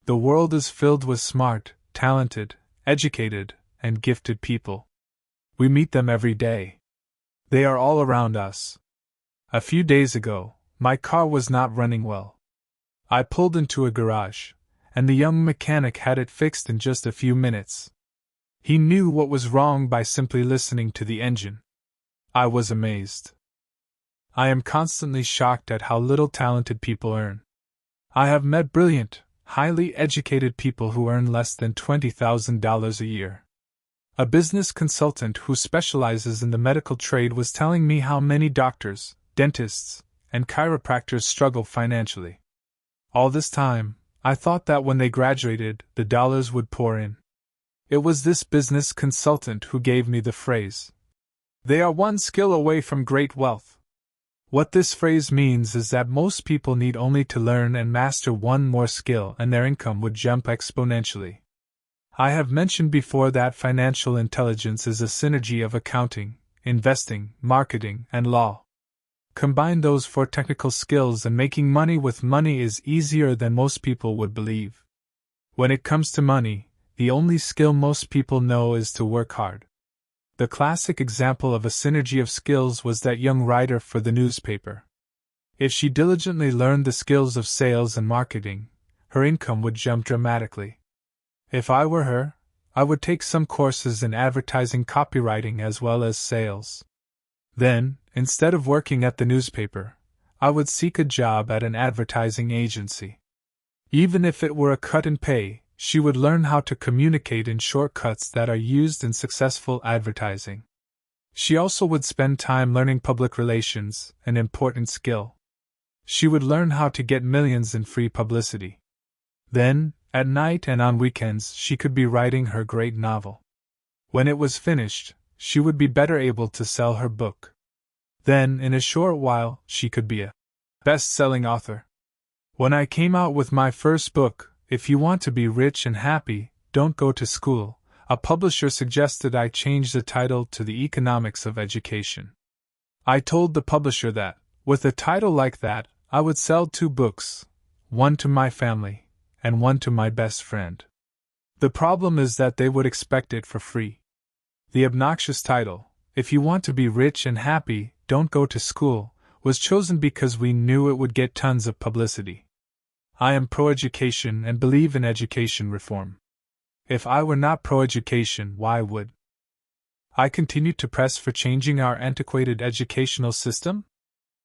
The world is filled with smart, talented, educated, and gifted people. We meet them every day. They are all around us. A few days ago, my car was not running well. I pulled into a garage, and the young mechanic had it fixed in just a few minutes. He knew what was wrong by simply listening to the engine. I was amazed. I am constantly shocked at how little talented people earn. I have met brilliant, highly educated people who earn less than $20,000 a year. A business consultant who specializes in the medical trade was telling me how many doctors, dentists, and chiropractors struggle financially. All this time, I thought that when they graduated, the dollars would pour in. It was this business consultant who gave me the phrase, "They are one skill away from great wealth." What this phrase means is that most people need only to learn and master one more skill and their income would jump exponentially. I have mentioned before that financial intelligence is a synergy of accounting, investing, marketing, and law. Combine those four technical skills and making money with money is easier than most people would believe. When it comes to money, the only skill most people know is to work hard. The classic example of a synergy of skills was that young writer for the newspaper. If she diligently learned the skills of sales and marketing, her income would jump dramatically. If I were her, I would take some courses in advertising copywriting as well as sales. Then, instead of working at the newspaper, I would seek a job at an advertising agency. Even if it were a cut in pay, she would learn how to communicate in shortcuts that are used in successful advertising. She also would spend time learning public relations, an important skill. She would learn how to get millions in free publicity. Then, at night and on weekends, she could be writing her great novel. When it was finished, she would be better able to sell her book. Then, in a short while, she could be a best-selling author. When I came out with my first book, If You Want to Be Rich and Happy, Don't Go to School, a publisher suggested I change the title to The Economics of Education. I told the publisher that, with a title like that, I would sell 2 books, one to my family, and one to my best friend. The problem is that they would expect it for free. The obnoxious title, If You Want to Be Rich and Happy, Don't Go to School, was chosen because we knew it would get tons of publicity. I am pro-education and believe in education reform. If I were not pro-education, why would I continue to press for changing our antiquated educational system?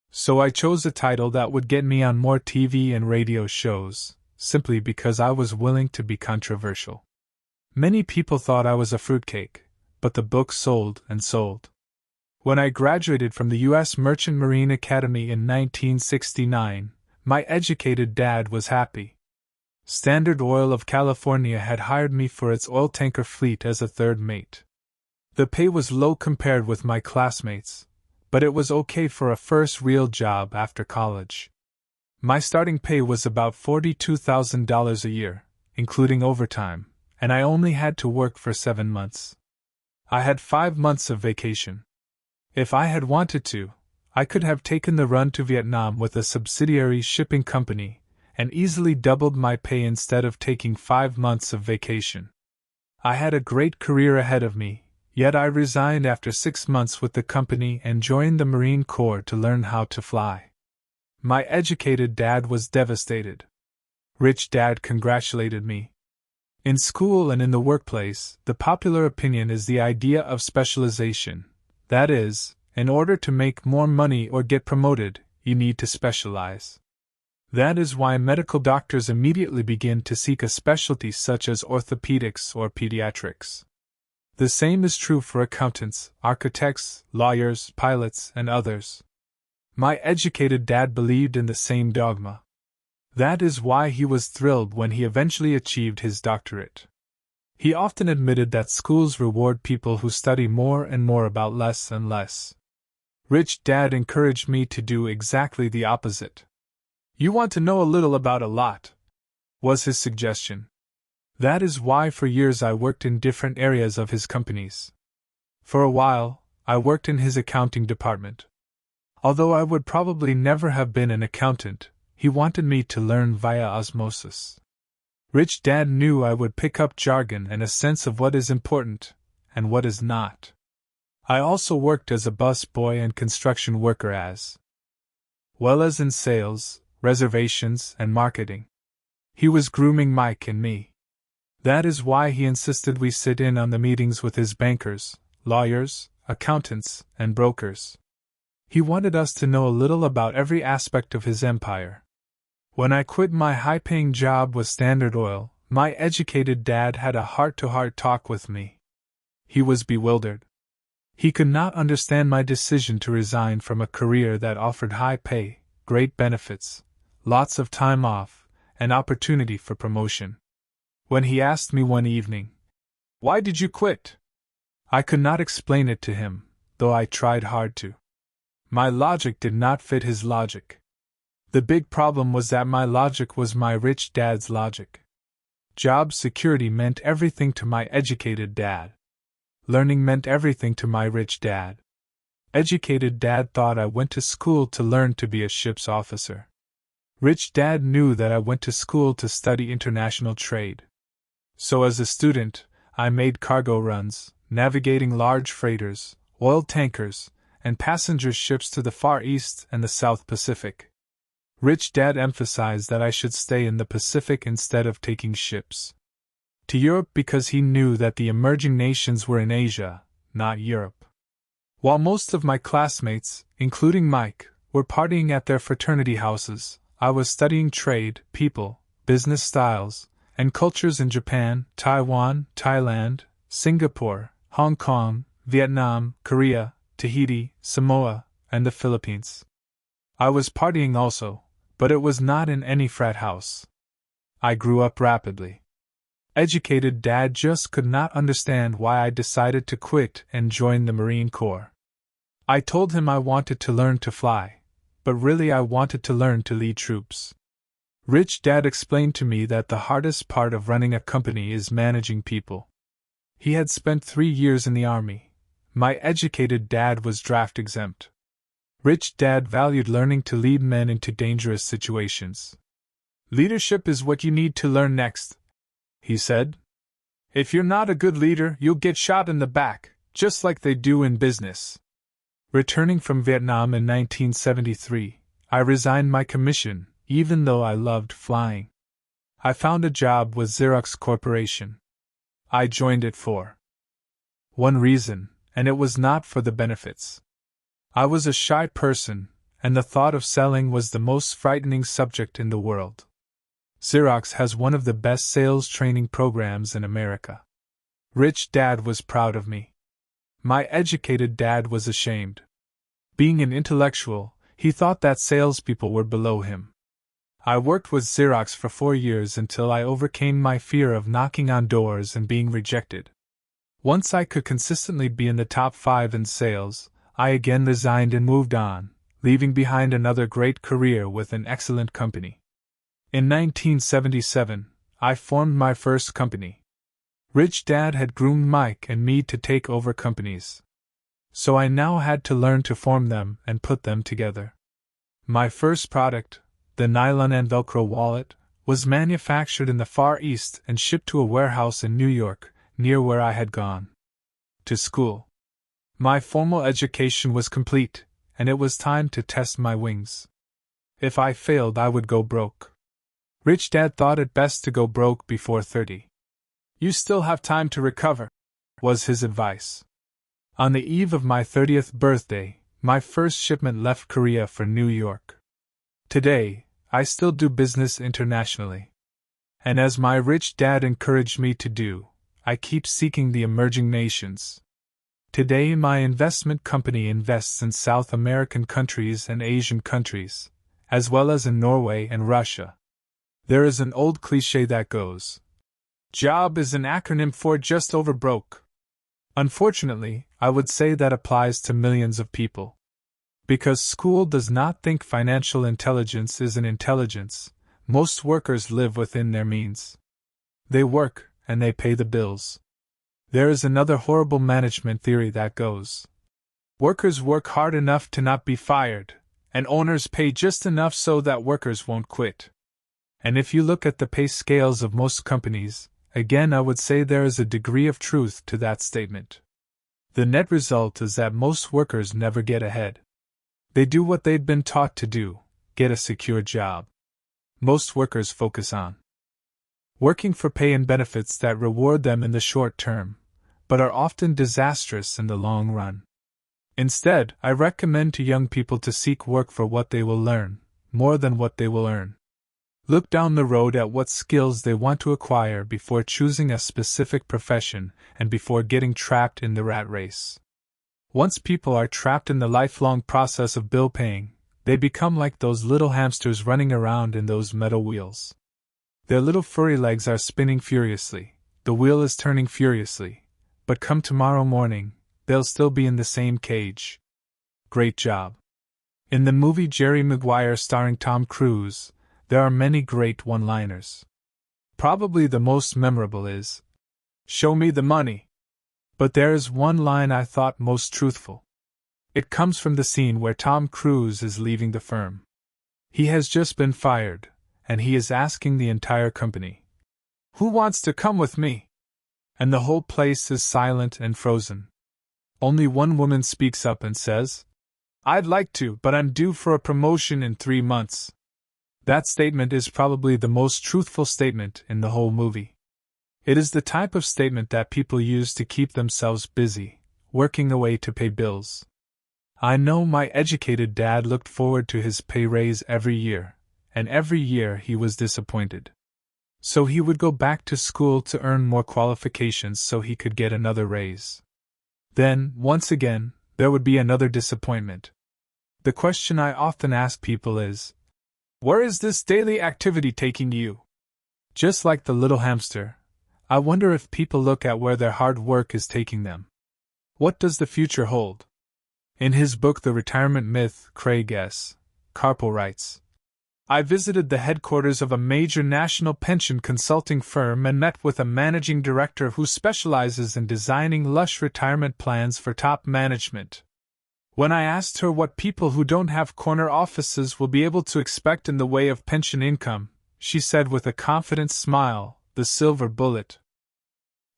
So I chose a title that would get me on more TV and radio shows, simply because I was willing to be controversial. Many people thought I was a fruitcake, but the book sold and sold. When I graduated from the U.S. Merchant Marine Academy in 1969, my educated dad was happy. Standard Oil of California had hired me for its oil tanker fleet as a third mate. The pay was low compared with my classmates, but it was okay for a first real job after college. My starting pay was about $42,000 a year, including overtime, and I only had to work for 7 months. I had 5 months of vacation. If I had wanted to, I could have taken the run to Vietnam with a subsidiary shipping company and easily doubled my pay instead of taking 5 months of vacation. I had a great career ahead of me, yet I resigned after 6 months with the company and joined the Marine Corps to learn how to fly. My educated dad was devastated. Rich Dad congratulated me. In school and in the workplace, the popular opinion is the idea of specialization. That is, in order to make more money or get promoted, you need to specialize. That is why medical doctors immediately begin to seek a specialty such as orthopedics or pediatrics. The same is true for accountants, architects, lawyers, pilots, and others. My educated dad believed in the same dogma. That is why he was thrilled when he eventually achieved his doctorate. He often admitted that schools reward people who study more and more about less and less. Rich Dad encouraged me to do exactly the opposite. You want to know a little about a lot, was his suggestion. That is why for years I worked in different areas of his companies. For a while, I worked in his accounting department. Although I would probably never have been an accountant, he wanted me to learn via osmosis. Rich Dad knew I would pick up jargon and a sense of what is important and what is not. I also worked as a bus boy and construction worker as well as in sales, reservations, and marketing. He was grooming Mike and me. That is why he insisted we sit in on the meetings with his bankers, lawyers, accountants, and brokers. He wanted us to know a little about every aspect of his empire. When I quit my high-paying job with Standard Oil, my educated dad had a heart-to-heart talk with me. He was bewildered. He could not understand my decision to resign from a career that offered high pay, great benefits, lots of time off, and opportunity for promotion. When he asked me one evening, "Why did you quit?" I could not explain it to him, though I tried hard to. My logic did not fit his logic. The big problem was that my logic was my rich dad's logic. Job security meant everything to my educated dad. Learning meant everything to my rich dad. Educated dad thought I went to school to learn to be a ship's officer. Rich Dad knew that I went to school to study international trade. So as a student, I made cargo runs, navigating large freighters, oil tankers, and passenger ships to the Far East and the South Pacific. Rich Dad emphasized that I should stay in the Pacific instead of taking ships to Europe because he knew that the emerging nations were in Asia, not Europe. While most of my classmates, including Mike, were partying at their fraternity houses, I was studying trade, people, business styles, and cultures in Japan, Taiwan, Thailand, Singapore, Hong Kong, Vietnam, Korea, Tahiti, Samoa, and the Philippines. I was partying also, but it was not in any frat house. I grew up rapidly. Educated Dad just could not understand why I decided to quit and join the Marine Corps. I told him I wanted to learn to fly, but really I wanted to learn to lead troops. Rich Dad explained to me that the hardest part of running a company is managing people. He had spent 3 years in the Army. My educated dad was draft exempt. Rich Dad valued learning to lead men into dangerous situations. "Leadership is what you need to learn next," he said. "If you're not a good leader, you'll get shot in the back, just like they do in business." Returning from Vietnam in 1973, I resigned my commission, even though I loved flying. I found a job with Xerox Corporation. I joined it for one reason, and it was not for the benefits. I was a shy person, and the thought of selling was the most frightening subject in the world. Xerox has one of the best sales training programs in America. Rich Dad was proud of me. My educated dad was ashamed. Being an intellectual, he thought that salespeople were below him. I worked with Xerox for 4 years until I overcame my fear of knocking on doors and being rejected. Once I could consistently be in the top 5 in sales, I again resigned and moved on, leaving behind another great career with an excellent company. In 1977, I formed my first company. Rich Dad had groomed Mike and me to take over companies. so I now had to learn to form them and put them together. My first product, the nylon and Velcro wallet, was manufactured in the Far East and shipped to a warehouse in New York, near where I had gone to school. My formal education was complete, and it was time to test my wings. If I failed, I would go broke. Rich Dad thought it best to go broke before 30. You still have time to recover, was his advice. On the eve of my 30th birthday, my first shipment left Korea for New York. Today, I still do business internationally. And as my rich dad encouraged me to do, I keep seeking the emerging nations. Today, my investment company invests in South American countries and Asian countries, as well as in Norway and Russia. There is an old cliché that goes, "Job is an acronym for just over broke." Unfortunately, I would say that applies to millions of people. Because school does not think financial intelligence is an intelligence, most workers live within their means. They work, and they pay the bills. There is another horrible management theory that goes, workers work hard enough to not be fired, and owners pay just enough so that workers won't quit. And if you look at the pay scales of most companies, again I would say there is a degree of truth to that statement. The net result is that most workers never get ahead. They do what they've been taught to do, get a secure job. Most workers focus on working for pay and benefits that reward them in the short term, but are often disastrous in the long run. Instead, I recommend to young people to seek work for what they will learn, more than what they will earn. Look down the road at what skills they want to acquire before choosing a specific profession and before getting trapped in the rat race. Once people are trapped in the lifelong process of bill paying, they become like those little hamsters running around in those metal wheels. Their little furry legs are spinning furiously, the wheel is turning furiously, but come tomorrow morning, they'll still be in the same cage. Great job. In the movie Jerry Maguire starring Tom Cruise, there are many great one-liners. Probably the most memorable is, "Show me the money." But there is one line I thought most truthful. It comes from the scene where Tom Cruise is leaving the firm. He has just been fired, and he is asking the entire company, "Who wants to come with me?" And the whole place is silent and frozen. Only one woman speaks up and says, "I'd like to, but I'm due for a promotion in 3 months." That statement is probably the most truthful statement in the whole movie. It is the type of statement that people use to keep themselves busy, working away to pay bills. I know my educated dad looked forward to his pay raise every year, and every year he was disappointed. So he would go back to school to earn more qualifications so he could get another raise. Then, once again, there would be another disappointment. The question I often ask people is, where is this daily activity taking you? Just like the little hamster, I wonder if people look at where their hard work is taking them. What does the future hold? In his book The Retirement Myth, Craig S. Carpel writes, I visited the headquarters of a major national pension consulting firm and met with a managing director who specializes in designing lush retirement plans for top management. When I asked her what people who don't have corner offices will be able to expect in the way of pension income, she said with a confident smile, "The silver bullet."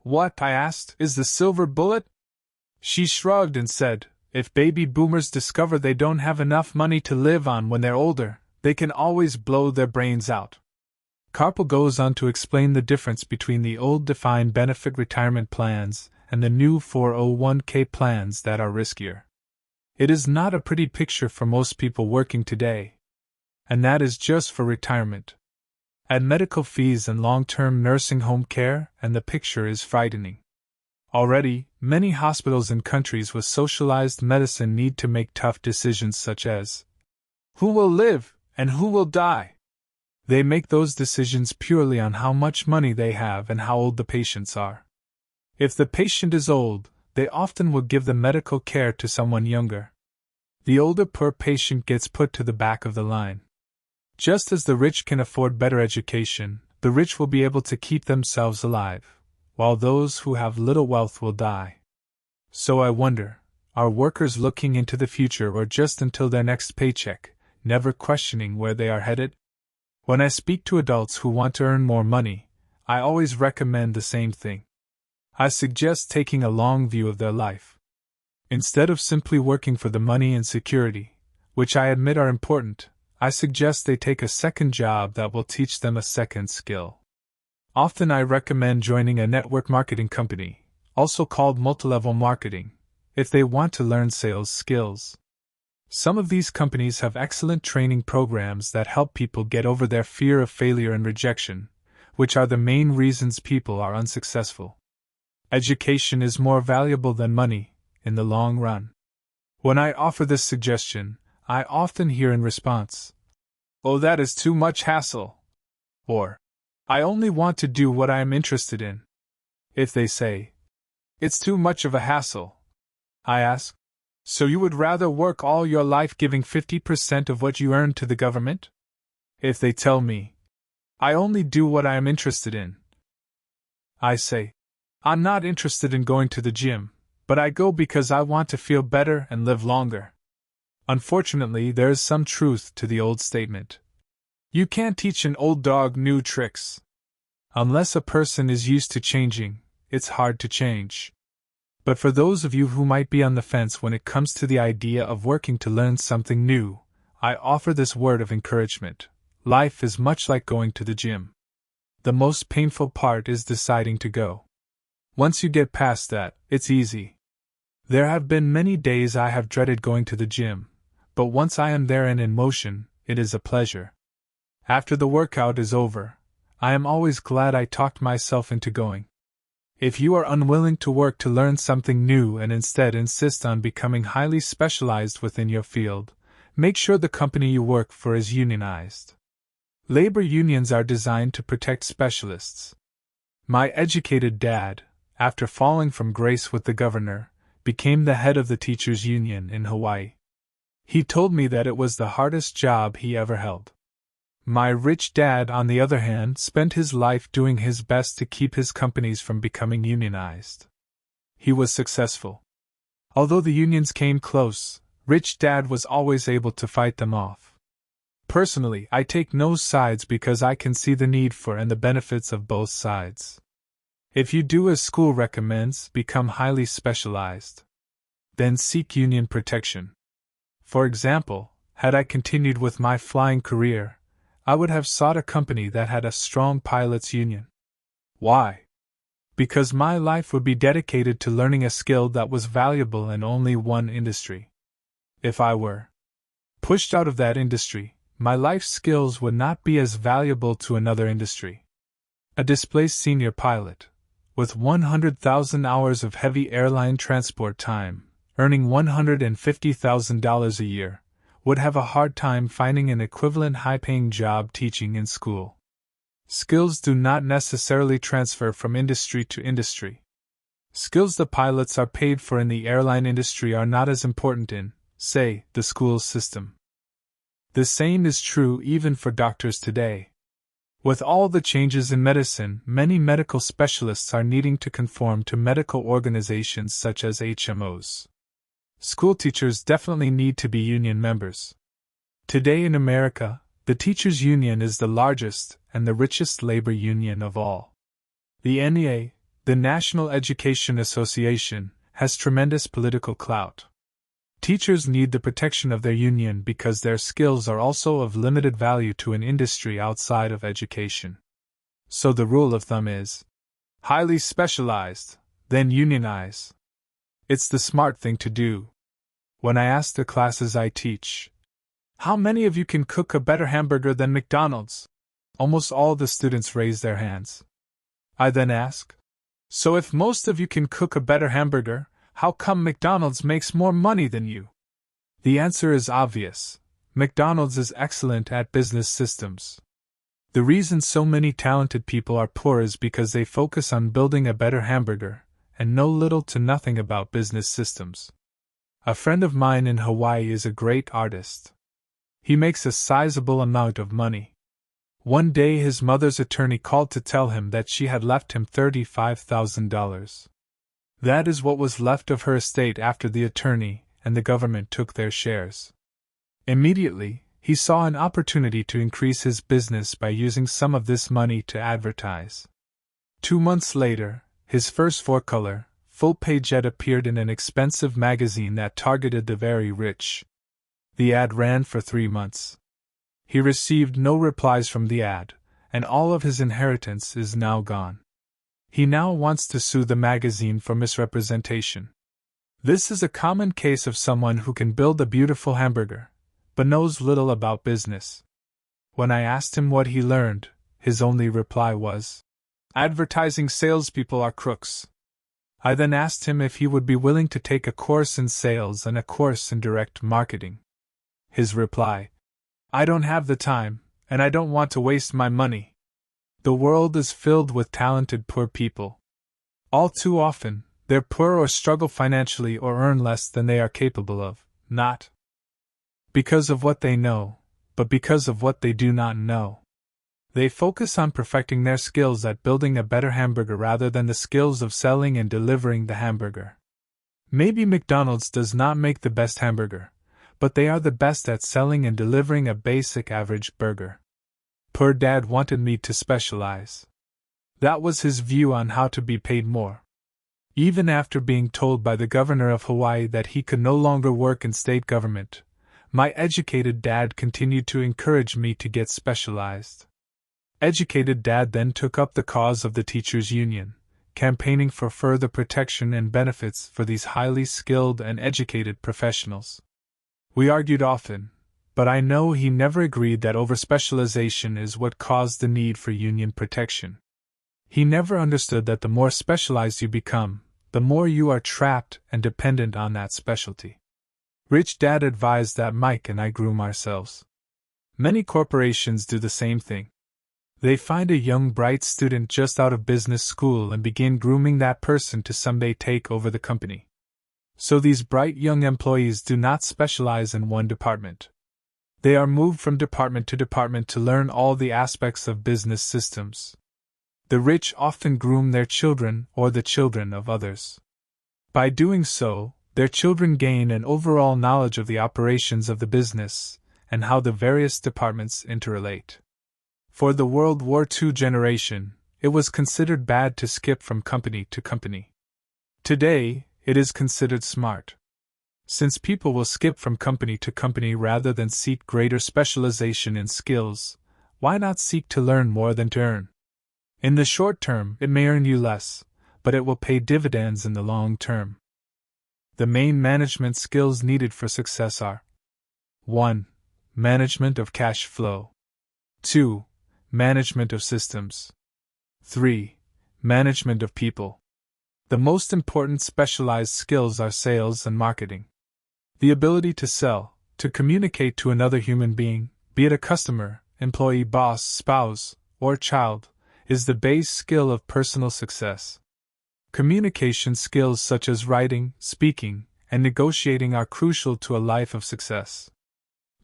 "What," I asked, "is the silver bullet?" She shrugged and said, "If baby boomers discover they don't have enough money to live on when they're older, they can always blow their brains out." Carpel goes on to explain the difference between the old defined benefit retirement plans and the new 401k plans that are riskier. It is not a pretty picture for most people working today. And that is just for retirement. Add medical fees and long-term nursing home care, and the picture is frightening. Already, many hospitals in countries with socialized medicine need to make tough decisions such as, who will live and who will die? They make those decisions purely on how much money they have and how old the patients are. If the patient is old, they often will give the medical care to someone younger. The older poor patient gets put to the back of the line. Just as the rich can afford better education, the rich will be able to keep themselves alive, while those who have little wealth will die. So I wonder, are workers looking into the future or just until their next paycheck, never questioning where they are headed? When I speak to adults who want to earn more money, I always recommend the same thing. I suggest taking a long view of their life. Instead of simply working for the money and security, which I admit are important, I suggest they take a second job that will teach them a second skill. Often I recommend joining a network marketing company, also called multilevel marketing, if they want to learn sales skills. Some of these companies have excellent training programs that help people get over their fear of failure and rejection, which are the main reasons people are unsuccessful. Education is more valuable than money, in the long run. When I offer this suggestion, I often hear in response, "Oh, that is too much hassle," or, "I only want to do what I am interested in." If they say, "It's too much of a hassle," I ask, "So you would rather work all your life giving 50% of what you earn to the government?" If they tell me, "I only do what I am interested in," I say, "I'm not interested in going to the gym, but I go because I want to feel better and live longer." Unfortunately, there is some truth to the old statement, "You can't teach an old dog new tricks." Unless a person is used to changing, it's hard to change. But for those of you who might be on the fence when it comes to the idea of working to learn something new, I offer this word of encouragement. Life is much like going to the gym. The most painful part is deciding to go. Once you get past that, it's easy. There have been many days I have dreaded going to the gym, but once I am there and in motion, it is a pleasure. After the workout is over, I am always glad I talked myself into going. If you are unwilling to work to learn something new and instead insist on becoming highly specialized within your field, make sure the company you work for is unionized. Labor unions are designed to protect specialists. My educated dad, after falling from grace with the governor, became the head of the teachers' union in Hawaii. He told me that it was the hardest job he ever held. My rich dad, on the other hand, spent his life doing his best to keep his companies from becoming unionized. He was successful. Although the unions came close, Rich Dad was always able to fight them off. Personally, I take no sides because I can see the need for and the benefits of both sides. If you do as school recommends, become highly specialized. Then seek union protection. For example, had I continued with my flying career, I would have sought a company that had a strong pilots' union. Why? Because my life would be dedicated to learning a skill that was valuable in only one industry. If I were pushed out of that industry, my life skills would not be as valuable to another industry. A displaced senior pilot, with 100,000 hours of heavy airline transport time, earning $150,000 a year, would have a hard time finding an equivalent high-paying job teaching in school. Skills do not necessarily transfer from industry to industry. Skills the pilots are paid for in the airline industry are not as important in, say, the school system. The same is true even for doctors today. With all the changes in medicine, many medical specialists are needing to conform to medical organizations such as HMOs. School teachers definitely need to be union members. Today in America, the teachers' union is the largest and the richest labor union of all. The NEA, the National Education Association, has tremendous political clout. Teachers need the protection of their union because their skills are also of limited value to an industry outside of education. So the rule of thumb is, highly specialized, then unionize. It's the smart thing to do. When I ask the classes I teach, "How many of you can cook a better hamburger than McDonald's?" almost all the students raise their hands. I then ask, "So if most of you can cook a better hamburger, how come McDonald's makes more money than you?" The answer is obvious. McDonald's is excellent at business systems. The reason so many talented people are poor is because they focus on building a better hamburger and know little to nothing about business systems. A friend of mine in Hawaii is a great artist. He makes a sizable amount of money. One day his mother's attorney called to tell him that she had left him $35,000. That is what was left of her estate after the attorney and the government took their shares. Immediately, he saw an opportunity to increase his business by using some of this money to advertise. 2 months later, his first four-color, full-page ad appeared in an expensive magazine that targeted the very rich. The ad ran for 3 months. He received no replies from the ad, and all of his inheritance is now gone. He now wants to sue the magazine for misrepresentation. This is a common case of someone who can build a beautiful hamburger, but knows little about business. When I asked him what he learned, his only reply was, "Advertising salespeople are crooks." I then asked him if he would be willing to take a course in sales and a course in direct marketing. His reply, "I don't have the time, and I don't want to waste my money." The world is filled with talented poor people. All too often, they're poor or struggle financially or earn less than they are capable of, not because of what they know, but because of what they do not know. They focus on perfecting their skills at building a better hamburger rather than the skills of selling and delivering the hamburger. Maybe McDonald's does not make the best hamburger, but they are the best at selling and delivering a basic average burger. Poor Dad wanted me to specialize. That was his view on how to be paid more. Even after being told by the governor of Hawaii that he could no longer work in state government, my educated dad continued to encourage me to get specialized. Educated Dad then took up the cause of the teachers' union, campaigning for further protection and benefits for these highly skilled and educated professionals. We argued often, but I know he never agreed that overspecialization is what caused the need for union protection. He never understood that the more specialized you become, the more you are trapped and dependent on that specialty. Rich Dad advised that Mike and I groom ourselves. Many corporations do the same thing. They find a young bright student just out of business school and begin grooming that person to someday take over the company. So these bright young employees do not specialize in one department. They are moved from department to department to learn all the aspects of business systems. The rich often groom their children or the children of others. By doing so, their children gain an overall knowledge of the operations of the business and how the various departments interrelate. For the World War II generation, it was considered bad to skip from company to company. Today, it is considered smart. Since people will skip from company to company rather than seek greater specialization in skills, why not seek to learn more than to earn? In the short term, it may earn you less, but it will pay dividends in the long term. The main management skills needed for success are 1. Management of cash flow. 2. Management of systems. 3. Management of people. The most important specialized skills are sales and marketing. The ability to sell, to communicate to another human being, be it a customer, employee, boss, spouse, or child, is the base skill of personal success. Communication skills such as writing, speaking, and negotiating are crucial to a life of success.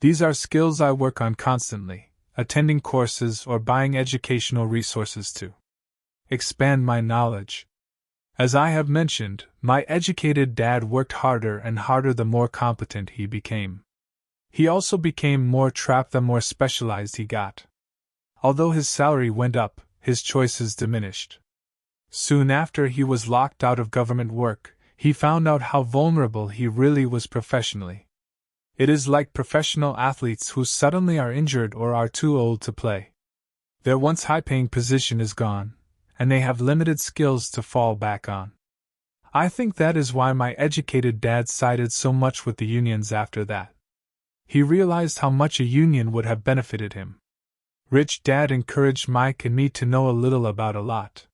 These are skills I work on constantly, attending courses or buying educational resources to expand my knowledge. As I have mentioned, my educated dad worked harder and harder the more competent he became. He also became more trapped the more specialized he got. Although his salary went up, his choices diminished. Soon after he was locked out of government work, he found out how vulnerable he really was professionally. It is like professional athletes who suddenly are injured or are too old to play. Their once high-paying position is gone, and they have limited skills to fall back on. I think that is why my educated dad sided so much with the unions after that. He realized how much a union would have benefited him. Rich Dad encouraged Mike and me to know a little about a lot.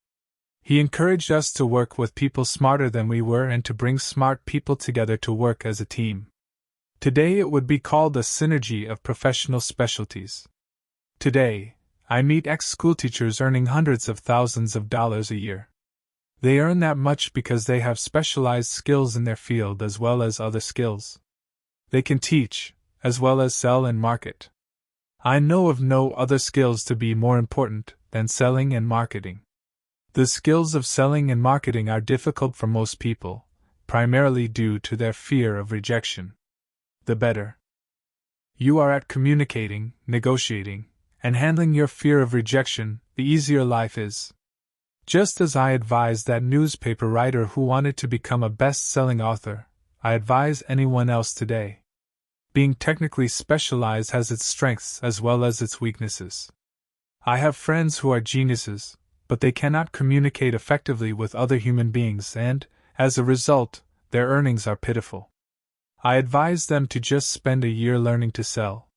He encouraged us to work with people smarter than we were and to bring smart people together to work as a team. Today it would be called a synergy of professional specialties. Today, I meet ex-schoolteachers earning hundreds of thousands of dollars a year. They earn that much because they have specialized skills in their field as well as other skills. They can teach, as well as sell and market. I know of no other skills to be more important than selling and marketing. The skills of selling and marketing are difficult for most people, primarily due to their fear of rejection. The better you are at communicating, negotiating, and handling your fear of rejection, the easier life is. Just as I advised that newspaper writer who wanted to become a best-selling author, I advise anyone else today. Being technically specialized has its strengths as well as its weaknesses. I have friends who are geniuses, but they cannot communicate effectively with other human beings and, as a result, their earnings are pitiful. I advise them to just spend a year learning to sell.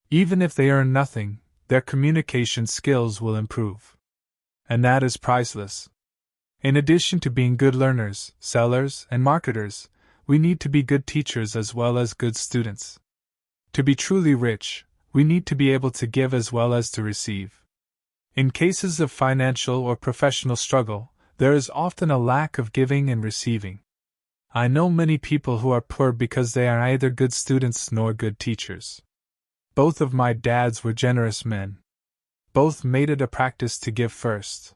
Even if they earn nothing, their communication skills will improve. And that is priceless. In addition to being good learners, sellers, and marketers, we need to be good teachers as well as good students. To be truly rich, we need to be able to give as well as to receive. In cases of financial or professional struggle, there is often a lack of giving and receiving. I know many people who are poor because they are neither good students nor good teachers. Both of my dads were generous men. Both made it a practice to give first.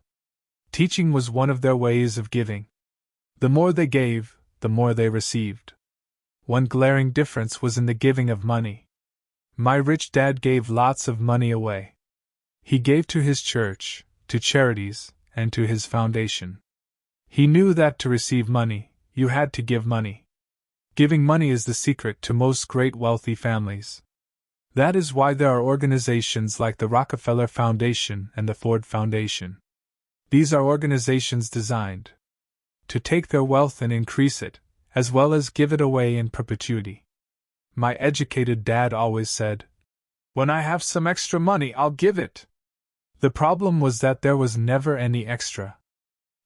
Teaching was one of their ways of giving. The more they gave, the more they received. One glaring difference was in the giving of money. My rich dad gave lots of money away. He gave to his church, to charities, and to his foundation. He knew that to receive money, you had to give money. Giving money is the secret to most great wealthy families. That is why there are organizations like the Rockefeller Foundation and the Ford Foundation. These are organizations designed to take their wealth and increase it, as well as give it away in perpetuity. My educated dad always said, "When I have some extra money, I'll give it." The problem was that there was never any extra.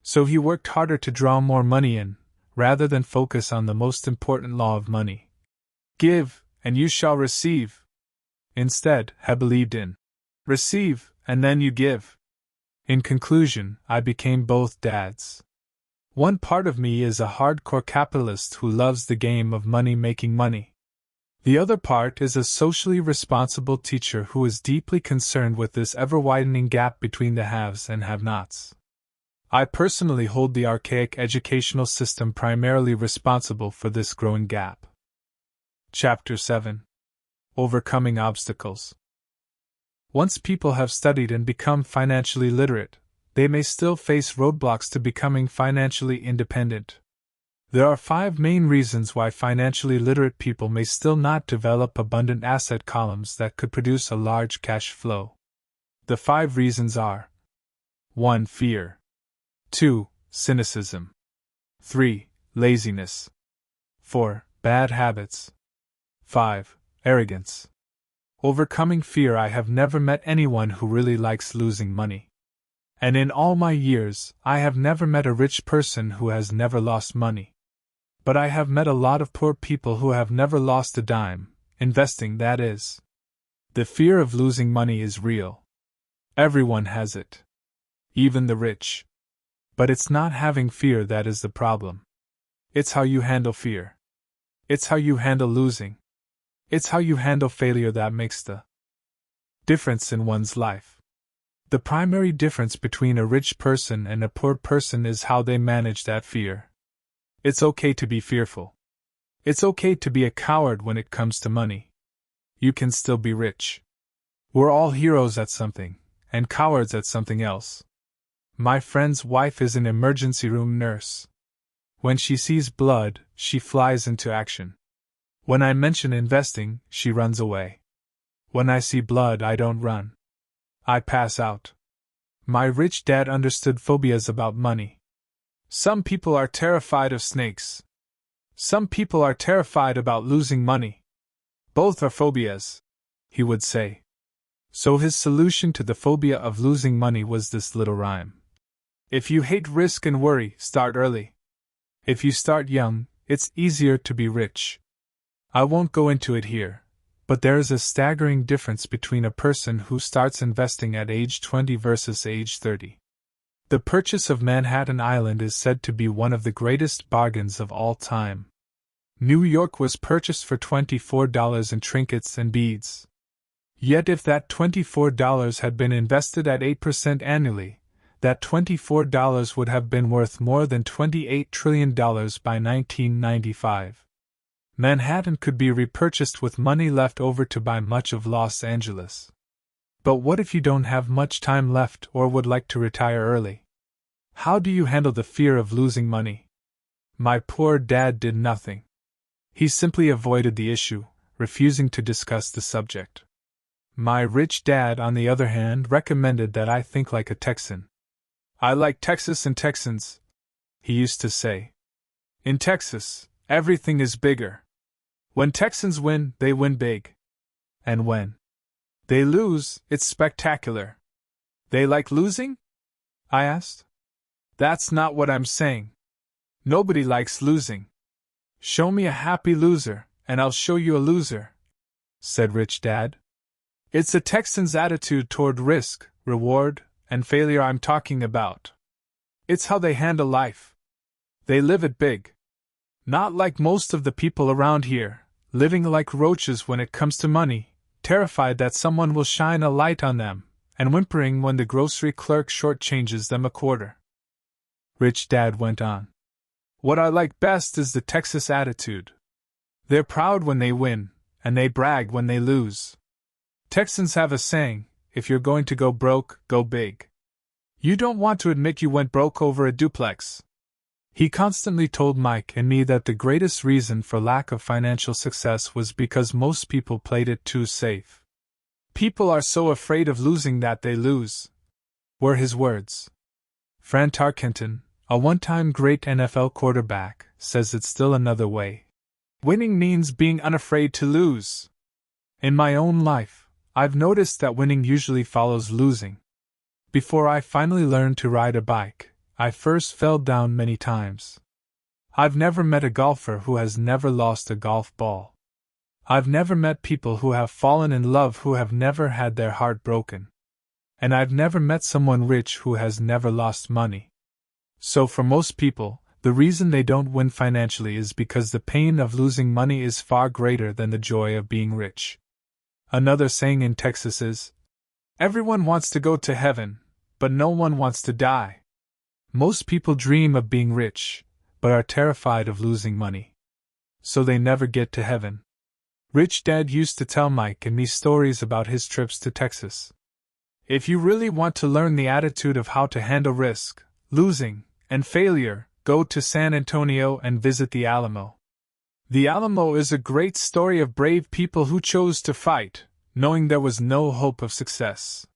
So he worked harder to draw more money in, rather than focus on the most important law of money. Give, and you shall receive. Instead, he believed in receive, and then you give. In conclusion, I became both dads. One part of me is a hardcore capitalist who loves the game of money making money. The other part is a socially responsible teacher who is deeply concerned with this ever-widening gap between the haves and have-nots. I personally hold the archaic educational system primarily responsible for this growing gap. Chapter 7. Overcoming Obstacles. Once people have studied and become financially literate, they may still face roadblocks to becoming financially independent. There are 5 main reasons why financially literate people may still not develop abundant asset columns that could produce a large cash flow. The 5 reasons are: 1. Fear. 2. Cynicism. 3. Laziness. 4. Bad habits. 5. Arrogance. Overcoming fear. I have never met anyone who really likes losing money. And in all my years, I have never met a rich person who has never lost money. But I have met a lot of poor people who have never lost a dime, investing that is. The fear of losing money is real. Everyone has it. Even the rich. But it's not having fear that is the problem. It's how you handle fear. It's how you handle losing. It's how you handle failure that makes the difference in one's life. The primary difference between a rich person and a poor person is how they manage that fear. It's okay to be fearful. It's okay to be a coward when it comes to money. You can still be rich. We're all heroes at something, and cowards at something else. My friend's wife is an emergency room nurse. When she sees blood, she flies into action. When I mention investing, she runs away. When I see blood, I don't run. I pass out. My rich dad understood phobias about money. Some people are terrified of snakes. Some people are terrified about losing money. Both are phobias, he would say. So his solution to the phobia of losing money was this little rhyme. If you hate risk and worry, start early. If you start young, it's easier to be rich. I won't go into it here, but there is a staggering difference between a person who starts investing at age 20 versus age 30. The purchase of Manhattan Island is said to be one of the greatest bargains of all time. New York was purchased for $24 in trinkets and beads. Yet if that $24 had been invested at 8% annually, that $24 would have been worth more than $28 trillion by 1995. Manhattan could be repurchased with money left over to buy much of Los Angeles. But what if you don't have much time left or would like to retire early? How do you handle the fear of losing money? My poor dad did nothing. He simply avoided the issue, refusing to discuss the subject. My rich dad, on the other hand, recommended that I think like a Texan. I like Texas and Texans, he used to say. In Texas, everything is bigger. When Texans win, they win big. And when they lose, it's spectacular. They like losing? I asked. That's not what I'm saying. Nobody likes losing. Show me a happy loser, and I'll show you a loser, said Rich Dad. It's a Texan's attitude toward risk, reward, and failure I'm talking about. It's how they handle life. They live it big. Not like most of the people around here, living like roaches when it comes to money, terrified that someone will shine a light on them, and whimpering when the grocery clerk shortchanges them a quarter. Rich Dad went on. What I like best is the Texas attitude. They're proud when they win, and they brag when they lose. Texans have a saying, if you're going to go broke, go big. You don't want to admit you went broke over a duplex. He constantly told Mike and me that the greatest reason for lack of financial success was because most people played it too safe. People are so afraid of losing that they lose, were his words. Fran Tarkenton, a one-time great NFL quarterback, says it's still another way. Winning means being unafraid to lose. In my own life, I've noticed that winning usually follows losing. Before I finally learned to ride a bike, I first fell down many times. I've never met a golfer who has never lost a golf ball. I've never met people who have fallen in love who have never had their heart broken. And I've never met someone rich who has never lost money. So for most people, the reason they don't win financially is because the pain of losing money is far greater than the joy of being rich. Another saying in Texas is, everyone wants to go to heaven, but no one wants to die. Most people dream of being rich, but are terrified of losing money. So they never get to heaven. Rich Dad used to tell Mike and me stories about his trips to Texas. If you really want to learn the attitude of how to handle risk, losing, and failure, go to San Antonio and visit the Alamo. The Alamo is a great story of brave people who chose to fight, knowing there was no hope of success.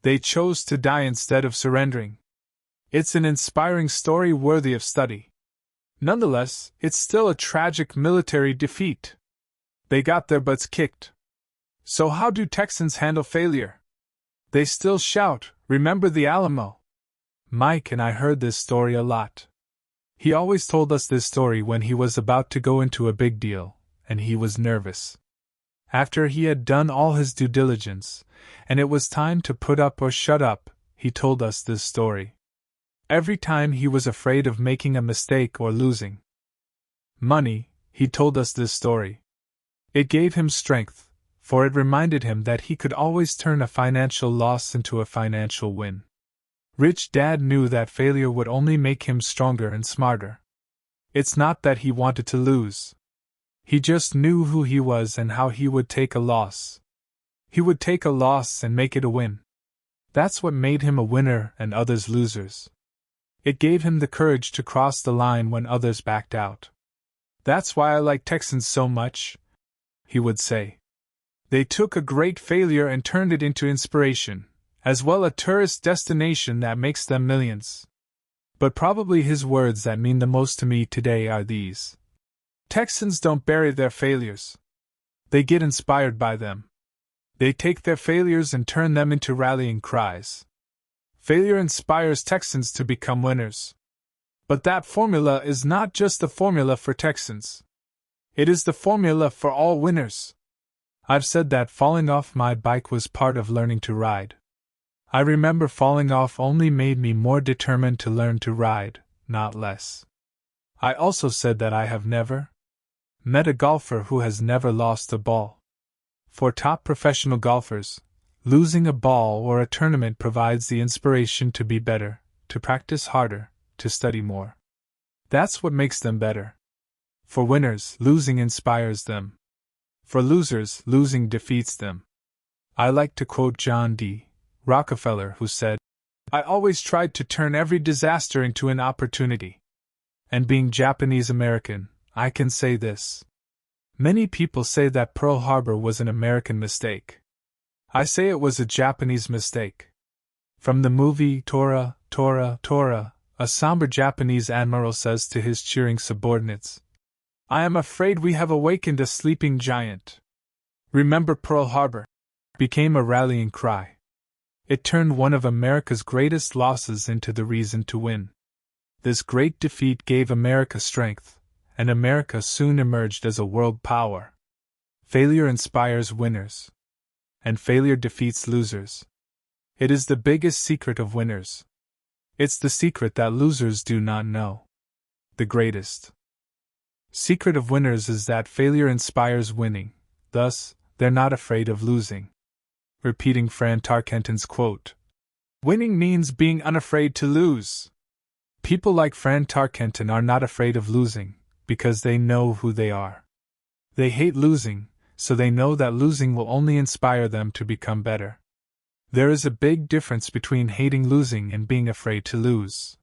They chose to die instead of surrendering. It's an inspiring story worthy of study. Nonetheless, it's still a tragic military defeat. They got their butts kicked. So how do Texans handle failure? They still shout, "Remember the Alamo." Mike and I heard this story a lot. He always told us this story when he was about to go into a big deal, and he was nervous. After he had done all his due diligence, and it was time to put up or shut up, he told us this story. Every time he was afraid of making a mistake or losing money, he told us this story. It gave him strength, for it reminded him that he could always turn a financial loss into a financial win. Rich Dad knew that failure would only make him stronger and smarter. It's not that he wanted to lose. He just knew who he was and how he would take a loss. He would take a loss and make it a win. That's what made him a winner and others losers. It gave him the courage to cross the line when others backed out. That's why I like Texans so much, he would say. They took a great failure and turned it into inspiration, as well a tourist destination that makes them millions. But probably his words that mean the most to me today are these. Texans don't bury their failures. They get inspired by them. They take their failures and turn them into rallying cries. Failure inspires Texans to become winners. But that formula is not just the formula for Texans. It is the formula for all winners. I've said that falling off my bike was part of learning to ride. I remember falling off only made me more determined to learn to ride, not less. I also said that I have never met a golfer who has never lost a ball. For top professional golfers, Losing a ball or a tournament provides the inspiration to be better, to practice harder, to study more. That's what makes them better. For winners, losing inspires them. For losers, losing defeats them. I like to quote John D. Rockefeller, who said, "I always tried to turn every disaster into an opportunity." And being Japanese American, I can say this. Many people say that Pearl Harbor was an American mistake. I say it was a Japanese mistake. From the movie Tora, Tora, Tora, a somber Japanese admiral says to his cheering subordinates, "I am afraid we have awakened a sleeping giant." Remember Pearl Harbor became a rallying cry. It turned one of America's greatest losses into the reason to win. This great defeat gave America strength, and America soon emerged as a world power. Failure inspires winners, and failure defeats losers. It is the biggest secret of winners. It's the secret that losers do not know. The greatest secret of winners is that failure inspires winning, thus, they're not afraid of losing. Repeating Fran Tarkenton's quote, "Winning means being unafraid to lose." People like Fran Tarkenton are not afraid of losing, because they know who they are. They hate losing, so they know that losing will only inspire them to become better. There is a big difference between hating losing and being afraid to lose.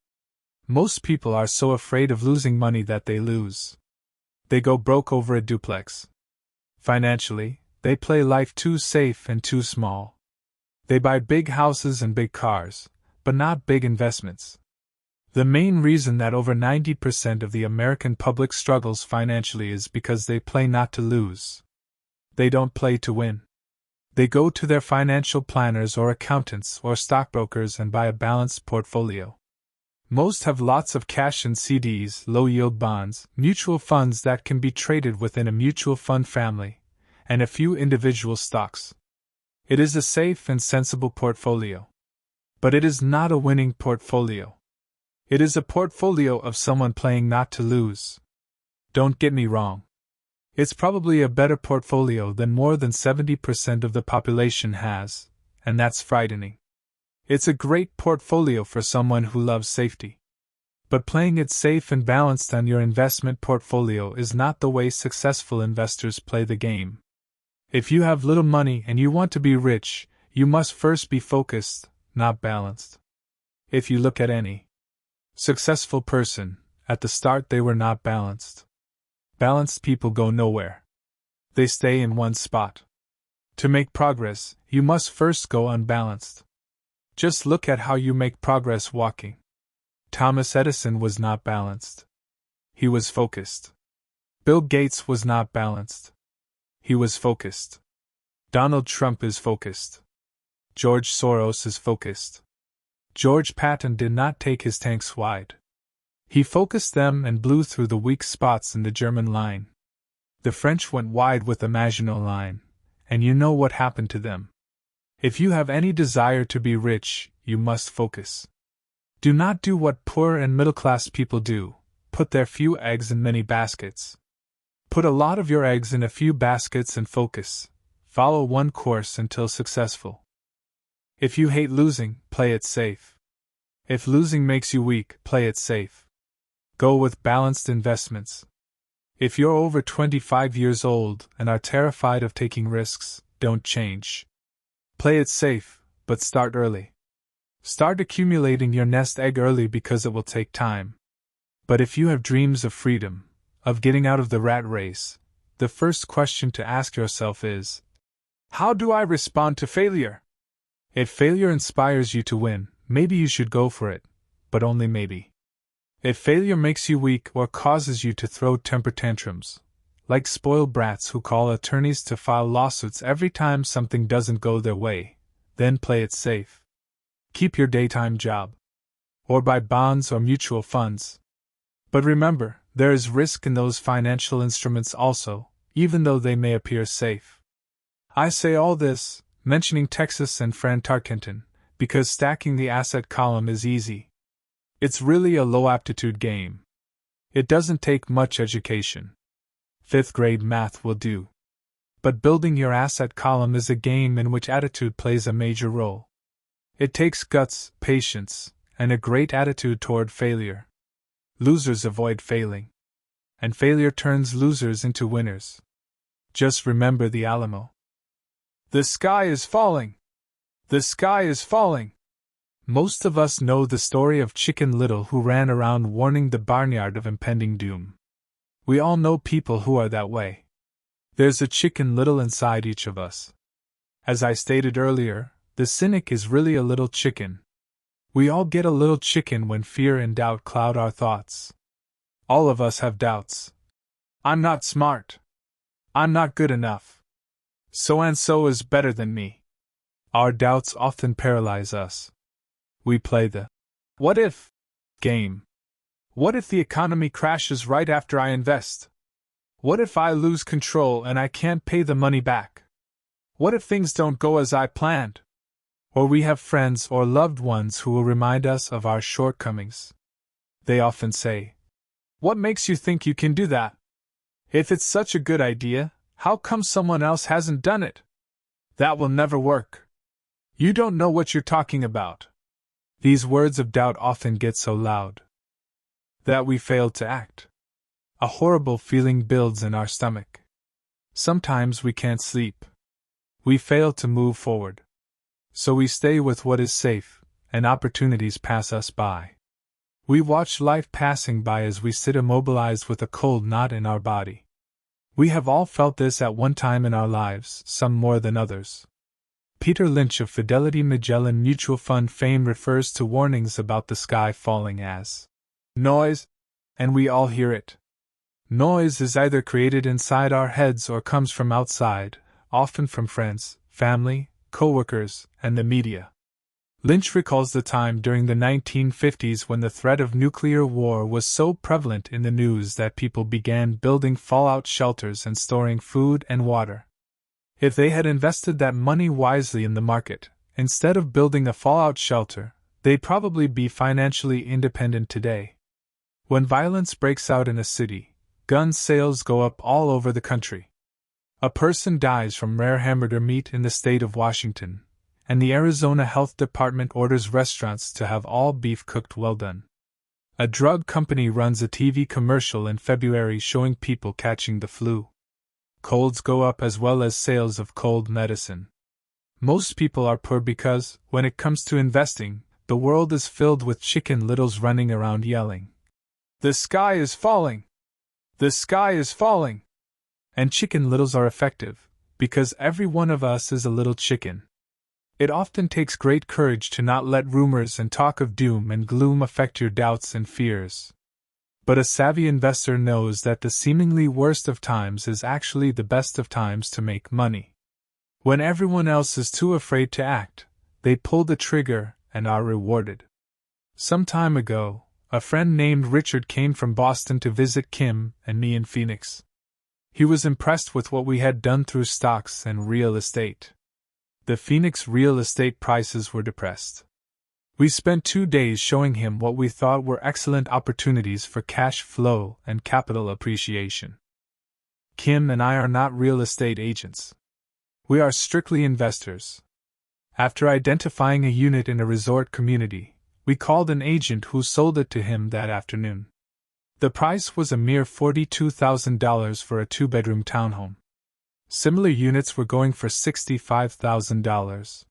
Most people are so afraid of losing money that they lose. They go broke over a duplex. Financially, they play life too safe and too small. They buy big houses and big cars, but not big investments. The main reason that over 90% of the American public struggles financially is because they play not to lose. They don't play to win. They go to their financial planners or accountants or stockbrokers and buy a balanced portfolio. Most have lots of cash in CDs, low-yield bonds, mutual funds that can be traded within a mutual fund family, and a few individual stocks. It is a safe and sensible portfolio. But it is not a winning portfolio. It is a portfolio of someone playing not to lose. Don't get me wrong. It's probably a better portfolio than more than 70% of the population has, and that's frightening. It's a great portfolio for someone who loves safety. But playing it safe and balanced on your investment portfolio is not the way successful investors play the game. If you have little money and you want to be rich, you must first be focused, not balanced. If you look at any successful person, at the start they were not balanced. Balanced people go nowhere. They stay in one spot. To make progress, you must first go unbalanced. Just look at how you make progress walking. Thomas Edison was not balanced. He was focused. Bill Gates was not balanced. He was focused. Donald Trump is focused. George Soros is focused. George Patton did not take his tanks wide. He focused them and blew through the weak spots in the German line. The French went wide with the Maginot Line, and you know what happened to them. If you have any desire to be rich, you must focus. Do not do what poor and middle-class people do, put their few eggs in many baskets. Put a lot of your eggs in a few baskets and focus. Follow one course until successful. If you hate losing, play it safe. If losing makes you weak, play it safe. Go with balanced investments. If you're over 25 years old and are terrified of taking risks, don't change. Play it safe, but start early. Start accumulating your nest egg early because it will take time. But if you have dreams of freedom, of getting out of the rat race, the first question to ask yourself is, how do I respond to failure? If failure inspires you to win, maybe you should go for it, but only maybe. If failure makes you weak or causes you to throw temper tantrums, like spoiled brats who call attorneys to file lawsuits every time something doesn't go their way, then play it safe. Keep your daytime job. Or buy bonds or mutual funds. But remember, there is risk in those financial instruments also, even though they may appear safe. I say all this, mentioning Texas and Fran Tarkenton, because stacking the asset column is easy. It's really a low-aptitude game. It doesn't take much education. 5th grade math will do. But building your asset column is a game in which attitude plays a major role. It takes guts, patience, and a great attitude toward failure. Losers avoid failing. And failure turns losers into winners. Just remember the Alamo. The sky is falling! The sky is falling! Most of us know the story of Chicken Little who ran around warning the barnyard of impending doom. We all know people who are that way. There's a Chicken Little inside each of us. As I stated earlier, the cynic is really a little chicken. We all get a little chicken when fear and doubt cloud our thoughts. All of us have doubts. I'm not smart. I'm not good enough. So-and-so is better than me. Our doubts often paralyze us. We play the "what if" game. What if the economy crashes right after I invest? What if I lose control and I can't pay the money back? What if things don't go as I planned? Or we have friends or loved ones who will remind us of our shortcomings. They often say, "What makes you think you can do that? If it's such a good idea, how come someone else hasn't done it? That will never work. You don't know what you're talking about." These words of doubt often get so loud that we fail to act. A horrible feeling builds in our stomach. Sometimes we can't sleep. We fail to move forward. So we stay with what is safe, and opportunities pass us by. We watch life passing by as we sit immobilized with a cold knot in our body. We have all felt this at one time in our lives, some more than others. Peter Lynch of Fidelity Magellan Mutual Fund fame refers to warnings about the sky falling as noise, and we all hear it. Noise is either created inside our heads or comes from outside, often from friends, family, co-workers, and the media. Lynch recalls the time during the 1950s when the threat of nuclear war was so prevalent in the news that people began building fallout shelters and storing food and water. If they had invested that money wisely in the market, instead of building a fallout shelter, they'd probably be financially independent today. When violence breaks out in a city, gun sales go up all over the country. A person dies from rare hamburger meat in the state of Washington, and the Arizona Health Department orders restaurants to have all beef cooked well done. A drug company runs a TV commercial in February showing people catching the flu. Colds go up as well as sales of cold medicine. Most people are poor because, when it comes to investing, the world is filled with Chicken Littles running around yelling, "The sky is falling! The sky is falling!" And Chicken Littles are effective, because every one of us is a little chicken. It often takes great courage to not let rumors and talk of doom and gloom affect your doubts and fears. But a savvy investor knows that the seemingly worst of times is actually the best of times to make money. When everyone else is too afraid to act, they pull the trigger and are rewarded. Some time ago, a friend named Richard came from Boston to visit Kim and me in Phoenix. He was impressed with what we had done through stocks and real estate. The Phoenix real estate prices were depressed. We spent 2 days showing him what we thought were excellent opportunities for cash flow and capital appreciation. Kim and I are not real estate agents. We are strictly investors. After identifying a unit in a resort community, we called an agent who sold it to him that afternoon. The price was a mere $42,000 for a 2-bedroom townhome. Similar units were going for $65,000.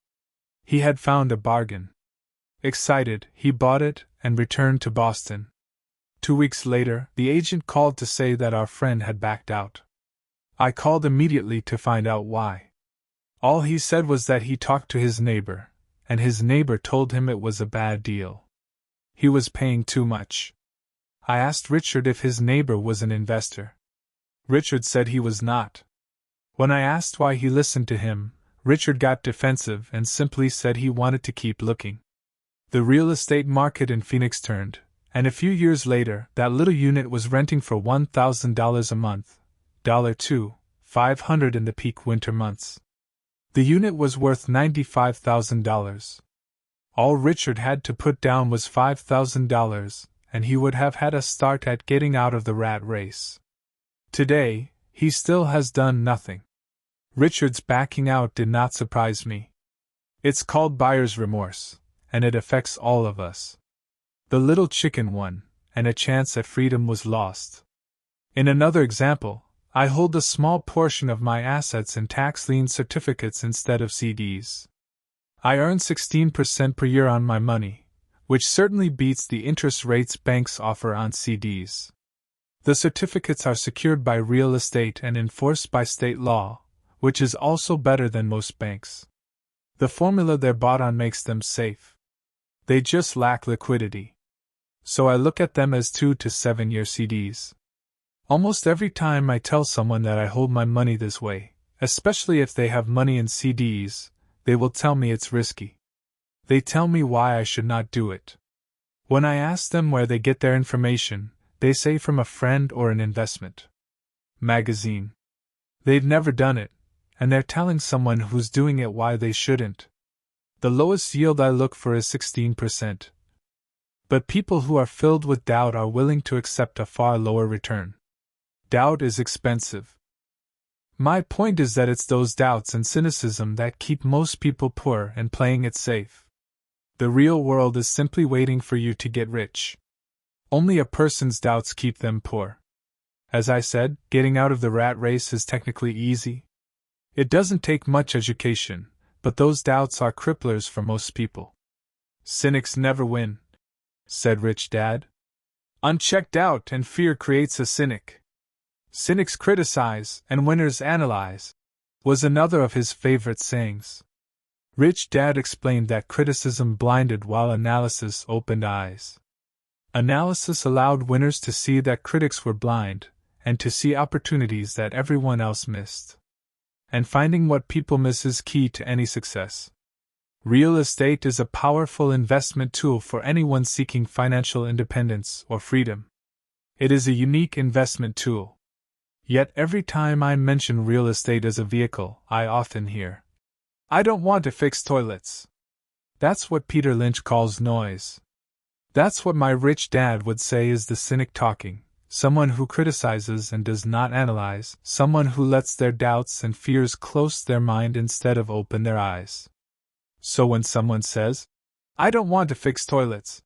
He had found a bargain. Excited, he bought it and returned to Boston. 2 weeks later, the agent called to say that our friend had backed out. I called immediately to find out why. All he said was that he talked to his neighbor, and his neighbor told him it was a bad deal. He was paying too much. I asked Richard if his neighbor was an investor. Richard said he was not. When I asked why he listened to him, Richard got defensive and simply said he wanted to keep looking. The real estate market in Phoenix turned, and a few years later, that little unit was renting for $1,000 a month, $500 in the peak winter months. The unit was worth $95,000. All Richard had to put down was $5,000, and he would have had a start at getting out of the rat race. Today, he still has done nothing. Richard's backing out did not surprise me. It's called buyer's remorse, and it affects all of us. The little chicken won, and a chance at freedom was lost. In another example, I hold a small portion of my assets in tax-lien certificates instead of CDs. I earn 16% per year on my money, which certainly beats the interest rates banks offer on CDs. The certificates are secured by real estate and enforced by state law, which is also better than most banks. The formula they're bought on makes them safe. They just lack liquidity. So I look at them as 2 to 7 year CDs. Almost every time I tell someone that I hold my money this way, especially if they have money in CDs, they will tell me it's risky. They tell me why I should not do it. When I ask them where they get their information, they say from a friend or an investment magazine. They've never done it, and they're telling someone who's doing it why they shouldn't. The lowest yield I look for is 16%. But people who are filled with doubt are willing to accept a far lower return. Doubt is expensive. My point is that it's those doubts and cynicism that keep most people poor and playing it safe. The real world is simply waiting for you to get rich. Only a person's doubts keep them poor. As I said, getting out of the rat race is technically easy. It doesn't take much education, but those doubts are cripplers for most people. Cynics never win, said Rich Dad. Unchecked doubt and fear creates a cynic. Cynics criticize, and winners analyze, was another of his favorite sayings. Rich Dad explained that criticism blinded while analysis opened eyes. Analysis allowed winners to see that critics were blind, and to see opportunities that everyone else missed. And finding what people miss is key to any success. Real estate is a powerful investment tool for anyone seeking financial independence or freedom. It is a unique investment tool. Yet every time I mention real estate as a vehicle, I often hear, "I don't want to fix toilets." That's what Peter Lynch calls noise. That's what my rich dad would say is the cynic talking, someone who criticizes and does not analyze, someone who lets their doubts and fears close their mind instead of open their eyes. So when someone says, "I don't want to fix toilets,"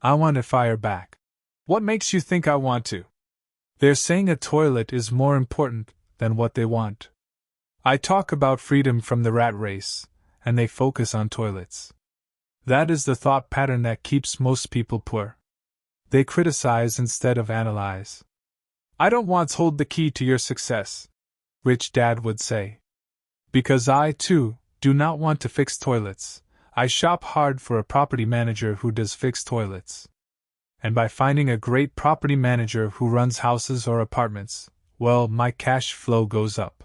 I want to fire back. What makes you think I want to? They're saying a toilet is more important than what they want. I talk about freedom from the rat race, and they focus on toilets. That is the thought pattern that keeps most people poor. They criticize instead of analyze. "I don't want to hold the key to your success," Rich Dad would say. Because I, too, do not want to fix toilets. I shop hard for a property manager who does fix toilets. And by finding a great property manager who runs houses or apartments, well, my cash flow goes up.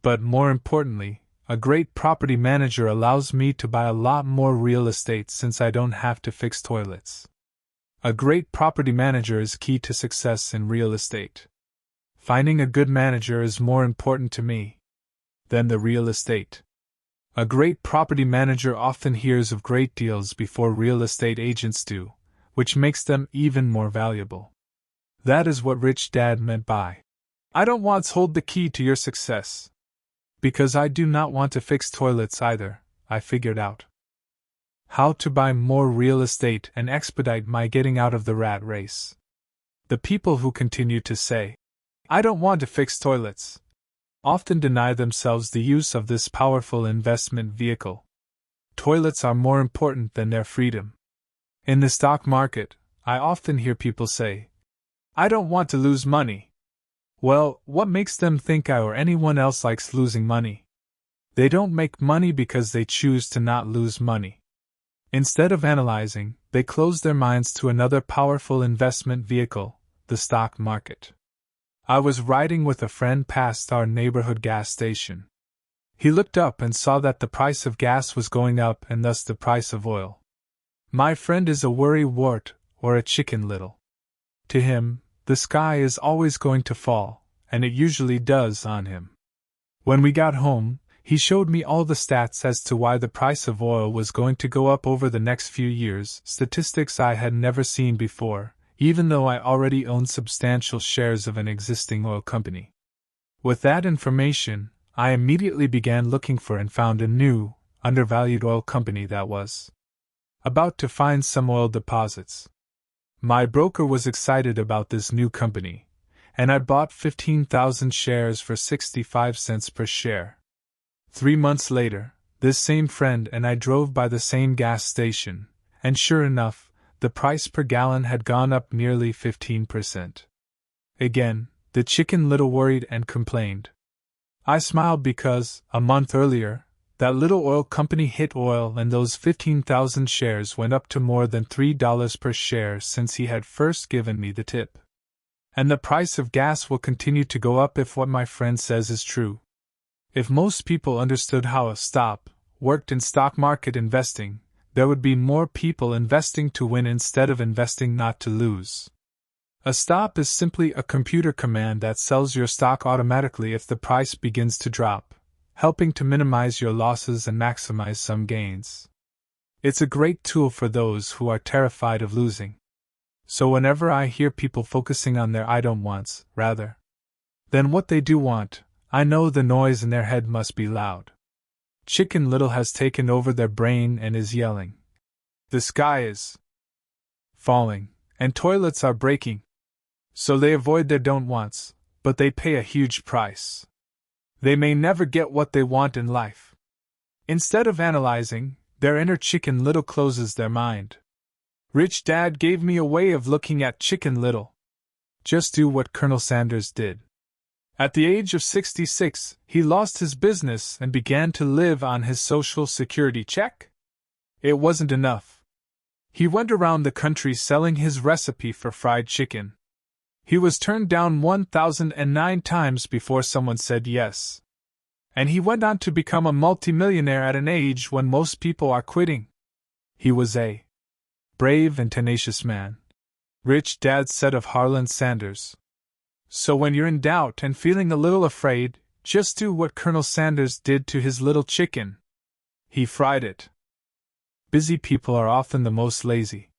But more importantly, a great property manager allows me to buy a lot more real estate since I don't have to fix toilets. A great property manager is key to success in real estate. Finding a good manager is more important to me than the real estate. A great property manager often hears of great deals before real estate agents do, which makes them even more valuable. That is what Rich Dad meant by, "I don't want to hold the key to your success." Because I do not want to fix toilets either, I figured out how to buy more real estate and expedite my getting out of the rat race. The people who continue to say, "I don't want to fix toilets," often deny themselves the use of this powerful investment vehicle. Toilets are more important than their freedom. In the stock market, I often hear people say, "I don't want to lose money." Well, what makes them think I or anyone else likes losing money? They don't make money because they choose to not lose money. Instead of analyzing, they close their minds to another powerful investment vehicle, the stock market. I was riding with a friend past our neighborhood gas station. He looked up and saw that the price of gas was going up and thus the price of oil. My friend is a worrywart, or a chicken little. To him, the sky is always going to fall, and it usually does on him. When we got home, he showed me all the stats as to why the price of oil was going to go up over the next few years, statistics I had never seen before, even though I already owned substantial shares of an existing oil company. With that information, I immediately began looking for and found a new, undervalued oil company that was about to find some oil deposits. My broker was excited about this new company, and I bought 15,000 shares for 65 cents per share. 3 months later, this same friend and I drove by the same gas station, and sure enough, the price per gallon had gone up nearly 15%. Again, the Chicken Little worried and complained. I smiled because, a month earlier, that little oil company hit oil and those 15,000 shares went up to more than $3 per share since he had first given me the tip. And the price of gas will continue to go up if what my friend says is true. If most people understood how a stop worked in stock market investing, there would be more people investing to win instead of investing not to lose. A stop is simply a computer command that sells your stock automatically if the price begins to drop, helping to minimize your losses and maximize some gains. It's a great tool for those who are terrified of losing. So whenever I hear people focusing on their I don't wants, rather than what they do want, I know the noise in their head must be loud. Chicken Little has taken over their brain and is yelling. The sky is falling, and toilets are breaking. So they avoid their don't wants, but they pay a huge price. They may never get what they want in life. Instead of analyzing, their inner Chicken Little closes their mind. Rich Dad gave me a way of looking at Chicken Little. Just do what Colonel Sanders did. At the age of 66, he lost his business and began to live on his Social Security check. It wasn't enough. He went around the country selling his recipe for fried chicken. He was turned down 1,009 times before someone said yes. And he went on to become a multimillionaire at an age when most people are quitting. He was a brave and tenacious man. Rich Dad said of Harlan Sanders. So when you're in doubt and feeling a little afraid, just do what Colonel Sanders did to his little chicken. He fried it. Busy people are often the most lazy.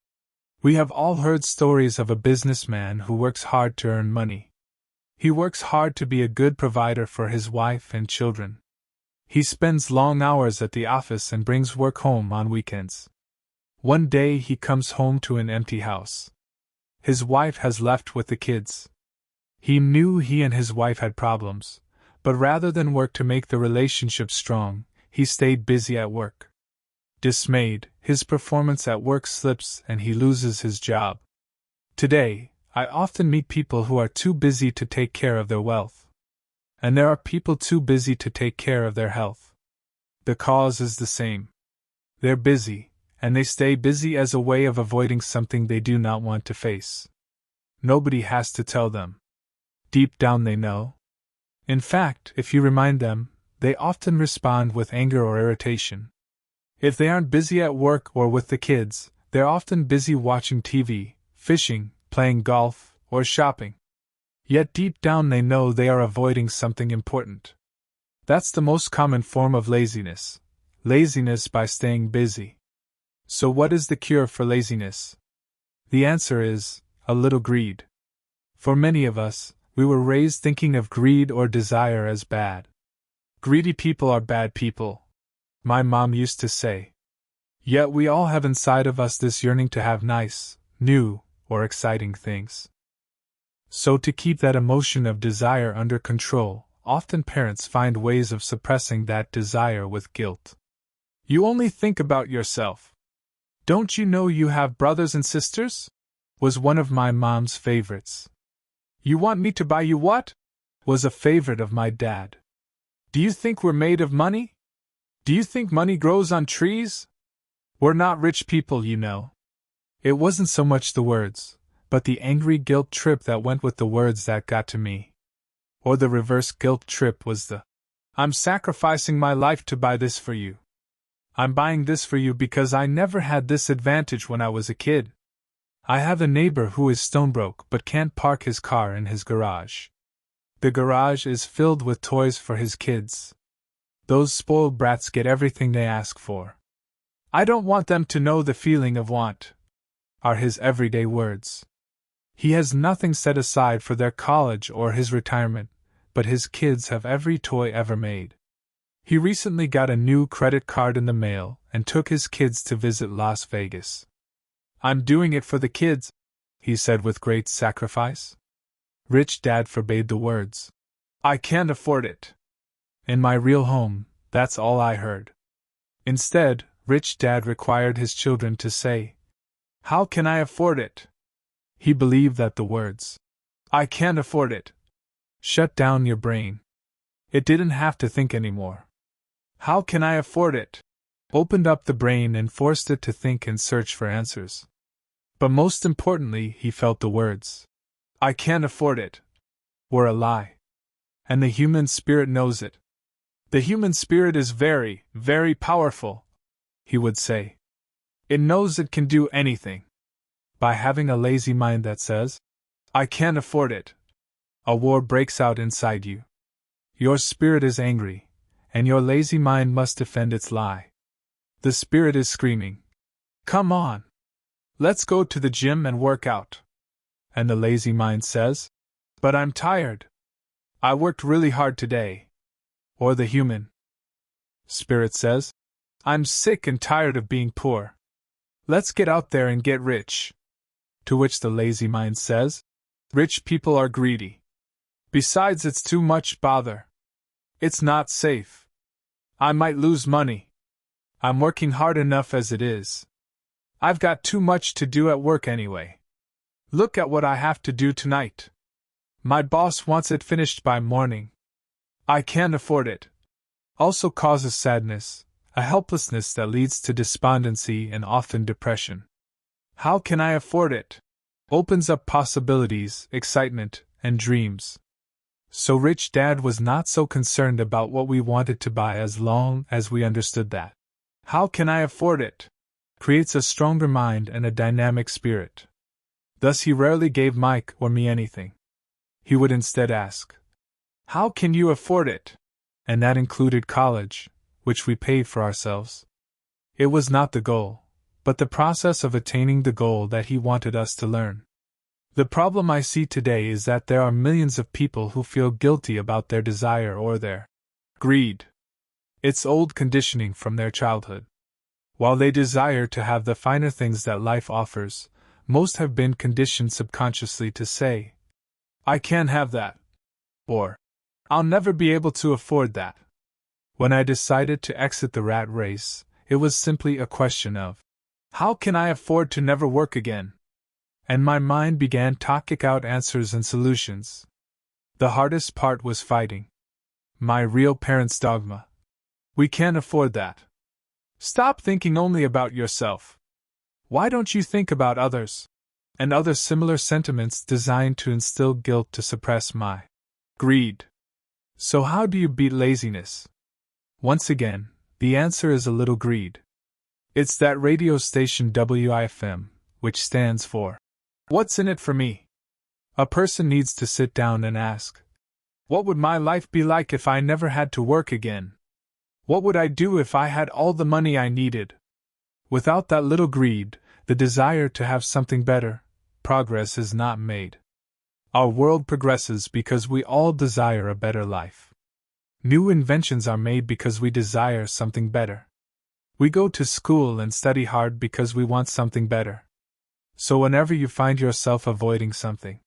We have all heard stories of a businessman who works hard to earn money. He works hard to be a good provider for his wife and children. He spends long hours at the office and brings work home on weekends. One day he comes home to an empty house. His wife has left with the kids. He knew he and his wife had problems, but rather than work to make the relationship strong, he stayed busy at work. Dismayed, his performance at work slips and he loses his job. Today, I often meet people who are too busy to take care of their wealth. And there are people too busy to take care of their health. The cause is the same. They're busy, and they stay busy as a way of avoiding something they do not want to face. Nobody has to tell them. Deep down they know. In fact, if you remind them, they often respond with anger or irritation. If they aren't busy at work or with the kids, they're often busy watching TV, fishing, playing golf, or shopping. Yet deep down they know they are avoiding something important. That's the most common form of laziness. Laziness by staying busy. So what is the cure for laziness? The answer is, a little greed. For many of us, we were raised thinking of greed or desire as bad. Greedy people are bad people, my mom used to say. Yet we all have inside of us this yearning to have nice, new, or exciting things. So to keep that emotion of desire under control, often parents find ways of suppressing that desire with guilt. You only think about yourself. Don't you know you have brothers and sisters? Was one of my mom's favorites. You want me to buy you what? Was a favorite of my dad. Do you think we're made of money? Do you think money grows on trees? We're not rich people, you know. It wasn't so much the words, but the angry guilt trip that went with the words that got to me. Or the reverse guilt trip was the, I'm sacrificing my life to buy this for you. I'm buying this for you because I never had this advantage when I was a kid. I have a neighbor who is stone broke but can't park his car in his garage. The garage is filled with toys for his kids. Those spoiled brats get everything they ask for. I don't want them to know the feeling of want, are his everyday words. He has nothing set aside for their college or his retirement. but his kids have every toy ever made. He recently got a new credit card in the mail and took his kids to visit Las Vegas. "I'm doing it for the kids," he said with great sacrifice. Rich Dad forbade the words. "I can't afford it." In my real home, that's all I heard. Instead, Rich Dad required his children to say, "How can I afford it?" He believed that the words, "I can't afford it," shut down your brain. It didn't have to think anymore. "How can I afford it?" opened up the brain and forced it to think and search for answers. But most importantly, he felt the words, "I can't afford it," were a lie. And the human spirit knows it. "The human spirit is very, very powerful," he would say. "It knows it can do anything." By having a lazy mind that says, "I can't afford it," a war breaks out inside you. Your spirit is angry, and your lazy mind must defend its lie. The spirit is screaming, "Come on! Let's go to the gym and work out." And the lazy mind says, "But I'm tired. I worked really hard today." Or the human spirit says, "I'm sick and tired of being poor. Let's get out there and get rich." To which the lazy mind says, "Rich people are greedy. Besides, it's too much bother. It's not safe. I might lose money. I'm working hard enough as it is. I've got too much to do at work anyway. Look at what I have to do tonight. My boss wants it finished by morning. I can't afford it." Also causes sadness, a helplessness that leads to despondency and often depression. "How can I afford it?" opens up possibilities, excitement, and dreams. So Rich Dad was not so concerned about what we wanted to buy as long as we understood that "How can I afford it?" creates a stronger mind and a dynamic spirit. Thus he rarely gave Mike or me anything. He would instead ask, "How can you afford it?" And that included college, which we paid for ourselves. It was not the goal, but the process of attaining the goal that he wanted us to learn. The problem I see today is that there are millions of people who feel guilty about their desire or their greed. It's old conditioning from their childhood. While they desire to have the finer things that life offers, most have been conditioned subconsciously to say, "I can't have that," or "I'll never be able to afford that." When I decided to exit the rat race, it was simply a question of, "How can I afford to never work again?" And my mind began to kick out answers and solutions. The hardest part was fighting my real parents' dogma. "We can't afford that. Stop thinking only about yourself. Why don't you think about others?" And other similar sentiments designed to instill guilt to suppress my greed. So how do you beat laziness? Once again, the answer is a little greed. It's that radio station WIFM, which stands for "What's in it for me?" A person needs to sit down and ask, what would my life be like if I never had to work again? What would I do if I had all the money I needed? Without that little greed, the desire to have something better, progress is not made. Our world progresses because we all desire a better life. New inventions are made because we desire something better. We go to school and study hard because we want something better. So whenever you find yourself avoiding something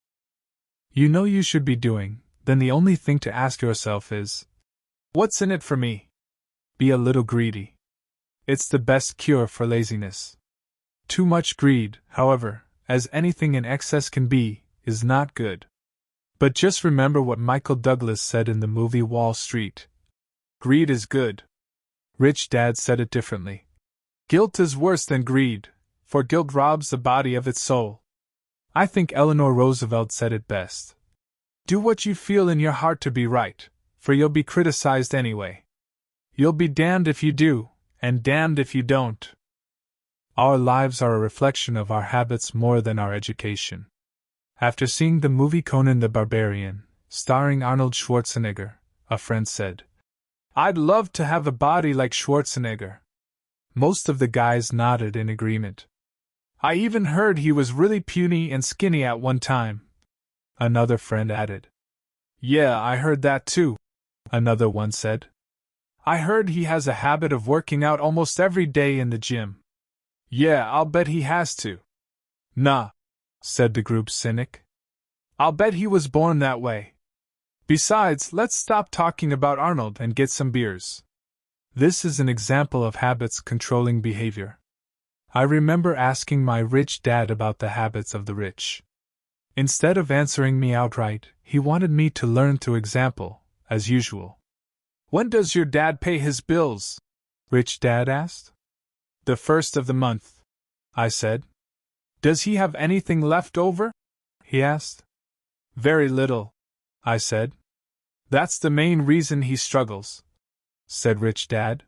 you know you should be doing, then the only thing to ask yourself is, what's in it for me? Be a little greedy. It's the best cure for laziness. Too much greed, however, as anything in excess can be, is not good. But just remember what Michael Douglas said in the movie Wall Street. Greed is good. Rich Dad said it differently. Guilt is worse than greed, for guilt robs the body of its soul. I think Eleanor Roosevelt said it best. Do what you feel in your heart to be right, for you'll be criticized anyway. You'll be damned if you do, and damned if you don't. Our lives are a reflection of our habits more than our education. After seeing the movie Conan the Barbarian, starring Arnold Schwarzenegger, a friend said, I'd love to have a body like Schwarzenegger. Most of the guys nodded in agreement. I even heard he was really puny and skinny at one time. Another friend added, Yeah, I heard that too, another one said. I heard he has a habit of working out almost every day in the gym. Yeah, I'll bet he has to. Nah, said the group's cynic. I'll bet he was born that way. Besides, let's stop talking about Arnold and get some beers. This is an example of habits controlling behavior. I remember asking my rich dad about the habits of the rich. Instead of answering me outright, he wanted me to learn through example, as usual. When does your dad pay his bills? Rich Dad asked. The first of the month, I said. Does he have anything left over? He asked. Very little, I said. That's the main reason he struggles, said Rich Dad.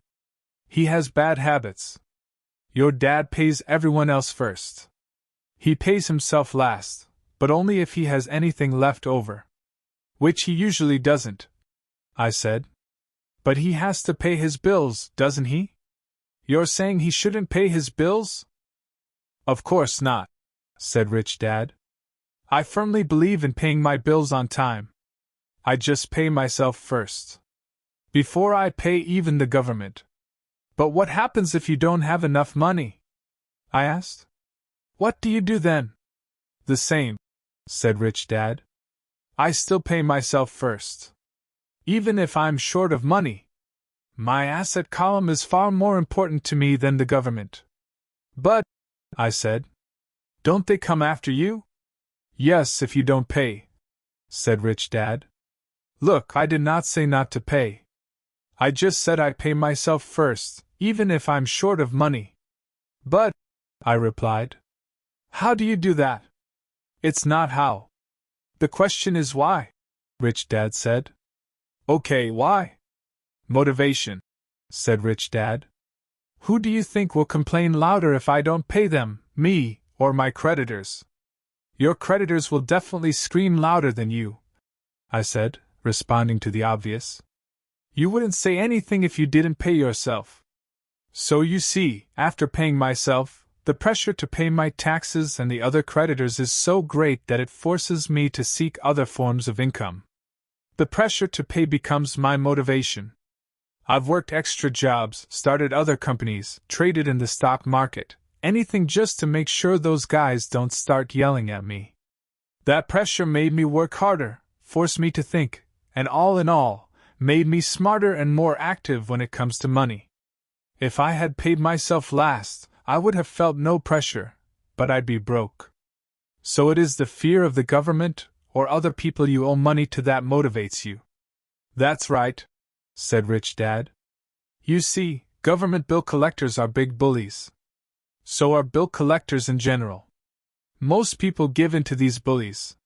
He has bad habits. Your dad pays everyone else first. He pays himself last, but only if he has anything left over. Which he usually doesn't, I said. But he has to pay his bills, doesn't he? You're saying he shouldn't pay his bills? Of course not, said Rich Dad. I firmly believe in paying my bills on time. I just pay myself first. Before I pay even the government. But what happens if you don't have enough money? I asked. What do you do then? The same, said Rich Dad. I still pay myself first. Even if I'm short of money. My asset column is far more important to me than the government. But, I said, don't they come after you? Yes, if you don't pay, said Rich Dad. Look, I did not say not to pay. I just said I pay myself first, even if I'm short of money. But, I replied, how do you do that? It's not how. The question is why, Rich Dad said. Okay, why? Motivation, said Rich Dad. Who do you think will complain louder if I don't pay them, me, or my creditors? Your creditors will definitely scream louder than you, I said, responding to the obvious. You wouldn't say anything if you didn't pay yourself. So you see, after paying myself, the pressure to pay my taxes and the other creditors is so great that it forces me to seek other forms of income. The pressure to pay becomes my motivation. I've worked extra jobs, started other companies, traded in the stock market, anything just to make sure those guys don't start yelling at me. That pressure made me work harder, forced me to think, and all in all, made me smarter and more active when it comes to money. If I had paid myself last, I would have felt no pressure, but I'd be broke. So it is the fear of the government or other people you owe money to that motivates you. That's right, said Rich Dad. You see, government bill collectors are big bullies. So are bill collectors in general. Most people give in to these bullies.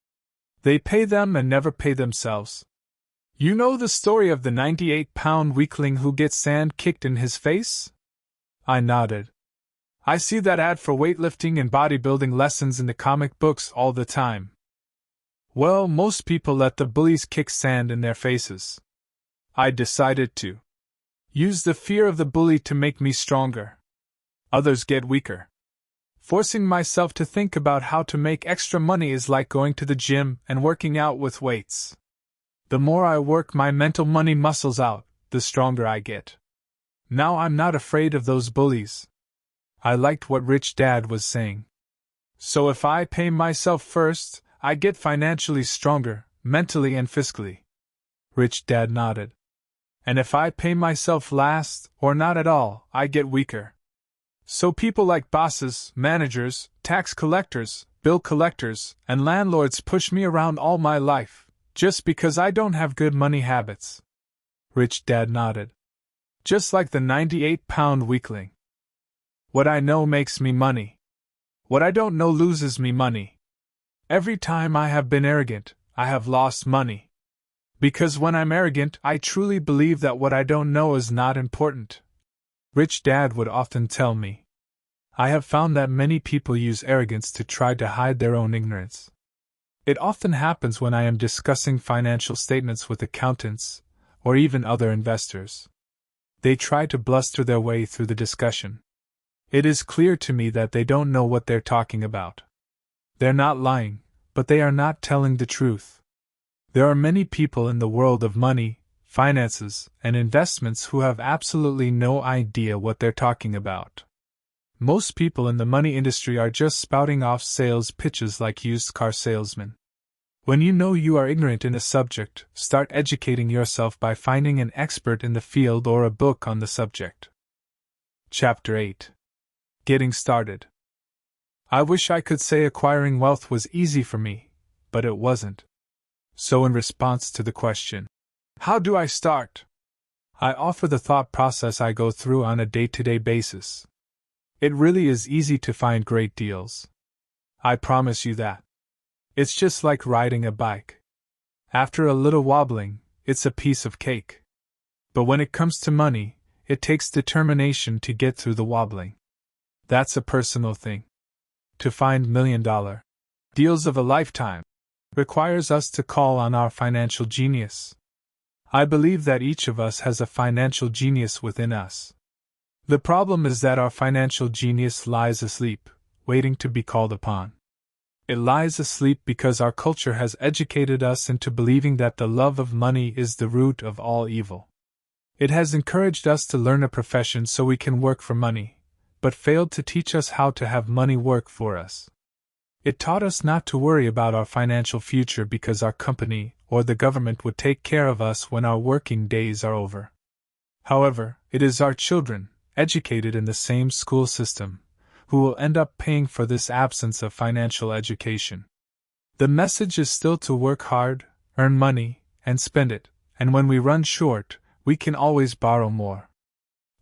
They pay them and never pay themselves. You know the story of the 98-pound weakling who gets sand kicked in his face? I nodded. I see that ad for weightlifting and bodybuilding lessons in the comic books all the time. Well, most people let the bullies kick sand in their faces. I decided to use the fear of the bully to make me stronger. Others get weaker. Forcing myself to think about how to make extra money is like going to the gym and working out with weights. The more I work my mental money muscles out, the stronger I get. Now I'm not afraid of those bullies. I liked what Rich Dad was saying. So if I pay myself first, I get financially stronger, mentally and fiscally. Rich Dad nodded. And if I pay myself last, or not at all, I get weaker. So people like bosses, managers, tax collectors, bill collectors, and landlords push me around all my life, just because I don't have good money habits. Rich Dad nodded. Just like the 98-pound weakling. What I know makes me money. What I don't know loses me money. Every time I have been arrogant, I have lost money. Because when I'm arrogant, I truly believe that what I don't know is not important. Rich Dad would often tell me. I have found that many people use arrogance to try to hide their own ignorance. It often happens when I am discussing financial statements with accountants, or even other investors. They try to bluster their way through the discussion. It is clear to me that they don't know what they're talking about. They're not lying, but they are not telling the truth. There are many people in the world of money, finances, and investments who have absolutely no idea what they're talking about. Most people in the money industry are just spouting off sales pitches like used car salesmen. When you know you are ignorant in a subject, start educating yourself by finding an expert in the field or a book on the subject. Chapter 8. Getting Started. I wish I could say acquiring wealth was easy for me, but it wasn't. So in response to the question, how do I start? I offer the thought process I go through on a day-to-day basis. It really is easy to find great deals. I promise you that. It's just like riding a bike. After a little wobbling, it's a piece of cake. But when it comes to money, it takes determination to get through the wobbling. That's a personal thing. To find million-dollar deals of a lifetime requires us to call on our financial genius. I believe that each of us has a financial genius within us. The problem is that our financial genius lies asleep, waiting to be called upon. It lies asleep because our culture has educated us into believing that the love of money is the root of all evil. It has encouraged us to learn a profession so we can work for money, but failed to teach us how to have money work for us. It taught us not to worry about our financial future because our company or the government would take care of us when our working days are over. However, it is our children, educated in the same school system, who will end up paying for this absence of financial education. The message is still to work hard, earn money, and spend it, and when we run short, we can always borrow more.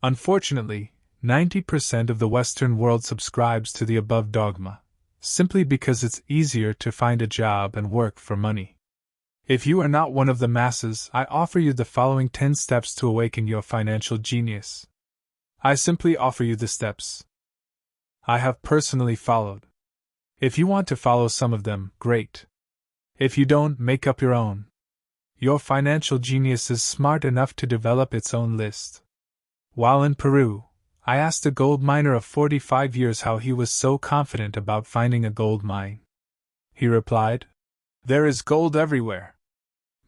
Unfortunately, 90% of the Western world subscribes to the above dogma, simply because it's easier to find a job and work for money. If you are not one of the masses, I offer you the following 10 steps to awaken your financial genius. I simply offer you the steps I have personally followed. If you want to follow some of them, great. If you don't, make up your own. Your financial genius is smart enough to develop its own list. While in Peru, I asked a gold miner of 45 years how he was so confident about finding a gold mine. He replied, "There is gold everywhere.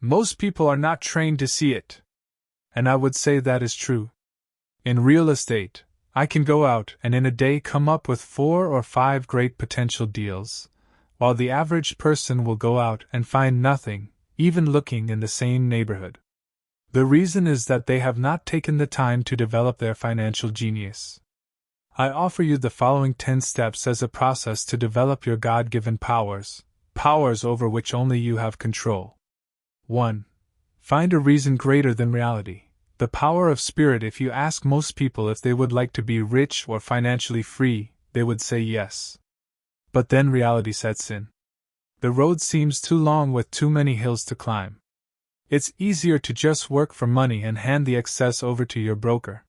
Most people are not trained to see it." And I would say that is true. In real estate, I can go out and in a day come up with 4 or 5 great potential deals, while the average person will go out and find nothing, even looking in the same neighborhood. The reason is that they have not taken the time to develop their financial genius. I offer you the following 10 steps as a process to develop your God-given powers over which only you have control. 1. Find a reason greater than reality. The power of spirit. If you ask most people if they would like to be rich or financially free, they would say yes. But then reality sets in. The road seems too long with too many hills to climb. It's easier to just work for money and hand the excess over to your broker.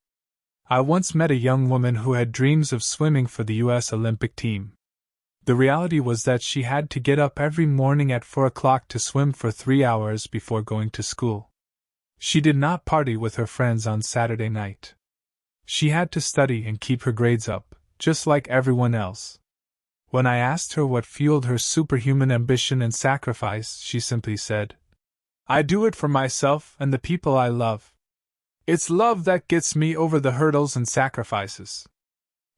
I once met a young woman who had dreams of swimming for the U.S. Olympic team. The reality was that she had to get up every morning at 4 o'clock to swim for 3 hours before going to school. She did not party with her friends on Saturday night. She had to study and keep her grades up, just like everyone else. When I asked her what fueled her superhuman ambition and sacrifice, she simply said, "I do it for myself and the people I love. It's love that gets me over the hurdles and sacrifices."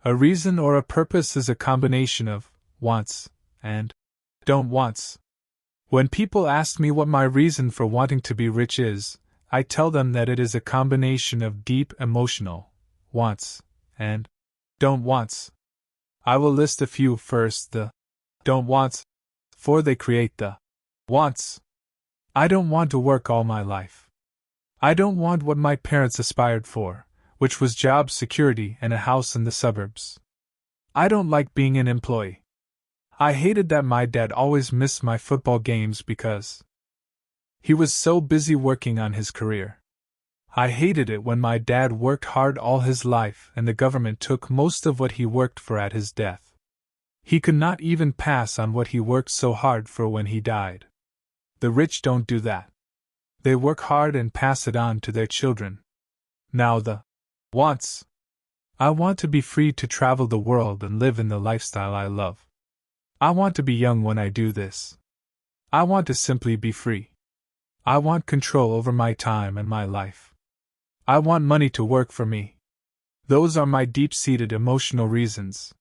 A reason or a purpose is a combination of wants and don't wants. When people ask me what my reason for wanting to be rich is, I tell them that it is a combination of deep emotional wants and don't wants. I will list a few first. The don't wants, for they create the wants. I don't want to work all my life. I don't want what my parents aspired for, which was job security and a house in the suburbs. I don't like being an employee. I hated that my dad always missed my football games because he was so busy working on his career. I hated it when my dad worked hard all his life and the government took most of what he worked for at his death. He could not even pass on what he worked so hard for when he died. The rich don't do that. They work hard and pass it on to their children. Now the wants. I want to be free to travel the world and live in the lifestyle I love. I want to be young when I do this. I want to simply be free. I want control over my time and my life. I want money to work for me. Those are my deep-seated emotional reasons.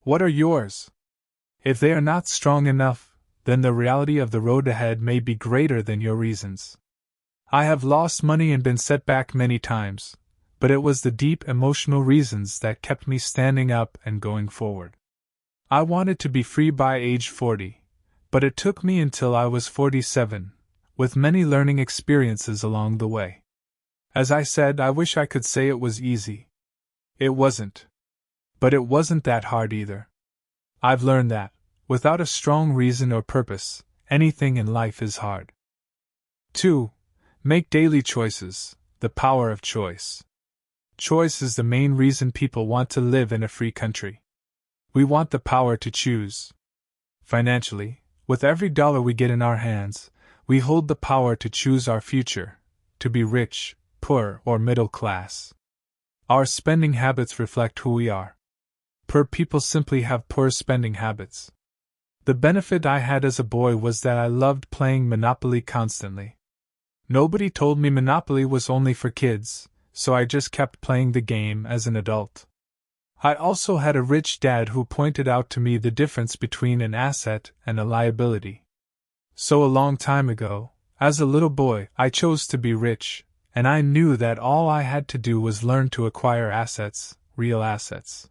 What are yours? If they are not strong enough, then the reality of the road ahead may be greater than your reasons. I have lost money and been set back many times, but it was the deep emotional reasons that kept me standing up and going forward. I wanted to be free by age 40, but it took me until I was 47, with many learning experiences along the way. As I said, I wish I could say it was easy. It wasn't. But it wasn't that hard either. I've learned that, without a strong reason or purpose, anything in life is hard. 2. Make daily choices, the power of choice. Choice is the main reason people want to live in a free country. We want the power to choose. Financially, with every dollar we get in our hands, we hold the power to choose our future, to be rich, poor, or middle class. Our spending habits reflect who we are. Poor people simply have poor spending habits. The benefit I had as a boy was that I loved playing Monopoly constantly. Nobody told me Monopoly was only for kids, so I just kept playing the game as an adult. I also had a rich dad who pointed out to me the difference between an asset and a liability. So a long time ago, as a little boy, I chose to be rich, and I knew that all I had to do was learn to acquire assets, real assets.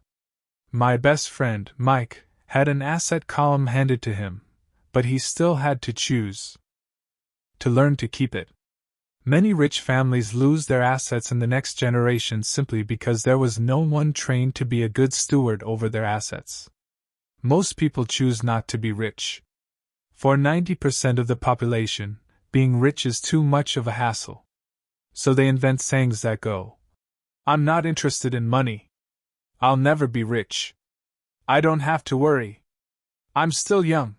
My best friend, Mike, had an asset column handed to him, but he still had to choose to learn to keep it. Many rich families lose their assets in the next generation simply because there was no one trained to be a good steward over their assets. Most people choose not to be rich. For 90% of the population, being rich is too much of a hassle. So they invent sayings that go, "I'm not interested in money. I'll never be rich. I don't have to worry. I'm still young.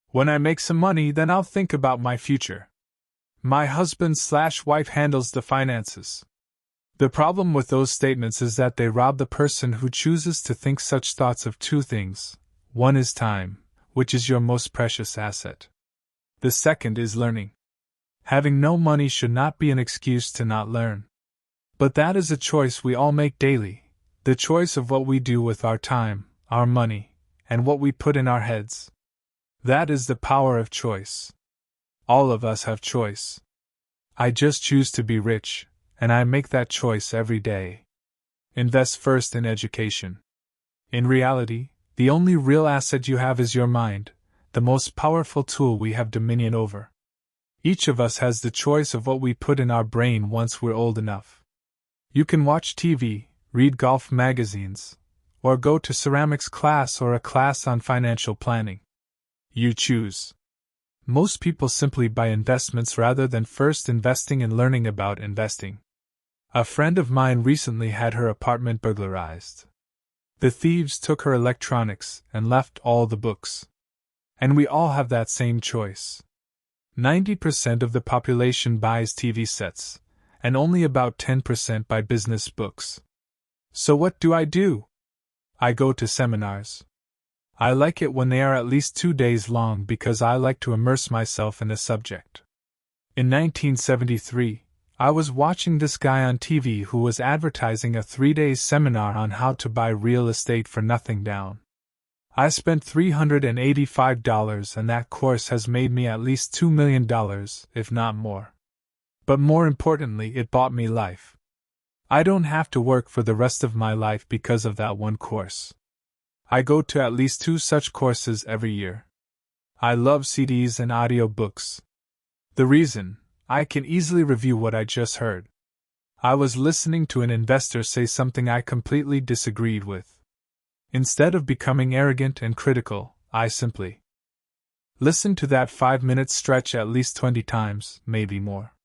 When I make some money, then I'll think about my future. My husband/wife handles the finances." The problem with those statements is that they rob the person who chooses to think such thoughts of two things. One is time, which is your most precious asset. The second is learning. Having no money should not be an excuse to not learn. But that is a choice we all make daily, the choice of what we do with our time, our money, and what we put in our heads. That is the power of choice. All of us have choice. I just choose to be rich, and I make that choice every day. Invest first in education. In reality, the only real asset you have is your mind, the most powerful tool we have dominion over. Each of us has the choice of what we put in our brain once we're old enough. You can watch TV, read golf magazines, or go to ceramics class or a class on financial planning. You choose. Most people simply buy investments rather than first investing and learning about investing. A friend of mine recently had her apartment burglarized. The thieves took her electronics and left all the books. And we all have that same choice. 90% of the population buys TV sets, and only about 10% buy business books. So what do? I go to seminars. I like it when they are at least 2 days long because I like to immerse myself in the subject. In 1973, I was watching this guy on TV who was advertising a 3-day seminar on how to buy real estate for nothing down. I spent $385 and that course has made me at least $2 million, if not more. But more importantly, it bought me life. I don't have to work for the rest of my life because of that one course. I go to at least 2 such courses every year. I love CDs and audiobooks. The reason, I can easily review what I just heard. I was listening to an investor say something I completely disagreed with. Instead of becoming arrogant and critical, I simply listened to that 5-minute stretch at least 20 times, maybe more.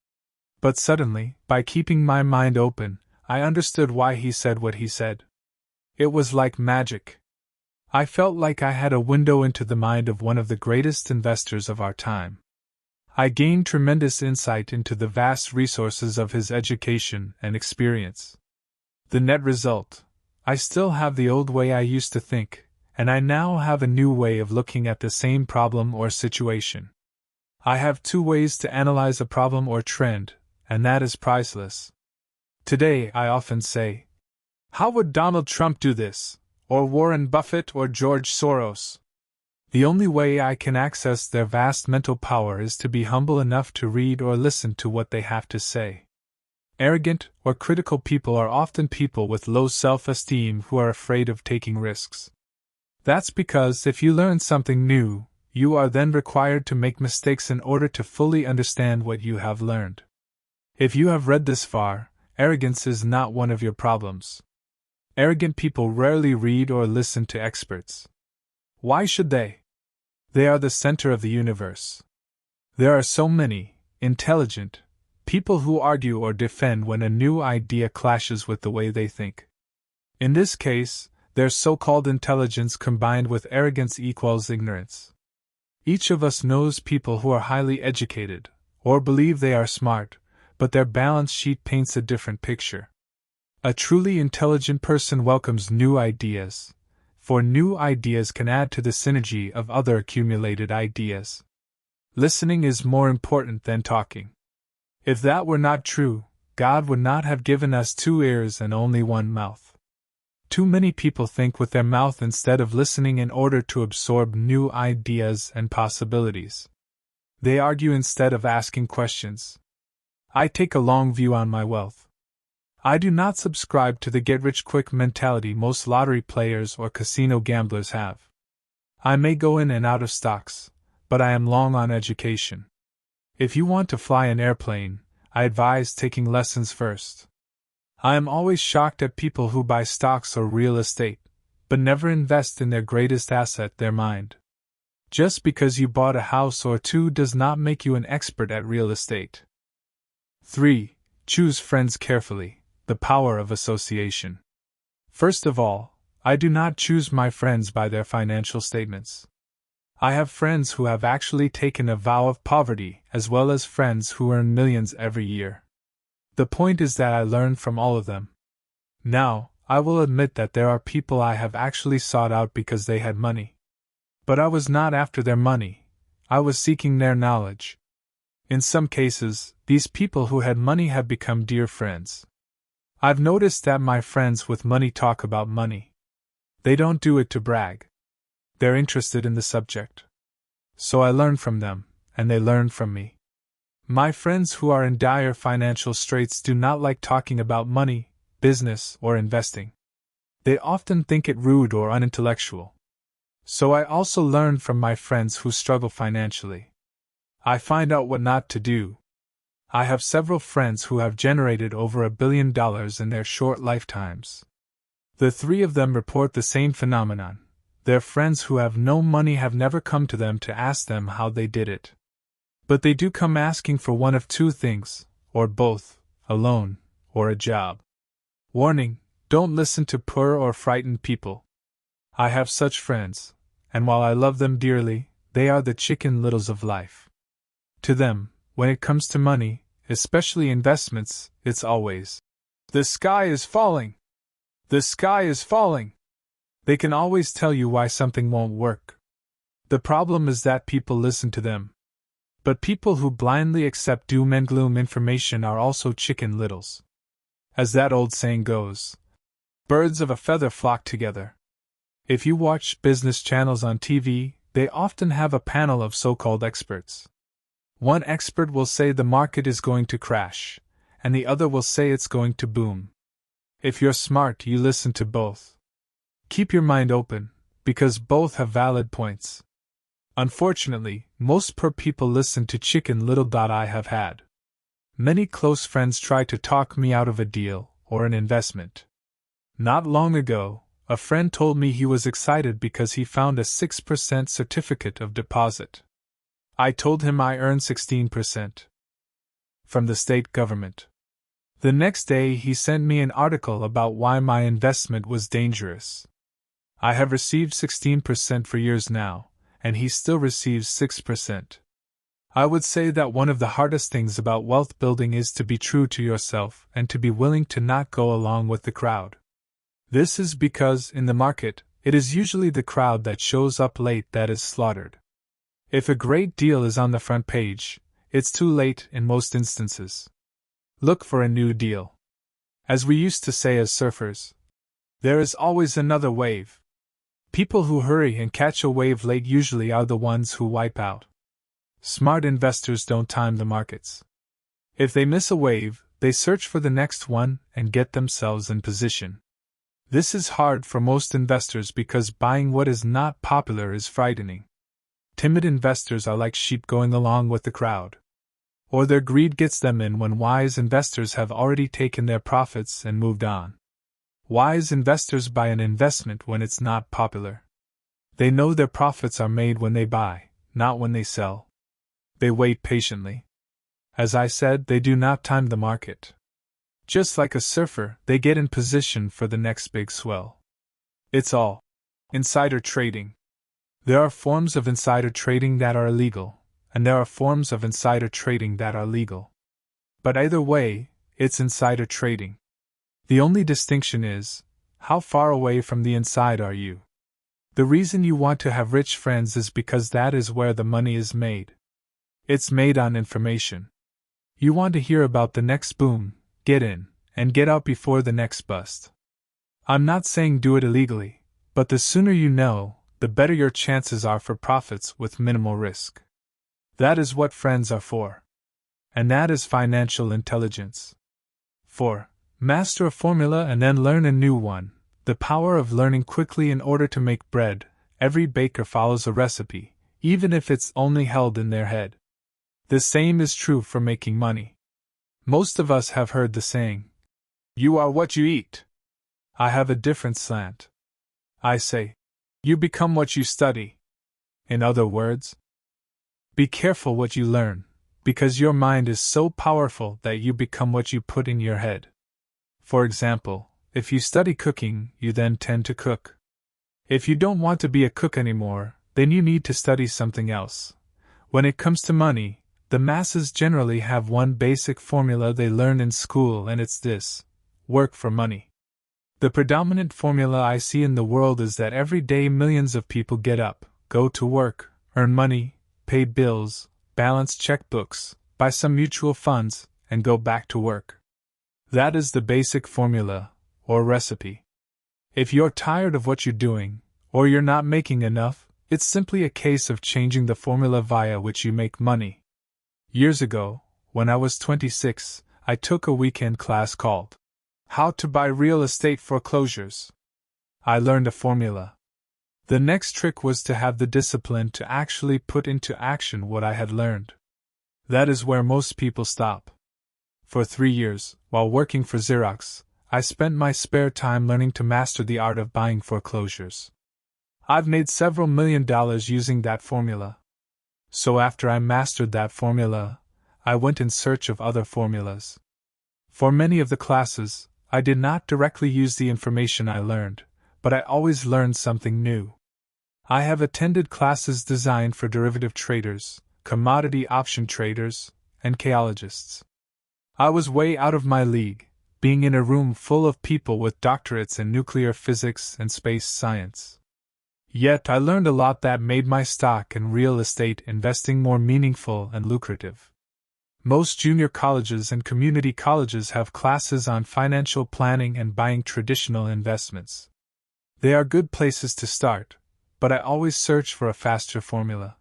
But suddenly, by keeping my mind open, I understood why he said what he said. It was like magic. I felt like I had a window into the mind of one of the greatest investors of our time. I gained tremendous insight into the vast resources of his education and experience. The net result, I still have the old way I used to think, and I now have a new way of looking at the same problem or situation. I have two ways to analyze a problem or trend, and that is priceless. Today, I often say, how would Donald Trump do this? Or Warren Buffett or George Soros? The only way I can access their vast mental power is to be humble enough to read or listen to what they have to say. Arrogant or critical people are often people with low self-esteem who are afraid of taking risks. That's because if you learn something new, you are then required to make mistakes in order to fully understand what you have learned. If you have read this far, arrogance is not one of your problems. Arrogant people rarely read or listen to experts. Why should they? They are the center of the universe. There are so many, intelligent, people who argue or defend when a new idea clashes with the way they think. In this case, their so-called intelligence combined with arrogance equals ignorance. Each of us knows people who are highly educated, or believe they are smart, but their balance sheet paints a different picture. A truly intelligent person welcomes new ideas, for new ideas can add to the synergy of other accumulated ideas. Listening is more important than talking. If that were not true, God would not have given us 2 ears and only 1 mouth. Too many people think with their mouth instead of listening in order to absorb new ideas and possibilities. They argue instead of asking questions. I take a long view on my wealth. I do not subscribe to the get-rich-quick mentality most lottery players or casino gamblers have. I may go in and out of stocks, but I am long on education. If you want to fly an airplane, I advise taking lessons first. I am always shocked at people who buy stocks or real estate, but never invest in their greatest asset, their mind. Just because you bought a house or 2 does not make you an expert at real estate. 3. Choose friends carefully. The power of association. First of all, I do not choose my friends by their financial statements. I have friends who have actually taken a vow of poverty, as well as friends who earn millions every year. The point is that I learn from all of them. Now, I will admit that there are people I have actually sought out because they had money. But I was not after their money, I was seeking their knowledge. In some cases, these people who had money have become dear friends. I've noticed that my friends with money talk about money. They don't do it to brag. They're interested in the subject. So I learn from them, and they learn from me. My friends who are in dire financial straits do not like talking about money, business, or investing. They often think it rude or unintellectual. So I also learn from my friends who struggle financially. I find out what not to do. I have several friends who have generated over $1 billion in their short lifetimes. The 3 of them report the same phenomenon. Their friends who have no money have never come to them to ask them how they did it. But they do come asking for one of 2 things, or both, a loan, or a job. Warning, don't listen to poor or frightened people. I have such friends, and while I love them dearly, they are the Chicken Littles of life. To them, when it comes to money, especially investments, it's always, "The sky is falling! The sky is falling!" They can always tell you why something won't work. The problem is that people listen to them. But people who blindly accept doom and gloom information are also chicken littles. As that old saying goes, birds of a feather flock together. If you watch business channels on TV, they often have a panel of so-called experts. One expert will say the market is going to crash, and the other will say it's going to boom. If you're smart, you listen to both. Keep your mind open, because both have valid points. Unfortunately, most poor people listen to Chicken Little. I have had many close friends try to talk me out of a deal or an investment. Not long ago, a friend told me he was excited because he found a 6% certificate of deposit. I told him I earned 16% from the state government. The next day he sent me an article about why my investment was dangerous. I have received 16% for years now, and he still receives 6%. I would say that one of the hardest things about wealth building is to be true to yourself and to be willing to not go along with the crowd. This is because, in the market, it is usually the crowd that shows up late that is slaughtered. If a great deal is on the front page, it's too late in most instances. Look for a new deal. As we used to say as surfers, there is always another wave. People who hurry and catch a wave late usually are the ones who wipe out. Smart investors don't time the markets. If they miss a wave, they search for the next one and get themselves in position. This is hard for most investors because buying what is not popular is frightening. Timid investors are like sheep going along with the crowd. Or their greed gets them in when wise investors have already taken their profits and moved on. Wise investors buy an investment when it's not popular. They know their profits are made when they buy, not when they sell. They wait patiently. As I said, they do not time the market. Just like a surfer, they get in position for the next big swell. It's all insider trading. There are forms of insider trading that are illegal, and there are forms of insider trading that are legal. But either way, it's insider trading. The only distinction is, how far away from the inside are you? The reason you want to have rich friends is because that is where the money is made. It's made on information. You want to hear about the next boom, get in, and get out before the next bust. I'm not saying do it illegally, but the sooner you know, the better your chances are for profits with minimal risk. That is what friends are for. And that is financial intelligence. 4. Master a formula and then learn a new one. The power of learning quickly in order to make bread. Every baker follows a recipe, even if it's only held in their head. The same is true for making money. Most of us have heard the saying, "You are what you eat." I have a different slant. I say, "You become what you study." In other words, be careful what you learn, because your mind is so powerful that you become what you put in your head. For example, if you study cooking, you then tend to cook. If you don't want to be a cook anymore, then you need to study something else. When it comes to money, the masses generally have one basic formula they learn in school, and it's this: work for money. The predominant formula I see in the world is that every day millions of people get up, go to work, earn money, pay bills, balance checkbooks, buy some mutual funds, and go back to work. That is the basic formula, or recipe. If you're tired of what you're doing, or you're not making enough, it's simply a case of changing the formula via which you make money. Years ago, when I was 26, I took a weekend class called How to Buy Real Estate Foreclosures. I learned a formula. The next trick was to have the discipline to actually put into action what I had learned. That is where most people stop. For 3 years, while working for Xerox, I spent my spare time learning to master the art of buying foreclosures. I've made several $1 million using that formula. So after I mastered that formula, I went in search of other formulas. For many of the classes, I did not directly use the information I learned, but I always learned something new. I have attended classes designed for derivative traders, commodity option traders, and chaologists. I was way out of my league, being in a room full of people with doctorates in nuclear physics and space science. Yet I learned a lot that made my stock and real estate investing more meaningful and lucrative. Most junior colleges and community colleges have classes on financial planning and buying traditional investments. They are good places to start, but I always search for a faster formula.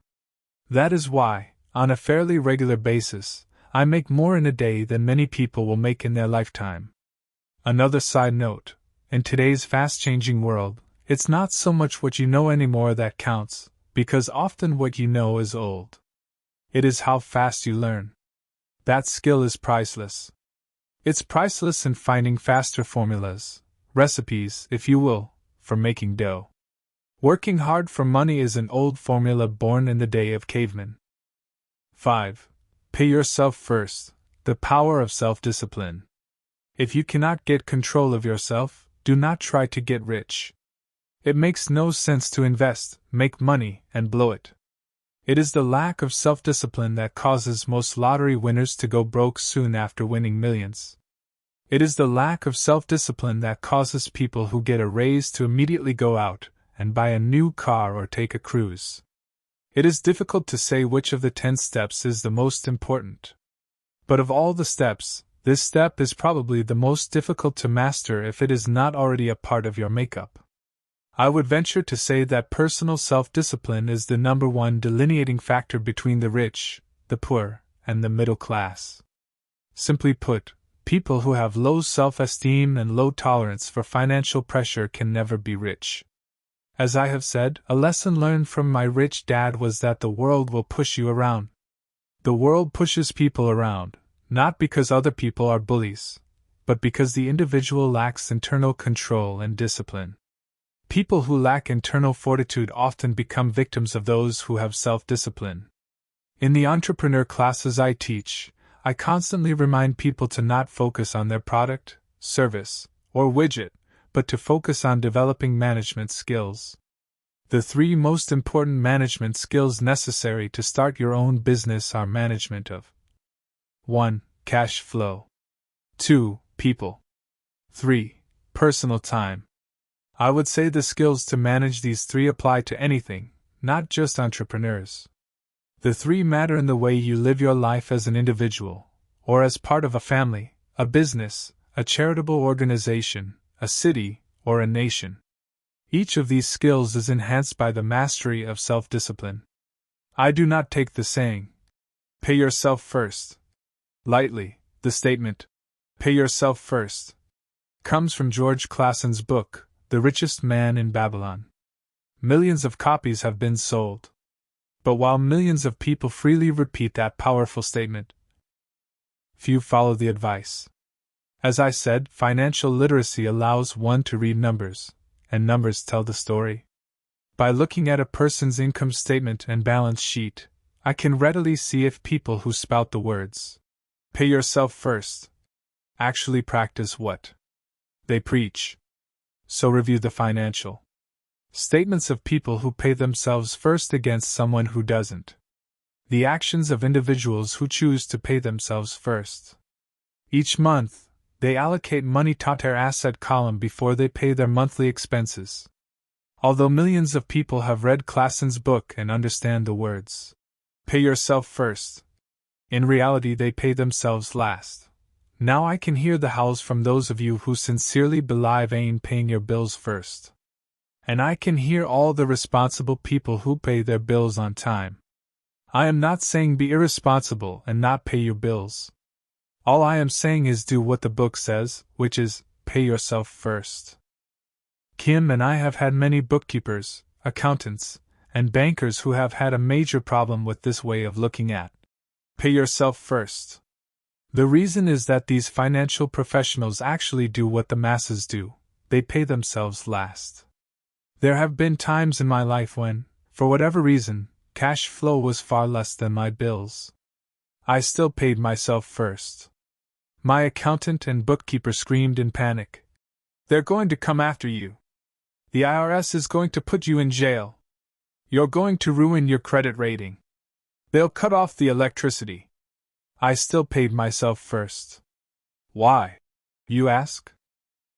That is why, on a fairly regular basis, I make more in a day than many people will make in their lifetime. Another side note: in today's fast-changing world, it's not so much what you know anymore that counts, because often what you know is old. It is how fast you learn. That skill is priceless. It's priceless in finding faster formulas, recipes, if you will, for making dough. Working hard for money is an old formula born in the day of cavemen. 5. Pay yourself first. The power of self-discipline. If you cannot get control of yourself, do not try to get rich. It makes no sense to invest, make money, and blow it. It is the lack of self-discipline that causes most lottery winners to go broke soon after winning millions. It is the lack of self-discipline that causes people who get a raise to immediately go out and buy a new car or take a cruise. It is difficult to say which of the 10 steps is the most important. But of all the steps, this step is probably the most difficult to master if it is not already a part of your makeup. I would venture to say that personal self-discipline is the number one delineating factor between the rich, the poor, and the middle class. Simply put, people who have low self-esteem and low tolerance for financial pressure can never be rich. As I have said, a lesson learned from my rich dad was that the world will push you around. The world pushes people around, not because other people are bullies, but because the individual lacks internal control and discipline. People who lack internal fortitude often become victims of those who have self-discipline. In the entrepreneur classes I teach, I constantly remind people to not focus on their product, service, or widget, but to focus on developing management skills. The 3 most important management skills necessary to start your own business are management of 1. Cash flow. 2. People. 3. Personal time. I would say the skills to manage these 3 apply to anything, not just entrepreneurs. The 3 matter in the way you live your life as an individual, or as part of a family, a business, a charitable organization, a city, or a nation. Each of these skills is enhanced by the mastery of self-discipline. I do not take the saying, "Pay yourself first" lightly. The statement, "Pay yourself first," comes from George Clason's book, The Richest Man in Babylon. Millions of copies have been sold. But while millions of people freely repeat that powerful statement, few follow the advice. As I said, financial literacy allows one to read numbers, and numbers tell the story. By looking at a person's income statement and balance sheet, I can readily see if people who spout the words, "Pay yourself first," actually practice what they preach. So review the financial statements of people who pay themselves first against someone who doesn't. The actions of individuals who choose to pay themselves first. Each month, they allocate money to their asset column before they pay their monthly expenses. Although millions of people have read Clason's book and understand the words, "Pay yourself first," in reality they pay themselves last. Now I can hear the howls from those of you who sincerely believe in paying your bills first. And I can hear all the responsible people who pay their bills on time. I am not saying be irresponsible and not pay your bills. All I am saying is do what the book says, which is, pay yourself first. Kim and I have had many bookkeepers, accountants, and bankers who have had a major problem with this way of looking at pay yourself first. The reason is that these financial professionals actually do what the masses do, they pay themselves last. There have been times in my life when, for whatever reason, cash flow was far less than my bills. I still paid myself first. My accountant and bookkeeper screamed in panic, "They're going to come after you. The IRS is going to put you in jail. You're going to ruin your credit rating. They'll cut off the electricity." I still paid myself first. Why? You ask?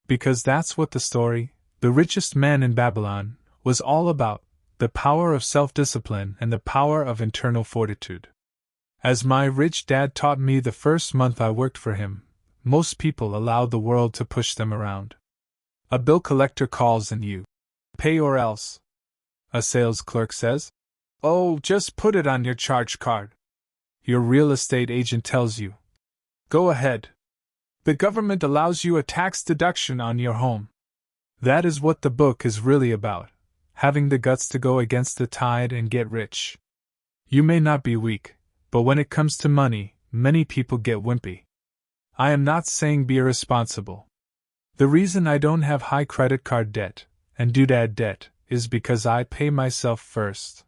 Because that's what the story, The Richest Man in Babylon, was all about, the power of self-discipline and the power of internal fortitude. As my rich dad taught me the first month I worked for him, most people allow the world to push them around. A bill collector calls and you pay or else. A sales clerk says, "Oh, just put it on your charge card." Your real estate agent tells you, "Go ahead. The government allows you a tax deduction on your home." That is what the book is really about, having the guts to go against the tide and get rich. You may not be weak, but when it comes to money, many people get wimpy. I am not saying be irresponsible. The reason I don't have high credit card debt and doodad debt is because I pay myself first.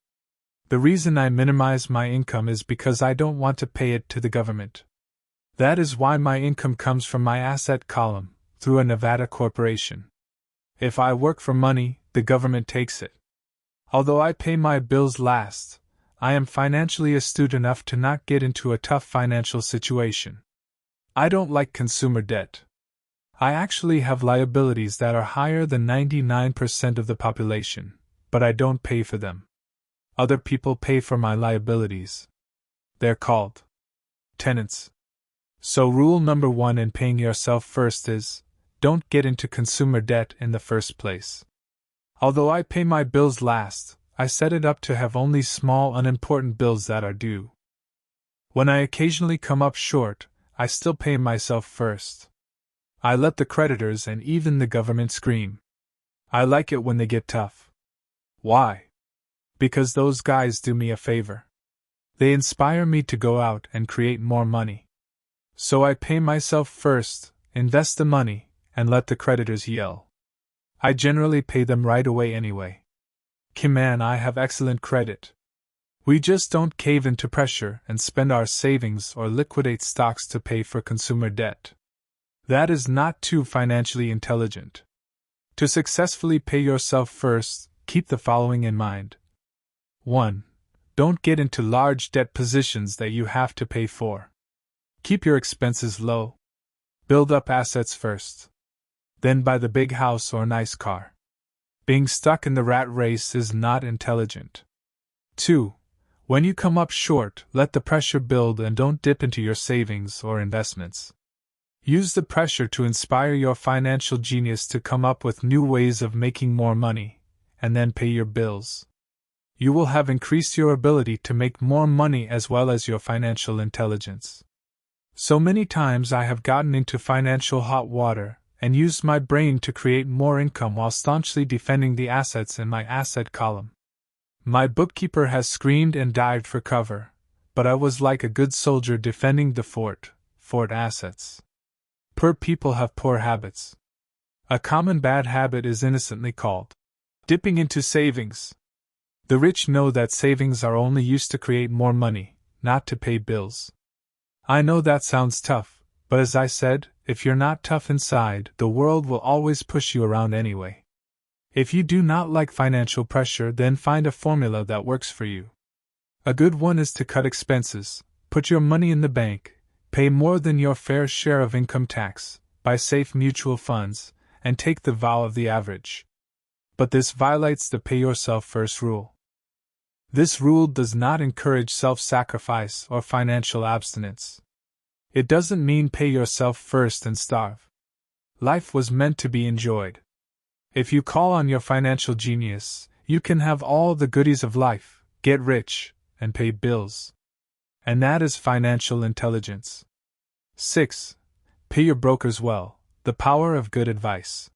The reason I minimize my income is because I don't want to pay it to the government. That is why my income comes from my asset column, through a Nevada corporation. If I work for money, the government takes it. Although I pay my bills last, I am financially astute enough to not get into a tough financial situation. I don't like consumer debt. I actually have liabilities that are higher than 99% of the population, but I don't pay for them. Other people pay for my liabilities. They're called tenants. So rule number 1 in paying yourself first is, don't get into consumer debt in the first place. Although I pay my bills last, I set it up to have only small unimportant bills that are due. When I occasionally come up short, I still pay myself first. I let the creditors and even the government scream. I like it when they get tough. Why? Because those guys do me a favor. They inspire me to go out and create more money. So I pay myself first, invest the money, and let the creditors yell. I generally pay them right away anyway. Kim and I have excellent credit. We just don't cave into pressure and spend our savings or liquidate stocks to pay for consumer debt. That is not too financially intelligent. To successfully pay yourself first, keep the following in mind. 1. Don't get into large debt positions that you have to pay for. Keep your expenses low. Build up assets first. Then buy the big house or nice car. Being stuck in the rat race is not intelligent. 2. When you come up short, let the pressure build and don't dip into your savings or investments. Use the pressure to inspire your financial genius to come up with new ways of making more money, and then pay your bills. You will have increased your ability to make more money as well as your financial intelligence. So many times I have gotten into financial hot water and used my brain to create more income while staunchly defending the assets in my asset column. My bookkeeper has screamed and dived for cover, but I was like a good soldier defending the fort assets. Poor people have poor habits. A common bad habit is innocently called dipping into savings. The rich know that savings are only used to create more money, not to pay bills. I know that sounds tough, but as I said, if you're not tough inside, the world will always push you around anyway. If you do not like financial pressure, then find a formula that works for you. A good one is to cut expenses, put your money in the bank, pay more than your fair share of income tax, buy safe mutual funds, and take the vow of the average. But this violates the pay yourself first rule. This rule does not encourage self-sacrifice or financial abstinence. It doesn't mean pay yourself first and starve. Life was meant to be enjoyed. If you call on your financial genius, you can have all the goodies of life, get rich, and pay bills. And that is financial intelligence. 6. Pay your brokers well, the power of good advice.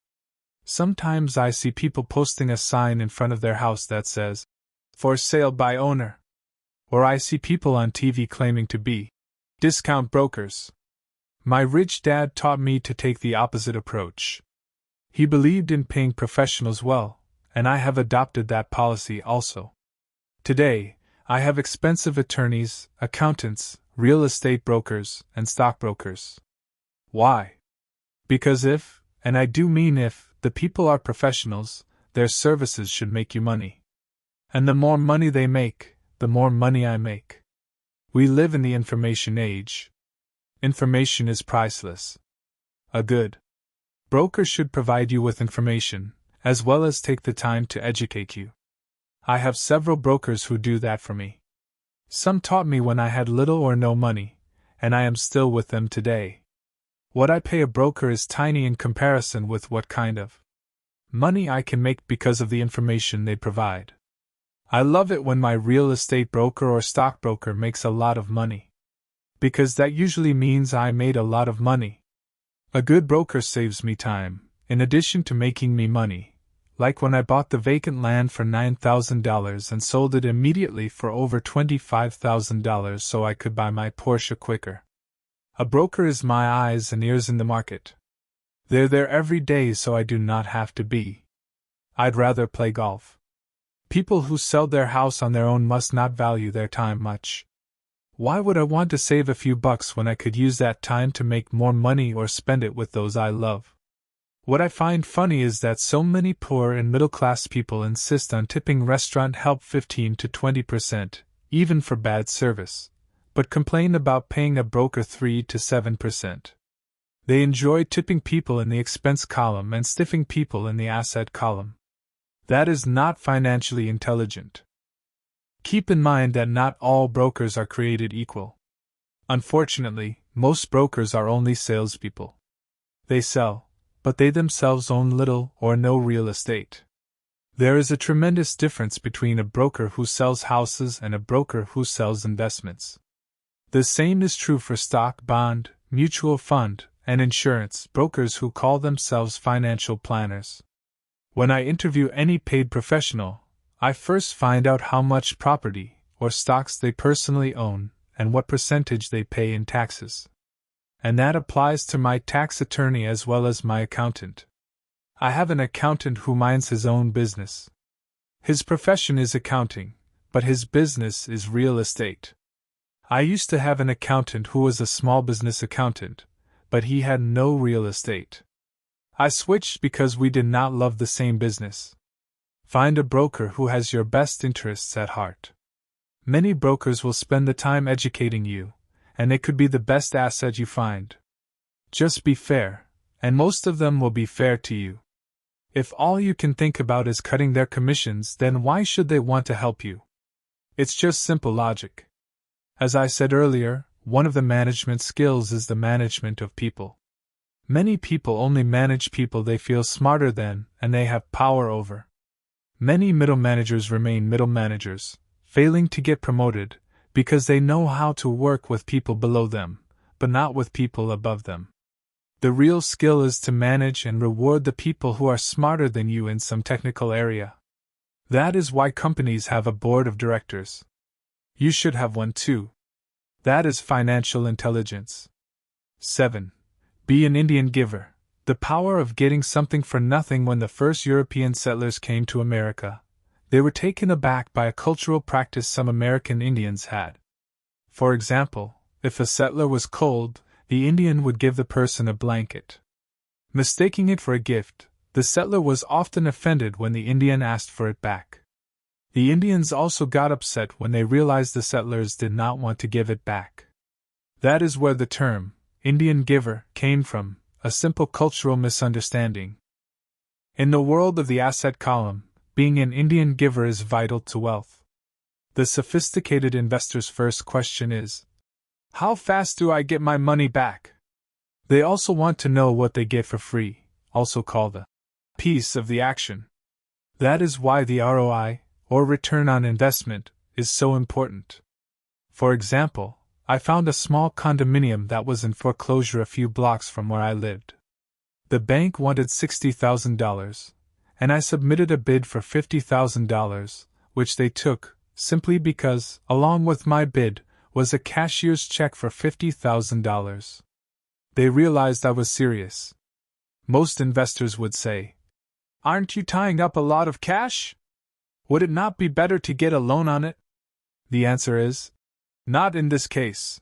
Sometimes I see people posting a sign in front of their house that says, "For sale by owner." Or I see people on TV claiming to be discount brokers. My rich dad taught me to take the opposite approach. He believed in paying professionals well, and I have adopted that policy also. Today, I have expensive attorneys, accountants, real estate brokers, and stockbrokers. Why? Because if, and I do mean if, the people are professionals, their services should make you money. And the more money they make, the more money I make. We live in the information age. Information is priceless. A good broker should provide you with information, as well as take the time to educate you. I have several brokers who do that for me. Some taught me when I had little or no money, and I am still with them today. What I pay a broker is tiny in comparison with what kind of money I can make because of the information they provide. I love it when my real estate broker or stockbroker makes a lot of money, because that usually means I made a lot of money. A good broker saves me time, in addition to making me money, like when I bought the vacant land for $9,000 and sold it immediately for over $25,000 so I could buy my Porsche quicker. A broker is my eyes and ears in the market. They're there every day so I do not have to be. I'd rather play golf. People who sell their house on their own must not value their time much. Why would I want to save a few bucks when I could use that time to make more money or spend it with those I love? What I find funny is that so many poor and middle-class people insist on tipping restaurant help 15 to 20%, even for bad service, but complain about paying a broker 3 to 7%. They enjoy tipping people in the expense column and stiffing people in the asset column. That is not financially intelligent. Keep in mind that not all brokers are created equal. Unfortunately, most brokers are only salespeople. They sell, but they themselves own little or no real estate. There is a tremendous difference between a broker who sells houses and a broker who sells investments. The same is true for stock, bond, mutual fund, and insurance brokers who call themselves financial planners. When I interview any paid professional, I first find out how much property or stocks they personally own and what percentage they pay in taxes. And that applies to my tax attorney as well as my accountant. I have an accountant who minds his own business. His profession is accounting, but his business is real estate. I used to have an accountant who was a small business accountant, but he had no real estate. I switched because we did not love the same business. Find a broker who has your best interests at heart. Many brokers will spend the time educating you, and it could be the best asset you find. Just be fair, and most of them will be fair to you. If all you can think about is cutting their commissions, then why should they want to help you? It's just simple logic. As I said earlier, one of the management skills is the management of people. Many people only manage people they feel smarter than and they have power over. Many middle managers remain middle managers, failing to get promoted, because they know how to work with people below them, but not with people above them. The real skill is to manage and reward the people who are smarter than you in some technical area. That is why companies have a board of directors. You should have one too. That is financial intelligence. 7. Be an Indian giver. The power of getting something for nothing. When the first European settlers came to America, they were taken aback by a cultural practice some American Indians had. For example, if a settler was cold, the Indian would give the person a blanket. Mistaking it for a gift, the settler was often offended when the Indian asked for it back. The Indians also got upset when they realized the settlers did not want to give it back. That is where the term, Indian giver, came from, a simple cultural misunderstanding. In the world of the asset column, being an Indian giver is vital to wealth. The sophisticated investor's first question is, how fast do I get my money back? They also want to know what they get for free, also called the piece of the action. That is why the ROI, or return on investment, is so important. For example, I found a small condominium that was in foreclosure a few blocks from where I lived. The bank wanted $60,000, and I submitted a bid for $50,000, which they took, simply because, along with my bid, was a cashier's check for $50,000. They realized I was serious. Most investors would say, "Aren't you tying up a lot of cash? Would it not be better to get a loan on it?" The answer is, not in this case.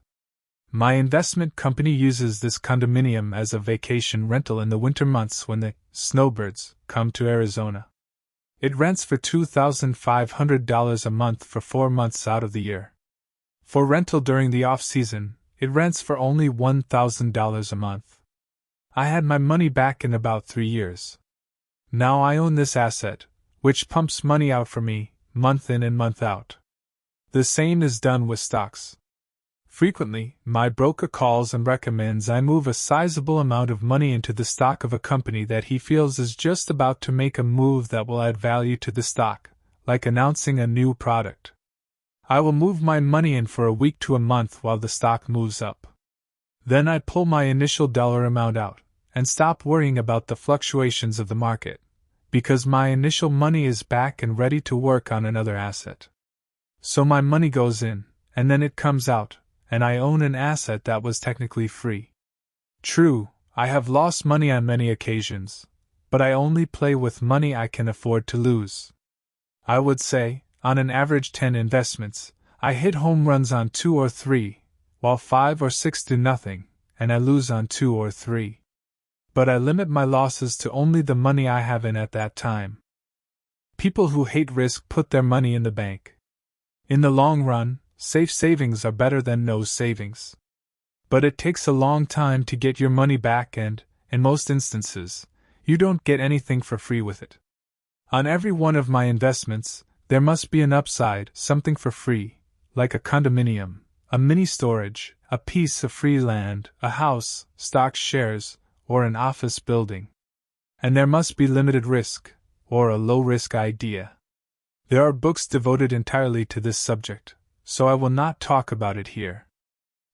My investment company uses this condominium as a vacation rental in the winter months when the snowbirds come to Arizona. It rents for $2,500 a month for 4 months out of the year. For rental during the off-season, it rents for only $1,000 a month. I had my money back in about 3 years. Now I own this asset, which pumps money out for me, month in and month out. The same is done with stocks. Frequently, my broker calls and recommends I move a sizable amount of money into the stock of a company that he feels is just about to make a move that will add value to the stock, like announcing a new product. I will move my money in for a week to a month while the stock moves up. Then I pull my initial dollar amount out, and stop worrying about the fluctuations of the market, because my initial money is back and ready to work on another asset. So my money goes in, and then it comes out, and I own an asset that was technically free. True, I have lost money on many occasions, but I only play with money I can afford to lose. I would say, on an average 10 investments, I hit home runs on 2 or 3, while 5 or 6 do nothing, and I lose on 2 or 3. But I limit my losses to only the money I have in at that time. People who hate risk put their money in the bank. In the long run, safe savings are better than no savings. But it takes a long time to get your money back and, in most instances, you don't get anything for free with it. On every one of my investments, There must be an upside, something for free, like a condominium, a mini storage, a piece of free land, a house, stock shares, or an office building. And there must be limited risk, or a low-risk idea. There are books devoted entirely to this subject, so I will not talk about it here.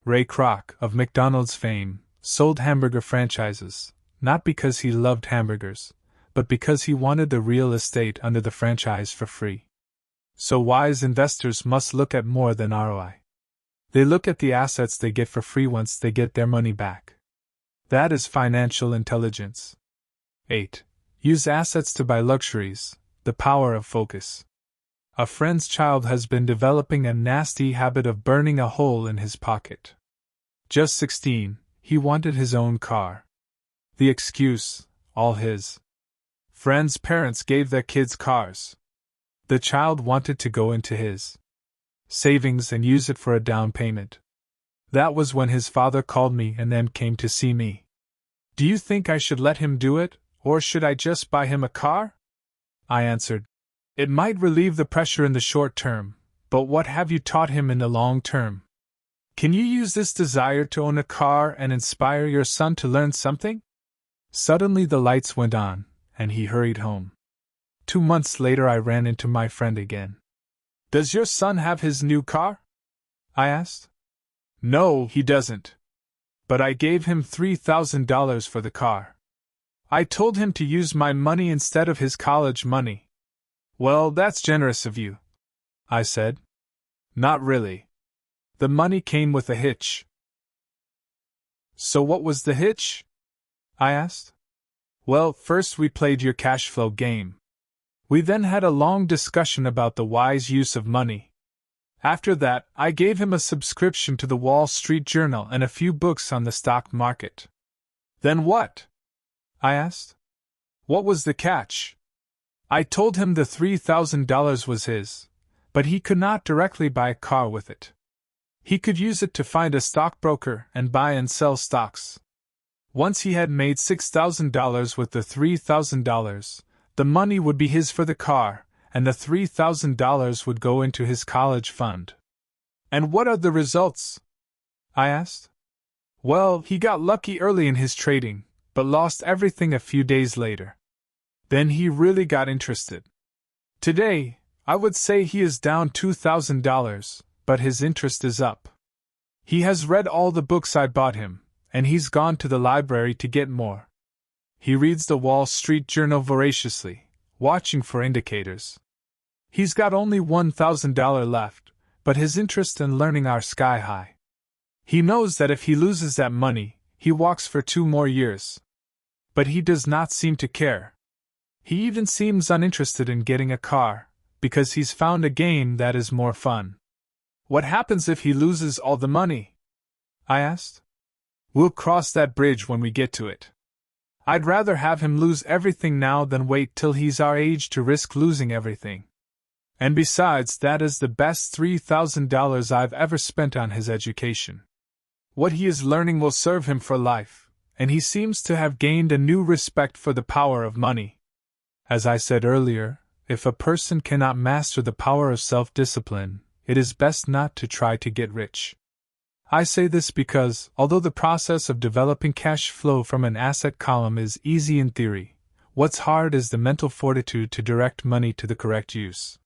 Ray Kroc, of McDonald's fame, sold hamburger franchises, not because he loved hamburgers, but because he wanted the real estate under the franchise for free. So wise investors must look at more than ROI. They look at the assets they get for free once they get their money back. That is financial intelligence. 8. Use assets to buy luxuries, the power of focus. A friend's child has been developing a nasty habit of burning a hole in his pocket. Just 16, he wanted his own car. The excuse, all his friends' parents gave their kids cars. The child wanted to go into his savings and use it for a down payment. That was when his father called me and then came to see me. Do you think I should let him do it, or should I just buy him a car? I answered, it might relieve the pressure in the short term, but what have you taught him in the long term? Can you use this desire to own a car and inspire your son to learn something? Suddenly the lights went on, and he hurried home. 2 months later I ran into my friend again. Does your son have his new car? I asked. No, he doesn't. But I gave him $3,000 for the car. I told him to use my money instead of his college money. Well, that's generous of you, I said. Not really. The money came with a hitch. So what was the hitch? I asked. Well, first we played your cash flow game. We then had a long discussion about the wise use of money. After that, I gave him a subscription to the Wall Street Journal and a few books on the stock market. Then what? I asked. What was the catch? I told him the $3,000 was his, but he could not directly buy a car with it. He could use it to find a stockbroker and buy and sell stocks. Once he had made $6,000 with the $3,000, the money would be his for the car, and the $3,000 would go into his college fund. And what are the results? I asked. Well, he got lucky early in his trading, but lost everything a few days later. Then he really got interested. Today, I would say he is down $2,000, but his interest is up. He has read all the books I bought him, and he's gone to the library to get more. He reads the Wall Street Journal voraciously, watching for indicators. He's got only $1,000 left, but his interest and learning are sky high. He knows that if he loses that money, he walks for 2 more years. But he does not seem to care. He even seems uninterested in getting a car, because he's found a game that is more fun. What happens if he loses all the money? I asked. We'll cross that bridge when we get to it. I'd rather have him lose everything now than wait till he's our age to risk losing everything. And besides, that is the best $3,000 I've ever spent on his education. What he is learning will serve him for life, and he seems to have gained a new respect for the power of money. As I said earlier, if a person cannot master the power of self-discipline, it is best not to try to get rich. I say this because, although the process of developing cash flow from an asset column is easy in theory, what's hard is the mental fortitude to direct money to the correct use.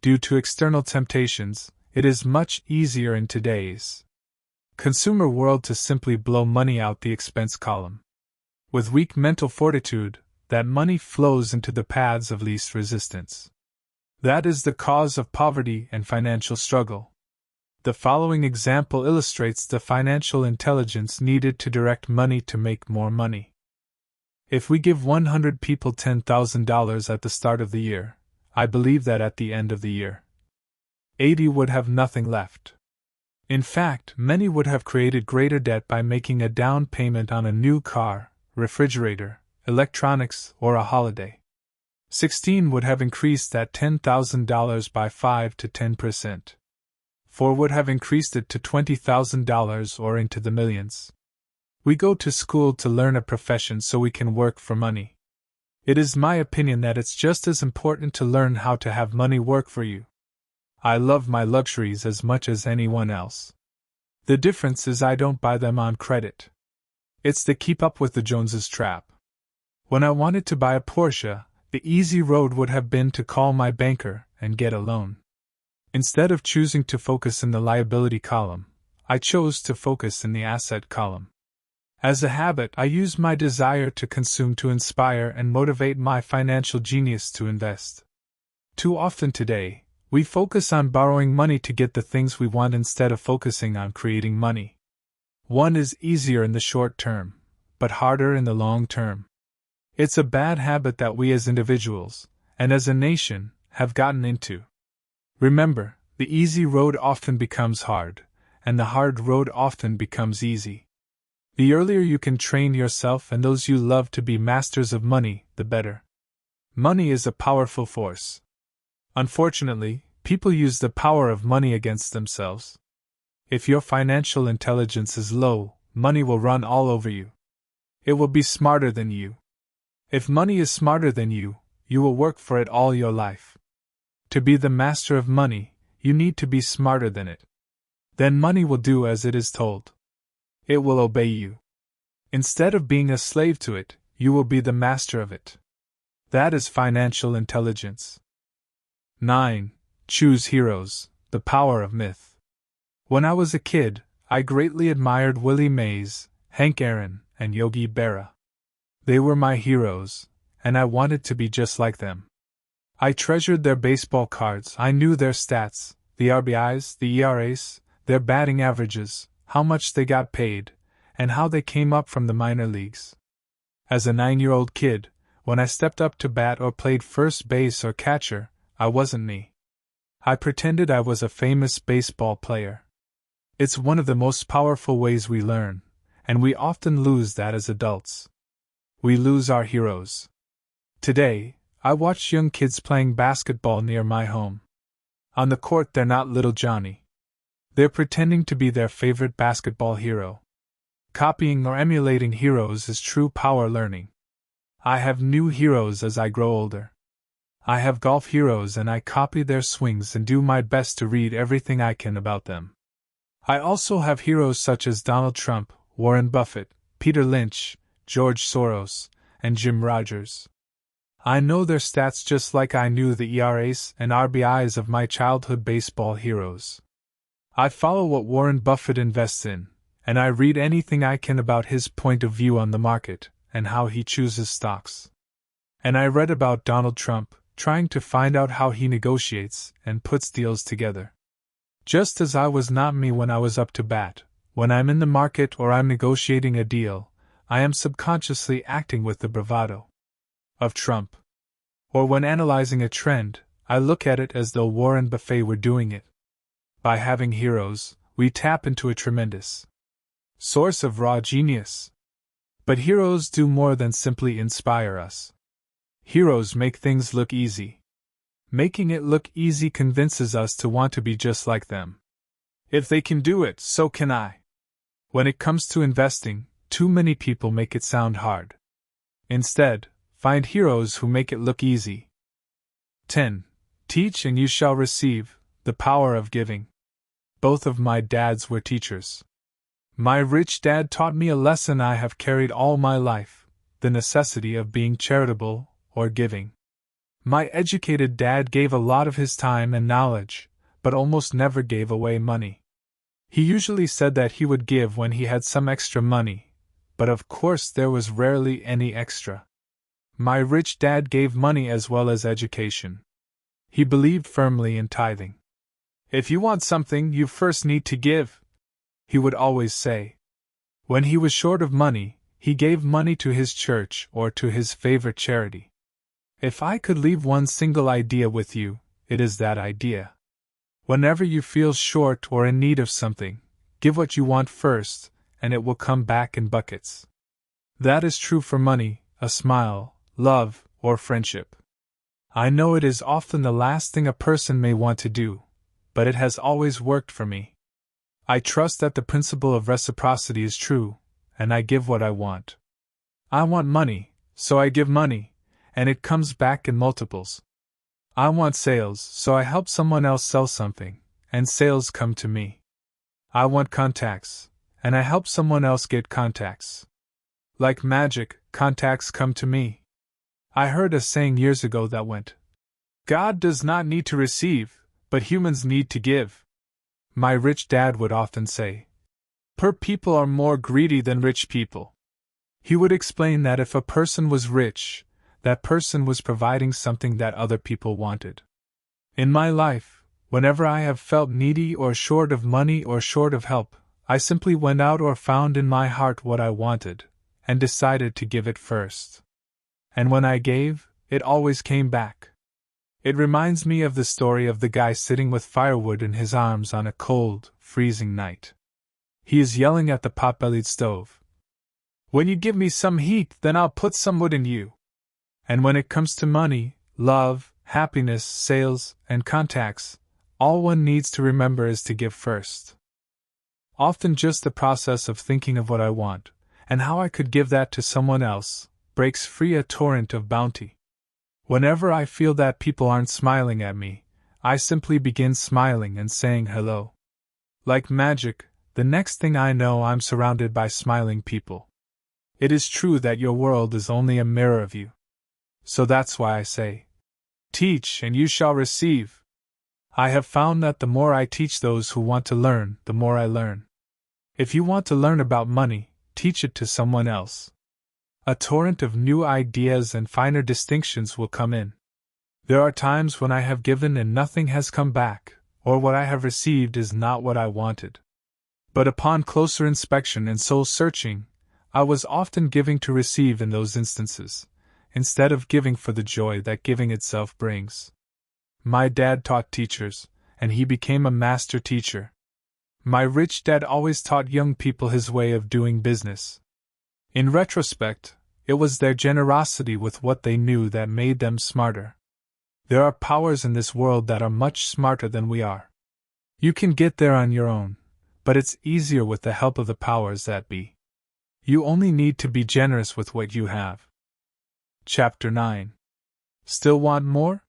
Due to external temptations, it is much easier in today's consumer world to simply blow money out the expense column. With weak mental fortitude, that money flows into the paths of least resistance. That is the cause of poverty and financial struggle. The following example illustrates the financial intelligence needed to direct money to make more money. If we give 100 people $10,000 at the start of the year, I believe that at the end of the year, 80 would have nothing left. In fact, many would have created greater debt by making a down payment on a new car, refrigerator, electronics, or a holiday. 16 would have increased that $10,000 by 5 to 10%. 4 would have increased it to $20,000 or into the millions. We go to school to learn a profession so we can work for money. It is my opinion that it's just as important to learn how to have money work for you. I love my luxuries as much as anyone else. The difference is I don't buy them on credit. It's the keep up with the Joneses trap. When I wanted to buy a Porsche, the easy road would have been to call my banker and get a loan. Instead of choosing to focus in the liability column, I chose to focus in the asset column. As a habit, I use my desire to consume to inspire and motivate my financial genius to invest. Too often today, we focus on borrowing money to get the things we want instead of focusing on creating money. One is easier in the short term, but harder in the long term. It's a bad habit that we as individuals, and as a nation, have gotten into. Remember, the easy road often becomes hard, and the hard road often becomes easy. The earlier you can train yourself and those you love to be masters of money, the better. Money is a powerful force. Unfortunately, people use the power of money against themselves. If your financial intelligence is low, money will run all over you. It will be smarter than you. If money is smarter than you will work for it all your life. To be the master of money, you need to be smarter than it. Then money will do as it is told. It will obey you. Instead of being a slave to it, you will be the master of it. That is financial intelligence. 9. Choose heroes, the power of myth. When I was a kid, I greatly admired Willie Mays, Hank Aaron, and Yogi Berra. They were my heroes, and I wanted to be just like them. I treasured their baseball cards. I knew their stats, the RBIs, the ERAs, their batting averages, how much they got paid, and how they came up from the minor leagues. As a 9-year-old kid, when I stepped up to bat or played first base or catcher, I wasn't me. I pretended I was a famous baseball player. It's one of the most powerful ways we learn, and we often lose that as adults. We lose our heroes. Today, I watch young kids playing basketball near my home. On the court, they're not little Johnny. They're pretending to be their favorite basketball hero. Copying or emulating heroes is true power learning. I have new heroes as I grow older. I have golf heroes and I copy their swings and do my best to read everything I can about them. I also have heroes such as Donald Trump, Warren Buffett, Peter Lynch, George Soros, and Jim Rogers. I know their stats just like I knew the ERAs and RBIs of my childhood baseball heroes. I follow what Warren Buffett invests in, and I read anything I can about his point of view on the market and how he chooses stocks. And I read about Donald Trump, trying to find out how he negotiates and puts deals together. Just as I was not me when I was up to bat, when I'm in the market or I'm negotiating a deal, I am subconsciously acting with the bravado of Trump. Or when analyzing a trend, I look at it as though Warren Buffett were doing it. By having heroes, we tap into a tremendous source of raw genius. But heroes do more than simply inspire us. Heroes make things look easy. Making it look easy convinces us to want to be just like them. If they can do it, so can I. When it comes to investing, too many people make it sound hard. Instead, find heroes who make it look easy. 10. Teach and you shall receive, the power of giving. Both of my dads were teachers. My rich dad taught me a lesson I have carried all my life, the necessity of being charitable or giving. My educated dad gave a lot of his time and knowledge, but almost never gave away money. He usually said that he would give when he had some extra money, but of course there was rarely any extra. My rich dad gave money as well as education. He believed firmly in tithing. If you want something, you first need to give, he would always say. When he was short of money, he gave money to his church or to his favorite charity. If I could leave one single idea with you, it is that idea. Whenever you feel short or in need of something, give what you want first, and it will come back in buckets. That is true for money, a smile, love, or friendship. I know it is often the last thing a person may want to do, but it has always worked for me. I trust that the principle of reciprocity is true, and I give what I want. I want money, so I give money, and it comes back in multiples. I want sales, so I help someone else sell something, and sales come to me. I want contacts, and I help someone else get contacts. Like magic, contacts come to me. I heard a saying years ago that went, "God does not need to receive, but humans need to give." My rich dad would often say, "Poor people are more greedy than rich people." He would explain that if a person was rich, that person was providing something that other people wanted. In my life, whenever I have felt needy or short of money or short of help, I simply went out or found in my heart what I wanted, and decided to give it first. And when I gave, it always came back. It reminds me of the story of the guy sitting with firewood in his arms on a cold, freezing night. He is yelling at the pot-bellied stove, "When you give me some heat, then I'll put some wood in you." And when it comes to money, love, happiness, sales, and contacts, all one needs to remember is to give first. Often just the process of thinking of what I want, and how I could give that to someone else, breaks free a torrent of bounty. Whenever I feel that people aren't smiling at me, I simply begin smiling and saying hello. Like magic, the next thing I know I'm surrounded by smiling people. It is true that your world is only a mirror of you. So that's why I say, teach and you shall receive. I have found that the more I teach those who want to learn, the more I learn. If you want to learn about money, teach it to someone else. A torrent of new ideas and finer distinctions will come in. There are times when I have given and nothing has come back, or what I have received is not what I wanted. But upon closer inspection and soul searching, I was often giving to receive in those instances, instead of giving for the joy that giving itself brings. My dad taught teachers, and he became a master teacher. My rich dad always taught young people his way of doing business. In retrospect, it was their generosity with what they knew that made them smarter. There are powers in this world that are much smarter than we are. You can get there on your own, but it's easier with the help of the powers that be. You only need to be generous with what you have. Chapter 9. Still want more?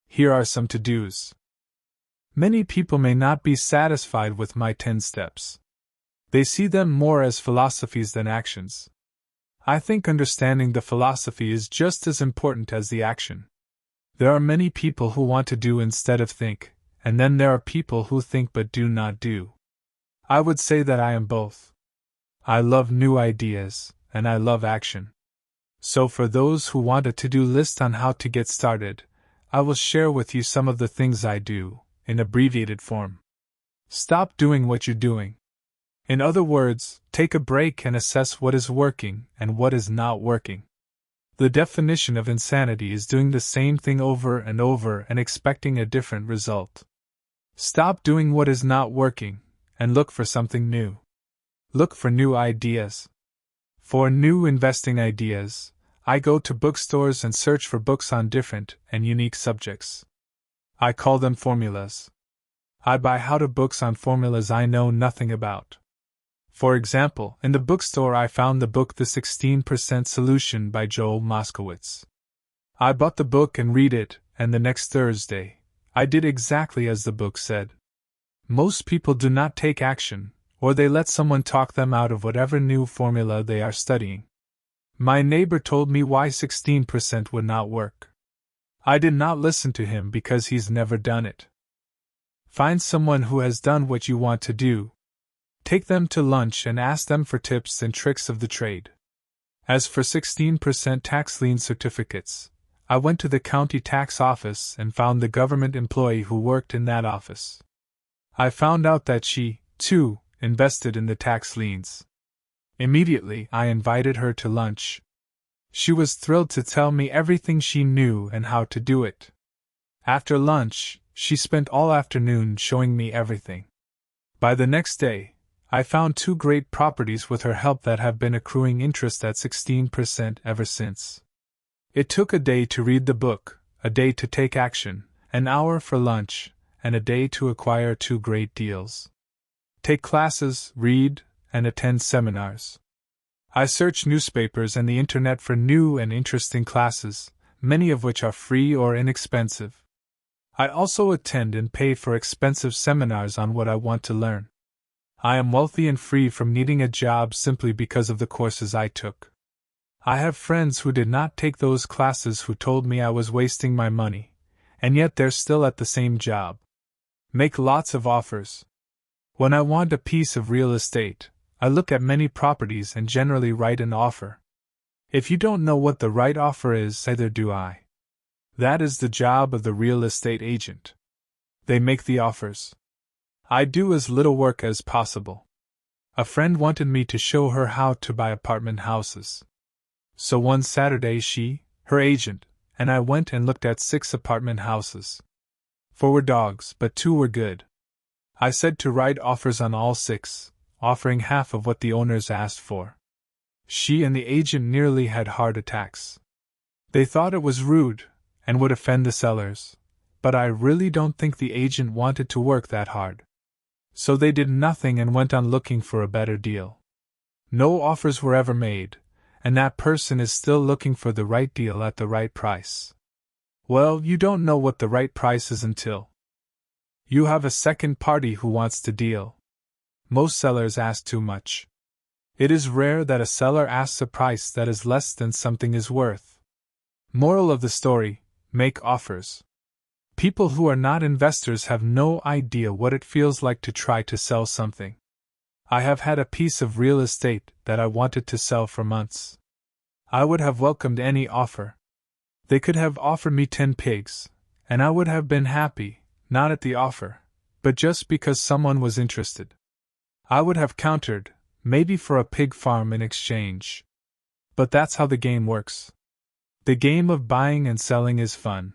Here are some to-dos. Many people may not be satisfied with my 10 steps. They see them more as philosophies than actions. I think understanding the philosophy is just as important as the action. There are many people who want to do instead of think, and then there are people who think but do not do. I would say that I am both. I love new ideas, and I love action. So for those who want a to-do list on how to get started, I will share with you some of the things I do, in abbreviated form. Stop doing what you're doing. In other words, take a break and assess what is working and what is not working. The definition of insanity is doing the same thing over and over and expecting a different result. Stop doing what is not working, and look for something new. Look for new ideas. For new investing ideas, I go to bookstores and search for books on different and unique subjects. I call them formulas. I buy how-to books on formulas I know nothing about. For example, in the bookstore I found the book The 16% Solution by Joel Moskowitz. I bought the book and read it, and the next Thursday, I did exactly as the book said. Most people do not take action, or they let someone talk them out of whatever new formula they are studying. My neighbor told me why 16% would not work. I did not listen to him because he's never done it. Find someone who has done what you want to do. Take them to lunch and ask them for tips and tricks of the trade. As for 16% tax lien certificates, I went to the county tax office and found the government employee who worked in that office. I found out that she, too, invested in the tax liens. Immediately, I invited her to lunch. She was thrilled to tell me everything she knew and how to do it. After lunch, she spent all afternoon showing me everything. By the next day, I found 2 great properties with her help that have been accruing interest at 16% ever since. It took a day to read the book, a day to take action, an hour for lunch, and a day to acquire 2 great deals. Take classes, read, and attend seminars. I search newspapers and the internet for new and interesting classes, many of which are free or inexpensive. I also attend and pay for expensive seminars on what I want to learn. I am wealthy and free from needing a job simply because of the courses I took. I have friends who did not take those classes who told me I was wasting my money, and yet they're still at the same job. Make lots of offers. When I want a piece of real estate, I look at many properties and generally write an offer. If you don't know what the right offer is, neither do I. That is the job of the real estate agent. They make the offers. I do as little work as possible. A friend wanted me to show her how to buy apartment houses. So one Saturday she, her agent, and I went and looked at 6 apartment houses. 4 were dogs, but 2 were good. I said to write offers on all 6, offering half of what the owners asked for. She and the agent nearly had heart attacks. They thought it was rude, and would offend the sellers, but I really don't think the agent wanted to work that hard. So they did nothing and went on looking for a better deal. No offers were ever made, and that person is still looking for the right deal at the right price. Well, you don't know what the right price is until you have a second party who wants to deal. Most sellers ask too much. It is rare that a seller asks a price that is less than something is worth. Moral of the story: make offers. People who are not investors have no idea what it feels like to try to sell something. I have had a piece of real estate that I wanted to sell for months. I would have welcomed any offer. They could have offered me 10 pigs, and I would have been happy, not at the offer, but just because someone was interested. I would have countered, maybe for a pig farm in exchange. But that's how the game works. The game of buying and selling is fun.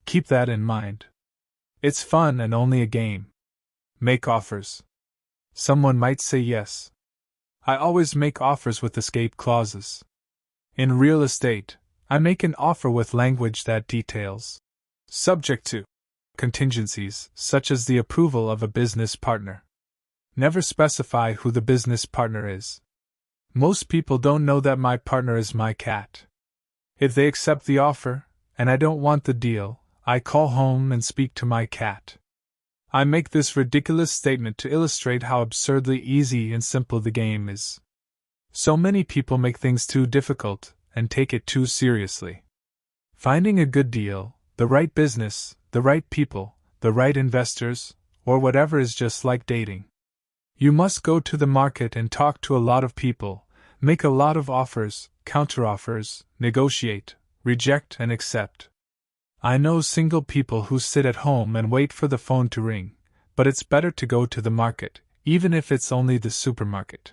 Keep that in mind. It's fun and only a game. Make offers. Someone might say yes. I always make offers with escape clauses. In real estate, I make an offer with language that details, subject to contingencies, such as the approval of a business partner. Never specify who the business partner is. Most people don't know that my partner is my cat. If they accept the offer, and I don't want the deal, I call home and speak to my cat. I make this ridiculous statement to illustrate how absurdly easy and simple the game is. So many people make things too difficult and take it too seriously. Finding a good deal, the right business, the right people, the right investors, or whatever is just like dating. You must go to the market and talk to a lot of people, make a lot of offers, counteroffers, negotiate, reject and accept. I know single people who sit at home and wait for the phone to ring, but it's better to go to the market, even if it's only the supermarket.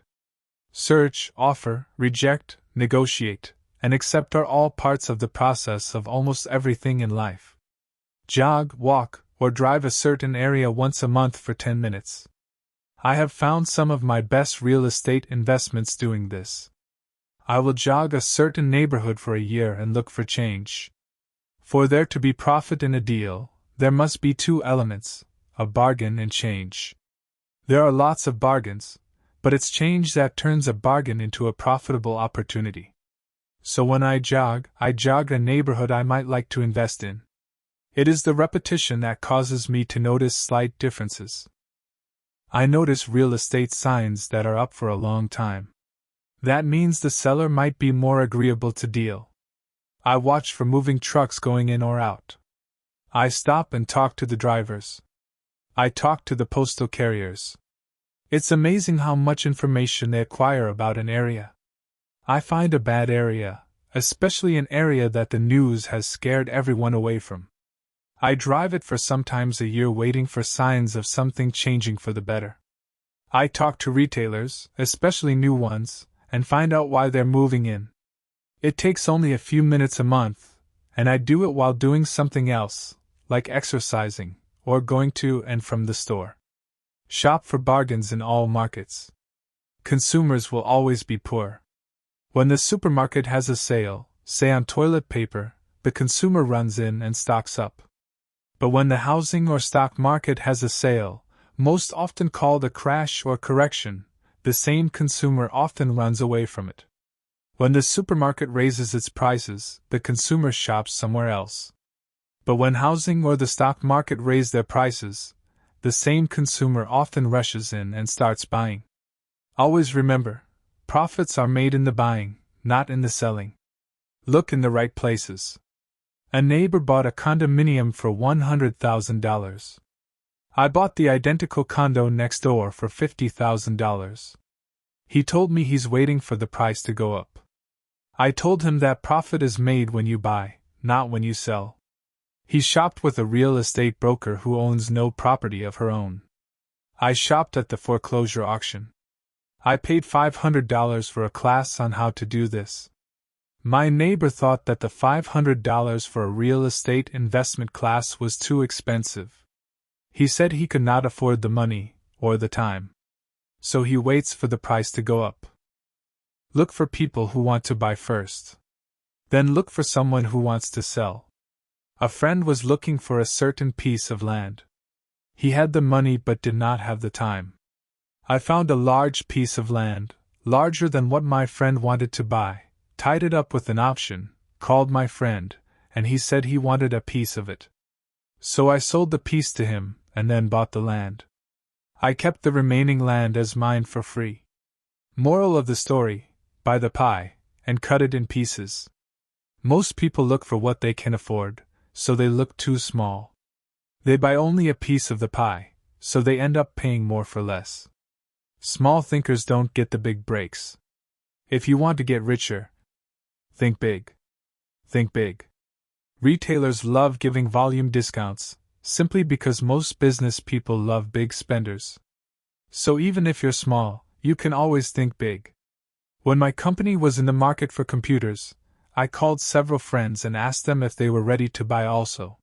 Search, offer, reject, negotiate, and accept are all parts of the process of almost everything in life. Jog, walk, or drive a certain area once a month for 10 minutes. I have found some of my best real estate investments doing this. I will jog a certain neighborhood for a year and look for change. For there to be profit in a deal, there must be 2 elements, a bargain and change. There are lots of bargains, but it's change that turns a bargain into a profitable opportunity. So when I jog a neighborhood I might like to invest in. It is the repetition that causes me to notice slight differences. I notice real estate signs that are up for a long time. That means the seller might be more agreeable to deal. I watch for moving trucks going in or out. I stop and talk to the drivers. I talk to the postal carriers. It's amazing how much information they acquire about an area. I find a bad area, especially an area that the news has scared everyone away from. I drive it for sometimes a year waiting for signs of something changing for the better. I talk to retailers, especially new ones, and find out why they're moving in. It takes only a few minutes a month, and I do it while doing something else, like exercising, or going to and from the store. Shop for bargains in all markets. Consumers will always be poor. When the supermarket has a sale, say on toilet paper, the consumer runs in and stocks up. But when the housing or stock market has a sale, most often called a crash or correction, the same consumer often runs away from it. When the supermarket raises its prices, the consumer shops somewhere else. But when housing or the stock market raise their prices, the same consumer often rushes in and starts buying. Always remember, profits are made in the buying, not in the selling. Look in the right places. A neighbor bought a condominium for $100,000. I bought the identical condo next door for $50,000. He told me he's waiting for the price to go up. I told him that profit is made when you buy, not when you sell. He shopped with a real estate broker who owns no property of her own. I shopped at the foreclosure auction. I paid $500 for a class on how to do this. My neighbor thought that the $500 for a real estate investment class was too expensive. He said he could not afford the money, or the time. So he waits for the price to go up. Look for people who want to buy first. Then look for someone who wants to sell. A friend was looking for a certain piece of land. He had the money but did not have the time. I found a large piece of land, larger than what my friend wanted to buy, tied it up with an option, called my friend, and he said he wanted a piece of it. So I sold the piece to him, and then bought the land. I kept the remaining land as mine for free. Moral of the story: buy the pie, and cut it in pieces. Most people look for what they can afford, so they look too small. They buy only a piece of the pie, so they end up paying more for less. Small thinkers don't get the big breaks. If you want to get richer, think big. Think big. Retailers love giving volume discounts, simply because most business people love big spenders. So even if you're small, you can always think big. When my company was in the market for computers, I called several friends and asked them if they were ready to buy also.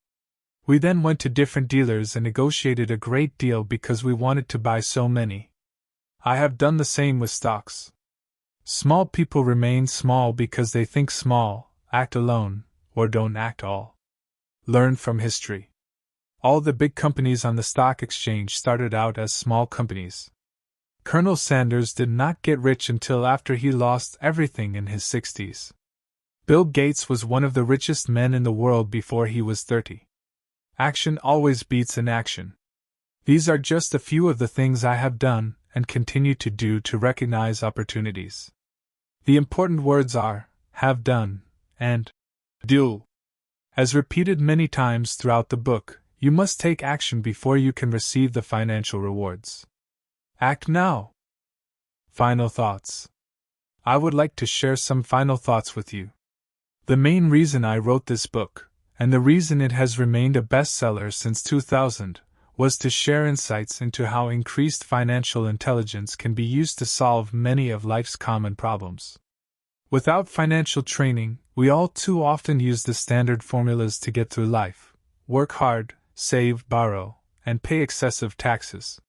We then went to different dealers and negotiated a great deal because we wanted to buy so many. I have done the same with stocks. Small people remain small because they think small, act alone, or don't act all. Learn from history. All the big companies on the stock exchange started out as small companies. Colonel Sanders did not get rich until after he lost everything in his 60s. Bill Gates was one of the richest men in the world before he was 30. Action always beats inaction. These are just a few of the things I have done and continue to do to recognize opportunities. The important words are have done and do. As repeated many times throughout the book, you must take action before you can receive the financial rewards. Act now. Final thoughts. I would like to share some final thoughts with you. The main reason I wrote this book, and the reason it has remained a bestseller since 2000, was to share insights into how increased financial intelligence can be used to solve many of life's common problems. Without financial training, we all too often use the standard formulas to get through life: work hard, save, borrow, and pay excessive taxes.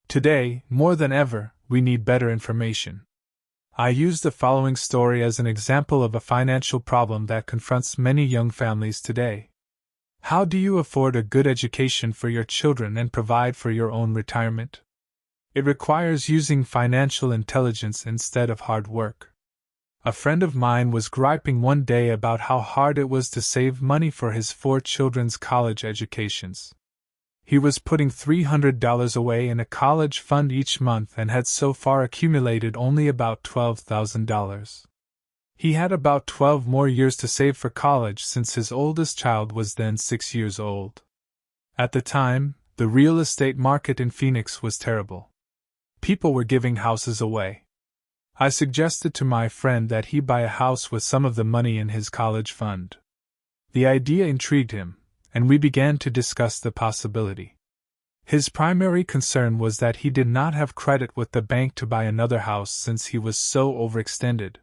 Today, more than ever, we need better information. I use the following story as an example of a financial problem that confronts many young families today. How do you afford a good education for your children and provide for your own retirement? It requires using financial intelligence instead of hard work. A friend of mine was griping one day about how hard it was to save money for his 4 children's college educations. He was putting $300 away in a college fund each month and had so far accumulated only about $12,000. He had about 12 more years to save for college since his oldest child was then 6 years old. At the time, the real estate market in Phoenix was terrible. People were giving houses away. I suggested to my friend that he buy a house with some of the money in his college fund. The idea intrigued him, and we began to discuss the possibility. His primary concern was that he did not have credit with the bank to buy another house since he was so overextended.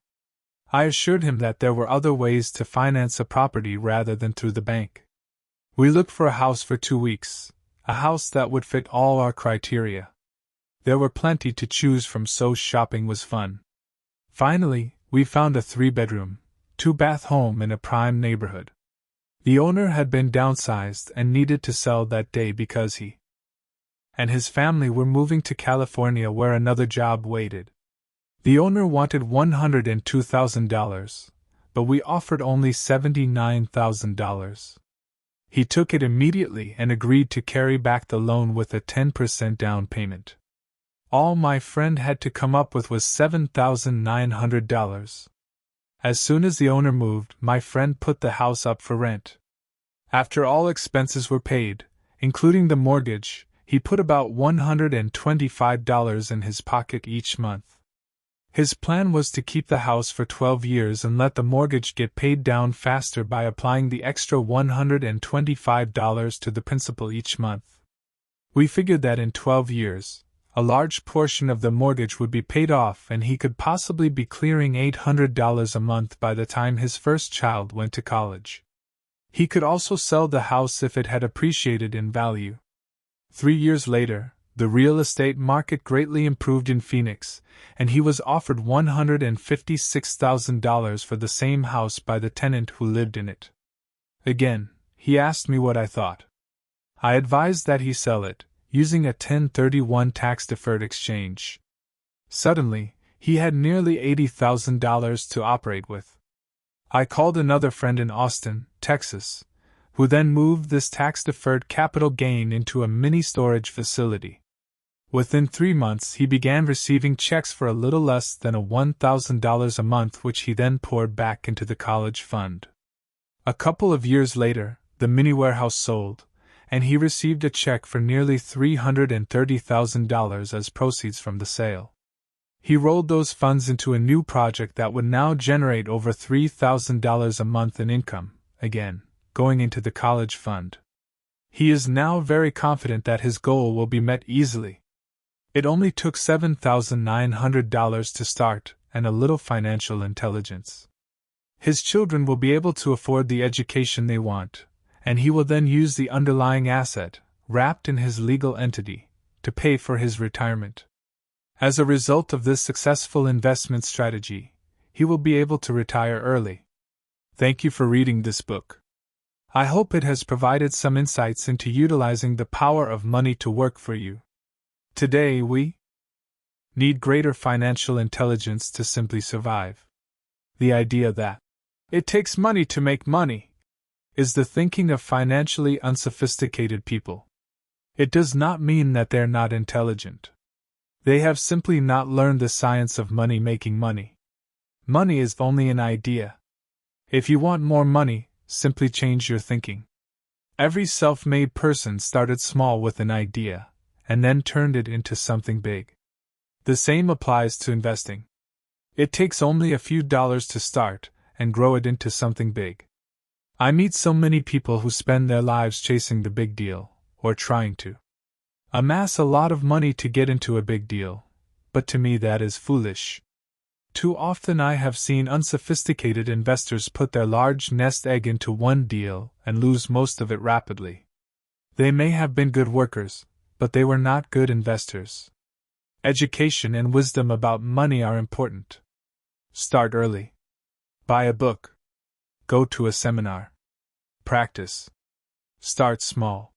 I assured him that there were other ways to finance a property rather than through the bank. We looked for a house for 2 weeks, a house that would fit all our criteria. There were plenty to choose from, so shopping was fun. Finally, we found a 3-bedroom, 2-bath home in a prime neighborhood. The owner had been downsized and needed to sell that day because he and his family were moving to California where another job waited. The owner wanted $102,000, but we offered only $79,000. He took it immediately and agreed to carry back the loan with a 10% down payment. All my friend had to come up with was $7,900. As soon as the owner moved, my friend put the house up for rent. After all expenses were paid, including the mortgage, he put about $125 in his pocket each month. His plan was to keep the house for 12 years and let the mortgage get paid down faster by applying the extra $125 to the principal each month. We figured that in 12 years, a large portion of the mortgage would be paid off and he could possibly be clearing $800 a month by the time his first child went to college. He could also sell the house if it had appreciated in value. 3 years later, the real estate market greatly improved in Phoenix, and he was offered $156,000 for the same house by the tenant who lived in it. Again, he asked me what I thought. I advised that he sell it, using a 1031 tax-deferred exchange. Suddenly, he had nearly $80,000 to operate with. I called another friend in Austin, Texas, who then moved this tax-deferred capital gain into a mini-storage facility. Within 3 months, he began receiving checks for a little less than $1,000 a month, which he then poured back into the college fund. A couple of years later, the mini warehouse sold, and he received a check for nearly $330,000 as proceeds from the sale. He rolled those funds into a new project that would now generate over $3,000 a month in income, again, going into the college fund. He is now very confident that his goal will be met easily. It only took $7,900 to start, and a little financial intelligence. His children will be able to afford the education they want, and he will then use the underlying asset, wrapped in his legal entity, to pay for his retirement. As a result of this successful investment strategy, he will be able to retire early. Thank you for reading this book. I hope it has provided some insights into utilizing the power of money to work for you. Today we need greater financial intelligence to simply survive. The idea that it takes money to make money is the thinking of financially unsophisticated people. It does not mean that they're not intelligent. They have simply not learned the science of making money. Money is only an idea. If you want more money, simply change your thinking. Every self-made person started small with an idea, and then turned it into something big. The same applies to investing. It takes only a few dollars to start and grow it into something big. I meet so many people who spend their lives chasing the big deal, or trying to amass a lot of money to get into a big deal, but to me that is foolish. Too often I have seen unsophisticated investors put their large nest egg into one deal and lose most of it rapidly. They may have been good workers, but they were not good investors. Education and wisdom about money are important. Start early. Buy a book. Go to a seminar. Practice. Start small.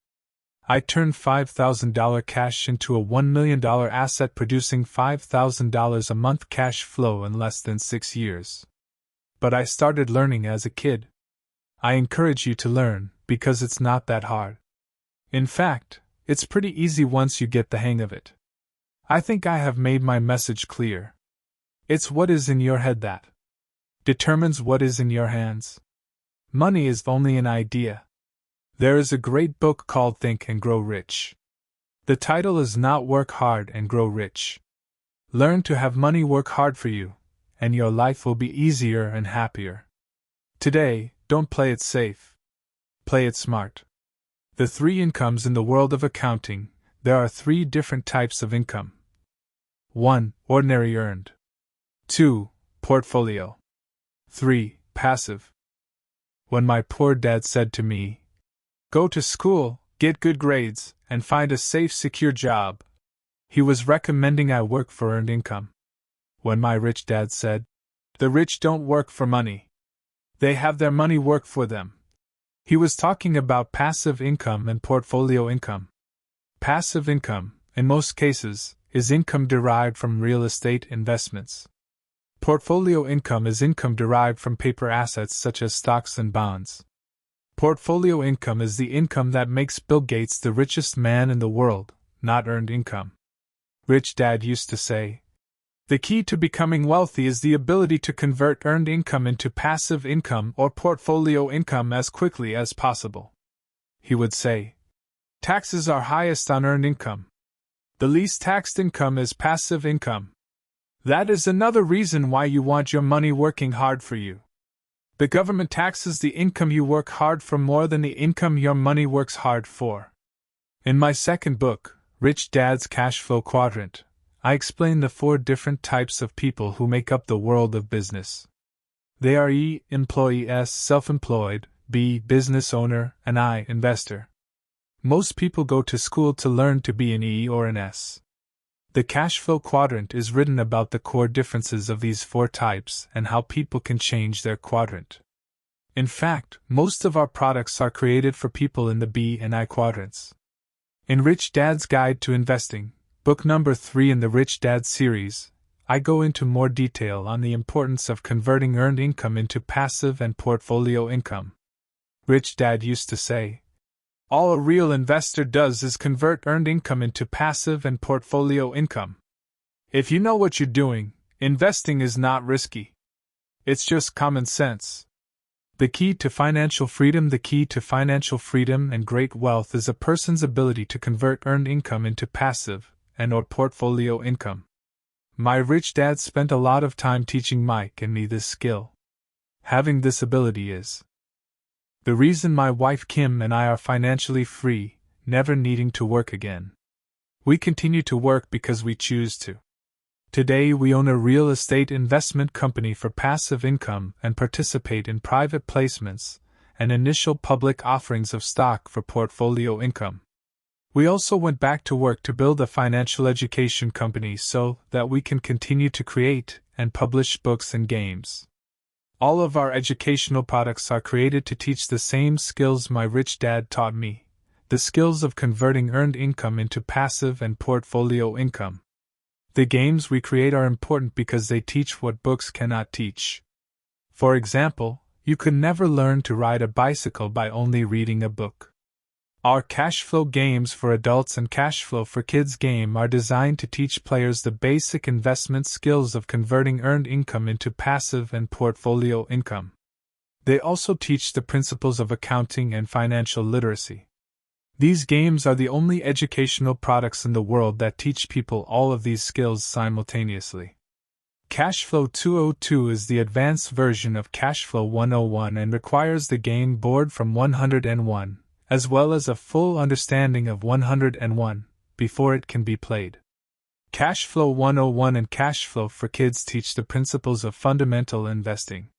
I turned $5,000 cash into a $1 million asset, producing $5,000 a month cash flow in less than 6 years. But I started learning as a kid. I encourage you to learn, because it's not that hard. In fact, it's pretty easy once you get the hang of it. I think I have made my message clear. It's what is in your head that determines what is in your hands. Money is only an idea. There is a great book called Think and Grow Rich. The title is not Work Hard and Grow Rich. Learn to have money work hard for you, and your life will be easier and happier. Today, don't play it safe. Play it smart. The 3 incomes in the world of accounting. There are 3 different types of income. 1. Ordinary earned. 2. Portfolio. 3. Passive. When my poor dad said to me, "Go to school, get good grades, and find a safe, secure job," he was recommending I work for earned income. When my rich dad said, "The rich don't work for money. They have their money work for them," he was talking about passive income and portfolio income. Passive income, in most cases, is income derived from real estate investments. Portfolio income is income derived from paper assets such as stocks and bonds. Portfolio income is the income that makes Bill Gates the richest man in the world, not earned income. Rich Dad used to say, "The key to becoming wealthy is the ability to convert earned income into passive income or portfolio income as quickly as possible." He would say, "Taxes are highest on earned income. The least taxed income is passive income. That is another reason why you want your money working hard for you. The government taxes the income you work hard for more than the income your money works hard for." In my second book, Rich Dad's Cash Flow Quadrant, I explain the 4 different types of people who make up the world of business. They are E. Employee, S. Self-employed, B. Business owner, and I. Investor. Most people go to school to learn to be an E or an S. The cash flow quadrant is written about the core differences of these 4 types and how people can change their quadrant. In fact, most of our products are created for people in the B and I quadrants. In Rich Dad's Guide to Investing, book number 3 in the Rich Dad series, I go into more detail on the importance of converting earned income into passive and portfolio income. Rich Dad used to say, "All a real investor does is convert earned income into passive and portfolio income. If you know what you're doing, investing is not risky. It's just common sense." The key to financial freedom and great wealth is a person's ability to convert earned income into passive and or portfolio income. My rich dad spent a lot of time teaching Mike and me this skill. Having this ability is the reason my wife Kim and I are financially free, never needing to work again. We continue to work because we choose to. Today we own a real estate investment company for passive income and participate in private placements and initial public offerings of stock for portfolio income. We also went back to work to build a financial education company so that we can continue to create and publish books and games. All of our educational products are created to teach the same skills my rich dad taught me, the skills of converting earned income into passive and portfolio income. The games we create are important because they teach what books cannot teach. For example, you could never learn to ride a bicycle by only reading a book. Our cash flow games for adults and cash flow for kids game are designed to teach players the basic investment skills of converting earned income into passive and portfolio income. They also teach the principles of accounting and financial literacy. These games are the only educational products in the world that teach people all of these skills simultaneously. Cashflow 202 is the advanced version of Cashflow 101 and requires the game board from 101. As well as a full understanding of 101, before it can be played. Cashflow 101 and Cashflow for Kids teach the principles of fundamental investing.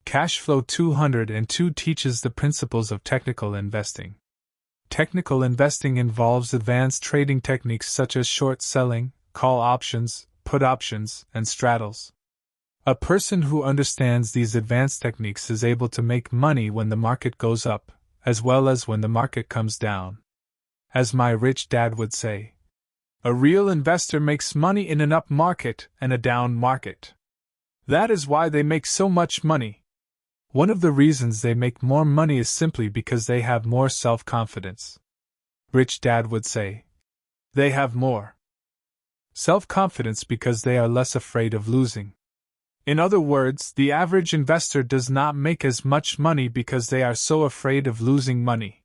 Cashflow 202 teaches the principles of technical investing. Technical investing involves advanced trading techniques such as short selling, call options, put options, and straddles. A person who understands these advanced techniques is able to make money when the market goes up, as well as when the market comes down. As my rich dad would say, a real investor makes money in an up market and a down market. That is why they make so much money. One of the reasons they make more money is simply because they have more self-confidence. Rich dad would say, they have more self-confidence because they are less afraid of losing. In other words, the average investor does not make as much money because they are so afraid of losing money.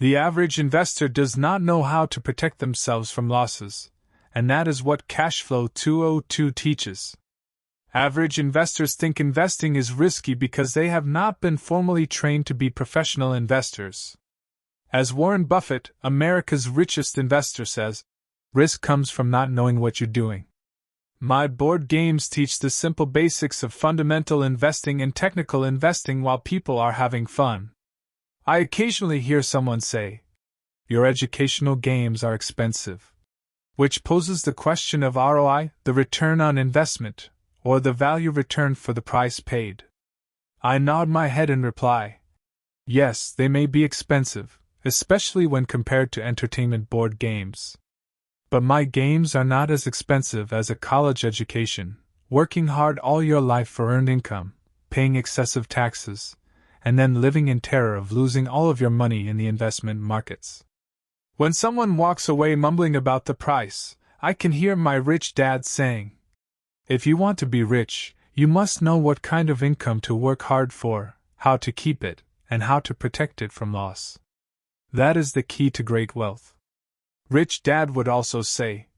The average investor does not know how to protect themselves from losses, and that is what Cashflow 202 teaches. Average investors think investing is risky because they have not been formally trained to be professional investors. As Warren Buffett, America's richest investor, says, risk comes from not knowing what you're doing. My board games teach the simple basics of fundamental investing and technical investing while people are having fun. I occasionally hear someone say, your educational games are expensive. Which poses the question of ROI, the return on investment, or the value returned for the price paid. I nod my head and reply, yes, they may be expensive, especially when compared to entertainment board games. But my games are not as expensive as a college education, working hard all your life for earned income, paying excessive taxes, and then living in terror of losing all of your money in the investment markets. When someone walks away mumbling about the price, I can hear my rich dad saying, "If you want to be rich, you must know what kind of income to work hard for, how to keep it, and how to protect it from loss. That is the key to great wealth." Rich Dad would also say,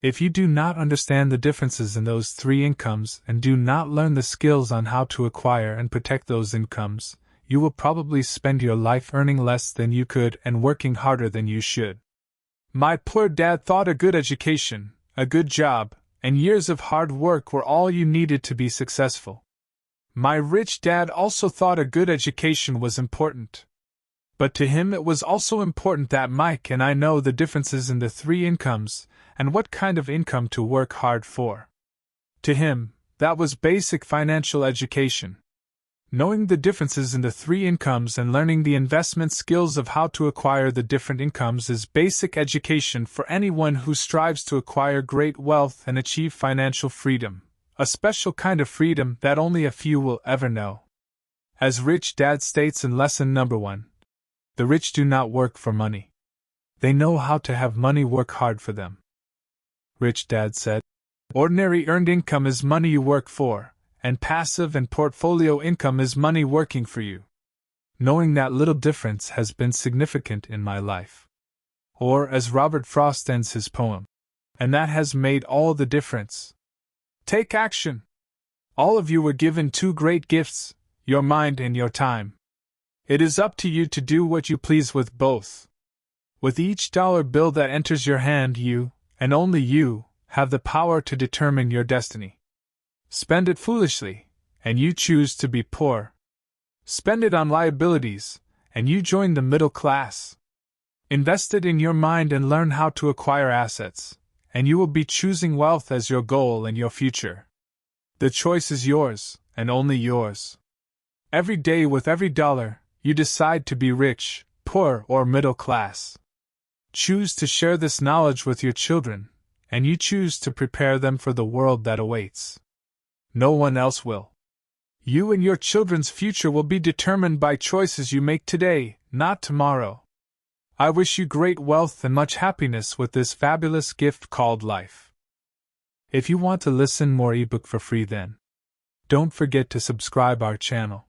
"If you do not understand the differences in those three incomes and do not learn the skills on how to acquire and protect those incomes, you will probably spend your life earning less than you could and working harder than you should." My poor dad thought a good education, a good job, and years of hard work were all you needed to be successful. My rich dad also thought a good education was important. But to him it was also important that Mike and I know the differences in the three incomes and what kind of income to work hard for. To him, that was basic financial education. Knowing the differences in the three incomes and learning the investment skills of how to acquire the different incomes is basic education for anyone who strives to acquire great wealth and achieve financial freedom, a special kind of freedom that only a few will ever know. As Rich Dad states in lesson number 1, the rich do not work for money. They know how to have money work hard for them. Rich Dad said, "Ordinary earned income is money you work for, and passive and portfolio income is money working for you." Knowing that little difference has been significant in my life. Or, as Robert Frost ends his poem, "And that has made all the difference." Take action! All of you were given two great gifts, your mind and your time. It is up to you to do what you please with both. With each dollar bill that enters your hand, you, and only you, have the power to determine your destiny. Spend it foolishly, and you choose to be poor. Spend it on liabilities, and you join the middle class. Invest it in your mind and learn how to acquire assets, and you will be choosing wealth as your goal and your future. The choice is yours, and only yours. Every day with every dollar, you decide to be rich, poor, or middle class. Choose to share this knowledge with your children, and you choose to prepare them for the world that awaits. No one else will. You and your children's future will be determined by choices you make today, not tomorrow. I wish you great wealth and much happiness with this fabulous gift called life. If you want to listen more ebook for free, then don't forget to subscribe our channel.